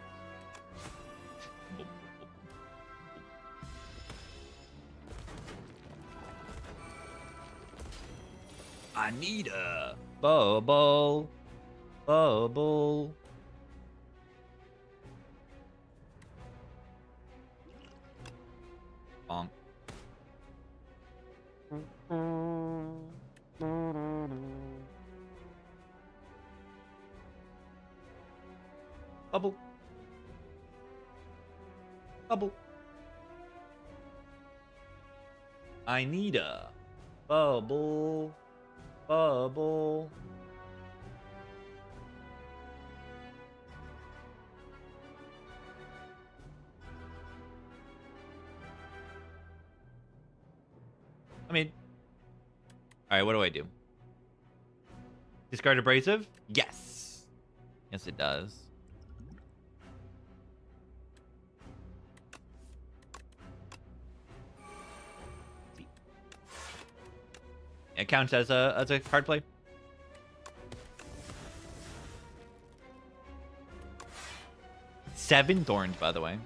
I need a bubble. Bubble. Bonk. Bubble. Bubble. I need a bubble. Bubble. I mean, all right, what do I do? Discard Abrasive? Yes. Yes, it does. It counts as a card play. Seven thorns, by the way.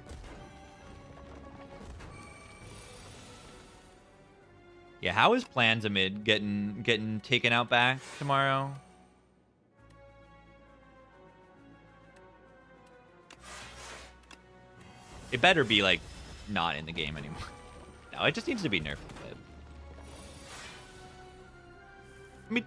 Yeah, how is plans amid getting taken out back tomorrow? It better be like not in the game anymore. No, it just needs to be nerfed a bit. I mean,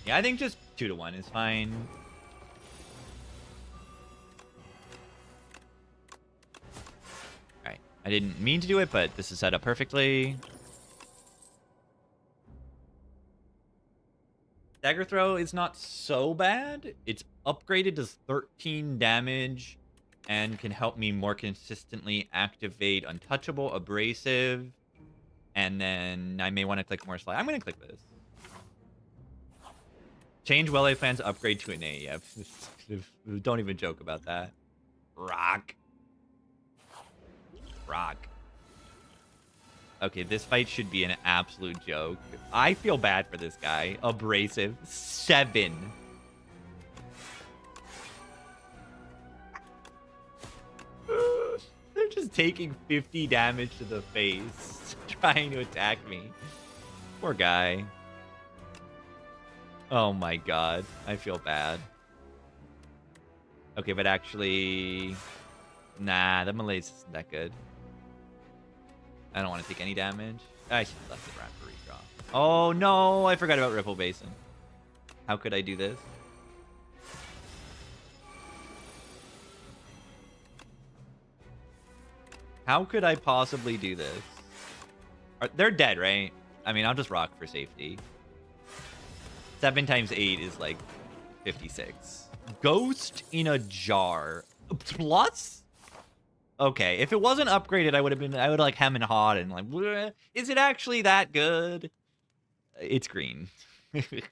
yeah, I think just 2-1 is fine. Alright. I didn't mean to do it, but this is set up perfectly. Dagger Throw is not so bad. It's upgraded to 13 damage and can help me more consistently activate Untouchable, Abrasive, and then I may want to click more slide. I'm going to click this. Change Well-Laid Plans upgrade to an A. Yeah, don't even joke about that. Rock. Rock. Okay, this fight should be an absolute joke. I feel bad for this guy. Abrasive. 7. They're just taking 50 damage to the face, trying to attack me. Poor guy. Oh my god. I feel bad. Okay, but actually... Nah, the Malaise isn't that good. I don't want to take any damage. I should have left it around for redraw. Oh no, I forgot about Ripple Basin. How could I do this? How could I possibly do this? They're dead, right? I mean, I'll just rock for safety. 7 times 8 is like 56. Ghost in a jar. Plus? Okay, if it wasn't upgraded, I would like hem and hawed and like, bleh, is it actually that good? It's green. It's green.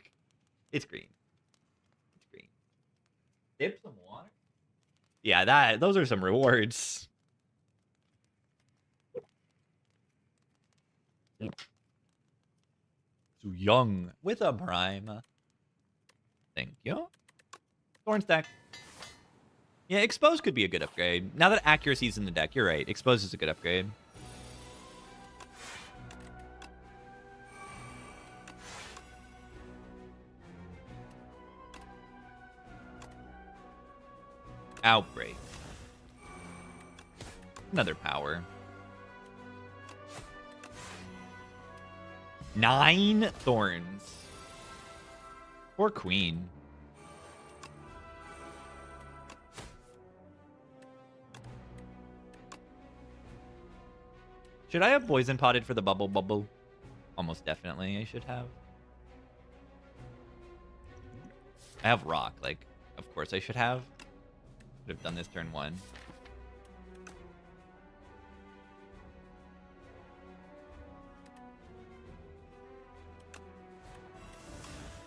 It's green. Dip some water? Yeah, those are some rewards. Too young with a prime. Thank you. Thorn stack. Yeah, Expose could be a good upgrade. Now that Accuracy's in the deck, you're right. Expose is a good upgrade. Outbreak. Another power. 9 thorns. Poor queen. Should I have poison potted for the bubble? Almost definitely I should have. I have rock, like, of course I should have. Could have done this turn 1.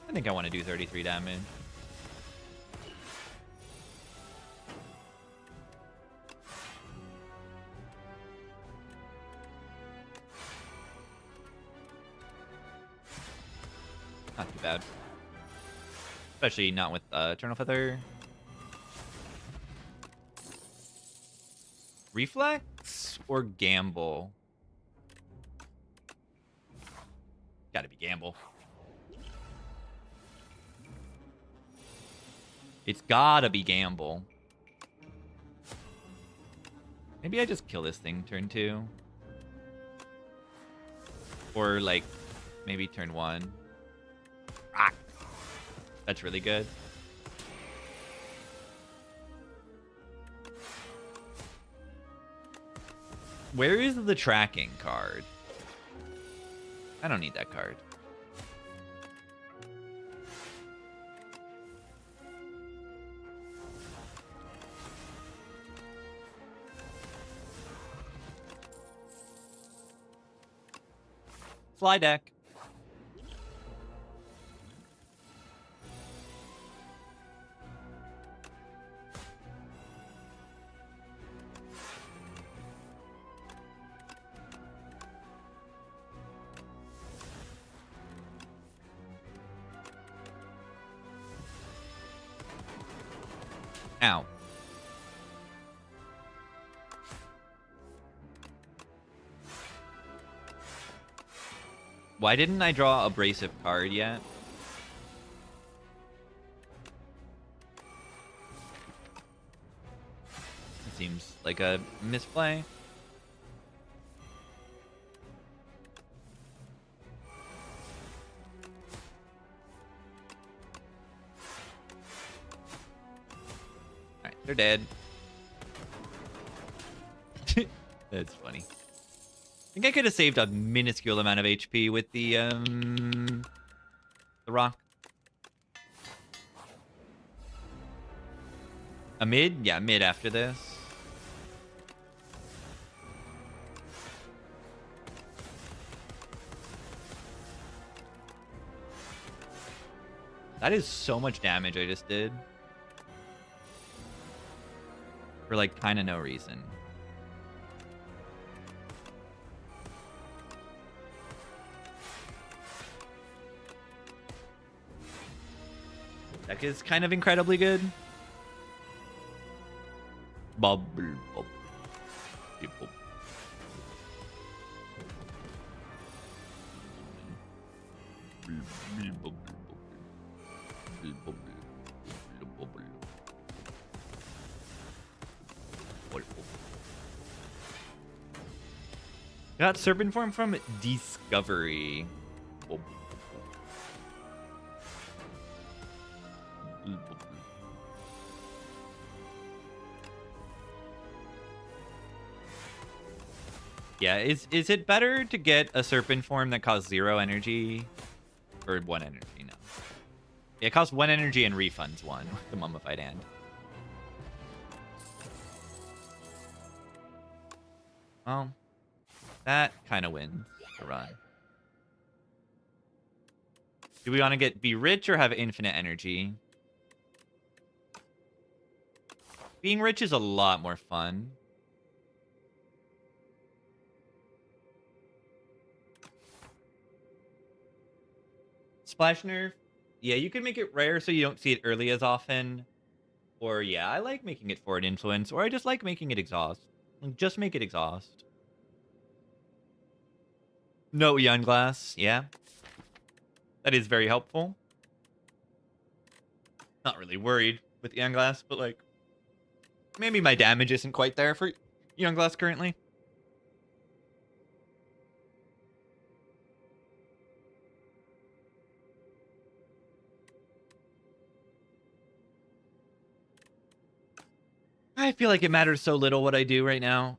I think I want to do 33 damage. Not too bad. Especially not with Eternal Feather. Reflex or gamble? Gotta be gamble. It's gotta be gamble. Maybe I just kill this thing turn 2. Or, like, maybe turn 1. Ah! That's really good. Where is the tracking card? I don't need that card. Fly deck. Ow. Why didn't I draw abrasive card yet? It seems like a misplay. Alright, they're dead. That's funny. I think I could have saved a minuscule amount of HP with the rock. A mid? Yeah, mid after this. That is so much damage I just did. For, like, kind of no reason. Deck is kind of incredibly good. Bubble, bubble, bubble. Got Serpent Form from Discovery. Yeah, is it better to get a Serpent Form that costs 0 energy? Or 1 energy, no. Yeah, it costs 1 energy and refunds 1 with the Mummified Hand. Well, that kind of wins the run. Do we want to be rich or have infinite energy? Being rich is a lot more fun. Splash nerf? Yeah, you can make it rare so you don't see it early as often. Or, yeah, I like making it forward influence. Or I just like making it exhaust. Just make it exhaust. No Eon Glass, yeah. That is very helpful. Not really worried with Eon Glass, but, like, maybe my damage isn't quite there for Eon Glass currently. I feel like it matters so little what I do right now.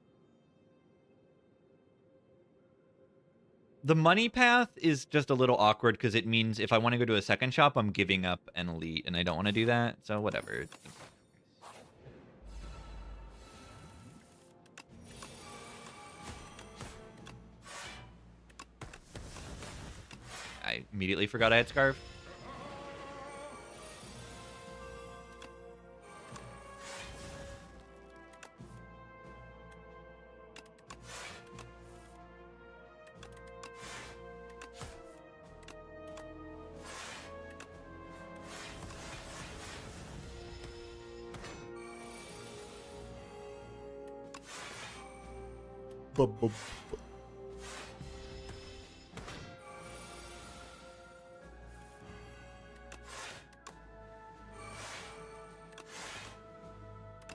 The money path is just a little awkward because it means if I want to go to a second shop, I'm giving up an elite, and I don't want to do that. So whatever. I immediately forgot I had Scarf.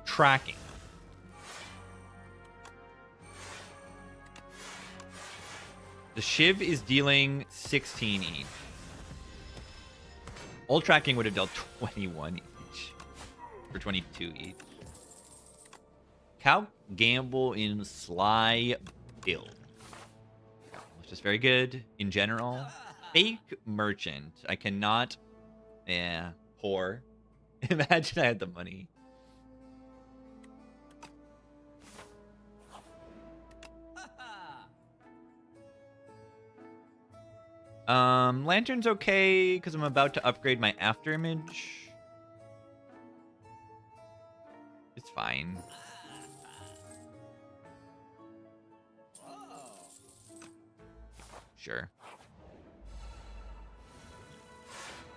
Tracking. The Shiv is dealing 16 each. Old tracking would have dealt 21 each. Or 22 each. Cow Gamble in Sly Build. It's just very good in general. Fake Merchant. I cannot. Yeah. Poor. Imagine I had the money. Lantern's okay because I'm about to upgrade my after image. It's fine. Sure.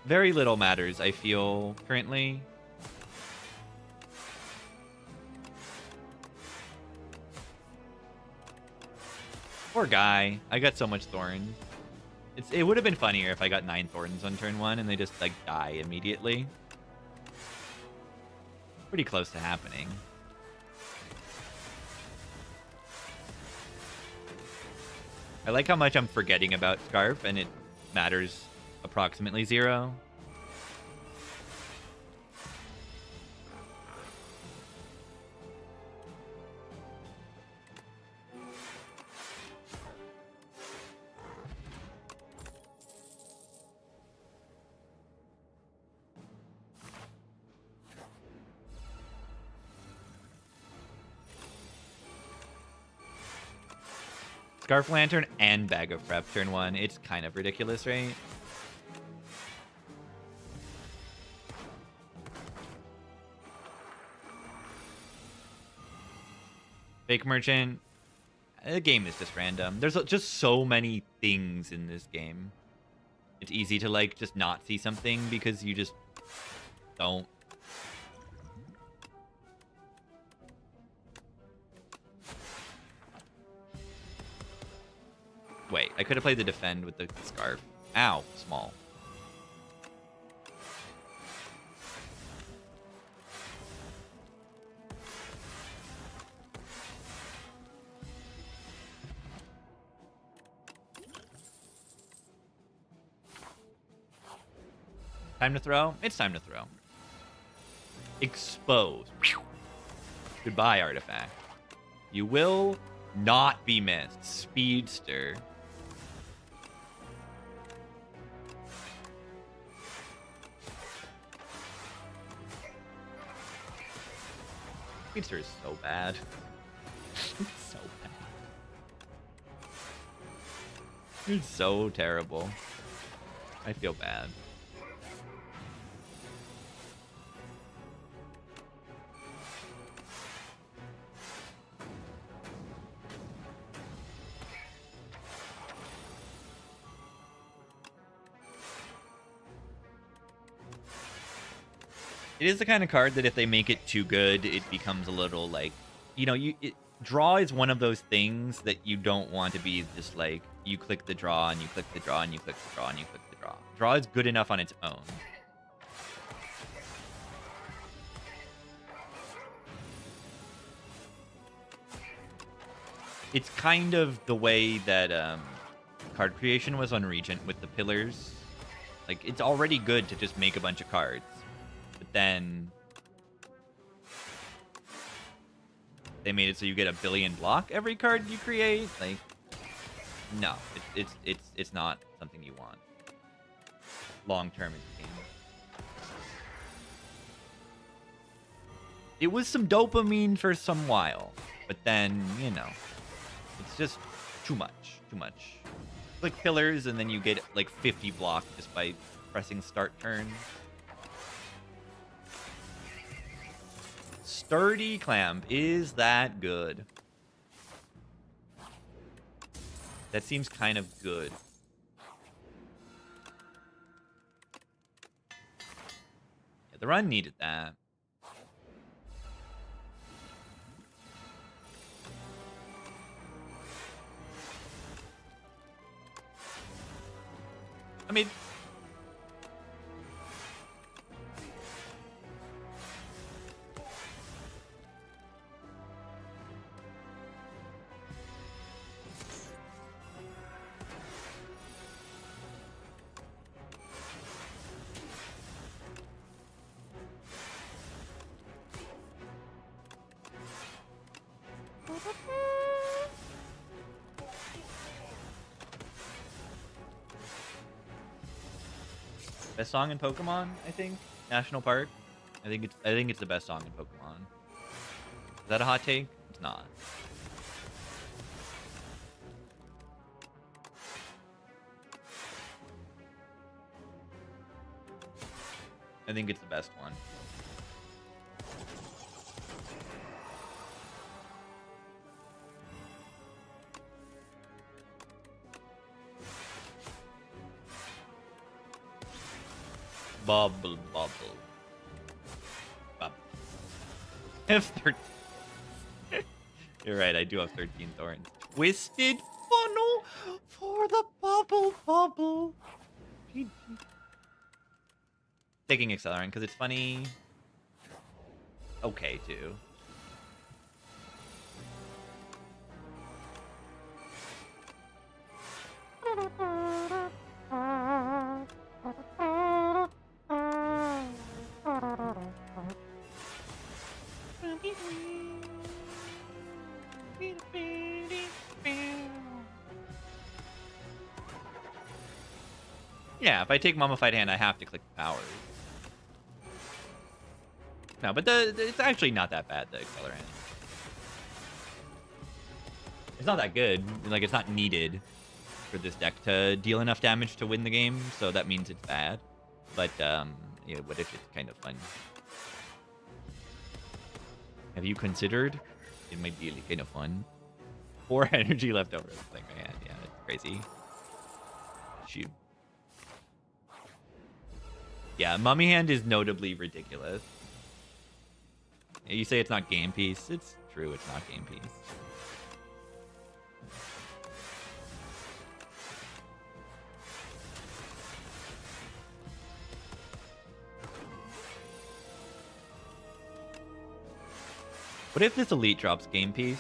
Very little matters, I feel, currently. Poor guy. I got so much thorn. It would have been funnier if I got 9 thorns on turn 1 and they just, like, die immediately. Pretty close to happening. I like how much I'm forgetting about Scarf, and it matters approximately 0. Scarf Lantern and Bag of Prep turn 1. It's kind of ridiculous, right? Fake Merchant. The game is just random. There's just so many things in this game. It's easy to, like, just not see something because you just don't. Wait, I could have played the defend with the Scarf. Ow, small. Time to throw? It's time to throw. Expose. Goodbye, artifact. You will not be missed. Speedster. Speedster is so bad. It's so bad. It's so terrible. I feel bad. It is the kind of card that if they make it too good, it becomes a little like, you know, draw is one of those things that you don't want to be just like, you click the draw and you click the draw and you click the draw and you click the draw. Draw is good enough on its own. It's kind of the way that card creation was on Regent with the pillars. Like, it's already good to just make a bunch of cards. But then they made it so you get a billion block every card you create. Like, No, it's not something you want long term in the game. It was some dopamine for some while, but then, you know, it's just too much. Too much. Click pillars, and then you get like 50 block just by pressing start turn. Sturdy clamp. Is that good? That seems kind of good. Yeah, the run needed that. I mean, best song in Pokemon, I think. National Park. I think it's the best song in Pokemon. Is that a hot take? It's not. I think it's the best one. Bubble, bubble. Bubble. F13. You're right, I do have 13 thorns. Twisted funnel for the bubble, bubble. Taking Accelerant because it's funny. Okay, too. Yeah, if I take Mummified Hand, I have to click the powers. No, but it's actually not that bad, the Accelerant. It's not that good. Like, it's not needed for this deck to deal enough damage to win the game, so that means it's bad. But, yeah, what if it's kind of fun? Have you considered? It might be kind of fun. 4 energy left over. It's like, man, yeah, that's crazy. Shoot. Yeah, Mummy Hand is notably ridiculous. You say it's not game piece. It's true, it's not game piece. What if this elite drops game piece?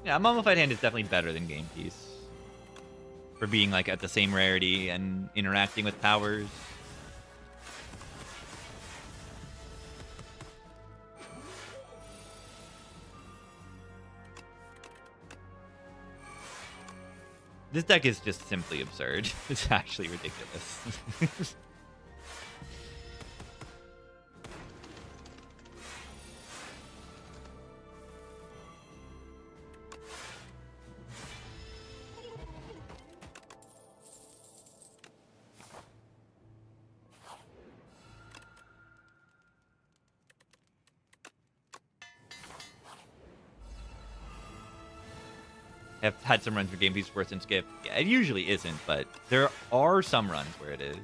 Yeah, Mummified Hand is definitely better than game piece. For being like at the same rarity and interacting with powers. This deck is just simply absurd. It's actually ridiculous. I've had some runs for game piece worse than skip. Yeah, it usually isn't, but there are some runs where it is.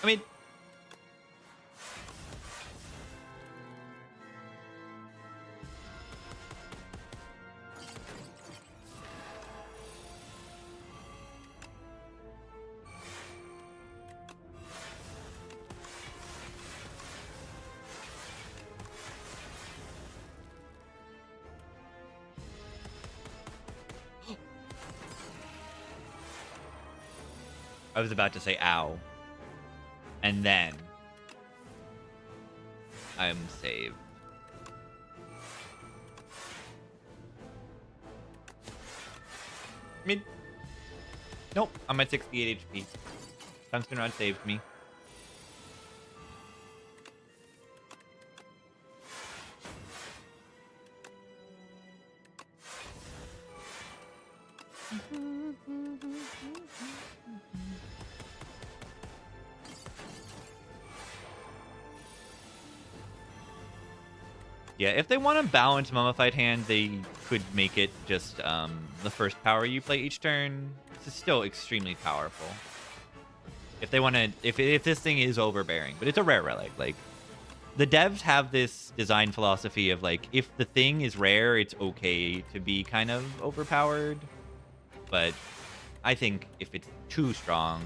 I mean, I was about to say ow. And then I'm saved. Mid. Nope, I'm at 68 HP. Tungsten Rod saved me. Yeah, if they want to balance Mummified Hand, they could make it just the first power you play each turn. It's still extremely powerful. If they want to, if this thing is overbearing, but it's a rare relic. Like, the devs have this design philosophy of like, if the thing is rare, it's okay to be kind of overpowered. But I think if it's too strong,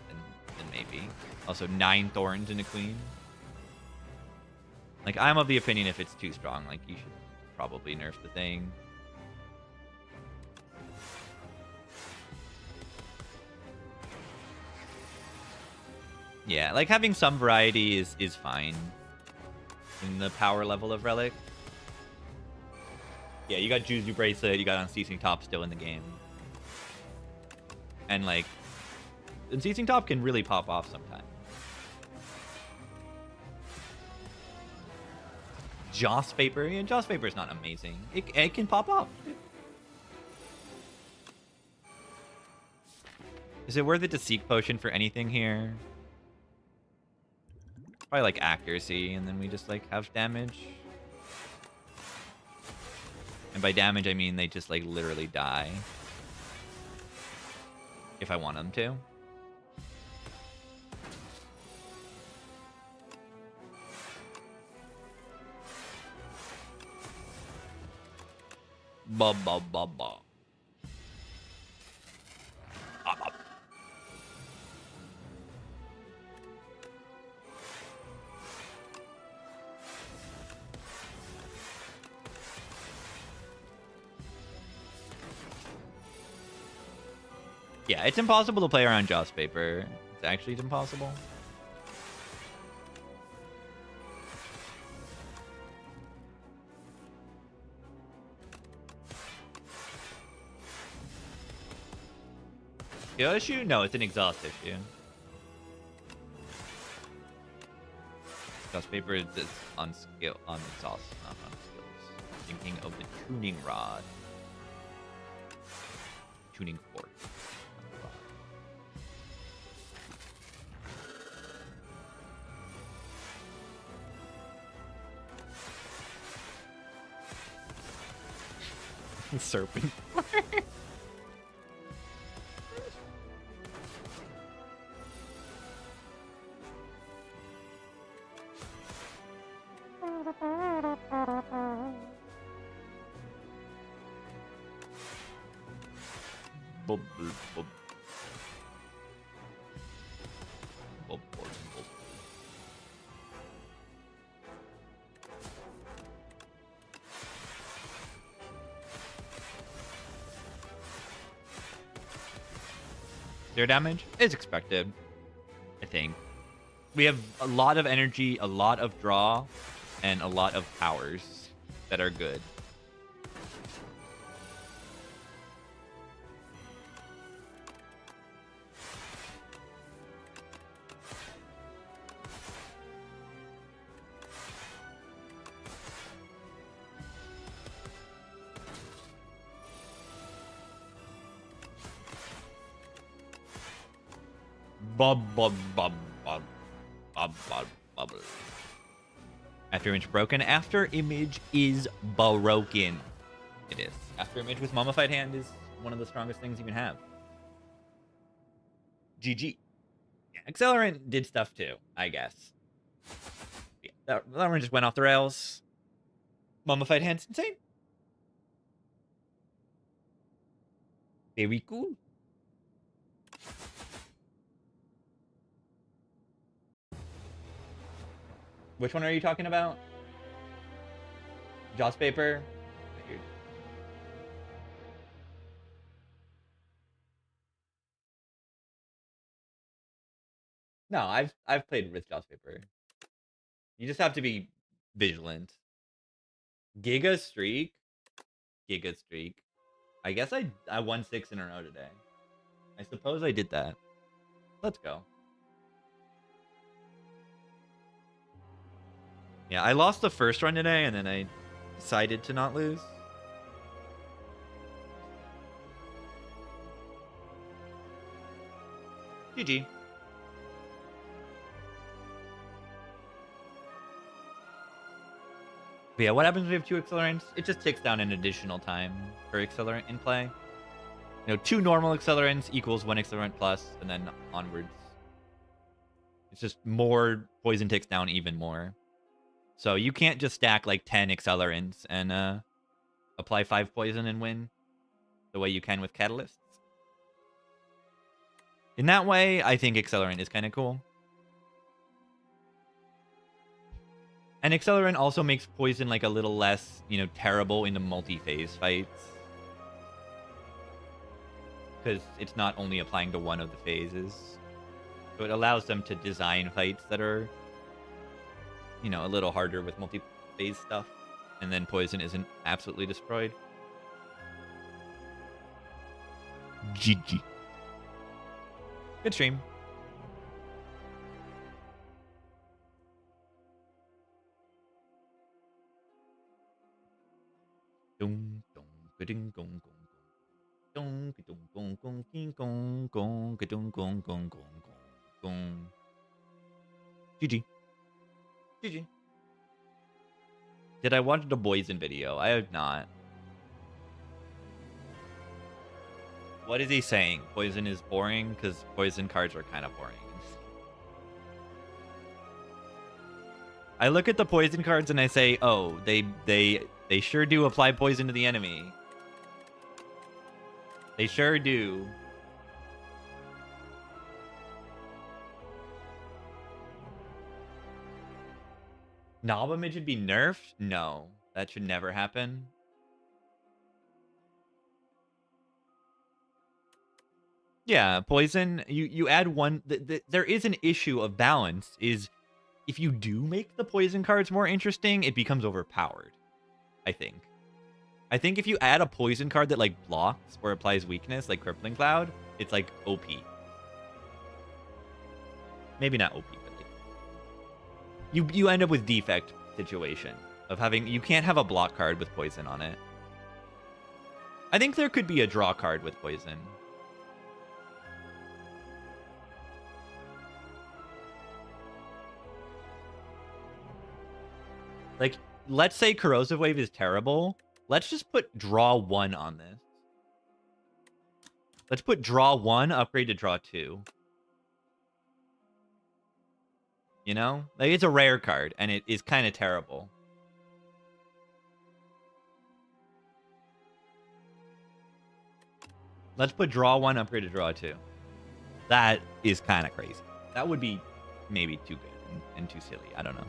then maybe. Also, 9 thorns and a queen. Like, I'm of the opinion if it's too strong, like, you should probably nerf the thing. Yeah, like, having some variety is fine in the power level of Relic. Yeah, you got Juzu Bracelet, you got Unceasing Top still in the game. And, like, Unceasing Top can really pop off sometimes. Joss Paper. Yeah, Joss Paper is not amazing. It can pop off. Is it worth it to Seek Potion for anything here? Probably like accuracy, and then we just like have damage. And by damage, I mean they just like literally die. If I want them to. Ba ba ba ba. Yeah, it's impossible to play around Joss Paper. It's actually impossible. Skill issue? No, it's an exhaust issue. Joss Paper is on skill, on exhaust, not on skills. Thinking of the tuning rod. Tuning fork. Serpent. Bub, bub. Bub, bub, bub. Their damage is expected, I think. We have a lot of energy, a lot of draw, and a lot of powers that are good. Bub, bub, bub, bub, bub, bub, bubble. After image broken. After image is broken. It is. After image with Mummified Hand is one of the strongest things you can have. GG. Yeah, Accelerant did stuff too, I guess. Yeah, that one just went off the rails. Mummified Hand's insane. Very cool. Which one are you talking about? Joss Paper? No, I've played with Jaws Paper. You just have to be vigilant. Giga streak. Giga streak. I guess I won 6 in a row today. I suppose I did that. Let's go. Yeah, I lost the first run today, and then I decided to not lose. GG. But yeah, what happens when we have 2 accelerants? It just ticks down an additional time per accelerant in play. You know, 2 normal accelerants equals 1 accelerant plus, and then onwards. It's just more poison ticks down even more. So you can't just stack like 10 accelerants and apply 5 poison and win the way you can with catalysts. In that way, I think accelerant is kind of cool. And accelerant also makes poison like a little less, you know, terrible in the multi-phase fights. Because it's not only applying to one of the phases. So it allows them to design fights that are, you know, a little harder with multi-phase stuff. And then poison isn't absolutely destroyed. GG. Good stream. Dong dong ding gong gong gong dong gong gong king gong gong dong gong gong gong gong. GG. GG. Did I watch the Poison video? I have not. What is he saying? Poison is boring? Because poison cards are kind of boring. I look at the poison cards and I say, oh, they sure do apply poison to the enemy. They sure do. Knobimage should be nerfed? No, that should never happen. Yeah, poison, you add one. There is an issue of balance, is if you do make the poison cards more interesting, it becomes overpowered, I think. I think if you add a poison card that, like, blocks or applies weakness, like Crippling Cloud, it's, like, OP. Maybe not OP, but, like, you end up with defect situation of having... You can't have a block card with poison on it. I think there could be a draw card with poison. Like, let's say Corrosive Wave is terrible. Let's just put draw 1 on this. Let's put draw 1, upgrade to draw 2. You know? Like, it's a rare card, and it is kind of terrible. Let's put draw 1, upgrade to draw 2. That is kind of crazy. That would be maybe too good and too silly. I don't know.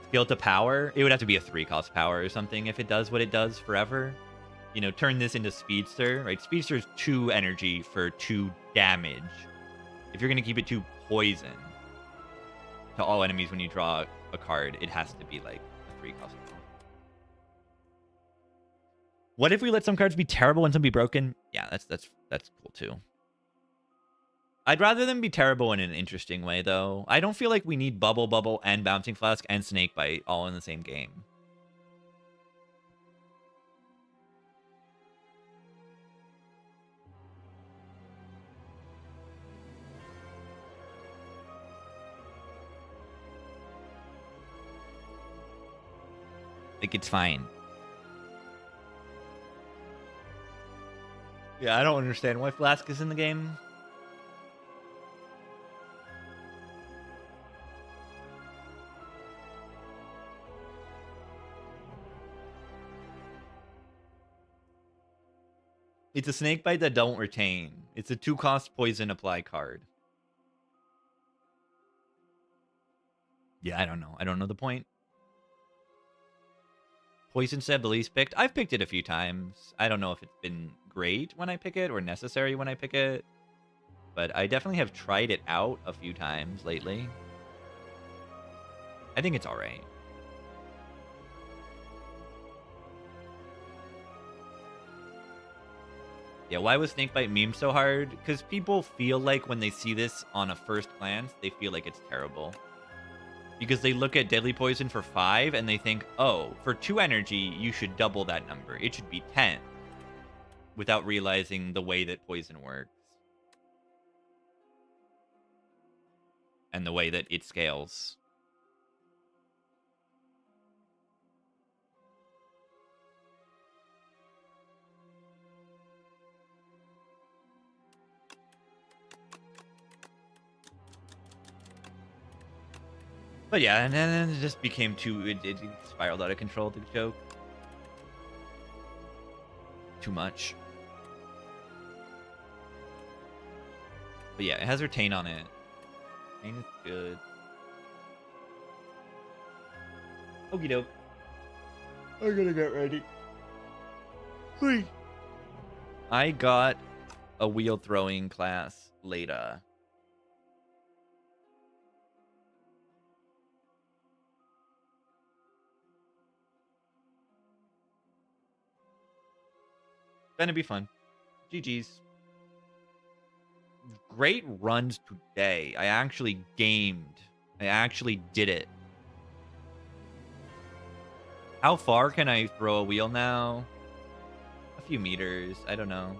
Skill to power? It would have to be a 3-cost power or something if it does what it does forever. You know, turn this into Speedster, right? Speedster is 2 energy for 2 damage. If you're going to keep it 2 poison to all enemies when you draw a card, it has to be like a 3-cost power. What if we let some cards be terrible and some be broken? Yeah, that's cool too. I'd rather them be terrible in an interesting way, though. I don't feel like we need Bubble, and Bouncing Flask, and Snakebite all in the same game. Like, it's fine. Yeah, I don't understand why Flask is in the game. It's a Snakebite that don't retain. It's a 2-cost poison apply card. Yeah, I don't know. I don't know the point. Poison Seb, the least picked. I've picked it a few times. I don't know if it's been great when I pick it or necessary when I pick it. but I definitely have tried it out a few times lately. I think it's all right. Yeah, why was Snakebite meme so hard? Because people feel like when they see this on a first glance, they feel like it's terrible. Because they look at Deadly Poison for 5 and they think, oh, for 2 energy, you should double that number. It should be 10. Without realizing the way that poison works. And the way that it scales. But yeah, and then it just became too... It spiraled out of control, the joke. Too much. But yeah, it has Retain on it. Retain is good. Okie doke. I'm gonna get ready. Whee. I got a wheel throwing class later. Gonna be fun. GG's. Great runs today. I actually gamed. I actually did it. How far can I throw a wheel now? A few meters. I don't know.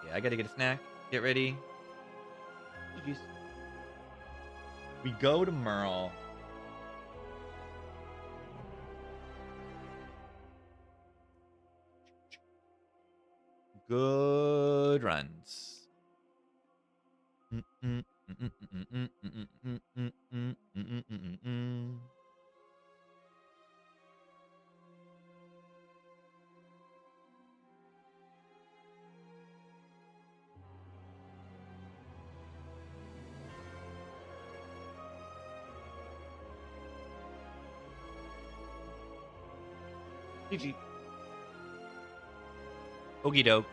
Yeah, I gotta get a snack. Get ready. GG's. We go to Merle. Good runs. GG. Okie doke.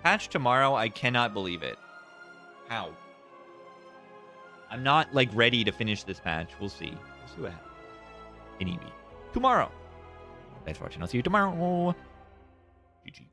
Patch tomorrow, I cannot believe it. How? I'm not, like, ready to finish this patch. We'll see. We'll see what happens. Tomorrow. Thanks for watching. I'll see you tomorrow. GG.